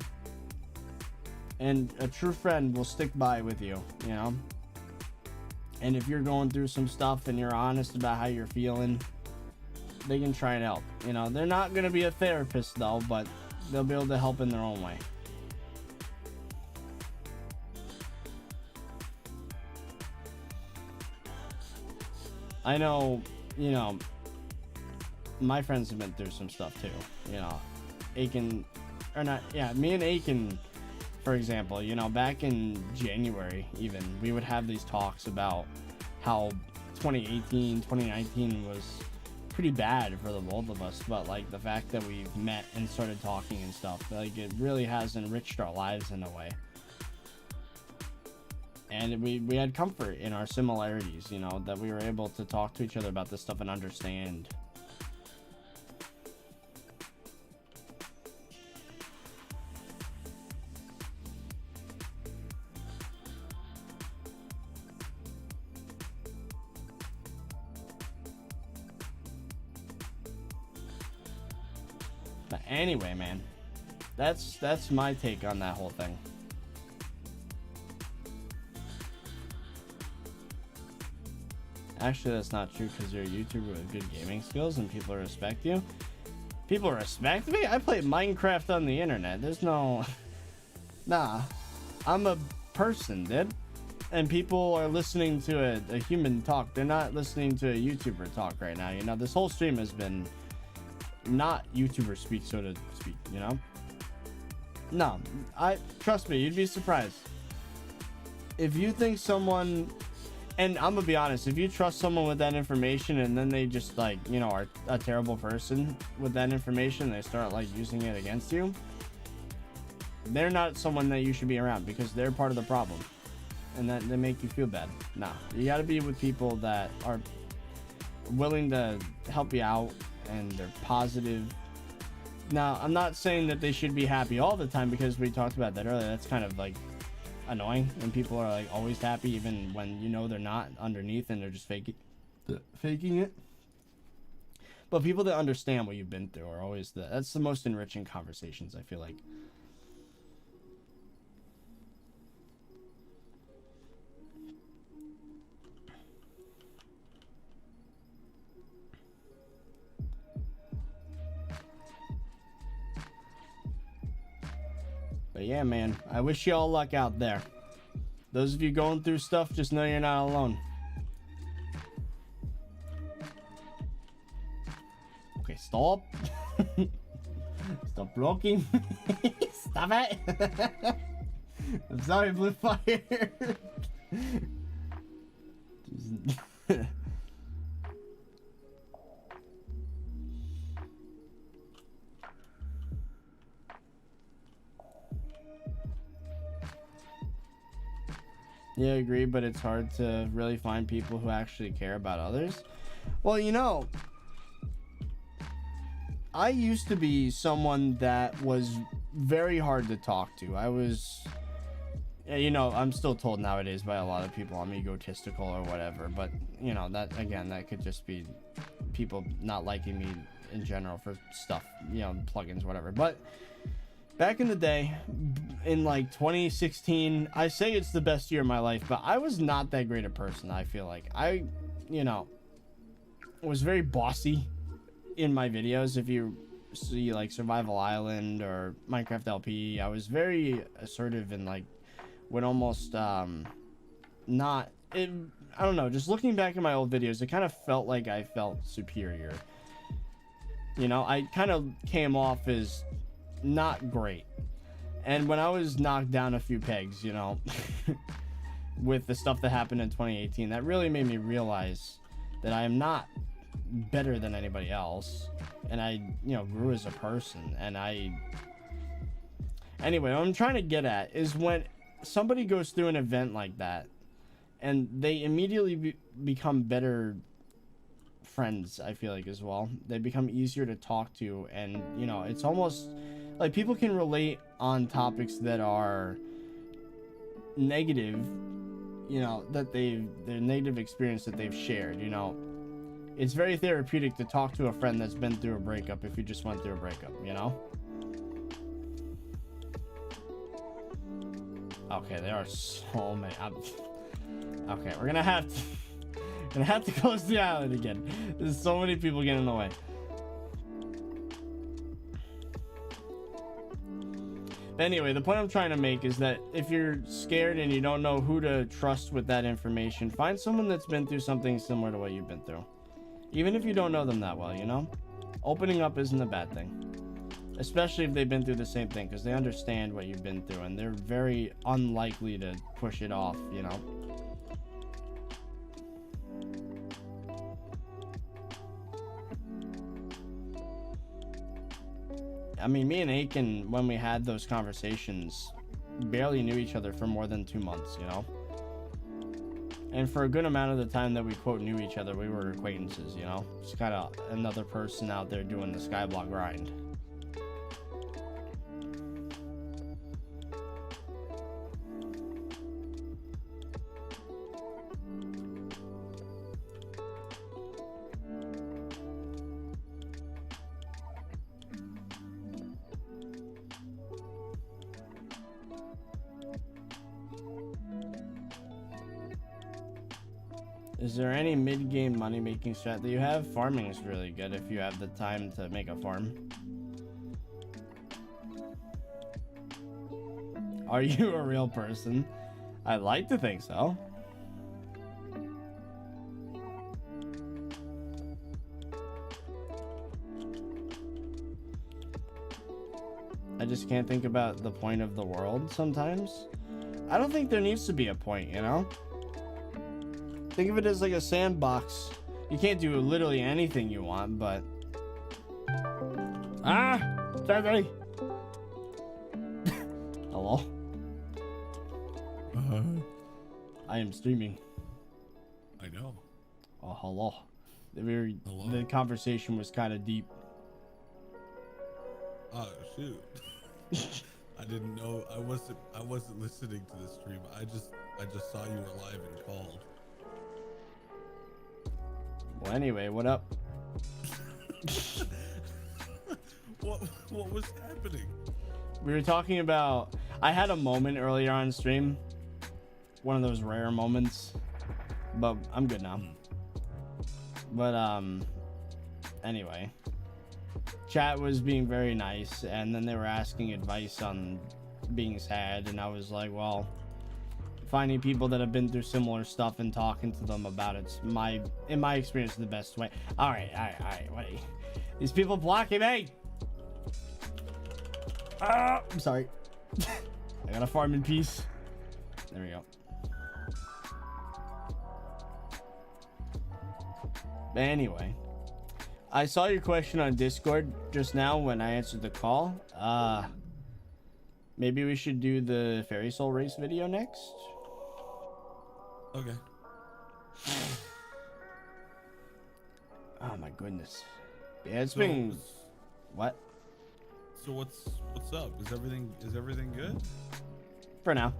and a true friend will stick by with you, you know. And if you're going through some stuff and you're honest about how you're feeling, they can try and help. You know, they're not going to be a therapist though, but they'll be able to help in their own way. I know, you know, my friends have been through some stuff too, you know. Aiken, or not, yeah, me and Aiken, for example, you know, back in January even, we would have these talks about how 2018, 2019 was pretty bad for the both of us, but like the fact that we met and started talking and stuff, like it really has enriched our lives in a way. And we had comfort in our similarities, you know, that we were able to talk to each other about this stuff and understand. But anyway, man, that's my take on that whole thing. Actually, that's not true, because you're a YouTuber with good gaming skills and people respect you. People respect me? I play Minecraft on the internet. There's no... Nah. I'm a person, dude. And people are listening to a human talk. They're not listening to a YouTuber talk right now. You know, this whole stream has been not YouTuber speak, so to speak, you know? No. Trust me, you'd be surprised. If you think someone... And I'm gonna be honest, if you trust someone with that information and then they just like, you know, are a terrible person with that information, they start like using it against you, they're not someone that you should be around, because they're part of the problem and that they make you feel bad. Nah, you gotta be with people that are willing to help you out and they're positive. Now, I'm not saying that they should be happy all the time, because we talked about that earlier. That's kind of like annoying when people are like always happy even when you know they're not underneath and they're just faking it. But people that understand what you've been through are always that's the most enriching conversations, I feel like. But yeah, man, I wish you all luck out there. Those of you going through stuff, just know you're not alone. Okay, stop. Stop blocking. Stop it. I'm sorry, Blue Fire. Yeah, I agree, but it's hard to really find people who actually care about others. Well, you know, I used to be someone that was very hard to talk to. I was, you know, I'm still told nowadays by a lot of people I'm egotistical or whatever, but, you know, that, again, that could just be people not liking me in general for stuff, you know, plugins, whatever. But Back in the day, in like 2016, I say it's the best year of my life, but I was not that great a person. I feel like I, you know, was very bossy in my videos. If you see like Survival Island or Minecraft LP, I was very assertive and like would almost not it, I don't know, just looking back at my old videos, it kind of felt like I felt superior. You know, I kind of came off as not great. And when I was knocked down a few pegs, you know, with the stuff that happened in 2018, that really made me realize that I am not better than anybody else. And I, you know, grew as a person. And anyway, what I'm trying to get at is when somebody goes through an event like that and they immediately become better friends, I feel like, as well. They become easier to talk to, and you know, it's almost like people can relate on topics that are negative, you know, that their negative experience that they've shared. You know, it's very therapeutic to talk to a friend that's been through a breakup if you just went through a breakup, you know. Okay, there are so many. Okay, we're gonna have to close the island again. There's so many people getting in the way. But anyway, the point I'm trying to make is that if you're scared and you don't know who to trust with that information, find someone that's been through something similar to what you've been through. Even if you don't know them that well, you know? Opening up isn't a bad thing. Especially if they've been through the same thing, because they understand what you've been through and they're very unlikely to push it off, you know? I mean, me and Aiken, when we had those conversations, barely knew each other for more than 2 months, you know? And for a good amount of the time that we, quote, knew each other, we were acquaintances, you know? Just kind of another person out there doing the skyblock grind. Is there any mid-game money-making strat that you have? Farming is really good if you have the time to make a farm. Are you a real person? I'd like to think so. I just can't think about the point of the world sometimes. I don't think there needs to be a point, you know? Think of it as like a sandbox. You can't do literally anything you want, but... Ah! Sorry! Hello? I am streaming. I know. Oh, hello. Hello? The conversation was kind of deep. Oh, shoot. I didn't know. I wasn't listening to the stream. I just saw you were live and called. Well, anyway, what up? What was happening? We were talking about... I had a moment earlier on stream. One of those rare moments. But I'm good now. But, anyway. Chat was being very nice, and then they were asking advice on being sad, and I was like, well... Finding people that have been through similar stuff and talking to them about it's in my experience, the best way. All right. Wait. These people blocking me. I'm sorry. I gotta farm in peace. There we go. But anyway, I saw your question on Discord just now when I answered the call. Maybe we should do the Fairy Soul race video next. Okay. Oh my goodness. Yeah, it's been... What? So what's up? Is everything good? For now.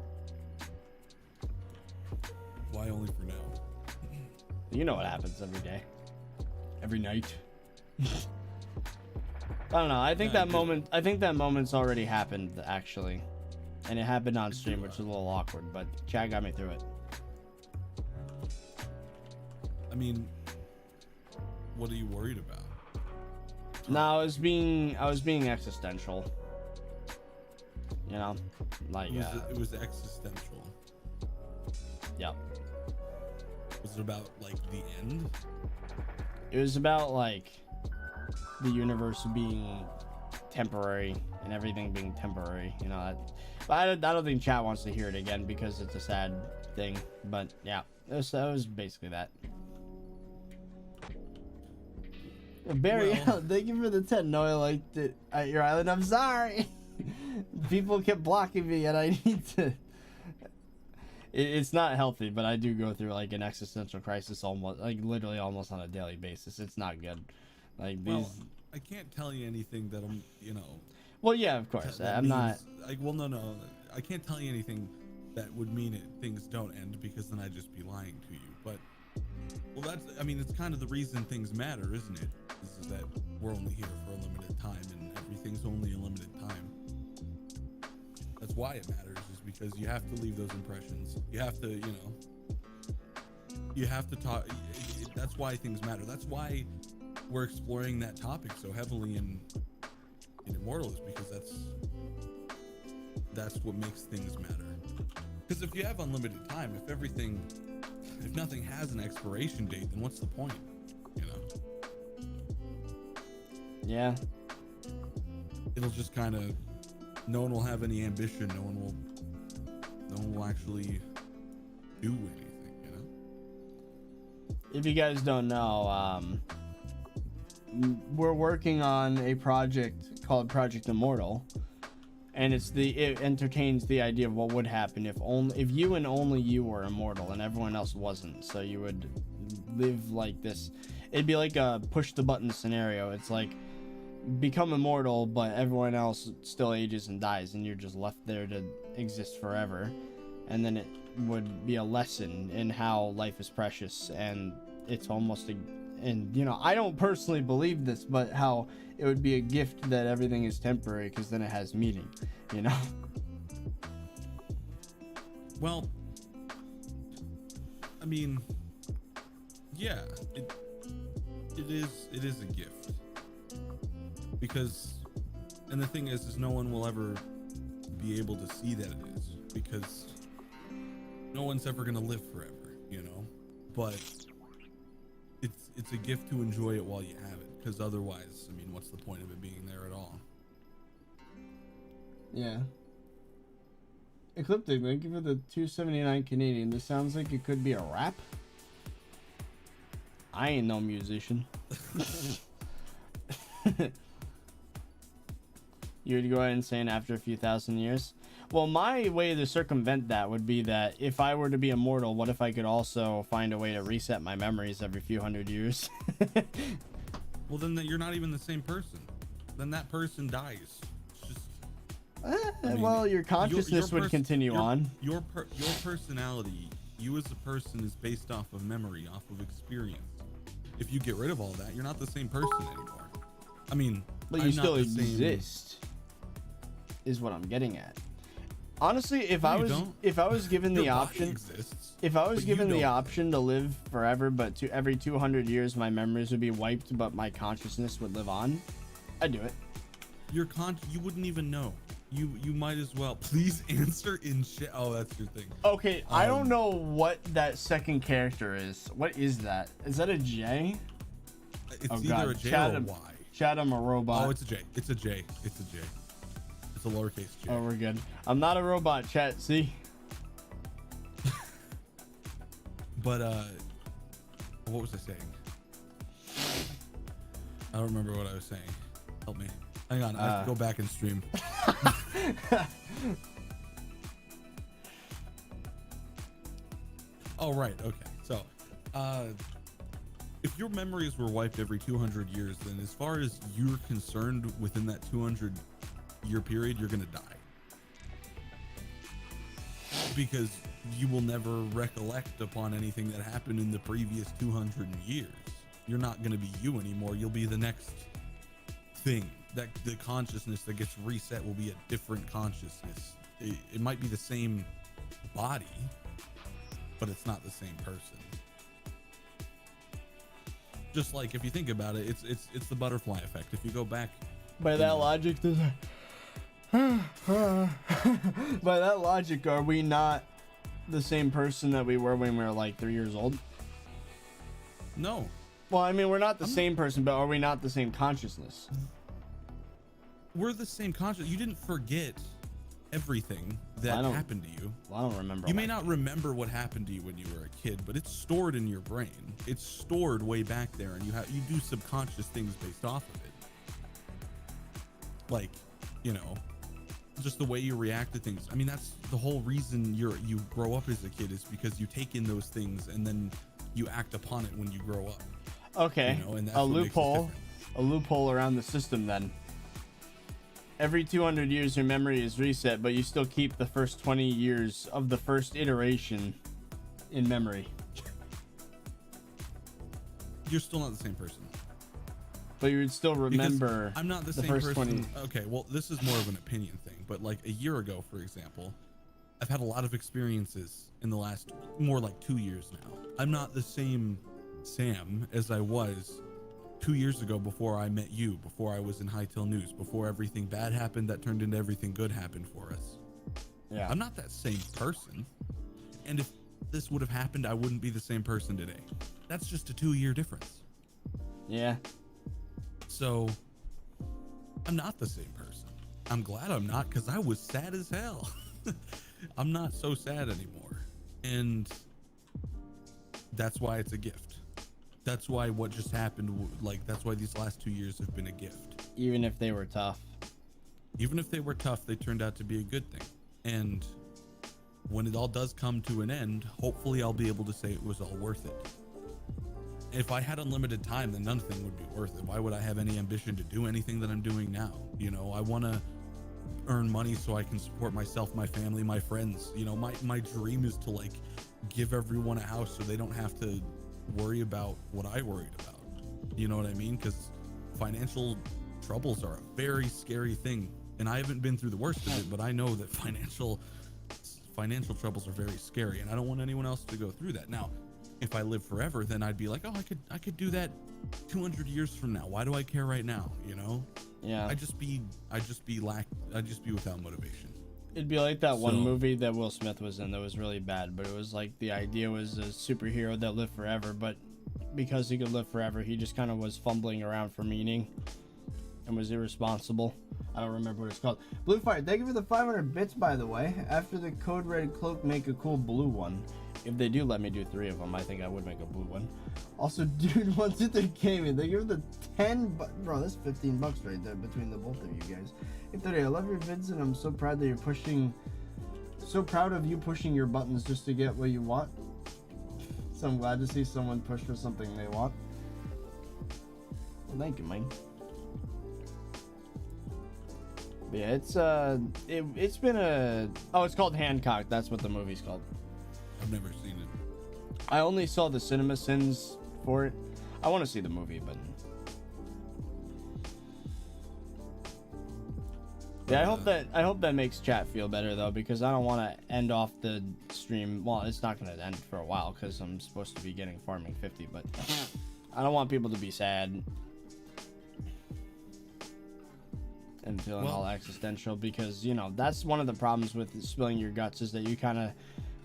Why only for now? You know what happens every day. Every night. I don't know. I think Yeah, that moment. I think that moment's already happened actually, and it happened on stream, which is a little awkward. But Chad got me through it. I mean, what are you worried about? No, I was being existential. You know, like it was existential. Yep. Was it about like the end? It was about like the universe being temporary and everything being temporary. You know, but I don't think chat wants to hear it again because it's a sad thing. But yeah, it was basically that. Barry, Well, thank you for the 10. No, I liked it at your island. I'm sorry. People kept blocking me, and I need to. It's not healthy, but I do go through like an existential crisis almost, like literally almost on a daily basis. It's not good. Like these. Well, I can't tell you anything that I'm, you know. Well, yeah, of course. I'm not. Like, well, no. I can't tell you anything that would mean things don't end, because then I'd just be lying to you. But, well, I mean, it's kind of the reason things matter, isn't it? Is that we're only here for a limited time, and everything's only a limited time. That's why it matters, is because you have to leave those impressions. You have to, you have to talk. That's why things matter. That's why we're exploring that topic so heavily in Immortal, is because that's what makes things matter. Because if you have unlimited time, if nothing has an expiration date, then what's the point? Yeah. It'll just kind of, no one will have any ambition. No one will actually do anything, If you guys don't know, we're working on a project called Project Immortal, and it entertains the idea of what would happen if you and only you were immortal and everyone else wasn't. So you would live like this. It'd be like a push the button scenario. It's like become immortal, but everyone else still ages and dies, and you're just left there to exist forever. And then it would be a lesson in how life is precious, and it's almost I don't personally believe this, but how it would be a gift that everything is temporary, because then it has meaning, Well, I mean, yeah, it is a gift, because, and the thing is no one will ever be able to see that it is, because no one's ever gonna live forever, but it's a gift to enjoy it while you have it, because otherwise, I mean, what's the point of it being there at all? Yeah. Ecliptic, thank you for the 279 Canadian. This sounds like it could be a rap. I ain't no musician. You would go ahead and say after a few thousand years. Well, my way to circumvent that would be that if I were to be immortal, what if I could also find a way to reset my memories every few hundred years? Well, then you're not even the same person. Then that person dies. It's just, well, your consciousness would continue on. Your personality, you as a person, is based off of memory, off of experience. If you get rid of all that, you're not the same person anymore. I mean, but you still exist, is what I'm getting at. Honestly, if I was given the option, if I was given the option to live forever, but every 200 years my memories would be wiped, but my consciousness would live on, I'd do it. You wouldn't even know. You might as well. Please answer in chat. Oh, that's your thing. Okay, I don't know what that second character is. What is that? Is that a J? It's either a J or a Y. Chat, I'm a robot. Oh, it's a J. It's a J. It's a J. It's a lowercase J. Oh, we're good. I'm not a robot, chat. See? But what was I saying? I don't remember what I was saying. Help me. Hang on, I have to go back and stream. Oh, right. Okay. So, if your memories were wiped every 200 years, then as far as you're concerned, within that 200-year period, you're going to die. Because you will never recollect upon anything that happened in the previous 200 years. You're not going to be you anymore. You'll be the next thing. that the consciousness that gets reset will be a different consciousness. It might be the same body, but it's not the same person. Just like if you think about it, it's the butterfly effect. If you go back by that logic, by that logic, are we not the same person that we were when we were like 3 years old? No. Well, I mean, we're not the same person, but are we not the same consciousness? We're the same consciousness. You didn't forget everything that happened to you. Well, I don't remember. You may not remember what happened to you when you were a kid, but it's stored in your brain. It's stored way back there, and you do subconscious things based off of it. Like, you know, just the way you react to things. I mean, that's the whole reason you grow up as a kid, is because you take in those things and then you act upon it when you grow up. Okay, you know, and that's a loophole around the system then. Every 200 years your memory is reset, but you still keep the first 20 years of the first iteration in memory. You're still not the same person. But you would still remember. Because I'm not the same person. 20... Okay, well, this is more of an opinion thing, but like a year ago, for example, I've had a lot of experiences in the last more like 2 years now. I'm not the same Sam as I was 2 years ago, before I met you, before I was in Hytale News, before everything bad happened that turned into everything good happened for us. Yeah. I'm not that same person. And if this would have happened, I wouldn't be the same person today. That's just a 2-year difference. Yeah. So I'm not the same person. I'm glad I'm not, because I was sad as hell. I'm not so sad anymore. And that's why it's a gift. That's why what just happened, like, that's why these last 2 years have been a gift. Even if they were tough. Even if they were tough, they turned out to be a good thing. And when it all does come to an end, hopefully I'll be able to say it was all worth it. If I had unlimited time, then nothing would be worth it. Why would I have any ambition to do anything that I'm doing now? You know, I want to earn money so I can support myself, my family, my friends. You know, my dream is to like give everyone a house so they don't have to worry about what I worried about. You know what I mean? Because financial troubles are a very scary thing, and I haven't been through the worst of it, but I know that financial troubles are very scary, and I don't want anyone else to go through that. Now, if I live forever, then I'd be like, oh, I could do that 200 years from now. Why do I care right now? You know? Yeah. I'd just be without motivation. It'd be like that one movie that Will Smith was in that was really bad, but it was like the idea was a superhero that lived forever, but because he could live forever, he just kind of was fumbling around for meaning and was irresponsible. I don't remember what it's called. Blue Fire, thank you for the 500 bits, by the way. After the Code Red Cloak, make a cool blue one. If they do let me do 3 of them, I think I would make a blue one. Also, dude, once it came in, they give the 10 bro, that's 15 bucks right there between the both of you guys. Hey, today, I love your vids, and I'm so proud that you're pushing, so proud of you pushing your buttons just to get what you want. So I'm glad to see someone push for something they want. Well, thank you, Mike. But yeah, it's been a, oh, it's called Hancock. That's what the movie's called. I've never seen it. I only saw the cinema sins for it. I want to see the movie, but yeah, I hope that makes chat feel better though, because I don't want to end off the stream. Well, it's not going to end for a while because I'm supposed to be getting Farming 50, but I don't want people to be sad and feeling all existential, because you know that's one of the problems with spilling your guts, is that you kind of,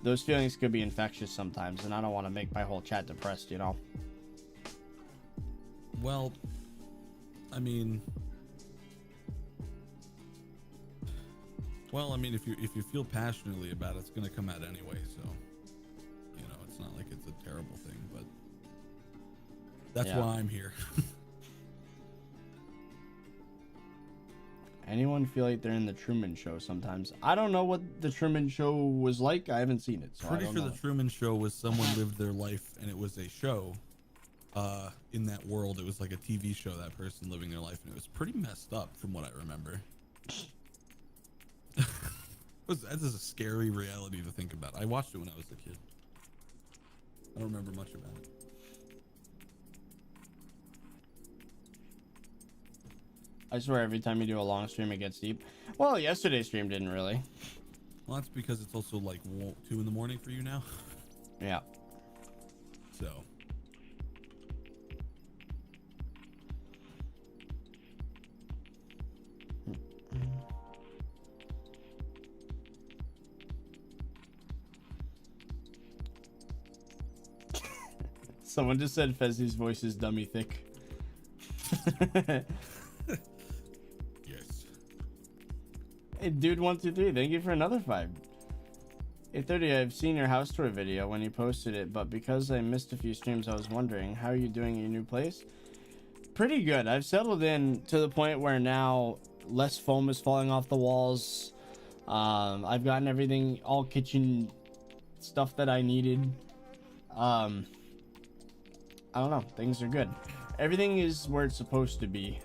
those feelings could be infectious sometimes, and I don't want to make my whole chat depressed, you know. Well, I mean, if you feel passionately about it, it's gonna come out anyway. So, you know, it's not like it's a terrible thing, but that's why I'm here. Anyone feel like they're in the Truman Show sometimes? I don't know what the Truman Show was like. I haven't seen it. So pretty sure the Truman Show was someone lived their life and it was a show. In that world, it was like a TV show, that person living their life, and it was pretty messed up from what I remember. That is a scary reality to think about. I watched it when I was a kid. I don't remember much about it. I swear every time you do a long stream, it gets deep. Well, yesterday's stream didn't really. Well, that's because it's also like 2 in the morning for you now. Yeah. So. Someone just said Fezzi's voice is dummy thick. Yes. Hey, dude123, thank you for another 5. 8:30, I've seen your house tour video when you posted it, but because I missed a few streams, I was wondering, how are you doing in your new place? Pretty good. I've settled in to the point where now less foam is falling off the walls. I've gotten everything, all kitchen stuff that I needed. I don't know, things are good. Everything is where it's supposed to be.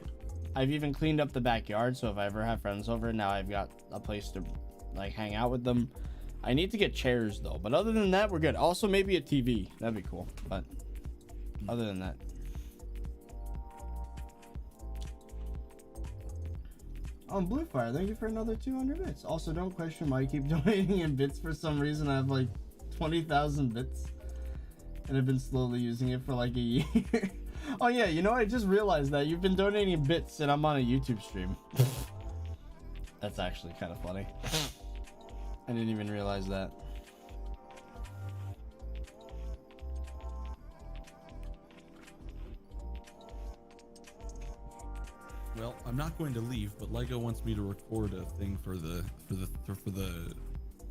I've even cleaned up the backyard, so if I ever have friends over, now I've got a place to like hang out with them. I need to get chairs though, but other than that, we're good. Also, maybe a TV, that'd be cool, but other than that. Bluefire, thank you for another 200 bits. Also, don't question why I keep donating in bits for some reason. I have like 20,000 bits. And I've been slowly using it for like a year. Oh yeah, you know, I just realized that you've been donating bits and I'm on a YouTube stream. That's actually kind of funny. I didn't even realize that. Well, I'm not going to leave, but Lego wants me to record a thing for the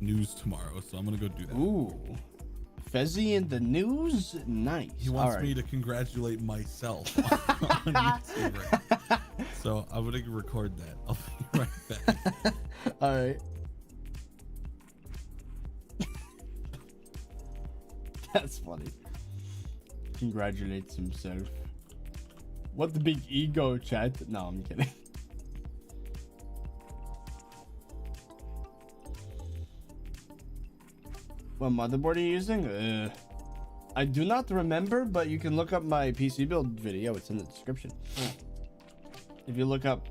news tomorrow, so I'm gonna go do that. Ooh. Fezzy in the news? Nice. He wants me to congratulate myself on YouTube. Right? So I'm gonna record that. I'll be right back. All right. That's funny. Congratulates himself. What the big ego, chat? No, I'm kidding. What motherboard are you using? I do not remember, but you can look up my PC build video. It's in the description. If you look up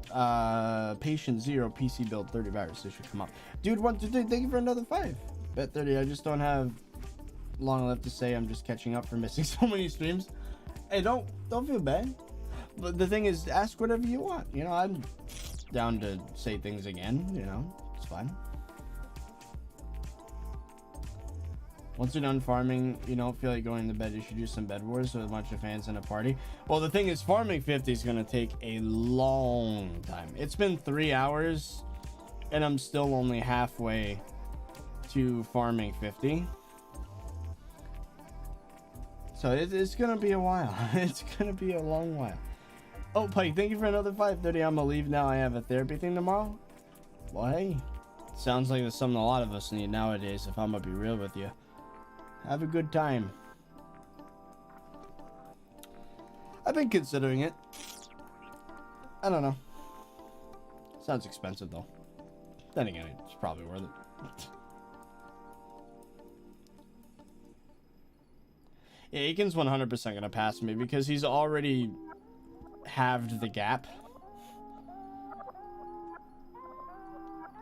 Patient Zero PC build 30 virus, it should come up. Dude, 123, thank you for another 5. Bet 30. I just don't have long left to say. I'm just catching up for missing so many streams. Hey, don't feel bad. But the thing is, ask whatever you want. You know, I'm down to say things again. You know, it's fine. Once you're done farming, you don't feel like going to bed, you should do some bed wars with a bunch of fans in a party. Well, the thing is, farming 50 is going to take a long time. It's been 3 hours, and I'm still only halfway to farming 50. So it's going to be a while. It's going to be a long while. Oh, Pike, thank you for another 530. I'm going to leave now. I have a therapy thing tomorrow. Well, hey, sounds like it's something a lot of us need nowadays, if I'm going to be real with you. Have a good time. I've been considering it. I don't know. Sounds expensive though. Then again, it's probably worth it. Yeah, Aiken's 100% gonna pass me because he's already halved the gap.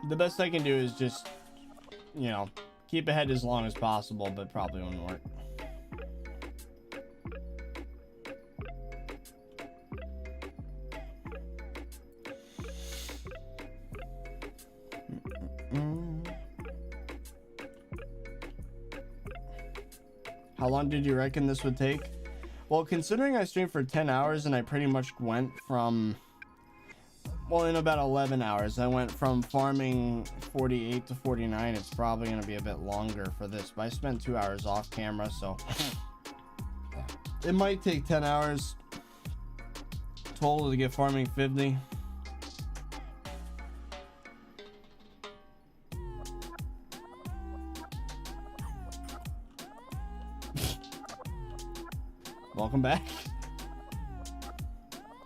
The best I can do is just, you know, keep ahead as long as possible, but probably won't work. How long did you reckon this would take? Well, considering I streamed for 10 hours and I pretty much went from... Well, in about 11 hours, I went from farming 48 to 49. It's probably going to be a bit longer for this, but I spent 2 hours off camera, so it might take 10 hours total to get farming 50. Welcome back.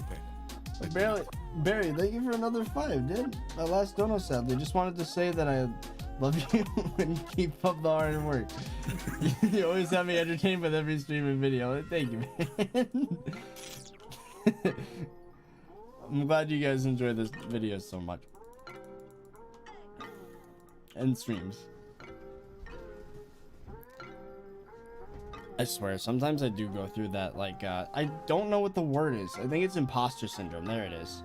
Okay. Barry, thank you for another 5, dude. My last dono sadly. Just wanted to say that I love you and keep up the hard work. You always have me entertained with every stream and video. Thank you, man. I'm glad you guys enjoy this video so much. And streams. I swear, sometimes I do go through that, like, I don't know what the word is. I think it's imposter syndrome. There it is.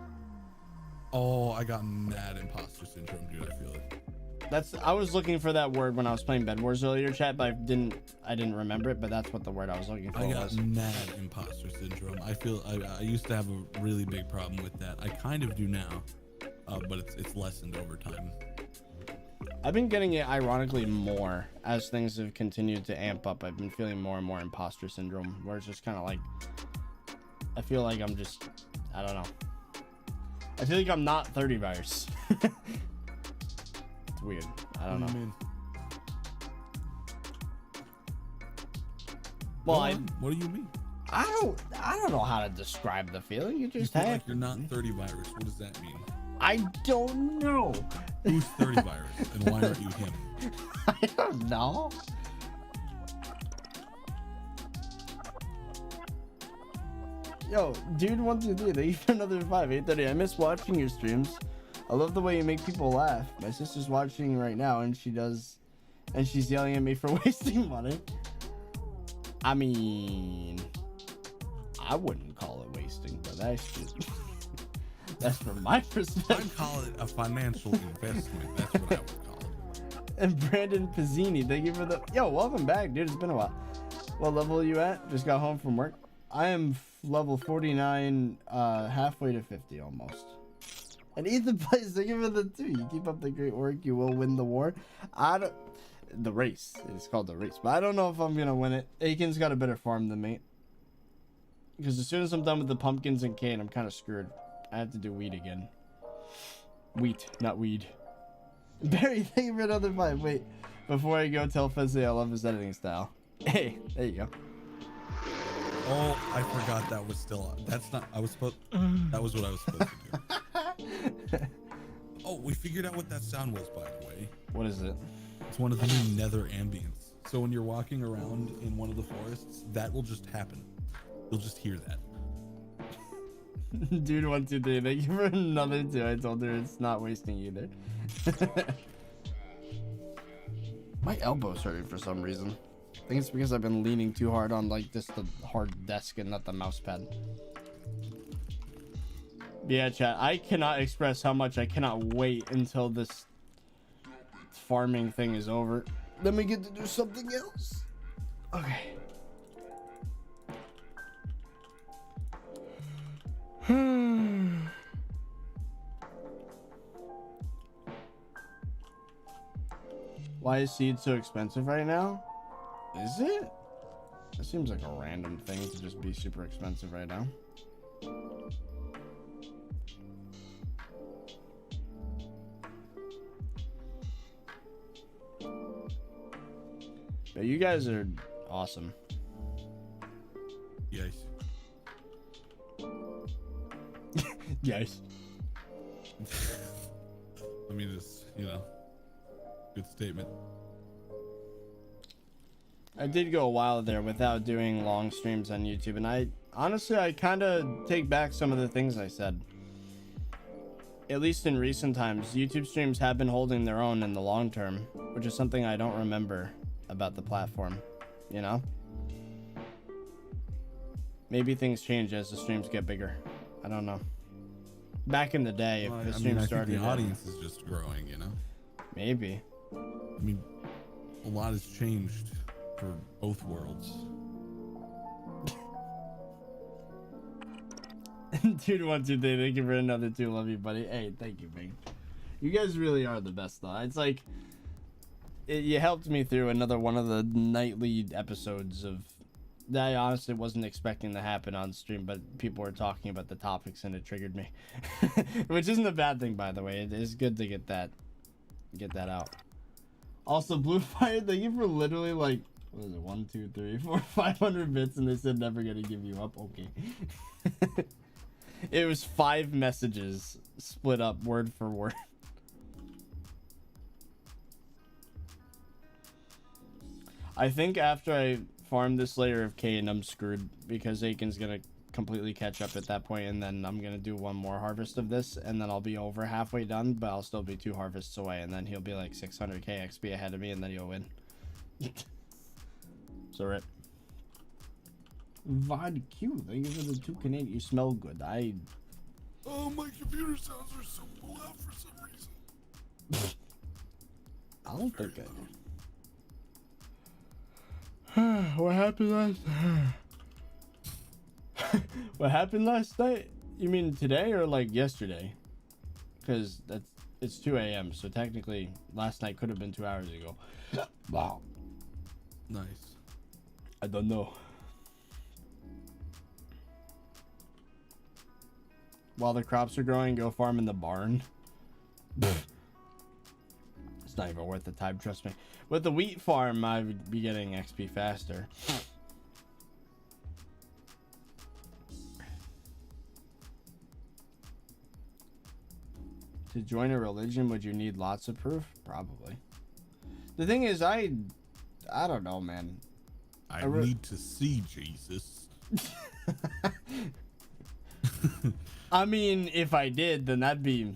Oh, I got mad imposter syndrome, dude. I feel it. I was looking for that word when I was playing Bed Wars earlier, chat, but I didn't remember it, but that's what the word I was looking for I got was. mad imposter syndrome. I feel I used to have a really big problem with that. I kind of do now, but it's lessened over time. I've been getting it ironically more as things have continued to amp up. I've been feeling more and more imposter syndrome, where it's just kind of like, I feel like I'm just, I don't know. I feel like I'm not 30 virus. It's weird. I don't know. Well, what do you mean? I don't know how to describe the feeling. You just feel have. like you're not 30 virus. What does that mean? I don't know. Who's 30 virus and why aren't you him? I don't know. Yo, dude, 123, thank you for another 8:30. I miss watching your streams. I love the way you make people laugh. My sister's watching right now, and she's yelling at me for wasting money. I mean, I wouldn't call it wasting, but that's from my perspective. I'd call it a financial investment. That's what I would call it. And Brandon Pizzini, thank you for the welcome back, dude. It's been a while. What level are you at? Just got home from work. I am level 49, halfway to 50 almost. And Ethan plays, thank you for the 2. You keep up the great work, you will win the war. The race. It's called the race, but I don't know if I'm gonna win it. Aiken's got a better farm than me. Because as soon as I'm done with the pumpkins and cane, I'm kind of screwed. I have to do wheat again. Wheat, not weed. Barry, thank you for another 5. Wait, before I go, tell Fezzi I love his editing style. Hey, there you go. Oh, I forgot that was still on. That's not, that was what I was supposed to do. Oh, we figured out what that sound was, by the way. What is it? It's one of the new nether ambience. So when you're walking around in one of the forests, that will just happen. You'll just hear that. Dude, 123, thank you for another 2. I told her it's not wasting either. My elbow's hurting for some reason. I think it's because I've been leaning too hard on like just the hard desk and not the mouse pad. Yeah, chat, I cannot express how much I cannot wait until this farming thing is over. Then we get to do something else. Okay. Why is seed so expensive right now? Is it? It seems like a random thing to just be super expensive right now. But you guys are awesome. Yes. Yes. I mean, it's, good statement. I did go a while there without doing long streams on YouTube, and I kind of take back some of the things I said. At least in recent times, YouTube streams have been holding their own in the long term, which is something I don't remember about the platform, Maybe things change as the streams get bigger. I don't know. Back in the day, if the stream started, the audience is just growing, Maybe. I mean, a lot has changed for both worlds. Dude, 123, thank you for another 2. Love you, buddy. Hey, thank you, man. You guys really are the best, though. It's like you helped me through another one of the nightly episodes of that I honestly wasn't expecting to happen on stream, but people were talking about the topics and it triggered me. Which isn't a bad thing, by the way. It is good to get that out. Also, Blue Fire, thank you for literally like, what is it, 1, 2, 3, 4, 500 bits, and they said never gonna give you up. Okay. It was 5 messages split up word for word. I think after I farm this layer of cane, I'm screwed because Aiken's gonna completely catch up at that point, and then I'm gonna do one more harvest of this, and then I'll be over halfway done, but I'll still be 2 harvests away, and then he'll be like 600k XP ahead of me, and then he'll win. So rip. Vod Q, thank you for the 2 Canadian. You smell good. Oh, my computer sounds are so loud for some reason. I don't think I. What happened last? What happened last night? You mean today or like yesterday? Because it's 2 a.m. So technically, last night could have been 2 hours ago. Wow. Nice. I don't know. While the crops are growing, go farm in the barn. It's not even worth the time, trust me. With the wheat farm, I would be getting XP faster. To join a religion, would you need lots of proof? Probably. The thing is, I don't know, man. I need to see Jesus. I mean, if I did, then that'd be...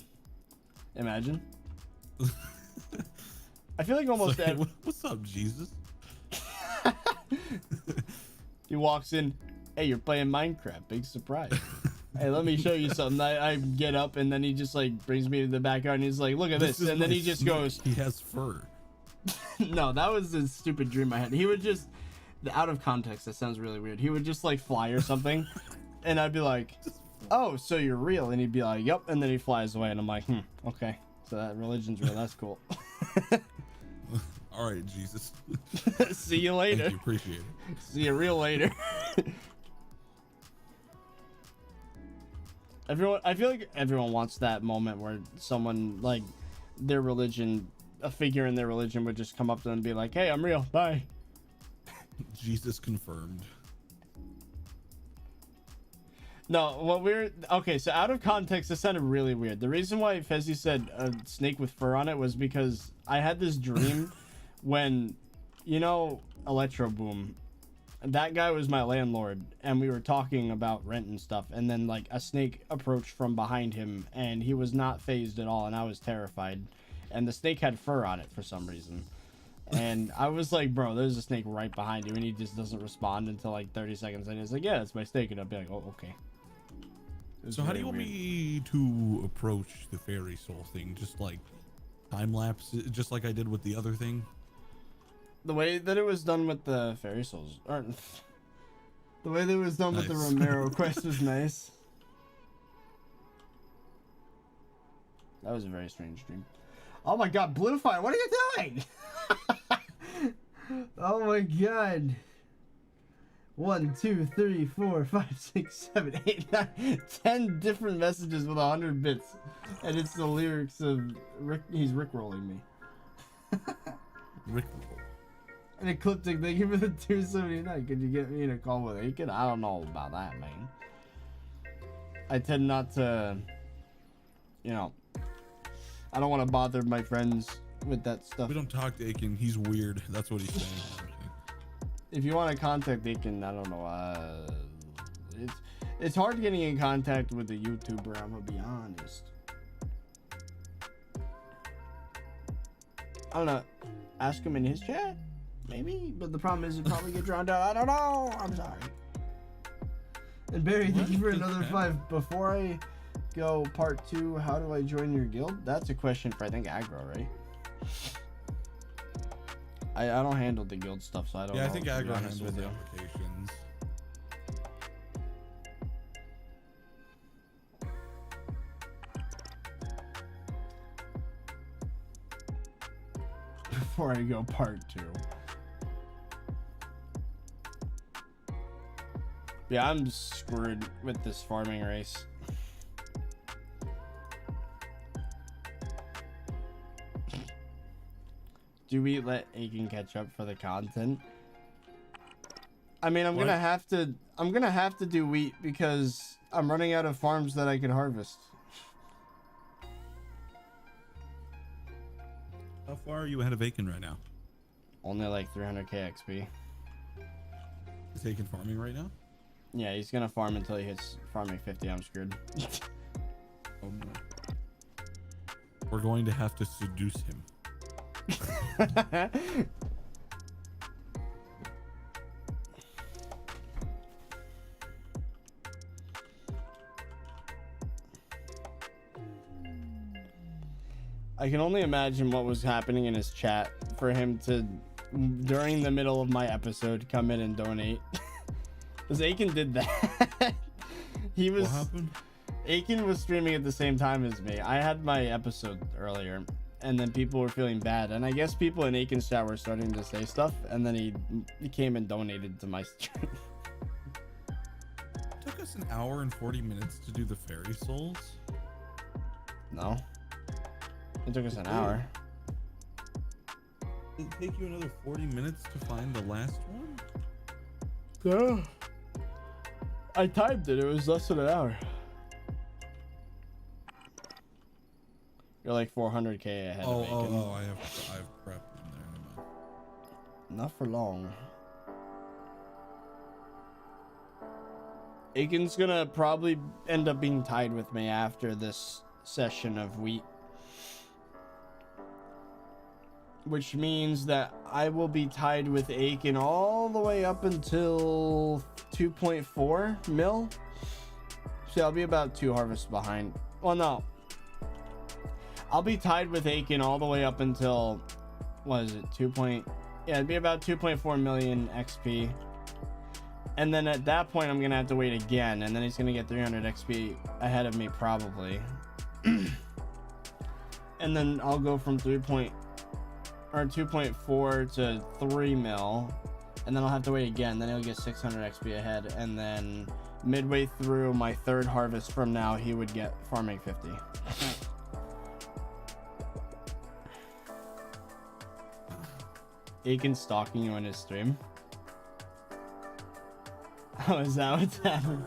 Imagine. I feel like almost... Hey, what's up, Jesus? He walks in. Hey, you're playing Minecraft. Big surprise. Hey, let me show you something. I get up, and then he just like brings me to the backyard, and he's like, look at this. And then he just goes... He has fur. No, that was a stupid dream I had. He would just... Out of context, that sounds really weird. He would just like fly or something. And I'd be like... Oh, so you're real? And he'd be like, yep. And then he flies away, and I'm like, okay. So that religion's real. That's cool. All right, Jesus. See you later. Thank you, appreciate it. See you real later. I feel like everyone wants that moment where someone, like, their religion, a figure in their religion would just come up to them and be like, hey, I'm real. Bye. Jesus confirmed. No, what weird. Okay, so out of context, this sounded really weird. The reason why Fezzi said a snake with fur on it was because I had this dream when, you know, Electro Boom. That guy was my landlord, and we were talking about rent and stuff. And then, like, a snake approached from behind him, and he was not phased at all, and I was terrified. And the snake had fur on it for some reason. And I was like, bro, there's a snake right behind you, and he just doesn't respond until like 30 seconds. And he's like, yeah, it's my snake. And I'll be like, oh, okay. So how do you want me to approach the fairy soul thing? Just like time lapse, just like I did with the other thing? The way that it was done with the fairy souls, or the way that it was done with the Romero quest was nice. That was a very strange dream. Oh my god, Bluefire, what are you doing? Oh my god. 1, 2, 3, 4, 5, 6, 7, 8, 9, 10 different messages with 100 bits. And it's the lyrics of Rick. He's rickrolling me. Rickroll. And Ecliptic, thank you for the 279. Could you get me in a call with Aiken? I don't know about that, man. I tend not to, you know, I don't want to bother my friends with that stuff. We don't talk to Aiken. He's weird. That's what he's saying. If you want to contact Aiken, I don't know. It's hard getting in contact with a YouTuber, I'm gonna be honest. I don't know. Ask him in his chat, maybe. But the problem is, it probably get drowned out. I don't know. I'm sorry. And Barry, thank you for another 5. Before I go, part 2. How do I join your guild? That's a question for I think aggro, right? I don't handle the guild stuff, so I don't know. Yeah, I think aggro honest handles with the you. applications. Before I go, part 2. Yeah, I'm screwed with this farming race. Do we let Aiken catch up for the content? I mean, I'm gonna have to do wheat because I'm running out of farms that I can harvest. How far are you ahead of Aiken right now? Only like 300k XP. Is Aiken farming right now? Yeah, he's gonna farm until he hits farming 50. I'm screwed. Oh no. We're going to have to seduce him. I can only imagine what was happening in his chat for him to, during the middle of my episode, come in and donate. Because Aiken did that. He was. What happened? Aiken was streaming at the same time as me. I had my episode earlier, and then people were feeling bad. And I guess people in Aiken's chat were starting to say stuff, and then he came and donated to my stream. It took us an hour and 40 minutes to do the fairy souls. No. It took us an hour. Did it take you another 40 minutes to find the last one? No. I timed it. It was less than an hour. You're like 400k ahead of Aiken. Oh, I have prep in there. Never mind. Not for long. Aiken's gonna probably end up being tied with me after this session of wheat. Which means that I will be tied with Aiken all the way up until 2.4 mil. So I'll be about 2 harvests behind. Well, no. I'll be tied with Aiken all the way up until, what is it, yeah, it'd be about 2.4 million XP. And then at that point, I'm going to have to wait again. And then he's going to get 300 XP ahead of me, probably. And then I'll go from 2.4 to 3 mil. And then I'll have to wait again. Then he'll get 600 XP ahead. And then midway through my 3rd harvest from now, he would get farming 50. Aiken stalking you on his stream. Oh, is that what's happening?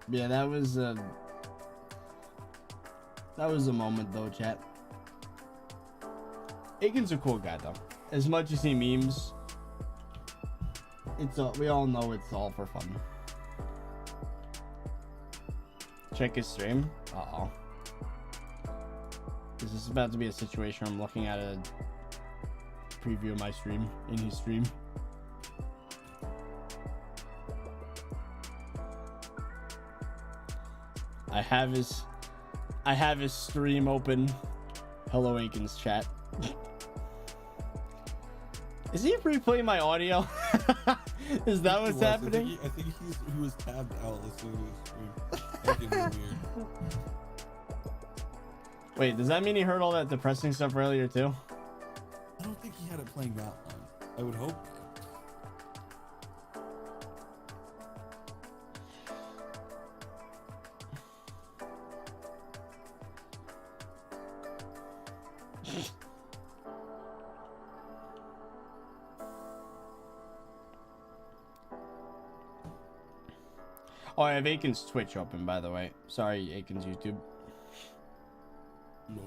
Yeah, that was a moment though, chat. Aiken's a cool guy though. As much as he memes, we all know it's all for fun. Check his stream. Uh-oh. This is about to be a situation where I'm looking at a preview of my stream in his stream. I have his stream open. Hello, Aiken's chat. Is he replaying my audio? Is that what's happening? I think he was tabbed out listening to his stream. Making it weird. Wait, does that mean he heard all that depressing stuff earlier too? I don't think he had it playing that long. I would hope. Oh, I have Aiken's Twitch open, by the way. Sorry, Aiken's YouTube. No.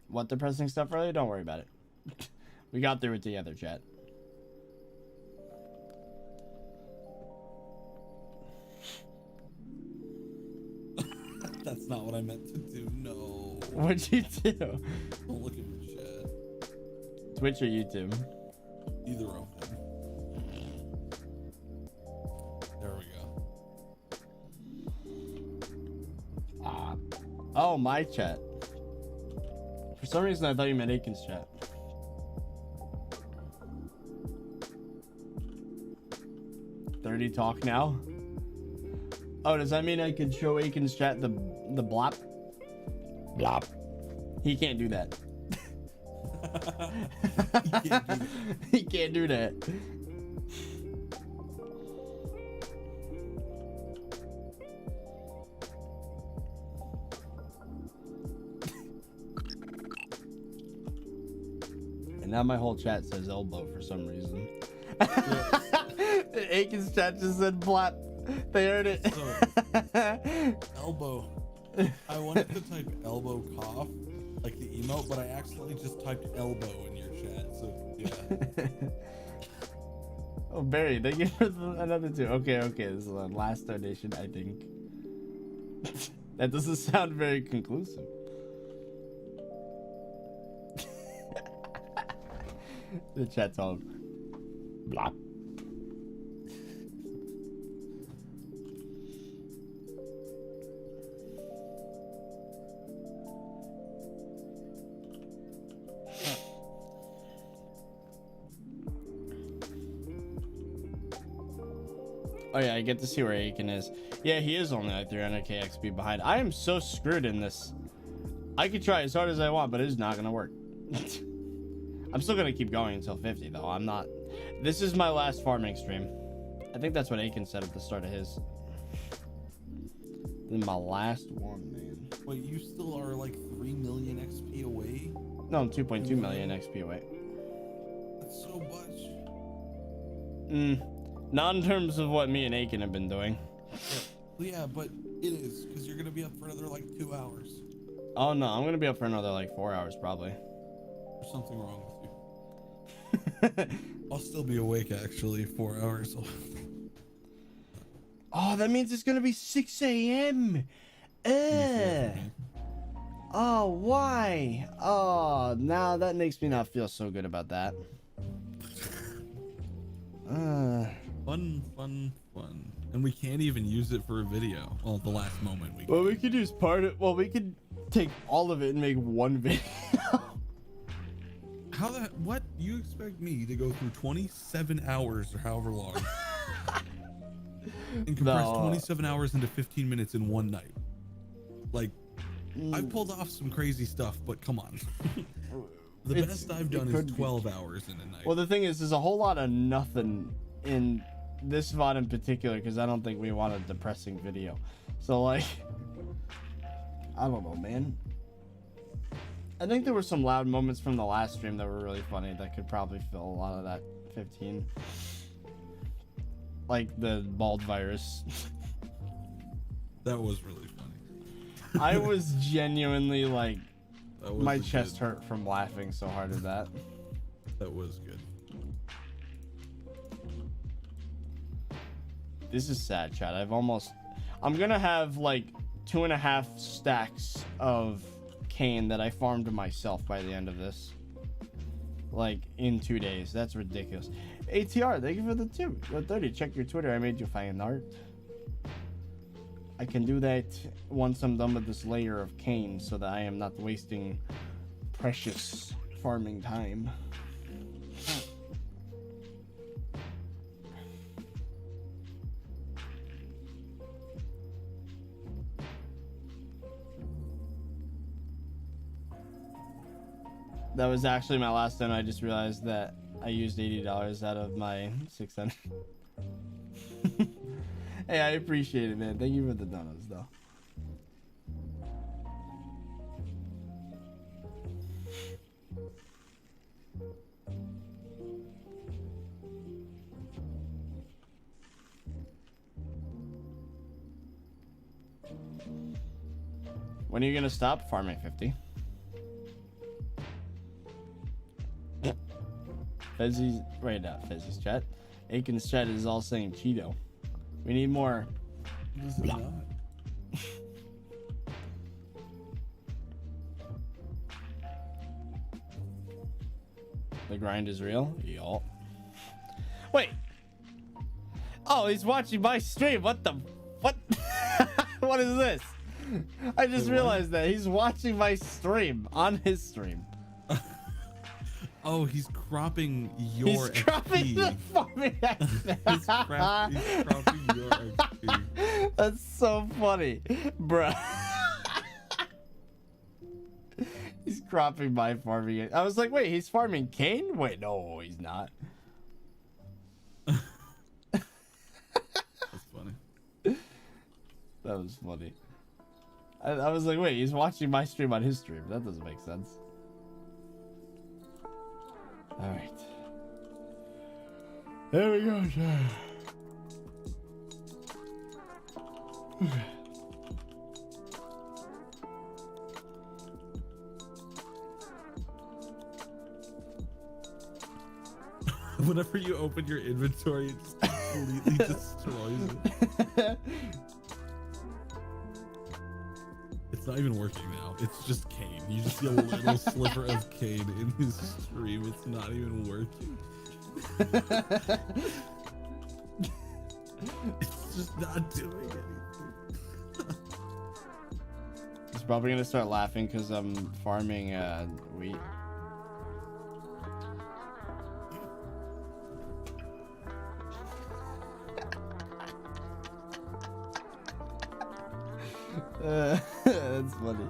What depressing stuff earlier? Don't worry about it. We got through it together, chat. That's not what I meant to do. No. What'd you do? Don't look at your chat. Twitch or YouTube? Either of them. There we go. Oh, my chat. For some reason, I thought you meant Aiken's chat. $30 talk now? Oh, does that mean I could show Aiken's chat the blop? Blop. He can't do that. He can't do that. And now my whole chat says elbow for some reason. Aiken's chat just said blap. They heard it. So, elbow. I wanted to type elbow cough, like the emote, but I accidentally just typed elbow in your chat, so yeah. Oh, Barry, thank you for another 2. Okay, this is the last donation, I think. That doesn't sound very conclusive. The chat's all blah. Oh yeah, I get to see where Aiken is. Yeah, he is only like 300k XP behind. I am so screwed in this. I could try as hard as I want, but it's not gonna work. I'm still gonna keep going until 50 though. I'm not. This is my last farming stream. I think that's what Aiken said at the start of his. This is my last one, man. Wait, you still are like 3 million XP away? No, I'm 2.2 million XP away. That's so much. Not in terms of what me and Aiken have been doing. Well, yeah, but it is, because you're gonna be up for another like 2 hours. Oh no, I'm gonna be up for another like 4 hours probably. There's something wrong with you. I'll still be awake actually 4 hours. Oh, that means it's gonna be 6 a.m. Oh, why? Oh, now that makes me not feel so good about that. Fun. And we can't even use it for a video. Well, the last moment we can. Well, we could use part of. Well, we could take all of it and make one video. How that? What? You expect me to go through 27 hours or however long and compress 27 hours into 15 minutes in one night? Like, I've pulled off some crazy stuff, but come on. The best I've done is 12 hours in a night. Well, the thing is, there's a whole lot of nothing in this VOD in particular, because I don't think we want a depressing video. So, like, I don't know, man. I think there were some loud moments from the last stream that were really funny that could probably fill a lot of that 15. Like the bald virus. That was really funny. I was genuinely like, my chest good. hurt from laughing so hard at that. That was good. This is sad, chat. I'm gonna have like 2.5 stacks of cane that I farmed myself by the end of this. Like in 2 days. That's ridiculous. ATR, thank you for the 2. Yo, 30, check your Twitter. I made you fine art. I can do that once I'm done with this layer of cane so that I am not wasting precious farming time. That was actually my last one. I just realized that I used $80 out of my 600. Hey, I appreciate it, man. Thank you for the donuts, though. When are you gonna stop farming 50? Fezzi's right now. Fezzi's chat. Aiken's chat is all saying Cheeto. We need more. This is not. The grind is real? Y'all. Wait. Oh, he's watching my stream. What the? What? What is this? I just realized that he's watching my stream on his stream. Oh, he's cropping your He's cropping the XP. farming He's cropping your XP. That's so funny, bruh. He's cropping my farming. I was like, wait, he's farming cane? Wait, no, he's not. That's funny. That was funny. I was like, wait, he's watching my stream on his stream. That doesn't make sense. All right. There we go, Chad. Okay. Whenever you open your inventory, it just completely destroys it. It's not even working now. It's just Kane. You just see a little sliver of Kane in his stream. It's not even working. It's just not doing anything. He's probably gonna start laughing because I'm farming wheat. That's funny.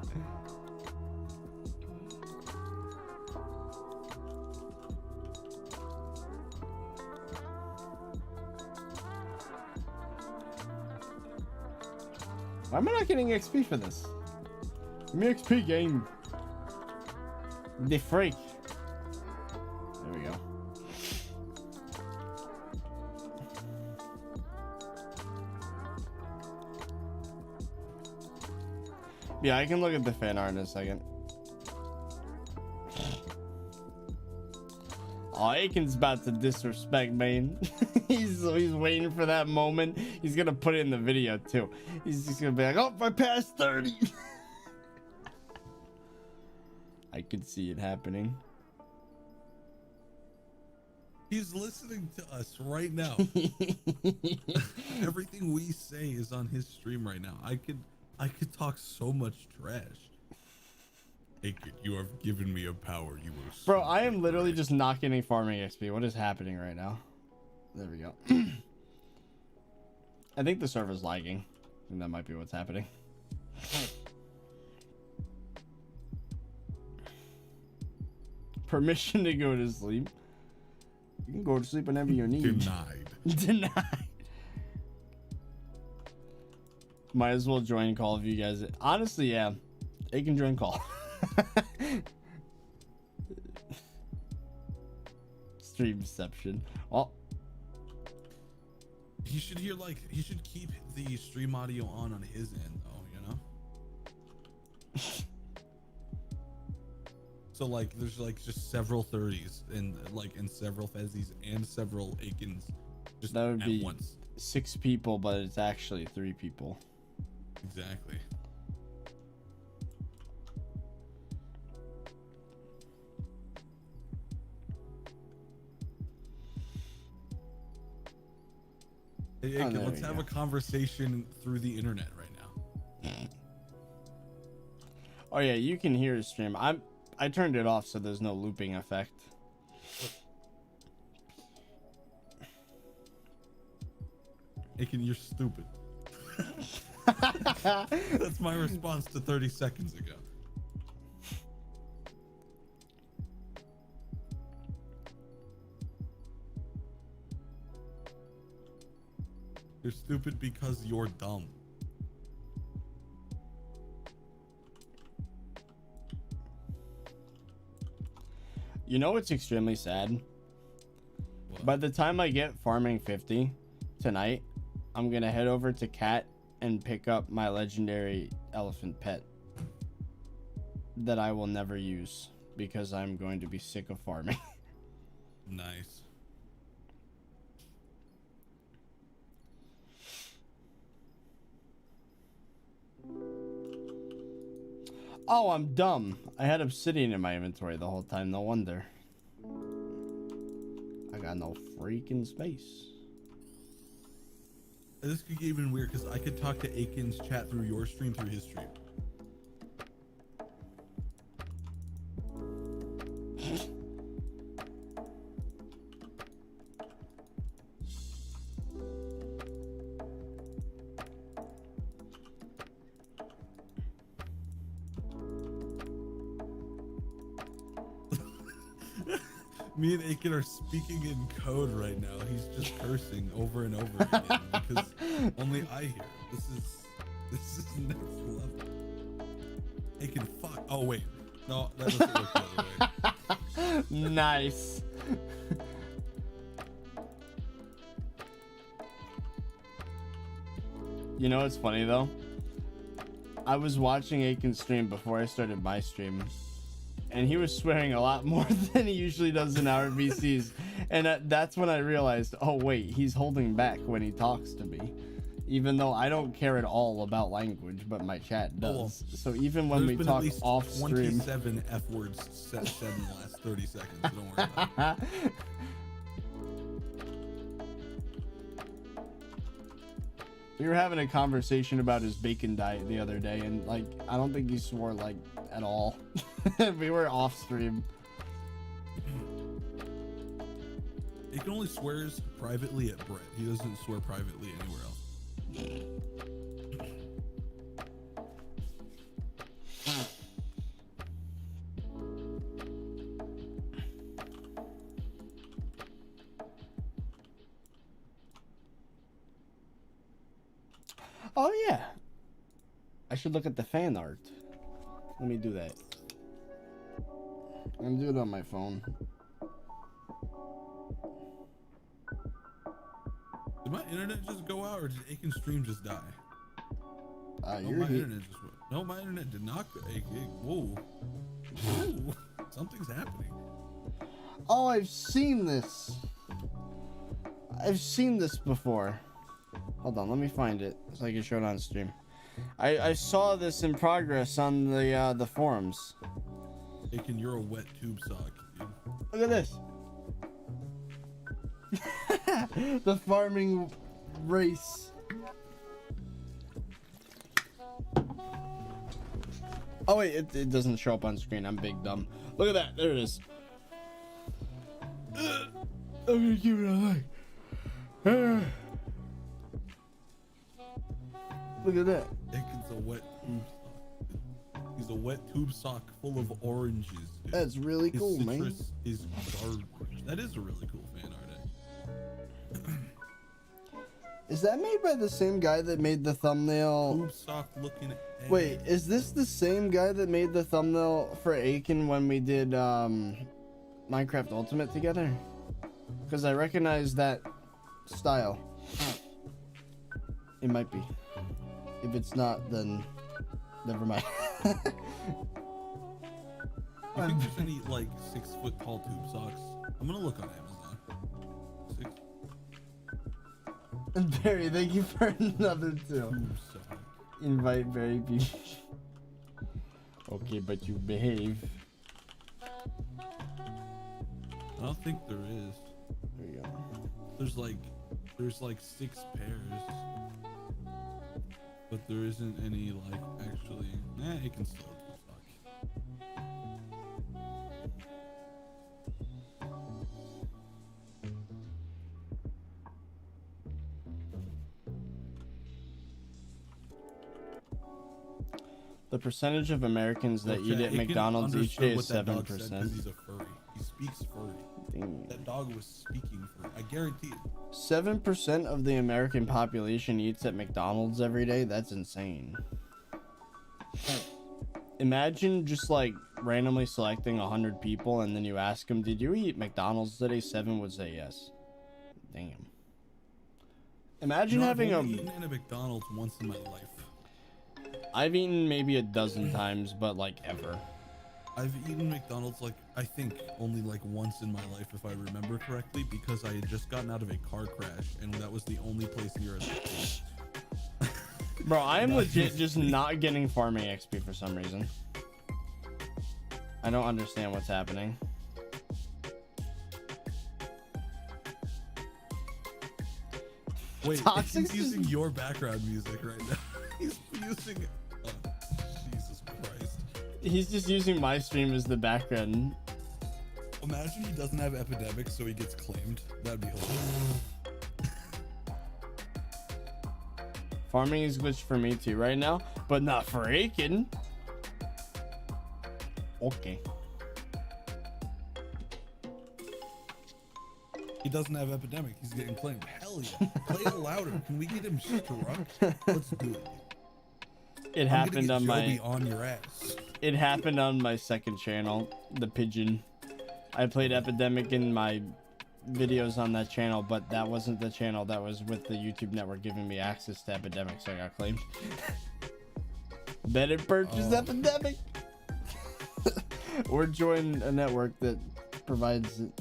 Why am I not getting XP for this? Give me XP, game. The freak. There we go. Yeah, I can look at the fan art in a second. Oh, Aiken's about to disrespect Maine. he's waiting for that moment. He's gonna put it in the video too. He's just gonna be like, "Oh, I passed 30." I could see it happening. He's listening to us right now. Everything we say is on his stream right now. I could talk so much trash. Aiken, you have given me a power you were. Bro, I am literally just not getting farming XP. What is happening right now? There we go. I think the server's lagging. I think that might be what's happening. Permission to go to sleep. You can go to sleep whenever you need. Denied. Denied. Might as well join call if you guys. Honestly, yeah. They can join call. Stream deception. Well, he should hear he should keep the stream audio on his end though, you know. So there's just several 30s and several Fezzies and several Aikens just that would at be once. 6 people, but it's actually 3 people. Exactly. Hey, Aiken, let's have a conversation through the internet right now. Oh yeah, you can hear his stream. I turned it off so there's no looping effect. Aiken, you're stupid. That's my response to 30 seconds ago. You're stupid because you're dumb. You know what's extremely sad? What? By the time I get farming 50 tonight, I'm gonna head over to Cat and pick up my legendary elephant pet that I will never use because I'm going to be sick of farming. Nice. Oh, I'm dumb. I had obsidian in my inventory the whole time. No wonder. I got no freaking space. This could get even weird because I could talk to Aiken's chat through your stream through his stream. Me and Aiken are speaking in code right now. He's just cursing over and over again because only I hear it. This is next level. Aiken, fuck. Oh wait, no, that doesn't work the other way. Nice. You know what's funny though? I was watching Aiken stream before I started my stream, and he was swearing a lot more than he usually does in our VCs. And that's when I realized, oh wait, he's holding back when he talks to me. Even though I don't care at all about language, but my chat does. So even when we talk off stream, 27 F words said in the last 30 seconds. So don't worry about it. We were having a conversation about his bacon diet the other day, and like I don't think he swore like at all. We were off stream. He can only swears privately at Brett. He doesn't swear privately anywhere else. Oh yeah, I should look at the fan art. Let me do that. I'm gonna do it on my phone. Did my internet just go out, or did Aiken's stream just die? No, my internet did not go. Whoa. Whoa. Something's happening. Oh, I've seen this. I've seen this before. Hold on, let me find it so I can show it on stream. I saw this in progress on the forums. Aiken, you're a wet tube sock, dude. Look at this. The farming race. Oh wait, it doesn't show up on screen. I'm big dumb. Look at that. There it is. I'm gonna give it a like. Look at that. Aiken's a wet tube sock. He's a wet tube sock full of oranges. Dude. That's really cool, His man. citrus is garbage. That is a really cool fan art. Is that made by the same guy that made the thumbnail? Tube sock looking. Wait, is this the same guy that made the thumbnail for Aiken when we did Minecraft Ultimate together? Because I recognize that style. It might be. If it's not, then never mind. You think there's any like 6 foot tall tube socks? I'm gonna look on Amazon. 6 And Barry, thank you for another two. tube sock. Invite Barry B. Okay, but you behave. I don't think there is. There you go. There's like 6 pairs, but there isn't any like actually. It can still do sock. The percentage of Americans that eat at McDonald's each day is 7%. He's a furry. He speaks furry. Dang. That dog was speaking furry. I guarantee it. 7% of the American population eats at McDonald's every day. That's insane. Imagine just like randomly selecting 100 people and then you ask them, did you eat McDonald's today? 7 would say yes. Damn. Imagine having I've only eaten at a McDonald's once in my life. I've eaten maybe a dozen times, but like ever. I've eaten McDonald's like I think only like once in my life if I remember correctly, because I had just gotten out of a car crash and that was the only place near us. Bro, I am legit just not getting farming XP for some reason. I don't understand what's happening. Wait, Toxic he's using your background music right now. He's using Jesus Christ. He's just using my stream as the background. Imagine he doesn't have epidemic, so he gets claimed. That'd be hilarious. Farming is glitched for me too right now, but not for Aiken. Okay. He doesn't have epidemic. He's getting claimed. Hell yeah. Play it louder. Can we get him struck? Let's do it. It happened on my on your ass. It happened on my second channel, the pigeon. I played Epidemic in my videos on that channel, but that wasn't the channel that was with the YouTube network giving me access to Epidemic, so I got claimed. Better purchase Epidemic. Or join a network that provides it.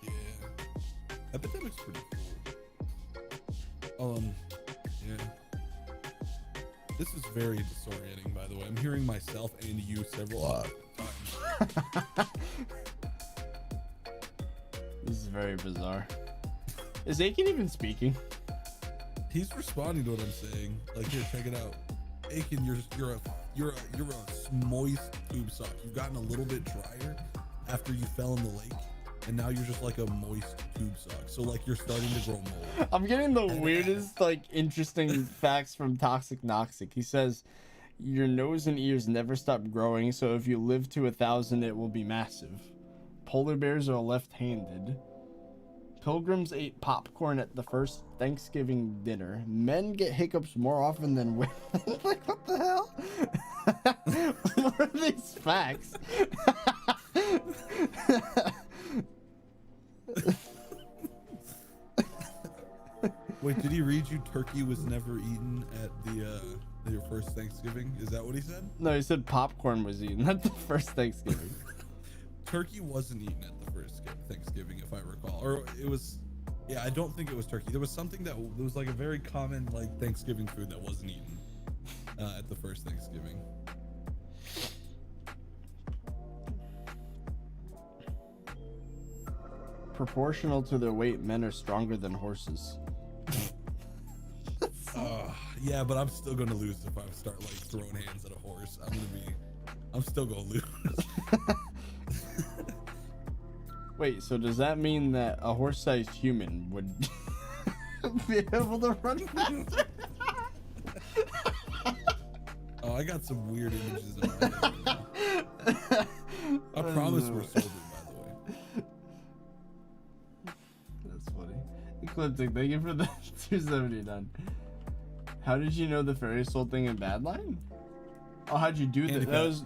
Yeah. Epidemic's pretty cool. Yeah. This is very disorienting, by the way. I'm hearing myself and you several times. This is very bizarre. Is Aiken even speaking? He's responding to what I'm saying. Like, here, check it out. Aiken, you're a moist tube sock. You've gotten a little bit drier after you fell in the lake, and now you're just like a moist tube sock. So like you're starting to grow mold. I'm getting the weirdest, like, interesting facts from Toxic Noxic. He says, your nose and ears never stop growing, so if you live to 1,000, it will be massive. Polar bears are left-handed. Pilgrims ate popcorn at the first Thanksgiving dinner. Men get hiccups more often than women. Like, what the hell? What are these facts? Wait, did he read you turkey was never eaten at your first Thanksgiving? Is that what he said? No, he said popcorn was eaten at the first Thanksgiving. Turkey wasn't eaten at the first Thanksgiving, if I recall. Or it was, yeah, I don't think it was turkey. There was something that was like a very common like Thanksgiving food that wasn't eaten at the first Thanksgiving. Proportional to their weight, men are stronger than horses. Yeah, but I'm still gonna lose if I start like throwing hands at a horse. I'm still gonna lose. Wait, so does that mean that a horse-sized human would be able to run faster? Oh, I got some weird images in my head right now. I promise we're sober, by the way. That's funny. Ecliptic, thank you for the 279. How did you know the fairy soul thing in Badline? Oh, how'd you do that? That was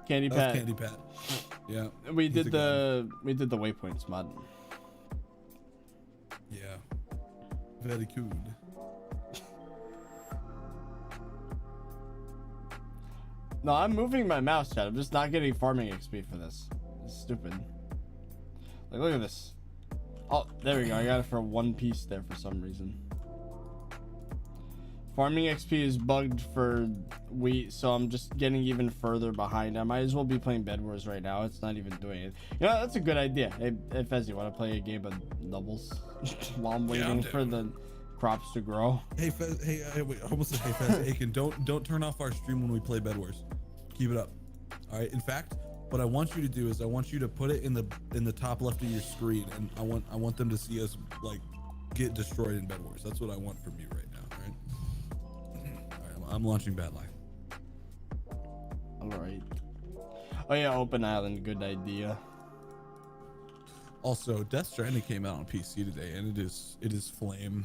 Candy Pat. Candy Pat. Yeah. We did the waypoints mod. Yeah. Very cool. No, I'm moving my mouse, chat. I'm just not getting farming XP for this. It's stupid. Like, look at this. Oh, there we go. I got it for one piece there for some reason. Farming XP is bugged for wheat, so I'm just getting even further behind. I might as well be playing Bed Wars right now. It's not even doing it. You know, that's a good idea. Hey Fez, you want to play a game of doubles while I'm waiting for the crops to grow? Hey Fez, wait, I almost said hey Fez, Aiken, don't turn off our stream when we play Bed Wars. Keep it up. All right. In fact, what I want you to do is I want you to put it in the top left of your screen, and I want them to see us like get destroyed in Bed Wars. That's what I want from you right now. All right. I'm launching Badline. All right. Oh yeah, Open Island, good idea. Also, Death Stranding came out on PC today, and it is flame.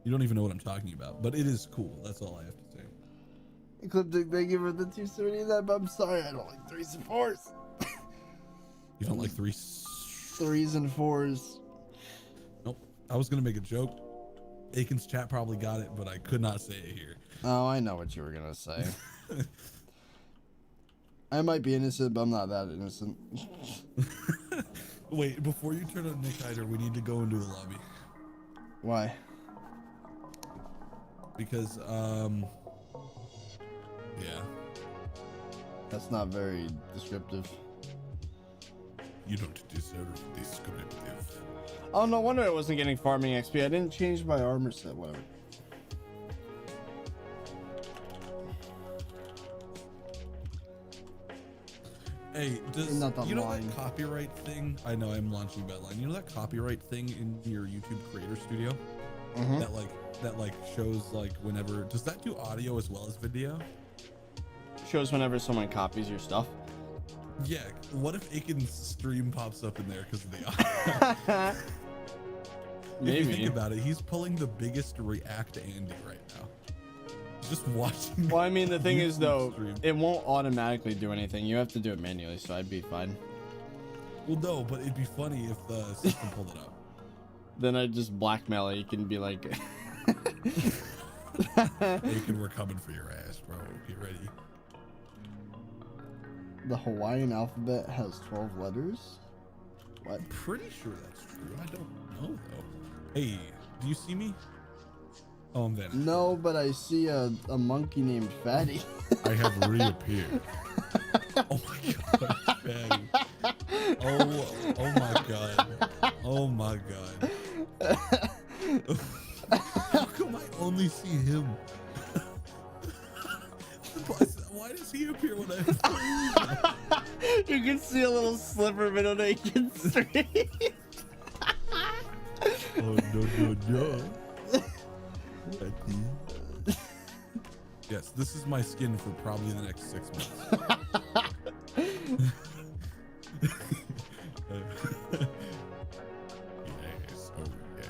You don't even know what I'm talking about, but it is cool. That's all I have to say. Ecliptic, thank you for the 279, but I'm sorry, I don't like 3s and 4s. You don't like 3s and 4s. Nope. I was gonna make a joke. Aiken's chat probably got it, but I could not say it here. Oh, I know what you were gonna say. I might be innocent, but I'm not that innocent. Wait, before you turn on Nick Hyder, we need to go into a lobby. Why? Because, yeah. That's not very descriptive. You don't deserve descriptive. Oh, no wonder I wasn't getting farming XP. I didn't change my armor set, whatever. Hey, Not the you know line. that copyright thing? I know I'm launching Badline. You know that copyright thing in your YouTube Creator Studio? Mm-hmm. That shows like whenever, does that do audio as well as video? Shows whenever someone copies your stuff. Yeah. What if Aiken's stream pops up in there because of the audio? Maybe. If you think about it, he's pulling the biggest React Andy right now. Just watching. Well, I mean, the thing is, though, stream. it won't automatically do anything. You have to do it manually, so I'd be fine. Well, no, but it'd be funny if the system pulled it up. Then I'd just blackmail it. You can be like... Aiken, we're coming for your ass, bro. Get ready. the Hawaiian alphabet has 12 letters? What? I'm pretty sure that's true. I don't know though. Hey, do you see me? Oh, I'm vanished. No, but I see a monkey named Fatty. I have reappeared. Oh my god, Fatty. Oh my god. Oh my god. How come I only see him? Why does he appear when I You can see a little sliver of it on Aiken Street. Oh no. Yes, this is my skin for probably the next 6 months. Yes, oh yes.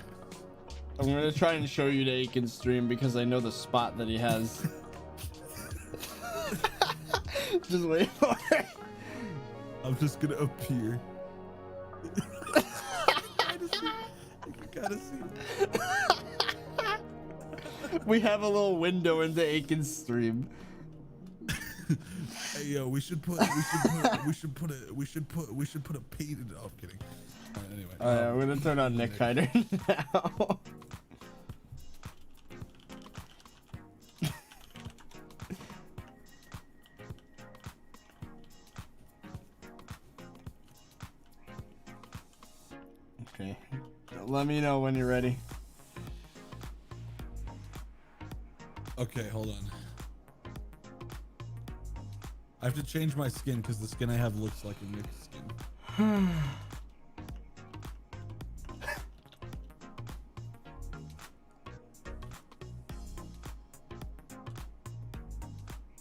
I'm gonna try and show you the Aiken stream because I know the spot that he has. Just wait for it. I'm just gonna appear. You gotta see. We have a little window into Aiken's stream. Hey yo, we should put a painted. Oh, I'm kidding. Anyway. Alright, we're gonna turn on Nick Hyder now. Okay. Let me know when you're ready. Okay, hold on. I have to change my skin because the skin I have looks like a Nick's skin.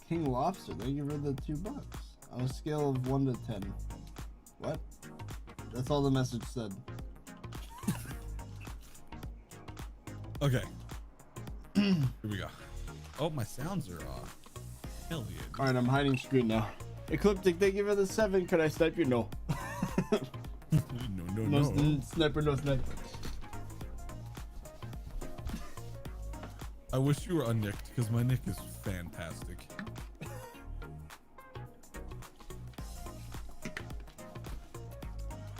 King Lobster, thank you for the $2. On a scale of 1 to 10. What? That's all the message said. Okay. Here we go. Oh, my sounds are off. Hell yeah. Alright, I'm hiding screen now. Ecliptic, thank you for the 7. Could I snipe you? No. No. Sniper, no sniper. I wish you were unnicked because my nick is fantastic.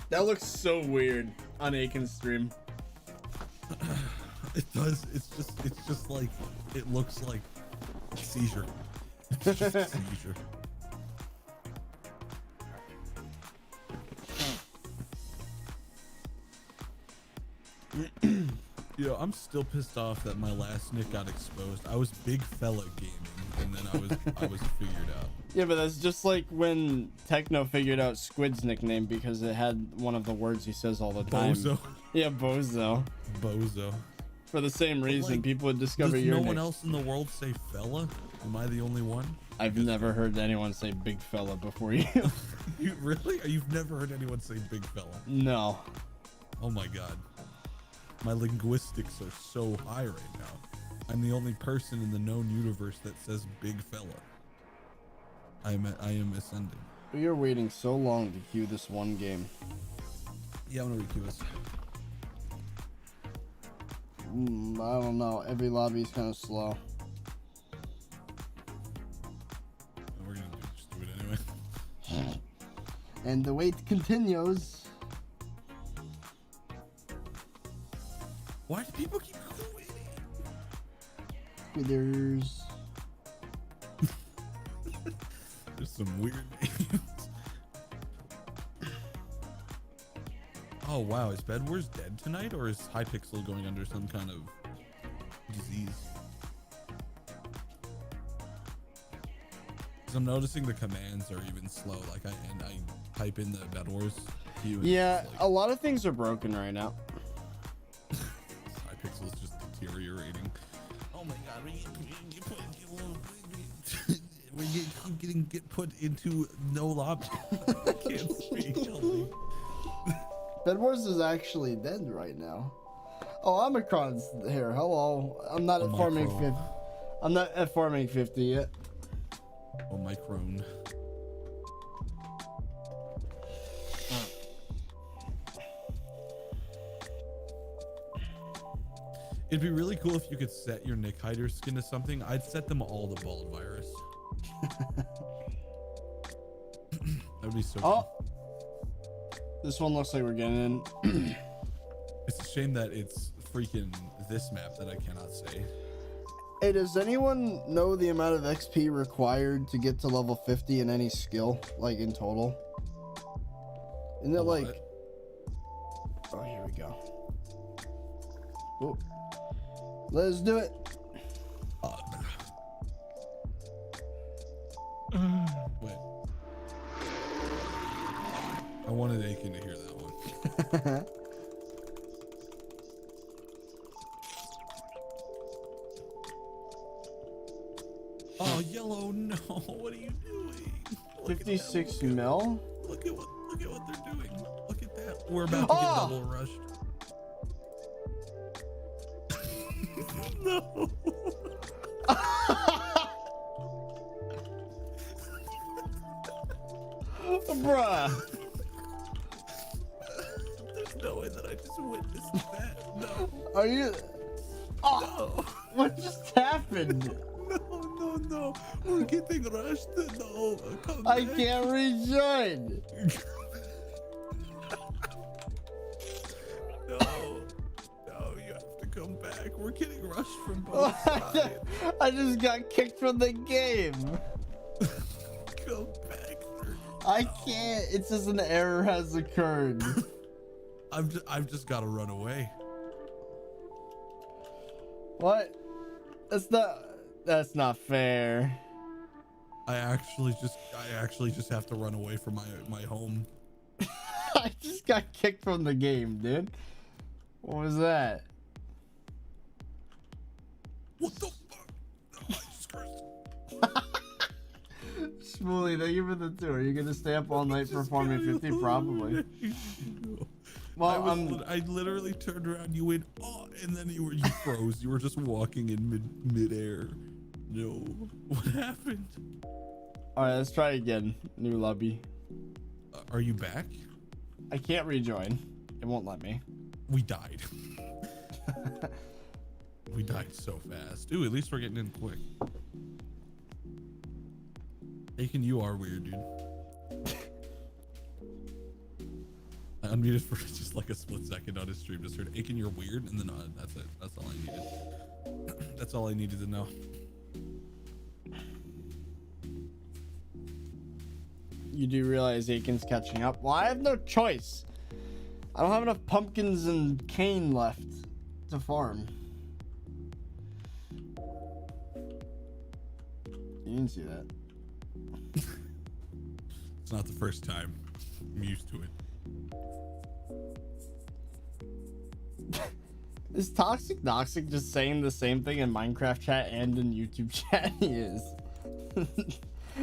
That looks so weird on Aiken's stream. It does. It's just like, it looks like a seizure. It's just a seizure. Yo, I'm still pissed off that my last nick got exposed. I was big fella gaming, and then I was figured out. Yeah, but that's just like when Techno figured out Squid's nickname because it had one of the words he says all the time. Bozo. Yeah, Bozo. Bozo. For the same reason, like, people would discover does your no nick. one else in the world say fella? Am I the only one? I've never heard anyone say big fella before you. You really? You've never heard anyone say big fella? No. Oh my god. My linguistics are so high right now. I'm the only person in the known universe that says big fella. I am ascending. We are waiting so long to queue this one game. Yeah, I'm gonna requeue us. I don't know. Every lobby is kind of slow. We're gonna just do it anyway. And the wait continues. Why do people keep quitting? Quitters. There's some weird names. Oh wow, is Bedwars dead tonight, or is Hypixel going under some kind of disease? Because I'm noticing the commands are even slow. Like I type in the Bedwars queue. Yeah, like, a lot of things are broken right now. Hypixel is just deteriorating. Oh my god, we're getting put into no lobby. I can't speak. Help me. Bedwars is actually dead right now. Oh, Omicron's here. Hello. I'm not at farming 50. I'm not at farming 50 yet. Omicron. It'd be really cool if you could set your Nick Hyder skin to something. I'd set them all to bald virus. That'd be so. Oh, this one looks like we're getting in. It's a shame that it's freaking this map that I cannot say. Hey, does anyone know the amount of XP required to get to level 50 in any skill, like in total? Isn't it like... Oh, here we go. Oh. Let's do it. Wait. I wanted Aiken to hear that one. Oh, yellow, no. What are you doing? 56 mil? Look at what they're doing. Look at that. We're about to get double rushed. No. Bruh. There's no way that I just witnessed that. No. Are you... Oh, No. what just happened? No. We're getting rushed. No. Come I back. can't rejoin. No, you have to come back. We're getting rushed from both sides. I just got kicked from the game. Come back. I can't. It says an error has occurred. I've just got to run away. What? That's not fair. I actually just have to run away from my home. I just got kicked from the game, dude. What was that? What the fuck? Oh, I just cursed. Shmooly, thank you for the tour. Are you gonna stay up all night performing 50? Probably. Well, I literally turned around, you went, oh, and then you froze. You were just walking in midair. No. What happened? Alright, let's try again. New lobby. Are you back? I can't rejoin. It won't let me. We died. We died so fast. Ooh, at least we're getting in quick. Aiken, you are weird, dude. I unmuted for just like a split second on his stream. Just heard, Aiken, you're weird, and then that's it. That's all I needed. That's all I needed to know. You do realize Aiken's catching up? Well, I have no choice. I don't have enough pumpkins and cane left to farm. You didn't see that. It's not the first time. I'm used to it. Is Toxic just saying the same thing in Minecraft chat and in YouTube chat? He is.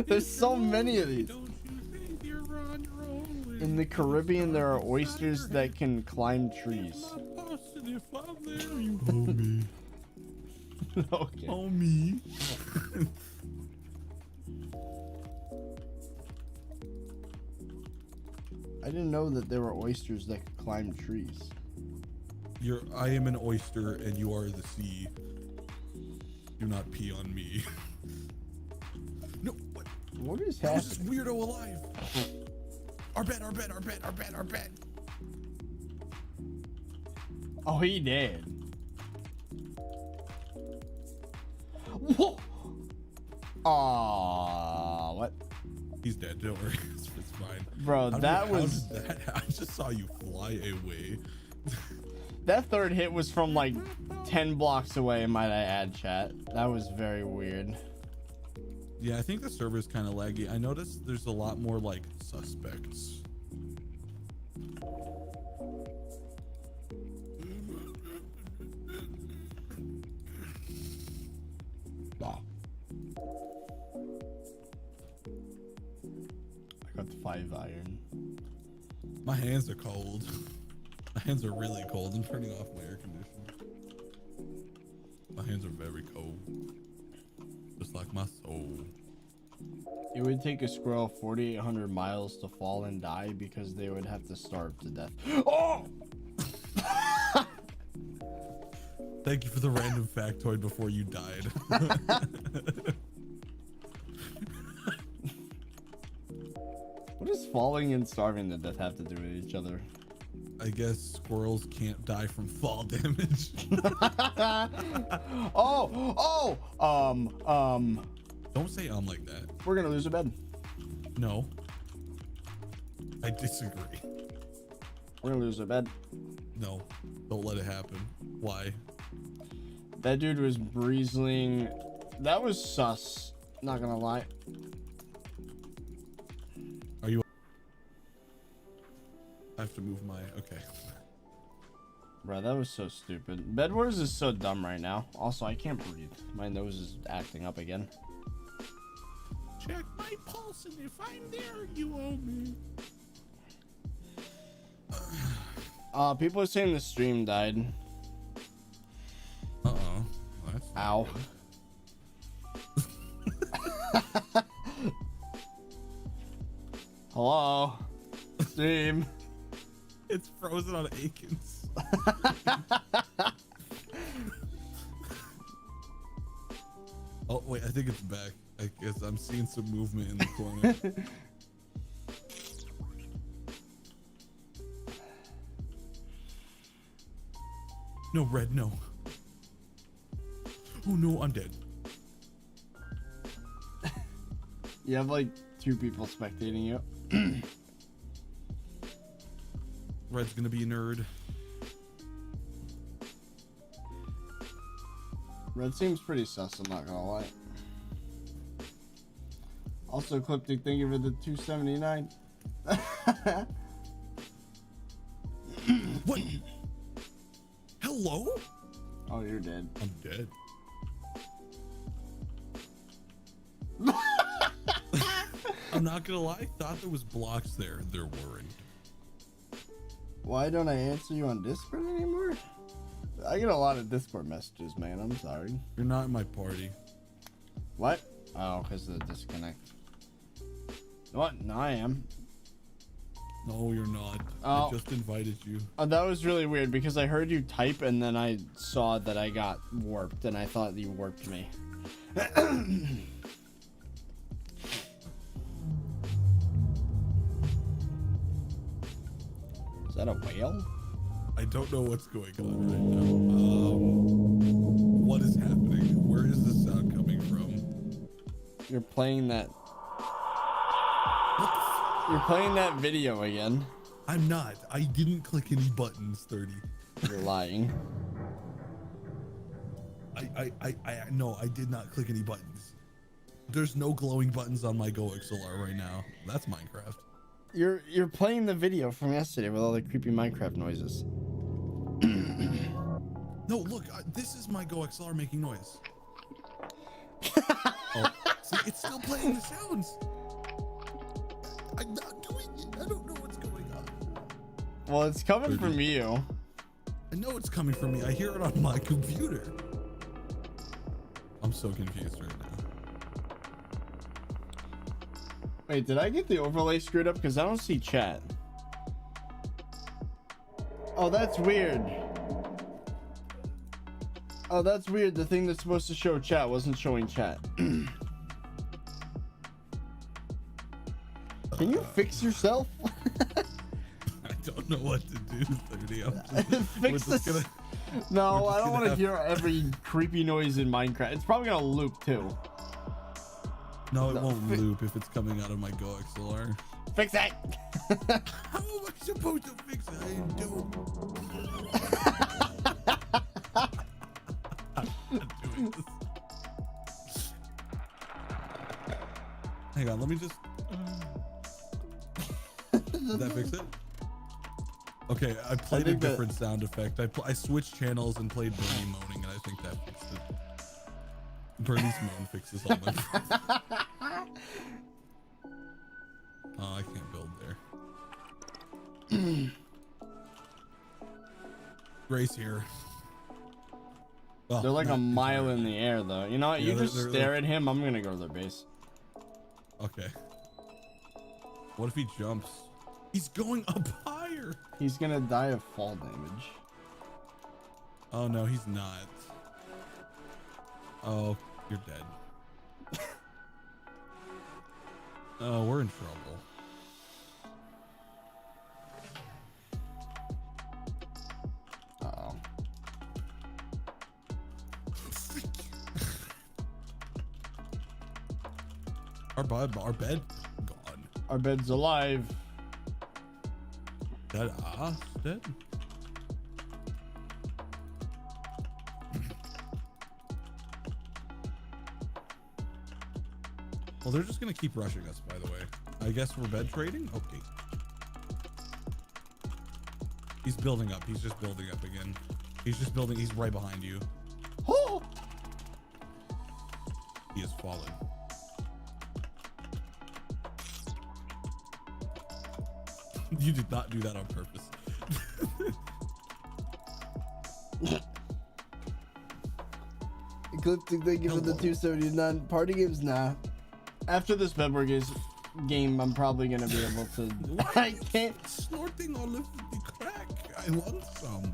There's so many of these. Don't you think you're on your own? In the Caribbean, there are oysters that can climb trees. If I'm there, you homie. Okay. Homie. I didn't know that there were oysters that could climb trees. I am an oyster and you are the sea. Do not pee on me. No, what? What is How is this happening? weirdo alive? Our bet. Oh, he did. Whoa! Aw, what? He's dead, don't worry. It's fine. Bro, I just saw you fly away. That third hit was from like 10 blocks away, might I add, chat. That was very weird. Yeah, I think the server is kind of laggy. I noticed there's a lot more like suspects. Wow. I got the 5 iron. My hands are cold. My hands are really cold. I'm turning off my air conditioner. My hands are very cold. Just like my soul. It would take a squirrel 4,800 miles to fall and die because they would have to starve to death. Oh! Thank you for the random factoid before you died. What is falling and starving to death have to do with each other? I guess squirrels can't die from fall damage. Don't say like that. We're gonna lose a bed. No. I disagree. We're gonna lose a bed. No, don't let it happen. Why? That dude was breezing. That was sus. Not gonna lie. Are you? I have to move my. Okay. Bro, that was so stupid. Bed Wars is so dumb right now. Also, I can't breathe. My nose is acting up again. Check my pulse, and if I'm there, you owe me. People are saying the stream died. Uh-oh. Ow. Hello? Stream. It's frozen on Aikens. Oh, wait, I think it's back. I guess I'm seeing some movement in the corner. No, Red, no. Oh no, I'm dead. You have like 2 people spectating you. Red's gonna be a nerd. Red seems pretty sus, I'm not gonna lie. Also, Cliptic, thank you for the 279. What? Hello? Oh, you're dead. I'm dead. I'm not gonna lie, I thought there was blocks there. There weren't. Why don't I answer you on Discord anymore? I get a lot of Discord messages, man. I'm sorry. You're not in my party. What? Oh, because of the disconnect. What? No, I am. No, you're not. Oh. I just invited you. That was really weird because I heard you type and then I saw that I got warped and I thought you warped me. Is that a whale? I don't know what's going on right now. What is happening? Where is this sound coming from? You're playing that. What the You're playing that video again. I'm not. I didn't click any buttons, 30. You're lying. No, I did not click any buttons. There's no glowing buttons on my Go XLR right now. That's Minecraft. You're playing the video from yesterday with all the creepy Minecraft noises. No, look, this is my Go XLR making noise. Oh, see, it's still playing the sounds. I'm not doing it. I don't know what's going on. Well, it's coming from you. I know it's coming from me. I hear it on my computer. I'm so confused right now. Wait, did I get the overlay screwed up? Because I don't see chat. Oh, that's weird. Oh, that's weird. The thing that's supposed to show chat wasn't showing chat. Can you fix yourself? I don't know what to do, 30. Fix this. No, I don't want to hear every creepy noise in Minecraft. It's probably gonna loop too. No, it won't loop if it's coming out of my Go XLR. Fix it. How am I supposed to fix it? I didn't do I'm not doing this. Hang on, let me just. Did that fix it? Okay, I played a different sound effect. I switched channels and played Bernie moaning, and I think that fixed it. Bernie's moan fixes all my problems. Oh, I can't build there. Grace here. Oh, They're like a mile in the air, though. You know what? Yeah, you just stare at him. I'm gonna go to their base. Okay. What if he jumps? He's going up higher. He's gonna die of fall damage. Oh no, he's not. Oh, you're dead. Oh, we're in trouble. Our bed gone. Our bed's alive. That ass dead? Well, they're just gonna keep rushing us, by the way. I guess we're bed trading? Okay. He's building up. He's just building up again. He's just building. He's right behind you. Oh! He has fallen. You did not do that on purpose. Ecliptic, thank you for the 279. Party games, nah. After this Bedwars game, I'm probably gonna be able to. I can't. Snorting all of the crack. I want some.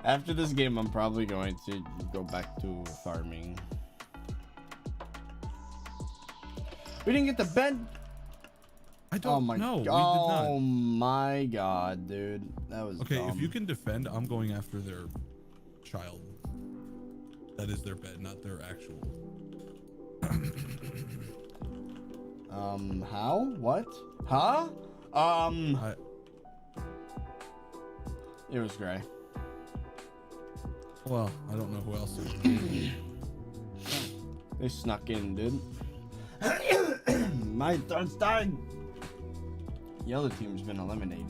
After this game, I'm probably going to go back to farming. We didn't get the bed. I don't know. We did Oh not. my god, dude. That was Okay, dumb. if you can defend, I'm going after their child. That is their bed, not their actual. How? What? Huh? It was gray. Well, I don't know who else it is. They snuck in, dude. My throat's dying. The other team's been eliminated.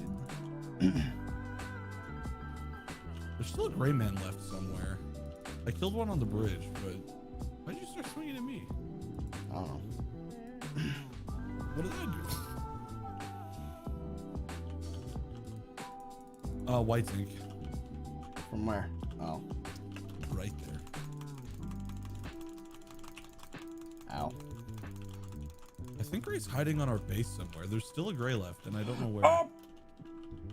There's still a gray man left somewhere. I killed one on the bridge, but why'd you start swinging at me? I don't know. What did I do? White zinc. From where? Oh. Right there. Ow. I think Gray's hiding on our base somewhere. There's still a gray left, and I don't know where. Oh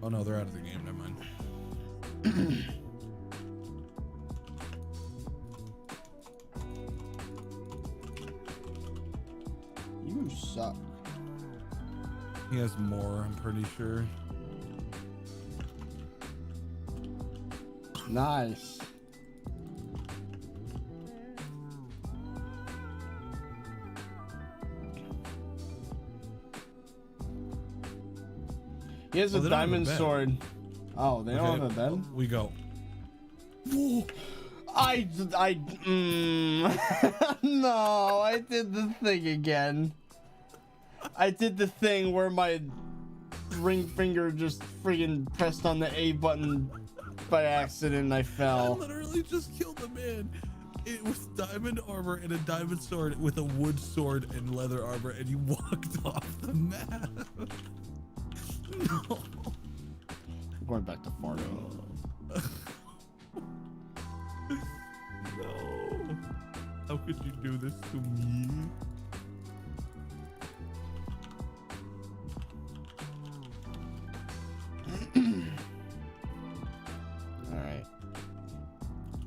no, they're out of the game. Never mind. You suck. He has more, I'm pretty sure. Nice. He has a they don't have a diamond bed. sword. Oh, they don't Okay, have a bed? We go. No, I did the thing again. I did the thing where my ring finger just friggin' pressed on the A button by accident and I I fell. literally just killed a man with diamond armor and a diamond sword with a wood sword and leather armor, and you walked off the map. No. I'm going back to farming. No. How could you do this to me? Alright.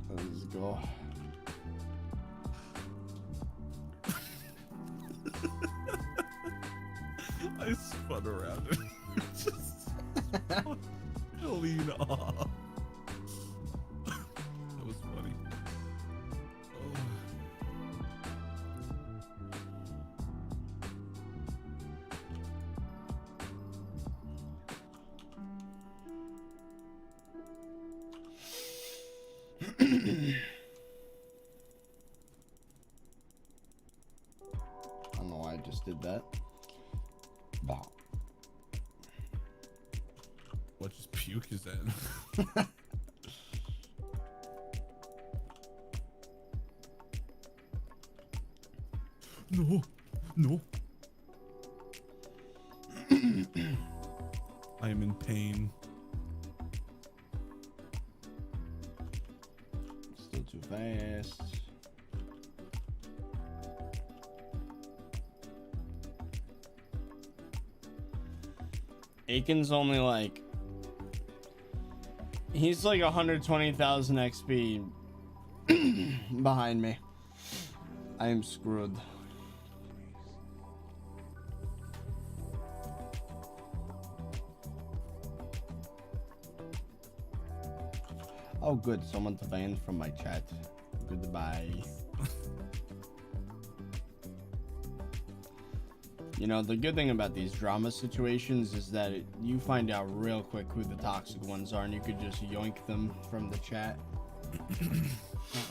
Let's go. I spun around and just clean off. That was funny. Oh. I don't know why I just did that. Bah. What just puke is that? No, no. I am in pain. Still too fast. Aiken's only like he's like 120,000 XP behind me. I am screwed. Oh good, someone's banned from my chat. Goodbye. You know, the good thing about these drama situations is that you find out real quick who the toxic ones are, and you could just yoink them from the chat.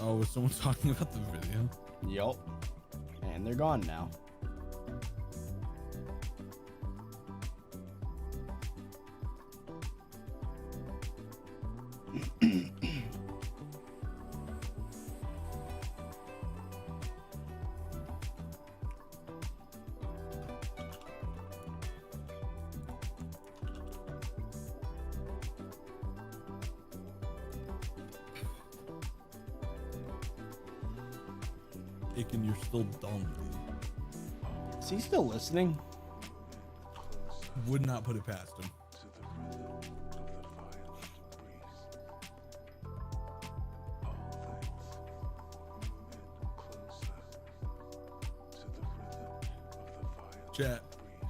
Oh, was someone talking about the video? Yup. And they're gone now. Aiken, you're still dumb. Is he still listening? Would not put it past him. Chat,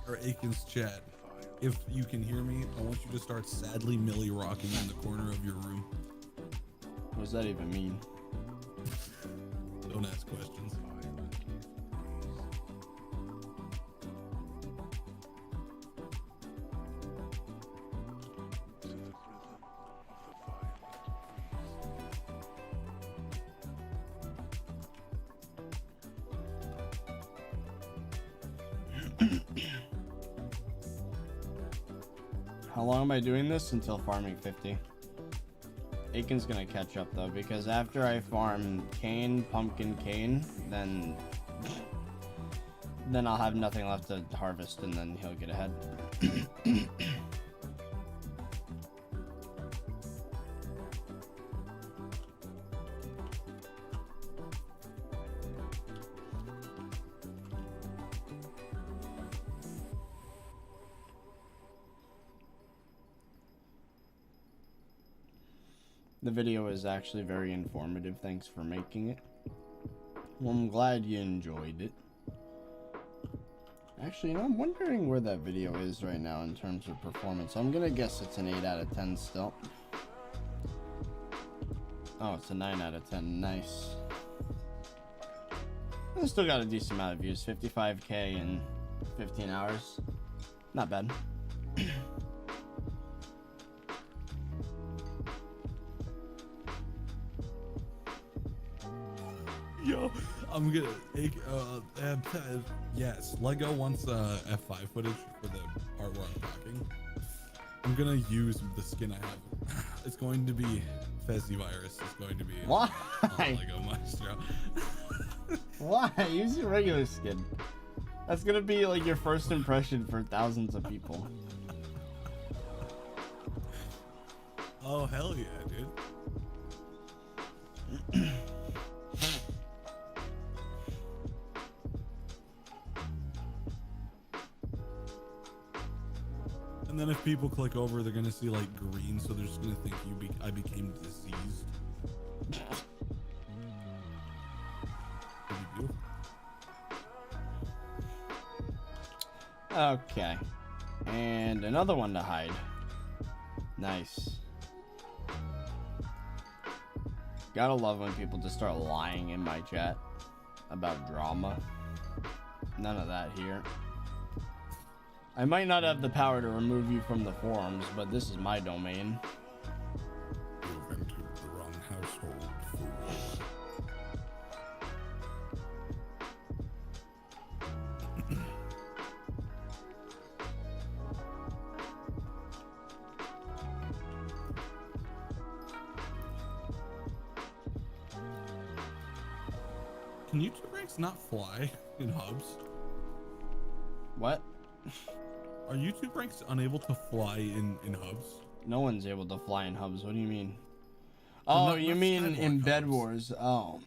or Aiken's chat. If you can hear me, I want you to start sadly Millie rocking in the corner of your room. What does that even mean? Don't ask questions. How long am I doing this? Until farming 50. Aiken's gonna catch up though, because after I farm cane, pumpkin, cane, then I'll have nothing left to harvest, and then he'll get ahead. The video is actually very informative. Thanks for making it. Well, I'm glad you enjoyed it. Actually, you know, I'm wondering where that video is right now in terms of performance. I'm gonna guess it's an 8 out of 10 still. Oh, it's a 9 out of 10. Nice. I still got a decent amount of views. 55K in 15 hours. Not bad. Yo, I'm gonna yes, Lego wants F5 footage for the part where I'm talking. I'm gonna use the skin I have. It's going to be Fezzy Virus. It's going to be Why? Lego Maestro. Why? Use your regular skin. That's gonna be like your first impression for thousands of people. Oh hell yeah, dude. And then if people click over, they're gonna see like green, so they're just gonna think I became diseased. What do you do? Okay. And another one to hide. Nice. Gotta love when people just start lying in my chat about drama. None of that here. I might not have the power to remove you from the forums, but this is my domain. You've entered the wrong household, fool. Can YouTube ranks not fly in hubs? What? Are YouTube ranks unable to fly in hubs? No one's able to fly in hubs. What do you mean? Well, Oh, not- you not mean Skywalk in Bed hubs. Wars? Oh.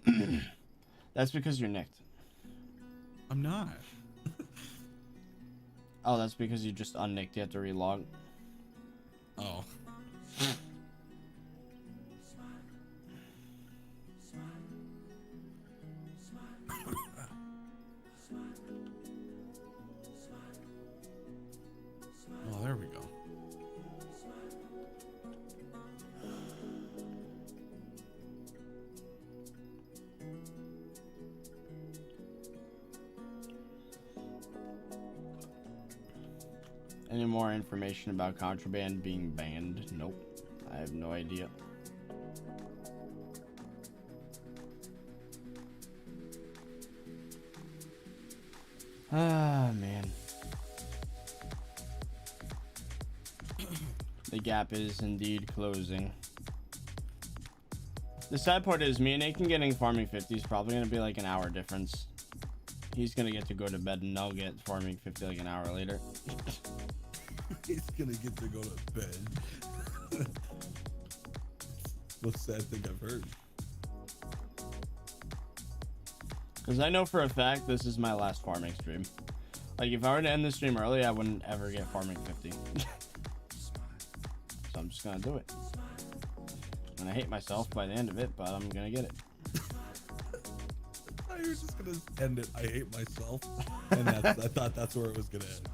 That's because you're nicked. I'm not. Oh, that's because you just unnicked. You have to relog. Oh. Oh, there we go. Any more information about contraband being banned? Nope. I have no idea. Ah, man. The gap is indeed closing. The sad part is me and Aiken getting farming 50 is probably going to be like an hour difference. He's going to get to go to bed and I'll get farming 50 like an hour later. He's going to get to go to bed. Most sad thing I've heard. Because I know for a fact this is my last farming stream. Like, if I were to end the stream early, I wouldn't ever get farming 50. So I'm just going to do it. And I hate myself by the end of it, but I'm going to get it. I was just going to end it. I hate myself. And I thought that's where it was going to end.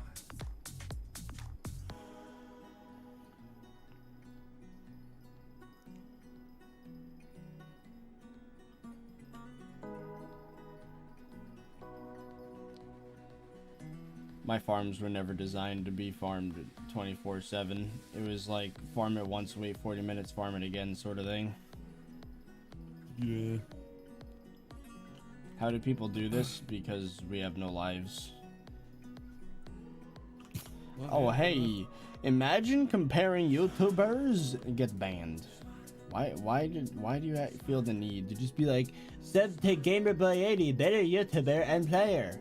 My farms were never designed to be farmed 24/7. It was like farm it once, wait 40 minutes, farm it again sort of thing. Yeah. How do people do this? Because we have no lives. Oh, hey, imagine comparing YouTubers and get banned. Why do you feel the need to just be like, said to GamerBoy80, better YouTuber and player?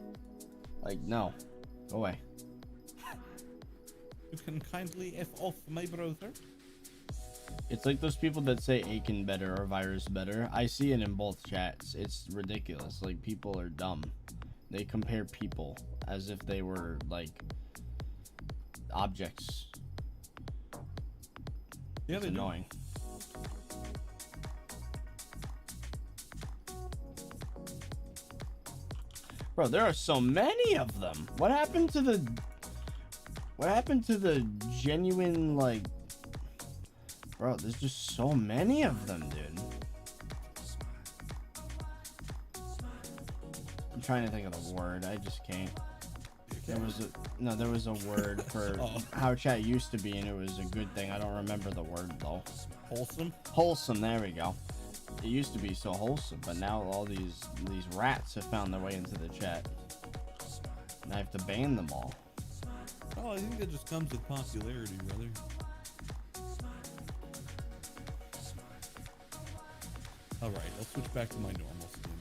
Like, no. Go away. You can kindly F off, my brother. It's like those people that say Aiken better or Virus better. I see it in both chats. It's ridiculous. Like, people are dumb. They compare people as if they were, like, objects. Yeah, it's annoying. Bro, there are so many of them. What happened to the genuine, like, bro, there's just so many of them, dude. I'm trying to think of the word. I just can't. There was a word for how chat used to be, and it was a good thing. I don't remember the word though. Wholesome? Wholesome, there we go. It used to be so wholesome, but now all these rats have found their way into the chat. And I have to ban them all. Oh, I think that just comes with popularity, brother. Alright, I'll switch back to my normal skin.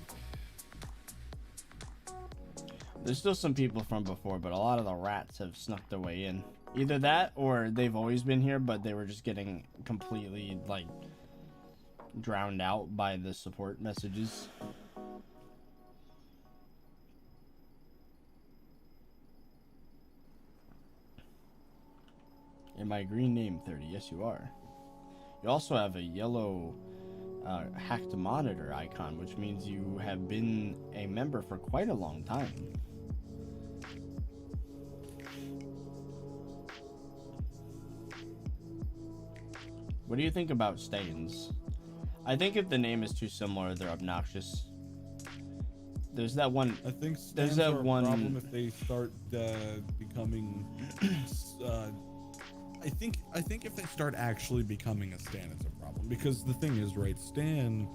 There's still some people from before, but a lot of the rats have snuck their way in. Either that, or they've always been here, but they were just getting completely, like, drowned out by the support messages. Am I green name 30? Yes, you are. You also have a yellow hacked monitor icon, which means you have been a member for quite a long time. What do you think about stains? I think if the name is too similar, they're obnoxious. There's that one. I think there's that are one a problem if they start becoming. I think if they start actually becoming a stan, it's a problem, because the thing is, right? Stan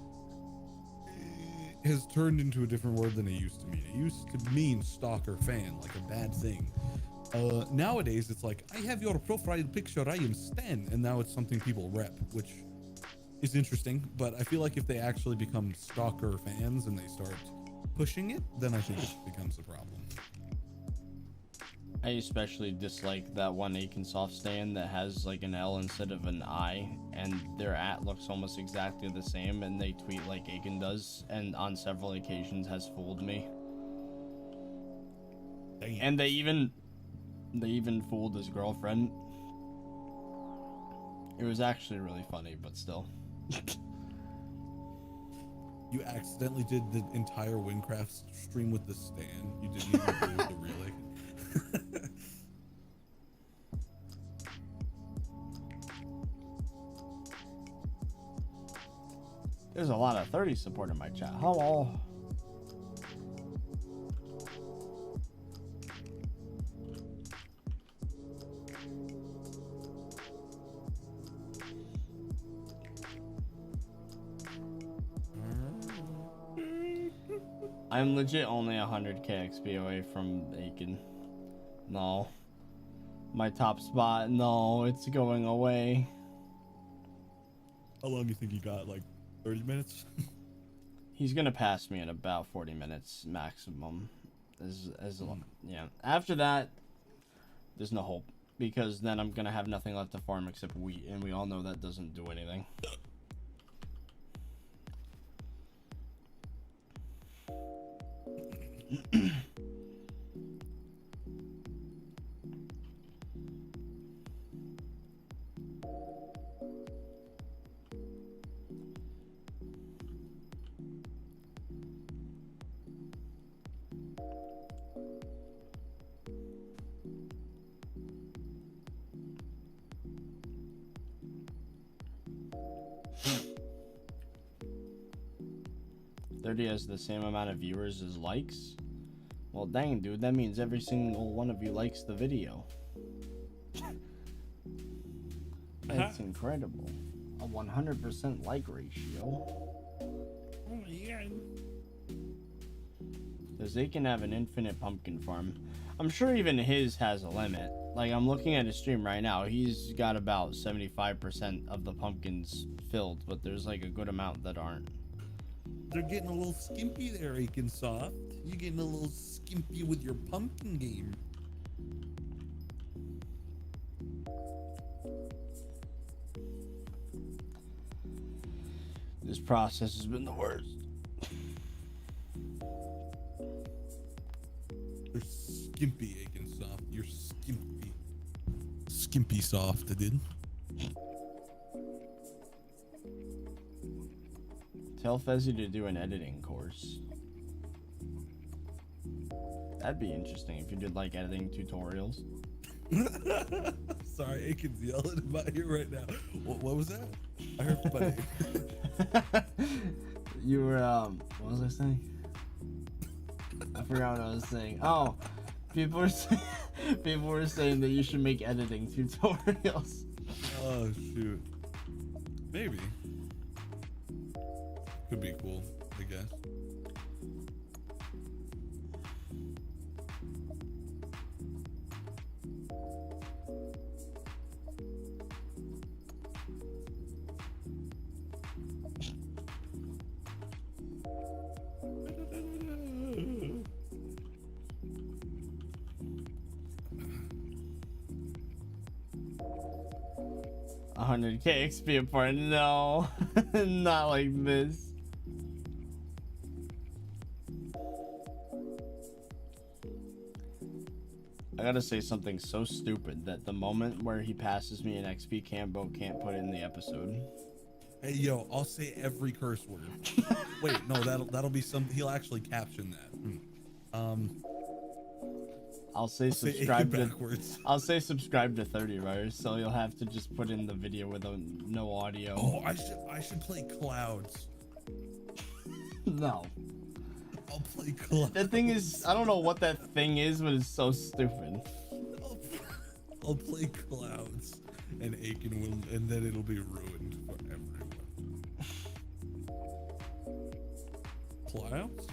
has turned into a different word than it used to mean. It used to mean stalker fan, like a bad thing. Nowadays, it's like, I have your profile picture, I am Stan, and now it's something people rep, which is interesting. But I feel like if they actually become stalker fans and they start pushing it, then I think it becomes a problem. I especially dislike that one Aikensoft stand that has like an L instead of an I, and their @ looks almost exactly the same, and they tweet like Aiken does, and on several occasions has fooled me. Damn. And they even fooled his girlfriend. It was actually really funny, but still. You accidentally did the entire Winecraft stream with the stand. You didn't even do the relay. There's a lot of 30 support in my chat. Hello. I'm legit only 100k XP away from Aiken. No. My top spot, no, it's going away. How long do you think you got? Like 30 minutes? He's gonna pass me in about 40 minutes maximum. Yeah. After that, there's no hope, because then I'm gonna have nothing left to farm except wheat, and we all know that doesn't do anything. Has the same amount of viewers as likes. Well, dang, dude, that means every single one of you likes the video. That's incredible. A 100% like ratio. Oh my god. Because they can have an infinite pumpkin farm. I'm sure even his has a limit. Like, I'm looking at his stream right now. He's got about 75% of the pumpkins filled, but there's like a good amount that aren't. They're getting a little skimpy there, Aiken Soft. You're getting a little skimpy with your pumpkin game. This process has been the worst. You're skimpy, Aiken Soft. You're skimpy. Skimpy Soft, dude. Tell Fezzy to do an editing course. That'd be interesting if you did like editing tutorials. Sorry, Aiken's yelling about you right now. What was that? I heard funny. You were what was I saying? I forgot what I was saying. Oh, people were saying that you should make editing tutorials. Oh shoot. Maybe. Could be cool, I guess. $100k XP apart. No, not like this. I gotta say something so stupid that the moment where he passes me an XP Cambo can't put it in the episode. Hey yo, I'll say every curse word. Wait, no, that'll be some. He'll actually caption that. I'll say subscribe to. I'll say subscribe to 30 writers, so you'll have to just put in the video with no audio. Oh, I should play Clouds. No. I'll play Clouds. The thing is, I don't know what that thing is, but it's so stupid. I'll play Clouds, and Aiken will, and then it'll be ruined for everyone. Clouds?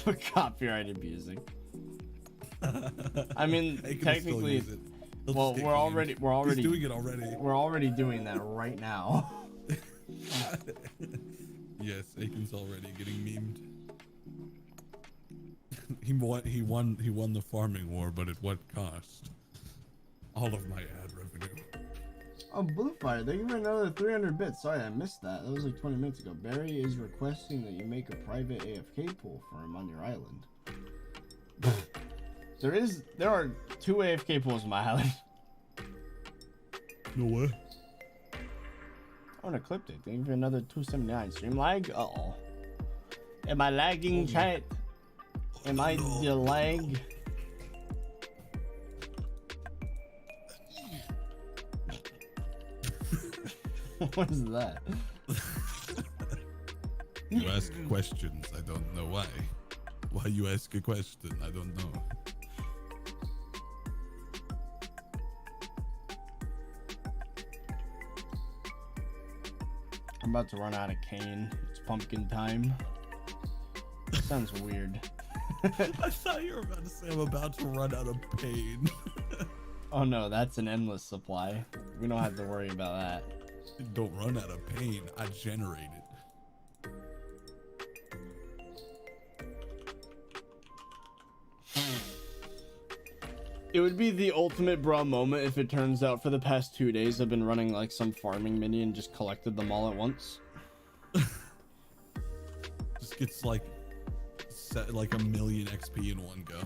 For copyrighted music. I mean, technically, well, we're already He's doing it already. We're already doing that right now. Yes, Aiken's already getting memed. He won the farming war, but at what cost? All of my ad revenue. Oh, Bluefire, thank you for another 300 bits. Sorry, I missed that. That was like 20 minutes ago. Barry is requesting that you make a private AFK pool for him on your island. There are 2 AFK pools on my island. No way. I want to clip it. Thank you for another 279. Stream lag? Uh-oh. Am I lagging, chat? Am I the lag? What is that? You ask questions, I don't know why. Why you ask a question? I don't know. I'm about to run out of cane. It's pumpkin time. Sounds weird. I thought you were about to say I'm about to run out of pain. Oh no, that's an endless supply. We don't have to worry about that. Don't run out of pain. I generate it. It would be the ultimate bra moment if it turns out for the past 2 days I've been running like some farming mini and just collected them all at once. Just gets like set like 1,000,000 XP in one go.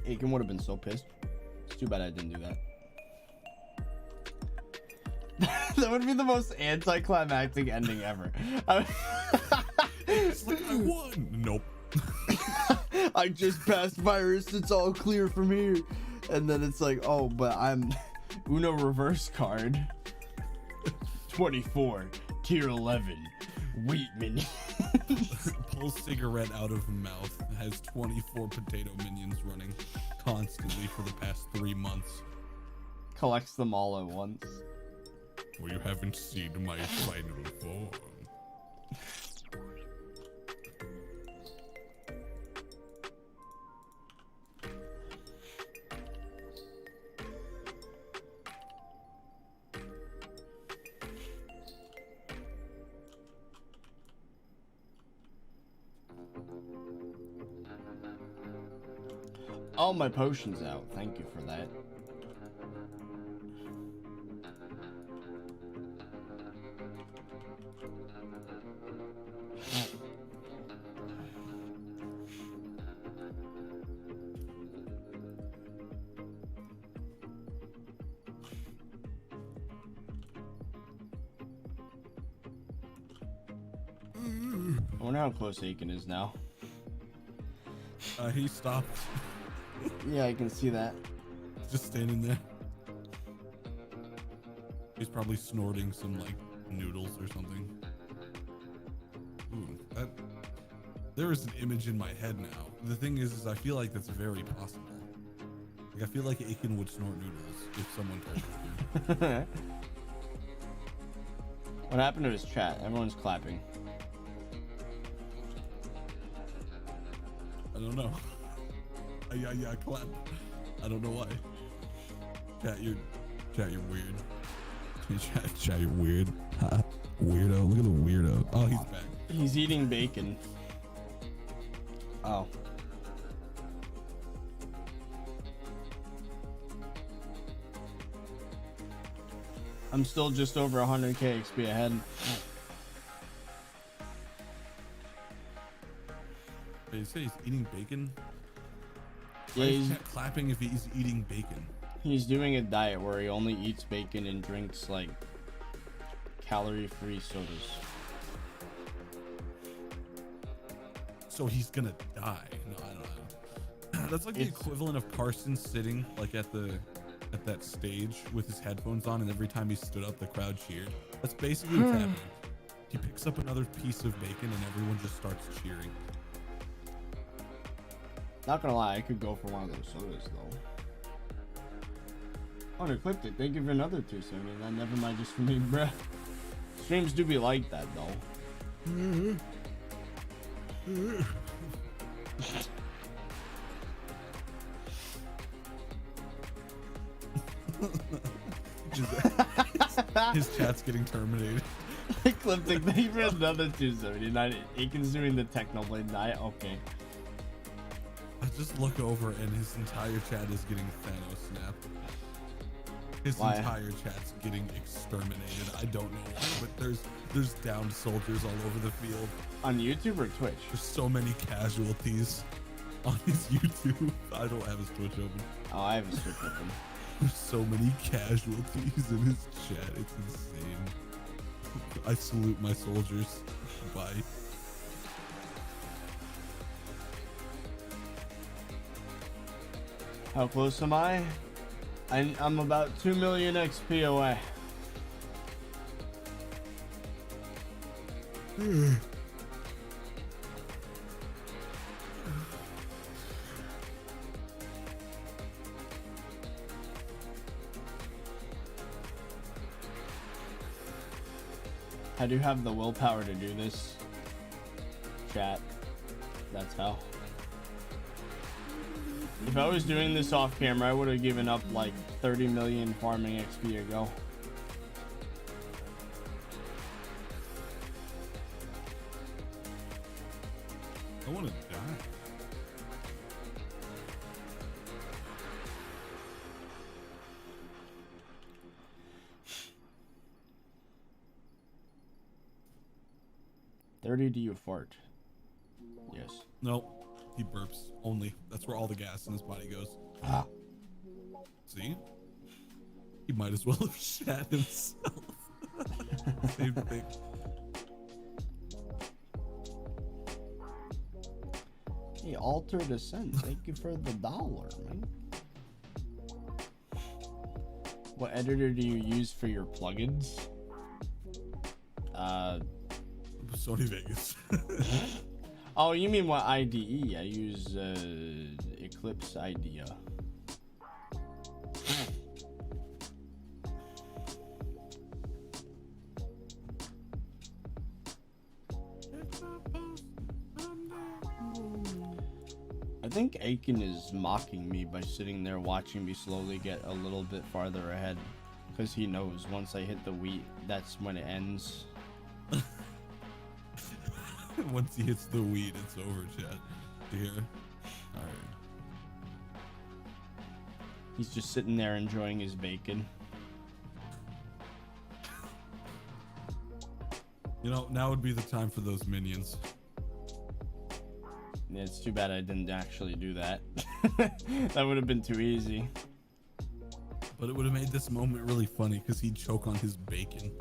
Aiken would have been so pissed. It's too bad I didn't do that. That would be the most anticlimactic ending ever. It's like I won. Nope. I just passed virus, it's all clear from here. And then it's like, oh, but I'm Uno reverse card. 24, tier 11, wheat minion. Pulls cigarette out of mouth. Has 24 potato minions running constantly for the past 3 months. Collects them all at once. Well, you haven't seen my final form. All my potions out. Thank you for that. I wonder how close Aiken is now. He stopped. Yeah, I can see that. Just standing there. He's probably snorting some like noodles or something. Ooh, there is an image in my head now. The thing is I feel like that's very possible. Like I feel like Aiken would snort noodles if someone told him to. What happened to his chat? Everyone's clapping. I don't know. Yeah, clap. I don't know why. Chat, you're weird. Chat, you're weird. Weirdo. Look at the weirdo. Oh, he's back. He's eating bacon. Oh. I'm still just over 100k XP ahead. Wait, you say he's eating bacon? Yeah, he's clapping if he's eating bacon. He's doing a diet where he only eats bacon and drinks like calorie-free sodas. So he's gonna die. No, I don't know. That's like the equivalent of Carson sitting like at that stage with his headphones on, and every time he stood up, the crowd cheered. That's basically what's happening. He picks up another piece of bacon, and everyone just starts cheering. Not gonna lie, I could go for one of those sodas though. Oh, they clipped it. Thank you for another 270. Never mind, just for me, bruh. Streams do be like that though. His chat's getting terminated. I clipped it. Thank you for another 279. Aiken's doing the Technoblade diet. Okay. I just look over and his entire chat is getting Thanos snapped. His entire chat's getting exterminated. I don't know why, but there's downed soldiers all over the field. On YouTube or Twitch? There's so many casualties on his YouTube. I don't have his Twitch open. Oh, I have a Twitch open. There's so many casualties in his chat. It's insane. I salute my soldiers. Bye. How close am I? I'm about 2 million XP away. I do have the willpower to do this. Chat. That's how. If I was doing this off camera, I would have given up like 30 million farming XP ago. I want to die. $30 do you fart? Yes. No, he burps only. That's where all the gas in his body goes. Ah. See? He might as well have shat himself. Same thing. Hey, Alter Descent, thank you for the $1, man. What editor do you use for your plugins? Sony Vegas. Oh, you mean what IDE? I use Eclipse IDEA. I think Aiken is mocking me by sitting there watching me slowly get a little bit farther ahead, because he knows once I hit the wheat, that's when it ends. Once he hits the weed, it's over, chat. Here. Alright. He's just sitting there enjoying his bacon. You know, now would be the time for those minions. Yeah, it's too bad I didn't actually do that. That would have been too easy. But it would have made this moment really funny because he'd choke on his bacon.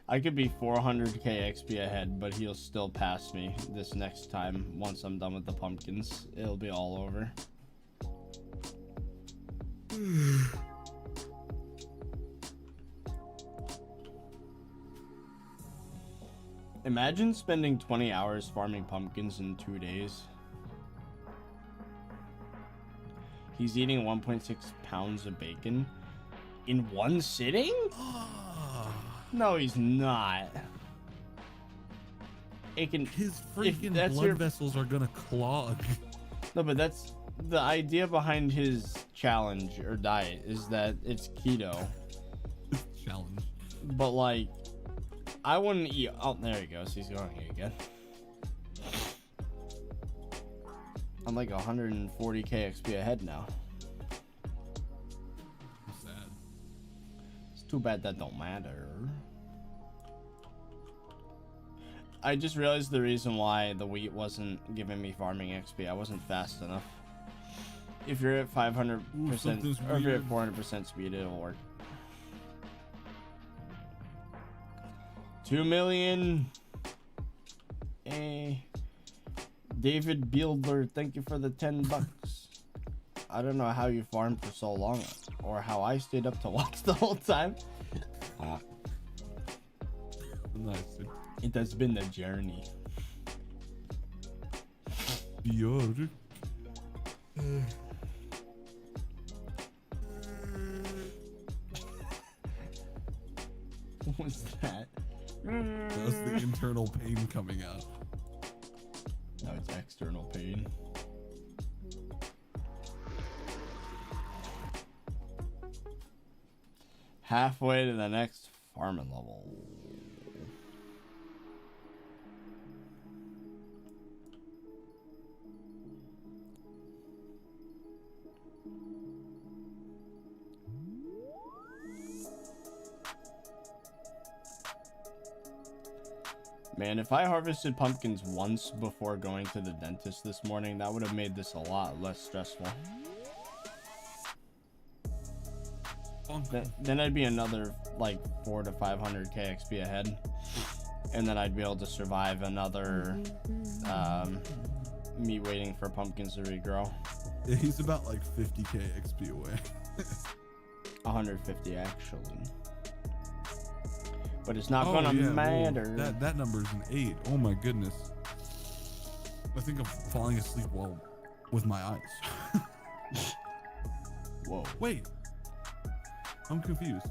I could be 400k XP ahead, but he'll still pass me this next time. Once I'm done with the pumpkins, it'll be all over. Imagine spending 20 hours farming pumpkins in 2 days. He's eating 1.6 pounds of bacon in one sitting? No, he's not. It can. His freaking blood vessels are gonna clog. No, but that's the idea behind his challenge or diet, is that it's keto. Challenge. But like, I wouldn't eat. Oh, there he goes. He's going again. I'm like 140k XP ahead now. Sad. It's too bad that don't matter. I just realized the reason why the wheat wasn't giving me farming XP. I wasn't fast enough. If you're at 500%, or if you're at 400% speed, it'll work. 2 million. David Bielder, thank you for the $10. I don't know how you farmed for so long, or how I stayed up to watch the whole time. Nice. It has been a journey. Bielder. What was that? That was the internal pain coming out. No, it's external pain. Halfway to the next farming level. Man, if I harvested pumpkins once before going to the dentist this morning, that would have made this a lot less stressful. Then I'd be another like 400 to 500k XP ahead, and then I'd be able to survive another me waiting for pumpkins to regrow. Yeah, he's about like 50k XP away. 150 actually. But it's not gonna matter. Well, that number's an 8. Oh my goodness. I think I'm falling asleep while with my eyes. Whoa. Wait. I'm confused.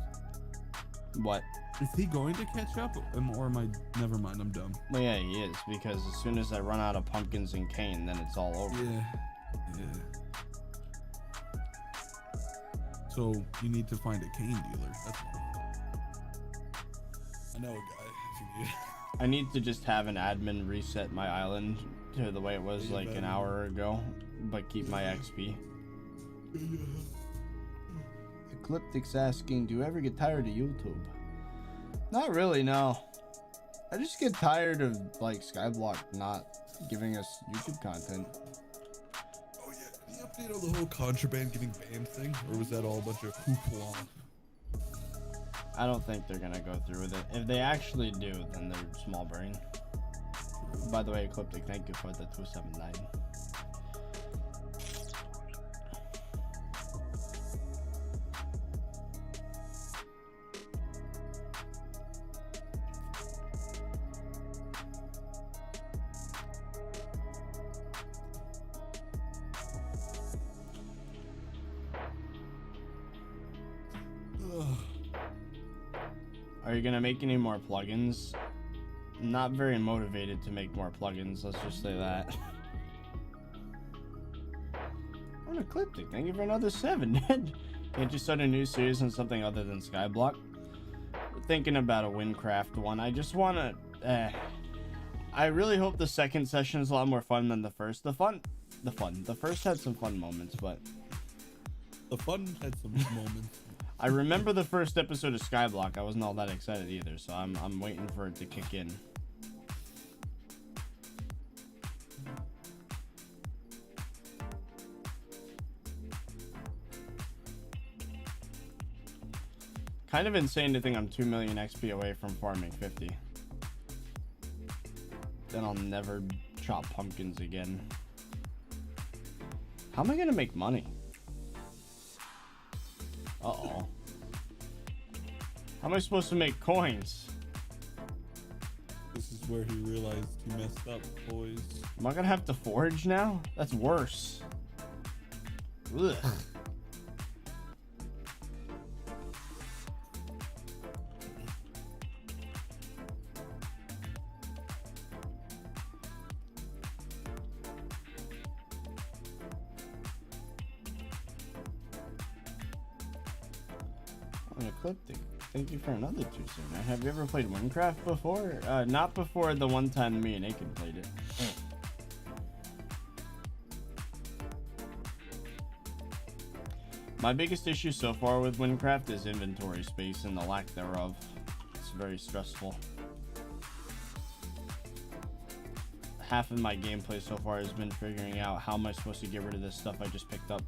What? Is he going to catch up? Or am I... Never mind, I'm dumb. Well, yeah, he is, because as soon as I run out of pumpkins and cane, then it's all over. Yeah. So, you need to find a cane dealer. That's all. I know a guy, if you need. I need to just have an admin reset my island to the way it was like an hour ago, but keep my XP. Ecliptic's asking, do you ever get tired of YouTube? Not really, no. I just get tired of like Skyblock not giving us YouTube content. Oh yeah, any update on the whole contraband getting banned thing? Or was that all a bunch of hoopla? I don't think they're gonna go through with it. If they actually do, then they're small brain. By the way, Ecliptic, thank you for the 279. Are you gonna make any more plugins? Not very motivated to make more plugins, let's just say that. I'm Ecliptic, thank you for another 7. Can't you start a new series on something other than Skyblock? We're thinking about a Windcraft one. I just wanna... I really hope the second session is a lot more fun than the first. The first had some fun moments, but... The fun had some moments. I remember the first episode of Skyblock. I wasn't all that excited either, so I'm waiting for it to kick in. Kind of insane to think I'm 2 million XP away from farming 50. Then I'll never chop pumpkins again. How am I gonna make money? Uh-oh. How am I supposed to make coins? This is where he realized he messed up, boys. Am I gonna have to forage now? That's worse. Ugh. Ecliptic, thank you for another 2 soon. Have you ever played Windcraft before? Not before the one time me and Aiken played it. My biggest issue so far with Windcraft is inventory space and the lack thereof. It's very stressful. Half of my gameplay so far has been figuring out how am I supposed to get rid of this stuff I just picked up.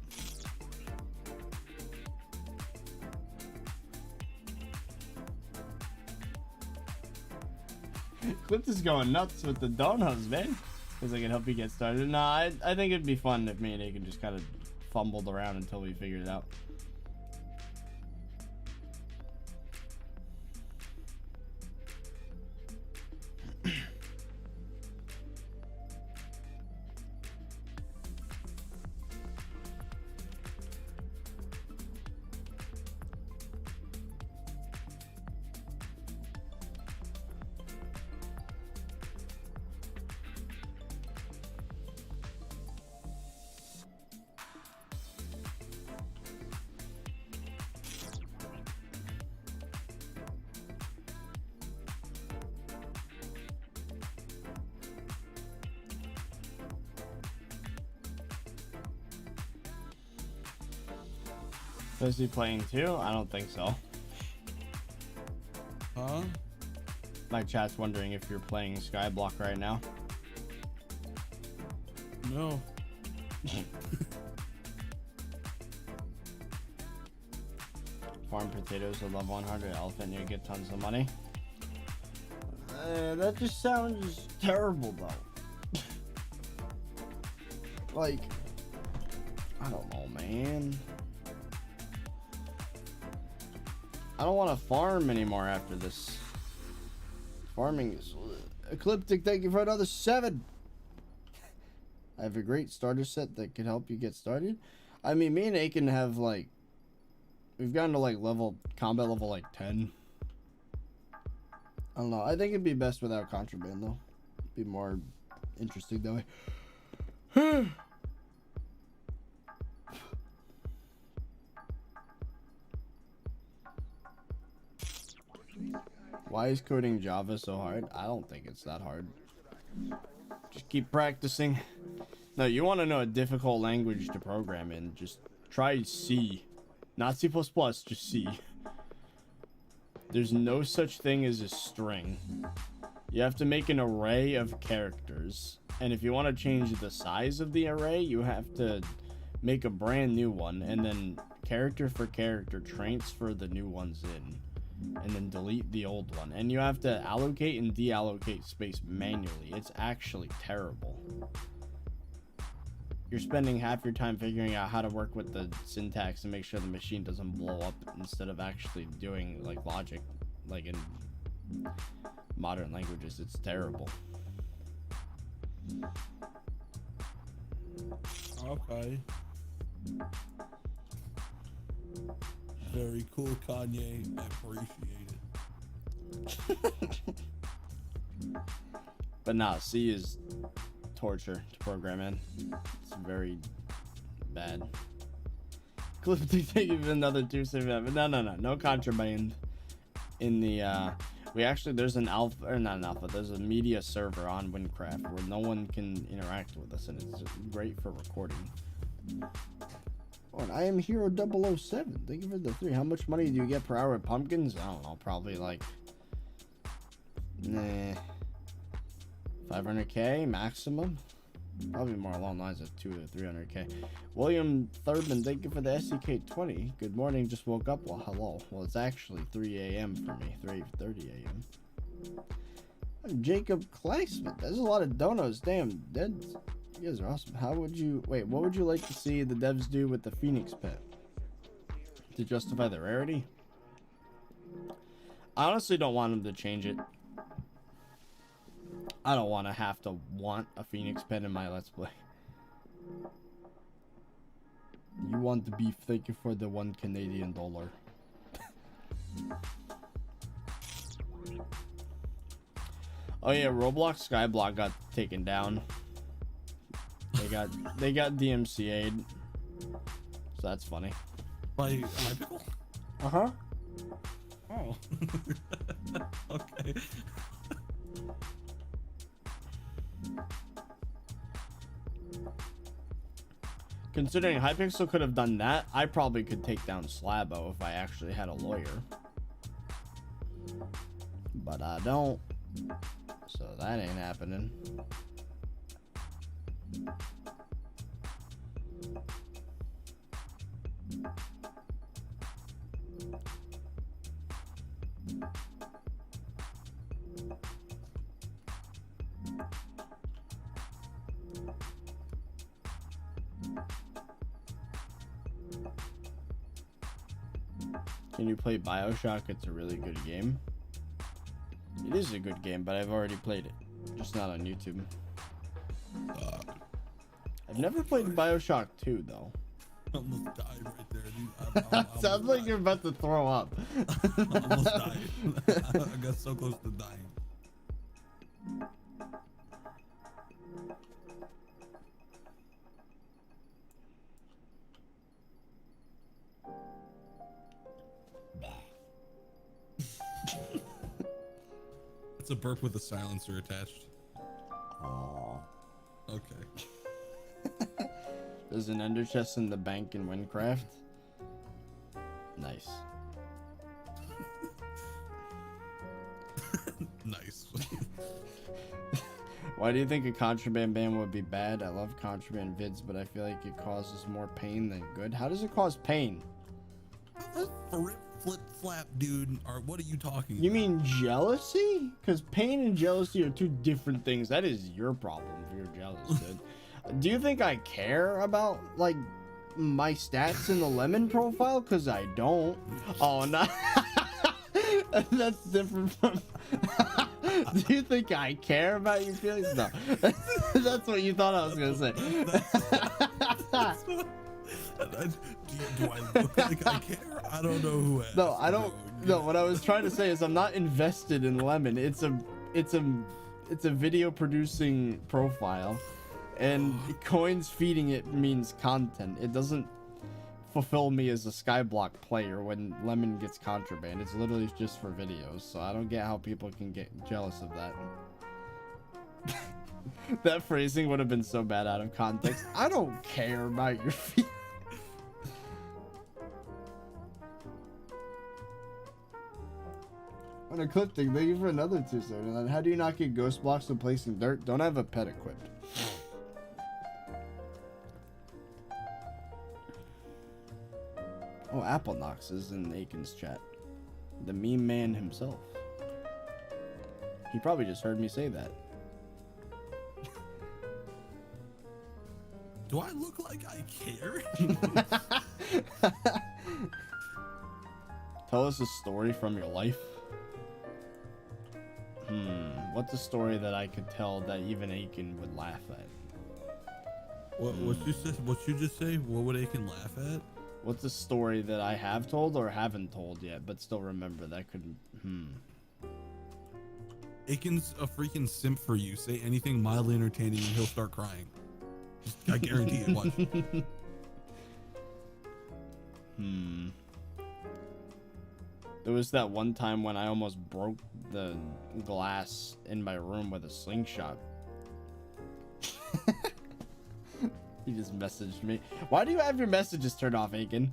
Clip is going nuts with the donuts, man. Because I can help you get started. No, I think it'd be fun if me and Aiken just kind of fumbled around until we figured it out. Is he playing too? I don't think so. Huh? My chat's wondering if you're playing Skyblock right now. No. Farm potatoes at level 100. Elephant, you get tons of money. That just sounds terrible though. Like, I don't know, man. I don't want to farm anymore after this. Farming is... Ecliptic, thank you for another 7. I have a great starter set that could help you get started. I mean, me and Aiken have like, we've gotten to like combat level like 10. I don't know. I think it'd be best without contraband though. It'd be more interesting that way. Why is coding Java so hard? I don't think it's that hard. Just keep practicing. No, you want to know a difficult language to program in, just try C. Not C++, just C. There's no such thing as a string. You have to make an array of characters. And if you want to change the size of the array, you have to make a brand new one. And then character for character, transfer the new ones in. And then delete the old one. And you have to allocate and deallocate space manually. It's actually terrible. You're spending half your time figuring out how to work with the syntax and make sure the machine doesn't blow up instead of actually doing like logic like in modern languages. It's terrible. Okay. Very cool, Kanye. I appreciate it. But nah, C is torture to program in. It's very bad. Clip to take even another 277. No contraband in the there's an alpha, or not an alpha, there's a media server on Windcraft where no one can interact with us, and it's just great for recording. Oh, and I am Hero 007. Thank you for the 3. How much money do you get per hour with pumpkins? I don't know, probably like 500k maximum. Probably more along the lines of 200 to 300k. William Thurman, thank you for the SEK20. Good morning, just woke up. Well, hello. Well, it's actually 3 a.m. for me, 3:30 a.m. I'm Jacob Kleisman. There's a lot of donos. Damn, you guys are awesome. What would you like to see the devs do with the Phoenix pet to justify the rarity? I honestly don't want them to change it. I don't want to have to want a Phoenix pet in my Let's Play. You want the beef, thank you for the $1 Canadian. Oh yeah, Roblox Skyblock got taken down. They got DMCA'd. So that's funny. By Hytale? Uh-huh. Oh. Okay. Considering Hypixel could have done that, I probably could take down Slabo if I actually had a lawyer. But I don't. So that ain't happening. Can you play BioShock? It's a really good game. It is a good game, but I've already played it. Just not on YouTube. I've never played BioShock 2, though. I almost died right there, dude. Sounds like you're about to throw up. I almost died. I got so close to dying. It's a burp with a silencer attached. Aww. Okay. There's an ender chest in the bank in Windcraft. Nice. Nice. Why do you think a contraband ban would be bad? I love contraband vids, but I feel like it causes more pain than good. How does it cause pain? Flip flap, dude. Or what are you talking You about? mean jealousy? Because pain and jealousy are two different things. That is your problem if you're jealous, dude. Do you think I care about like my stats in the lemon profile? Because I don't. Oh no. That's different from Do you think I care about your feelings? No. That's what you thought I was gonna say. Do I look like I care? I don't know who asked. No, I don't. No, what I was trying to say is I'm not invested in Lemon. It's a video producing profile, and coins feeding it means content. It doesn't fulfill me as a Skyblock player when Lemon gets contraband. It's literally just for videos, so I don't get how people can get jealous of that. That phrasing would have been so bad out of context. I don't care about your feet. On a clip thing, thank you for another 2 seconds. And then how do you not get ghost blocks when placing dirt? Don't have a pet equipped. Oh, Apple Knox is in Aiken's chat. The meme man himself. He probably just heard me say that. Do I look like I care? Tell us a story from your life. What's a story that I could tell that even Aiken would laugh at? What you just say? What would Aiken laugh at? What's a story that I have told or haven't told yet, but still remember that could... Aiken's a freaking simp for you. Say anything mildly entertaining and he'll start crying. I guarantee it. Watch. There was that one time when I almost broke the glass in my room with a slingshot. He just messaged me. Why do you have your messages turned off, Aiken?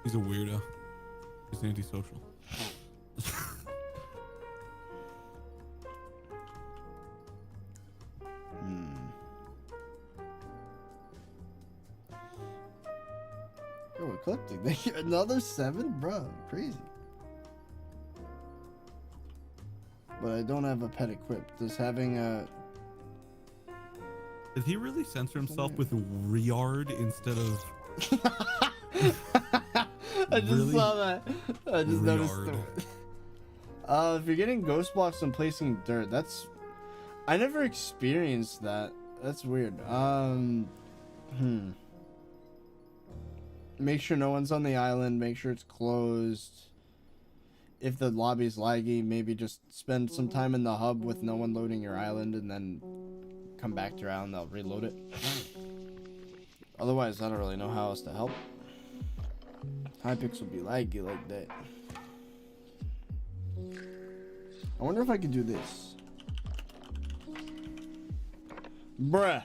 He's a weirdo. He's antisocial. Oh, ecliptic. Another 7? Bro, crazy. But I don't have a pet equipped. Does having a... Did he really censor himself with Riard instead of... I just saw that. I just noticed it. If you're getting ghost blocks and placing dirt, that's... I never experienced that. That's weird. Make sure no one's on the island. Make sure it's closed. If the lobby's laggy, maybe just spend some time in the hub with no one loading your island and then come back to your island. They'll reload it. Otherwise, I don't really know how else to help. Hypix will be laggy like that. I wonder if I could do this. Bruh.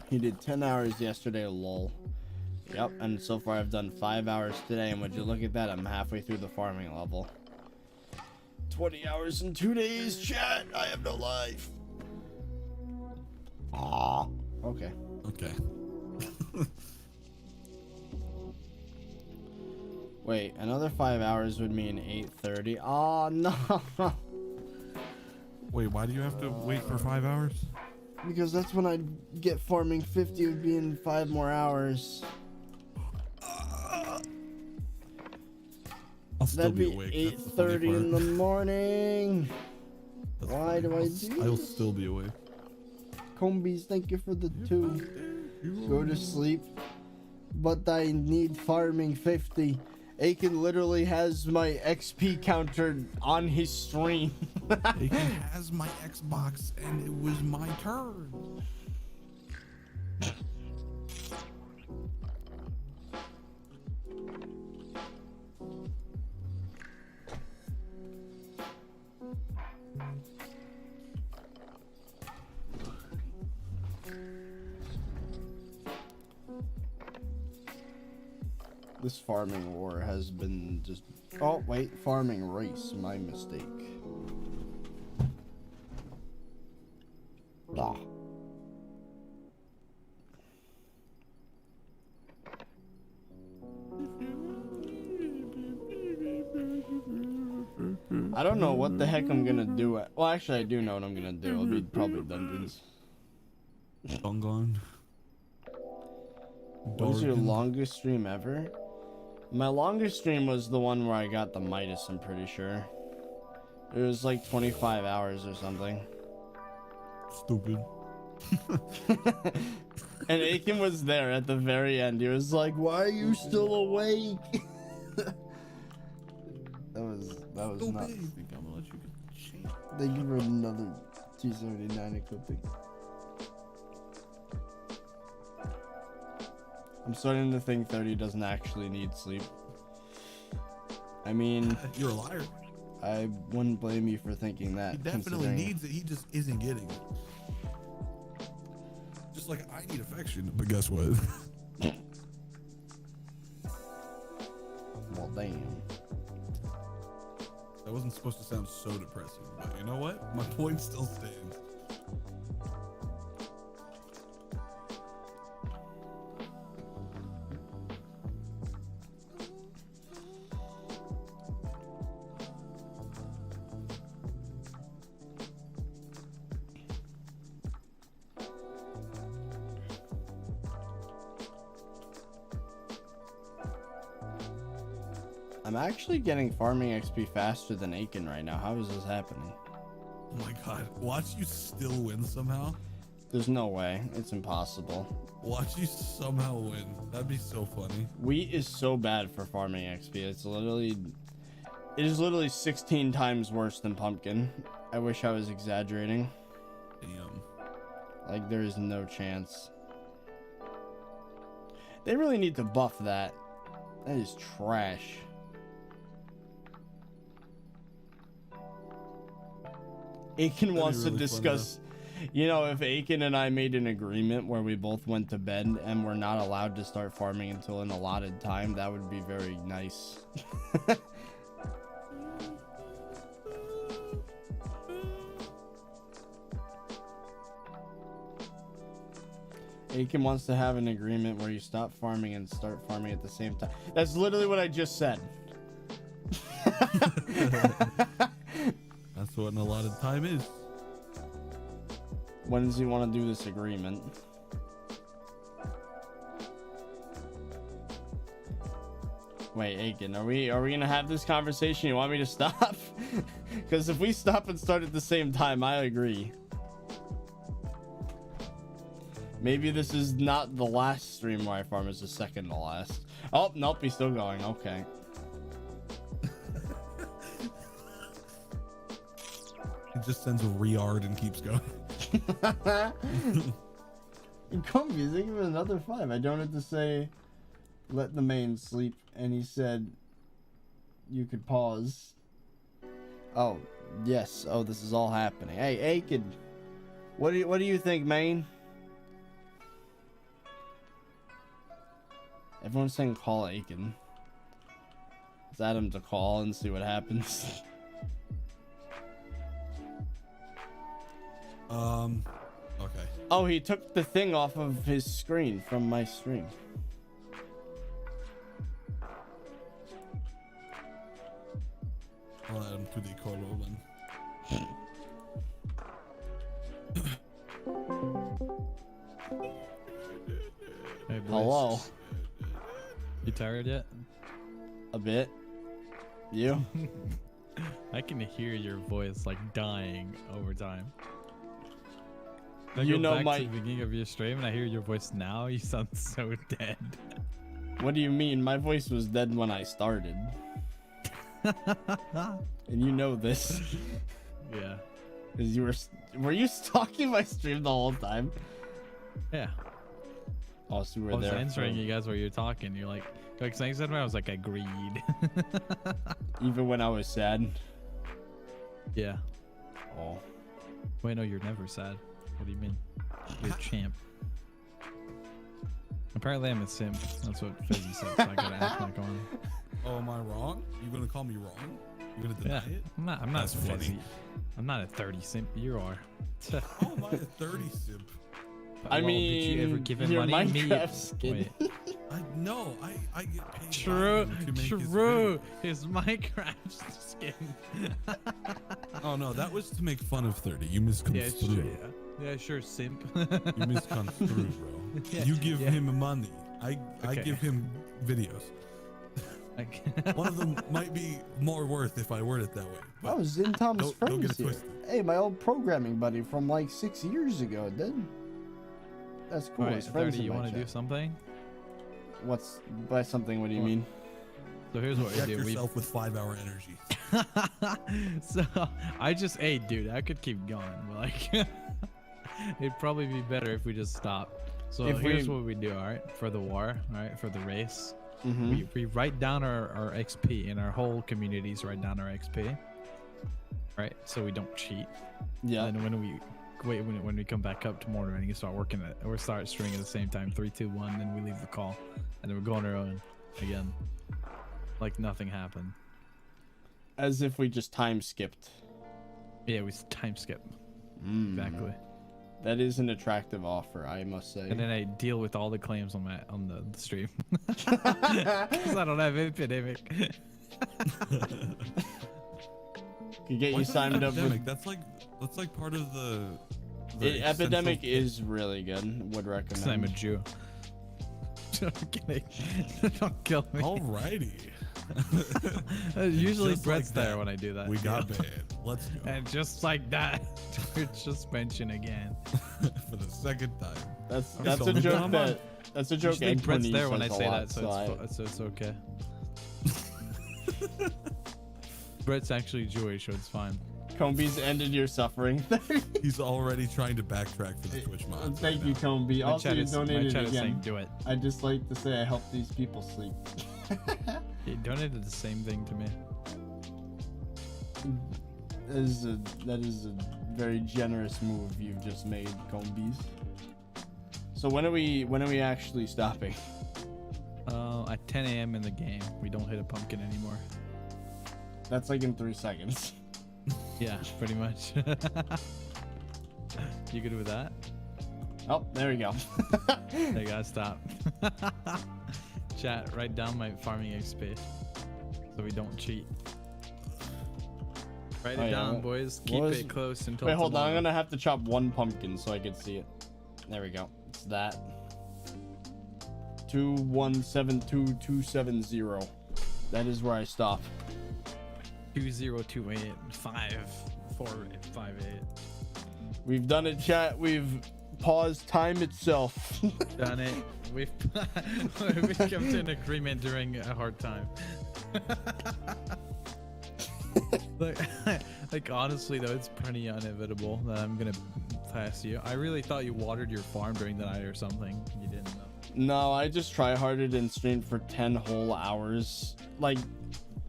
He did 10 hours yesterday, lol. Yep, and so far I've done 5 hours today, and would you look at that, I'm halfway through the farming level. 20 hours in 2 days, chat! I have no life! Aww. Okay. Okay. Wait, another 5 hours would mean 8:30. Oh no! Wait, why do you have to wait for 5 hours? Because that's when I'd get farming 50 would be in 5 more hours. I'll still That'd be awake. 8:30 in the morning. That's Why funny. do I do I'll this? still be awake. Combies, thank you for the 2. Go to sleep. But I need farming 50. Aiken literally has my XP counter on his stream. Aiken has my Xbox and it was my turn. This farming war has been just... Oh, wait. Farming race. My mistake. Ah. I don't know what the heck I'm gonna do. Well, actually, I do know what I'm gonna do. It'll be probably dungeons. Dongon. What was your longest stream ever? My longest stream was the one where I got the Midas, I'm pretty sure. It was like 25 hours or something. Stupid. And Aiken was there at the very end. He was like, "Why are you still awake?" that was nuts. Thank you for another 279 equipping. I'm starting to think 30 doesn't actually need sleep. I mean, you're a liar. I wouldn't blame you for thinking that. He definitely needs it. He just isn't getting it. Just like I need affection, but guess what? Well, damn. That wasn't supposed to sound so depressing, but you know what? My point still stands. I'm actually getting farming XP faster than Aiken right now. How is this happening? Oh my god. Watch you still win somehow. There's no way. It's impossible. Watch you somehow win. That'd be so funny. Wheat is so bad for farming XP. It is literally 16 times worse than pumpkin. I wish I was exaggerating. Damn. Like, there is no chance. They really need to buff that. That is trash. Aiken wants to discuss, you know, if Aiken and I made an agreement where we both went to bed and we're not allowed to start farming until an allotted time, that would be very nice. Aiken wants to have an agreement where you stop farming and start farming at the same time. That's literally what I just said. That's what an allotted time is. When does he want to do this agreement? Wait, Aiken, are we gonna have this conversation? You want me to stop? Because if we stop and start at the same time, I agree. Maybe this is not the last stream where I farm, it's the second to last. Oh, nope, he's still going. Okay. He just sends a re-ard and keeps going. Comfy, think of another 5. I don't have to say, let the main sleep. And he said, you could pause. Oh, yes. Oh, this is all happening. Hey, Aiken. What do you think, main? Everyone's saying call Aiken. Let's add him to call and see what happens. Okay. Oh, he took the thing off of his screen from my stream. I'll add him to the call then. Hey, boys. Hello. You tired yet? A bit. You? I can hear your voice like dying over time. I You go know back my- to the beginning of your stream and I hear your voice now. You sound so dead. What do you mean? My voice was dead when I started. And you know this. Yeah. Because you were you stalking my stream the whole time? Yeah. Oh, so you were I was there. answering you guys while you're talking. You're like saying something. I was like, agreed. Even when I was sad. Yeah. Oh. Wait, no, you're never sad. What do you mean? You're a champ. Apparently I'm a simp. That's what Fizzy said, so I gotta act like one. Oh, am I wrong? You're gonna call me wrong? You're gonna deny it? I'm not That's Fizzy. funny. I'm not a 30 simp. You are. How am I a 30 simp? I Well, mean, did you ever give him your money? Minecraft skin. Wait. I get paid. True, by him to make true. His Minecraft skin. Oh no, that was to make fun of 30. You Yeah, misconstrued. sure. Yeah, sure, simp. You misconstrued, bro. Yeah, You give yeah. him money. I Okay. give him videos. One of them might be more worth if I word it that way. I was in Tom's Don't get friends it here. twisted. Hey, my old programming buddy from like 6 years ago, dude. That's cool. Alright, His friends 30, in you my want to do chat. something? What's by something? What do you What? mean? So here's what we Inject do. yourself with 5-hour energy. So hey, dude, I could keep going, but like, it'd probably be better if we just stop. So If here's we- what we do, all right, for the war, all right, for the race. Mm-hmm. We write down our XP in our whole communities. Write down our XP, right? So we don't cheat. Yeah. And when we come back up tomorrow morning and start working it, or start streaming at the same time, 3, 2, 1, then we leave the call, and then we go on our own again, like nothing happened. As if we just time skipped. Yeah, we time skip. Mm. Exactly. That is an attractive offer, I must say. And then I deal with all the claims on the stream. Because I don't have epidemic. Could get you What's signed up epidemic? with. That's like part of the Epidemic central- is really good. Would Because I'm a recommend. Jew. I'm kidding. Don't kill me. Alrighty. Usually Just Brett's like there that, when I do that. We you got know? banned. Let's go. And just like that, Twitch suspension again. For the second time. That's It's a only been joke a that. month. That's a You joke. should think Ed Brett's Tony there when I says a say lot, that, so it's okay. Brett's actually Jewish, so it's fine. Comby's ended your suffering. He's already trying to backtrack for the Twitch mods. Thank right you, now. Comby. My Also, chat you is, my donated chat is saying, again. do it. I just like to say I help these people sleep. He donated the same thing to me. That is a very generous move you've just made, Combies. So when are we actually stopping? At 10 a.m. in the game, we don't hit a pumpkin anymore. That's like in 3 seconds. Yeah, pretty much. You good with that? Oh, there we go. Hey guys, stop. Chat, write down my farming XP so we don't cheat. Write Oh, it yeah, down, what- boys. what Keep was- it close until Wait, hold on. I'm tomorrow. gonna have to chop one pumpkin so I can see it. There we go. It's that. 2172270. That is where I stop. 2028 5458. We've done it, chat. We've paused time itself. Done it. We've we've come to an agreement during a hard time. like honestly though, it's pretty inevitable that I'm gonna pass you. I really thought you watered your farm during the night or something. You didn't though. No, I just try harded and streamed for 10 whole hours. Like,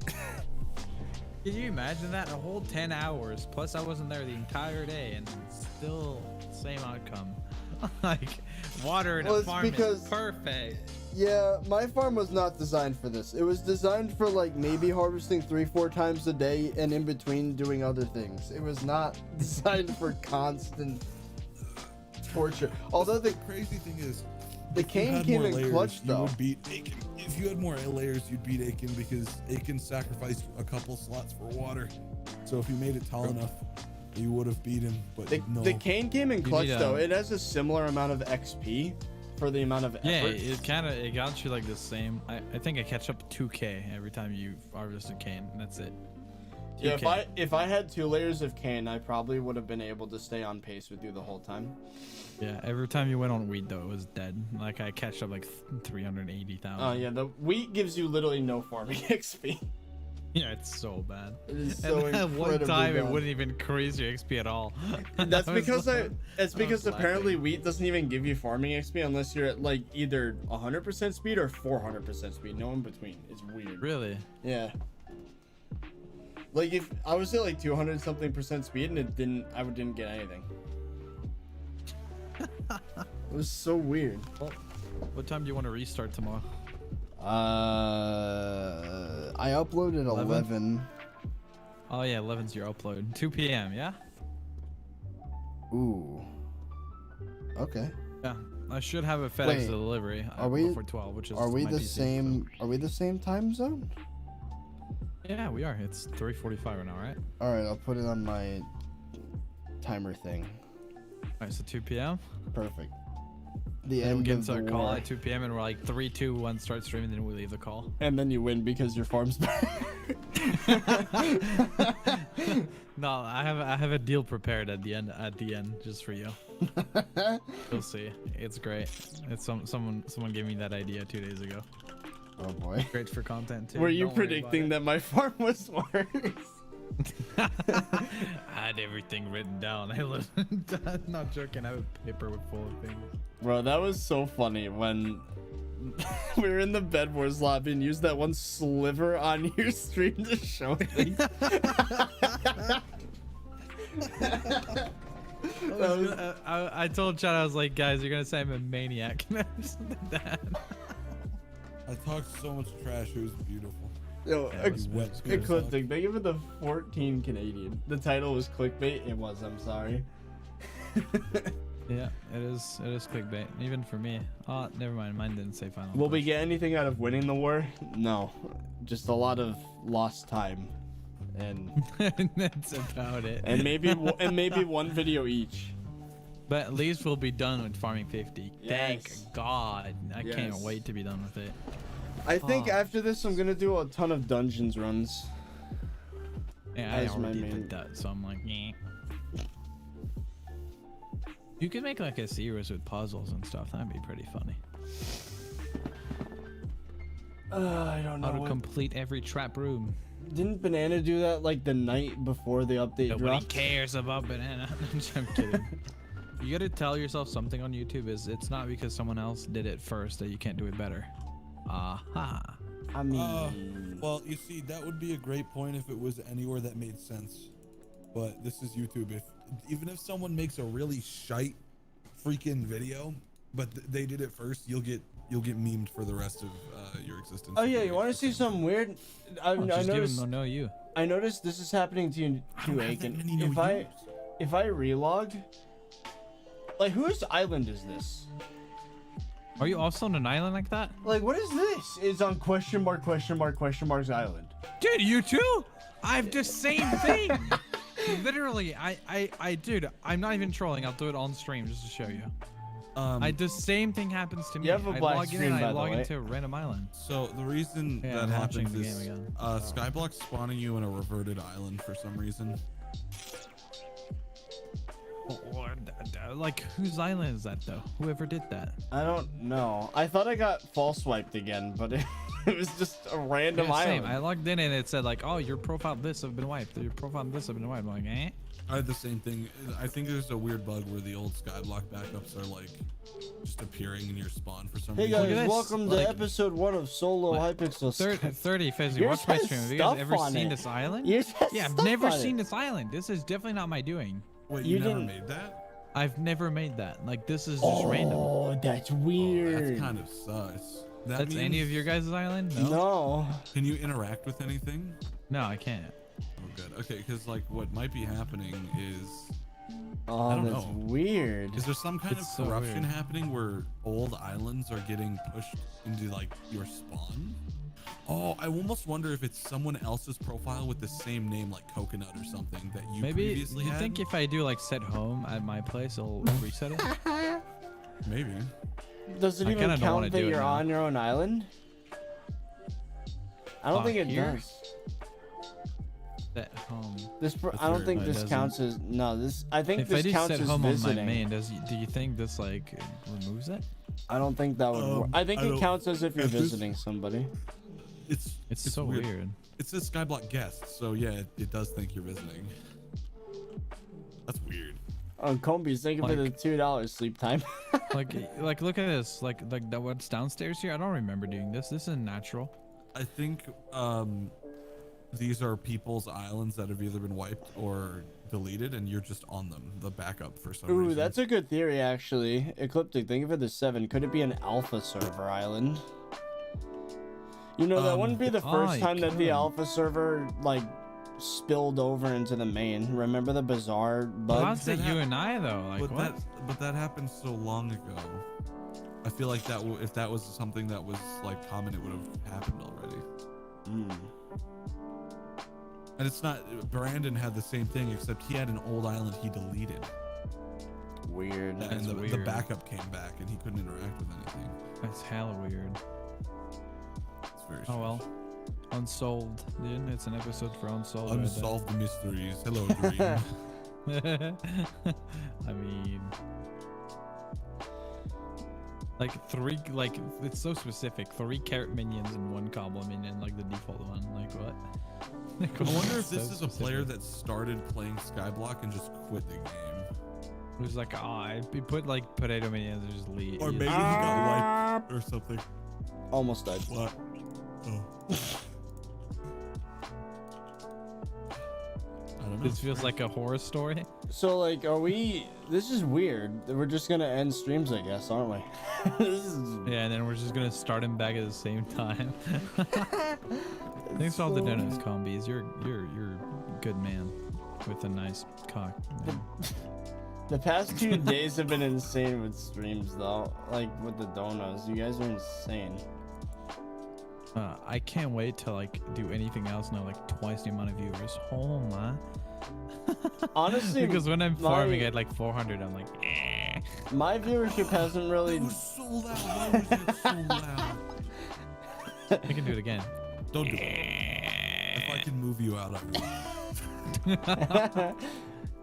Can you imagine that? A whole 10 hours. Plus I wasn't there the entire day and still same outcome. Like watering Well, a it's farm because- is perfect. yeah, my farm was not designed for this. It was designed for like maybe harvesting 3-4 times a day and in between doing other things. It was not designed for constant torture. Although the crazy thing is, the if you cane had came more in layers, clutch you though. would beat Aiken. If you had more layers, you'd beat Aiken because Aiken sacrificed a couple slots for water. So if you made it tall enough, you would have beat him. But no. The cane came in You clutch need, though. It has a similar amount of XP for the amount of effort. Yeah, it got you like the same. I think I catch up to 2k every time you harvest a cane, and that's it. Yeah, 2K. if I had 2 layers of cane, I probably would have been able to stay on pace with you the whole time. Yeah, every time you went on wheat though, it was dead. Like I catch up like 380,000. Oh yeah, the wheat gives you literally no farming XP. Yeah, it's so bad. It is so And at one incredibly time, it bad. wouldn't even increase your XP at all. That's I was because like- it's because was apparently laughing. wheat doesn't even give you farming XP unless you're at like either 100% speed or 400% speed. No in between. It's weird. Really? Yeah. Like if I was at like 200 something percent speed and I didn't get anything. It was so weird. What time do you want to restart tomorrow? I uploaded 11. Oh yeah, 11's your upload. 2 p.m. Yeah. Ooh. Okay. Yeah. I should have a FedEx Wait, delivery are we- before 12, which is Are we my the PC, same? Are we the same time zone? so- Yeah, we are. It's 3:45 right now, right? All right, I'll put it on my timer thing. All right, so 2 p.m. Perfect. The And we end get of into the our call war. at 2 p.m. and we're like 3, 2, 1, start streaming, then we leave the call. And then you win because your farm's back. No, I have a deal prepared at the end just for you. You'll see. It's great. It's someone gave me that idea 2 days ago. Oh boy. Great for content too. Were you Don't worry about predicting it. that my farm was worse? I had everything written down. I listened. Not joking. I have a paper full of things. Bro, that was so funny when we were in the Bed Wars lobby and used that one sliver on your stream to show things. I told Chad, I was like, guys, you're gonna say I'm a maniac. And I just did that. I talked so much trash. It was beautiful. Yo, Yeah, it was wet a square clip sock. thing. They give it the 14 Canadian. The title was clickbait. It was. I'm sorry. Yeah, it is clickbait, even for me. Oh, never mind. Mine didn't say final. Will we push. get anything out of winning the war? No, just a lot of lost time, and That's about it. maybe one video each. But at least we'll be done with farming 50. Yes. Thank God. I can't Yes. wait to be done with it. I think Oh. after this, I'm gonna do a ton of dungeons runs. Yeah, I As my already main- did that, so I'm like, yeah. You could make like a series with puzzles and stuff. That'd be pretty funny. I don't know. How to complete every trap room. Didn't Banana do that like the night before the update Nobody dropped? cares about banana. I'm kidding. You gotta tell yourself something on YouTube is it's not because someone else did it first that you can't do it better. Aha. I mean, Well, you see, that would be a great point if it was anywhere that made sense. But this is YouTube. Even if someone makes a really shite freaking video, but they did it first, you'll get memed for the rest of your existence. oh yeah, you want to see something weird? I Just give noticed. them know you. I noticed this is happening to you I too, don't have that Aiken. many If no I use. if I relog, like whose island is this? Are you also on an island like that? Like what is this? It's on question mark's island. Dude, you too? I have the same thing. Literally, dude, I'm not even trolling. I'll do it on stream just to show you. The same thing happens to me. You have a I black log in screen, and by I the log way. into a random island. So the reason Yeah, that I'm watching happens the is game again. Skyblock's spawning you in a reverted island for some reason. Like, whose island is that though? Whoever did that? I don't know. I thought I got false swiped again, but it was just a random Yeah, same. island. I logged in and it said like, oh, your profile this have been wiped. Your profile this have been wiped. I'm like, eh? I had the same thing. I think there's a weird bug where the old Skyblock backups are like just appearing in your spawn for some Hey reason. Look at guys, this, welcome to like- episode 1 of Solo Like, Hypixel. 30 Fizzy, Yours watch my has stream. Have you guys stuff ever on seen it. this island? Yours has Yeah, I've stuff never on seen it. this island. This is definitely not my doing. Wait, You you never didn't- made that? I've never made that. Like, this is just random. Oh, that's Oh, weird. that's kind of sus. That That's any means- of your guys' island? No? No. Can you interact with anything? No, I can't. Oh, good. Okay, because like what might be happening is Oh, don't that's know. weird. there some kind It's of so corruption weird. happening where old islands are getting pushed into like your spawn? Oh, I almost wonder if it's someone else's profile with the same name, like Coconut or something, that you Maybe previously you had. think if I do like set home at my place, it'll reset it? Maybe. Does it I even kinda don't wanna count that do it you're now. on your own island? I don't think it Here? does. Set home. That's I don't weird. think No, it this doesn't. counts as no. This I think If I this do counts set as home on visiting. my main, do you think this like removes it? I don't think that would work. I think I it don't- counts as if you're if this- visiting somebody. It's so weird. It says Skyblock guest, so yeah, it does think you're visiting. That's weird. Oh, Combies, thank you for the Like- $2 sleep time. like look at this. Like that what's downstairs here. I don't remember doing this. This is natural. I think these are people's islands that have either been wiped or deleted, and you're just on them, the backup for some reason. Ooh, that's a good theory, actually. Ecliptic, thank you for the 7. Could it be an alpha server island? You know, that wouldn't be the first time that the alpha server, like, spilled over into the main. Remember the bizarre bug? Well, that's you and I, though. Like, what? But that happened so long ago. I feel like that if that was something that was, like, common, it would have happened already. And it's not, Brandon had the same thing, except he had an old island he deleted. Weird. And the backup came back and he couldn't interact with anything. That's hella weird. It's very strange. Oh well. Unsolved, dude. It's an episode for Unsolved. Unsolved mysteries. Hello, Dream. I mean, like 3, like it's so specific. 3 carrot minions and 1 goblin minion, like the default one. Like what? I wonder if this is a player that started playing Skyblock and just quit the game. It was like, he put like potato minions and just leave. Or maybe he got wiped or something. Almost died. What? Oh. I don't know. This feels like a horror story. So, like, this is weird. We're just gonna end streams, I guess, aren't we? Yeah, and then we're just gonna start him back at the same time. Thanks for all the donuts, Combies. You're a good man with a nice cock. The past 2 days have been insane with streams, though. Like with the donuts, you guys are insane. I can't wait to like do anything else now, like twice the amount of viewers. Oh my. Honestly, because when I'm farming at like 400, I'm like, eh. My viewership hasn't really. That was so loud. Why was it so loud? I can do it again. Don't do it. If I can move you out, I will.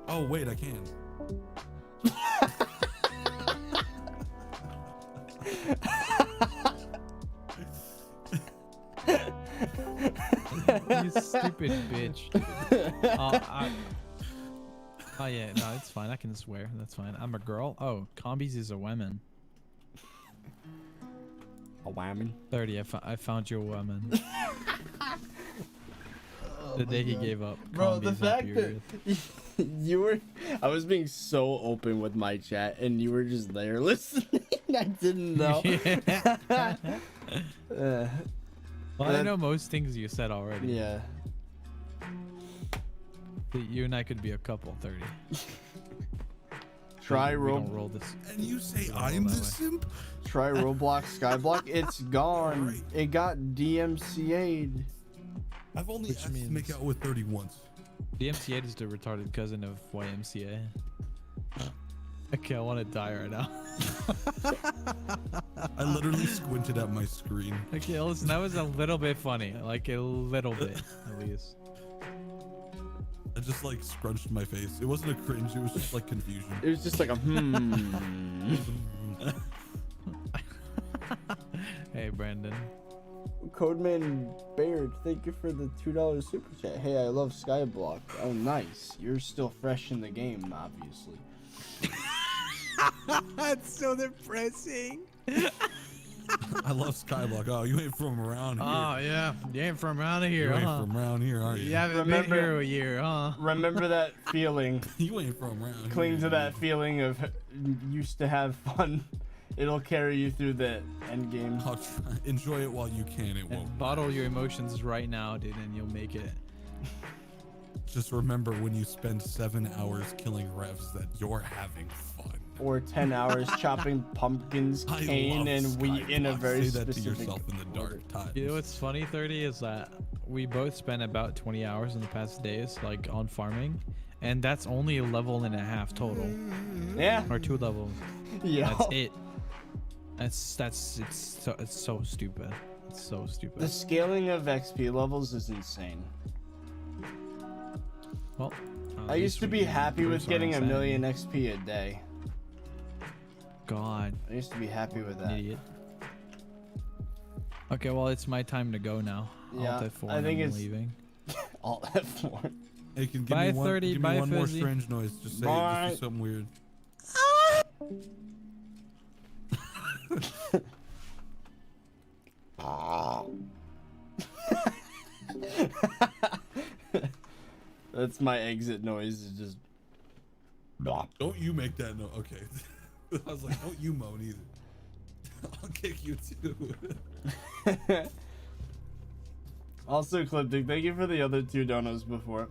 Oh wait, I can. You stupid bitch. Oh yeah, no, it's fine. I can swear. That's fine. I'm a girl. Oh, Combies is a woman. A woman? 30. I found you a woman. The day he gave up. Bro, the Combies, not fact that you were, I was being so open with my chat and you were just there listening. I didn't know. Well, I know most things you said already. Yeah. You and I could be a couple. 30. Try we don't roll this. And you say I'm the simp? Try Roblox Skyblock. It's gone. Right. It got DMCA'd. I've only Which asked to means- make out with 30 once. DMCA is the retarded cousin of YMCA. Okay, I want to die right now. I literally squinted at my screen. Okay, listen, that was a little bit funny. Like a little bit, at least. I just like scrunched my face. It wasn't a cringe, it was just like confusion. It was just like a Hey, Brandon. Codeman Baird, thank you for the $2 super chat. Hey, I love Skyblock. Oh, nice. You're still fresh in the game, obviously. That's so depressing. I love Skyblock. Oh, you ain't from around here. Oh yeah, you ain't from around here, You ain't huh? from around here, are you? You haven't been here a year, huh? Remember that feeling. You ain't from around Cling here. to that feeling of used to have fun. It'll carry you through the end game. I'll try. Enjoy it while you can. It won't. And bottle your emotions right now, dude, and you'll make it. Just remember when you spend 7 hours killing revs that you're having fun. Or 10 hours chopping pumpkins, I cane, love and wheat in a Skyblock. very Say that to specific yourself in the dark times. You know what's funny, 30, is that we both spent about 20 hours in the past days, like on farming, and that's only a level and a half total, Yeah. or 2 levels. Yeah. That's it. It's so stupid. It's so stupid. The scaling of XP levels is insane. Well, I used to be happy with getting a million XP a day. God, I used to be happy with that. idiot. Okay, well, it's my time to go now. Yeah, Alt F4 I think and I'm it's leaving. Alt F4. Hey, can give Bye, me one, 30, give me bye, one more Fizzy. strange noise. Just say Bye. just do something weird. Ah. That's my exit noise. Is just. Don't you make that noise? Okay. I was like, don't you moan either. I'll kick you too. Also, Cliptic, thank you for the other 2 donos before.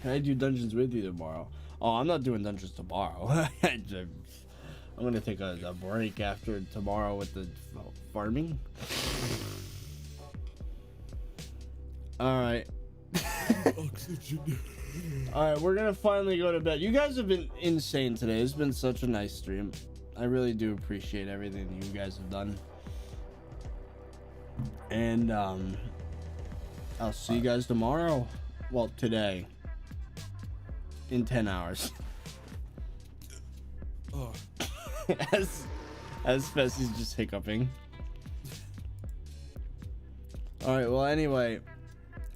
Can I do dungeons with you tomorrow? Oh, I'm not doing dungeons tomorrow. I'm gonna take a break after tomorrow with the farming. All right. All right, we're gonna finally go to bed. You guys have been insane today. It's been such a nice stream. I really do appreciate everything that you guys have done. And I'll see you guys tomorrow. Well, today. In 10 hours. Oh. as Fessy's just hiccuping. All right, well, anyway,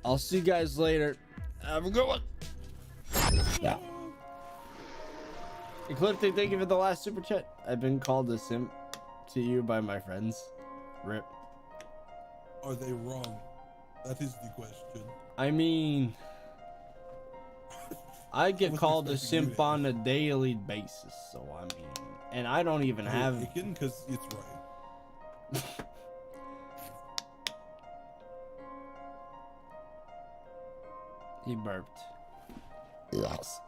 I'll see you guys later. Have a good one. Yeah. Ecliptic, thank you for the last super chat. I've been called a simp to you by my friends. Rip. Are they wrong? That is the question. I mean, I get called a simp on a daily basis, so I mean, and I don't even have. Because it's right. He burped. Yes.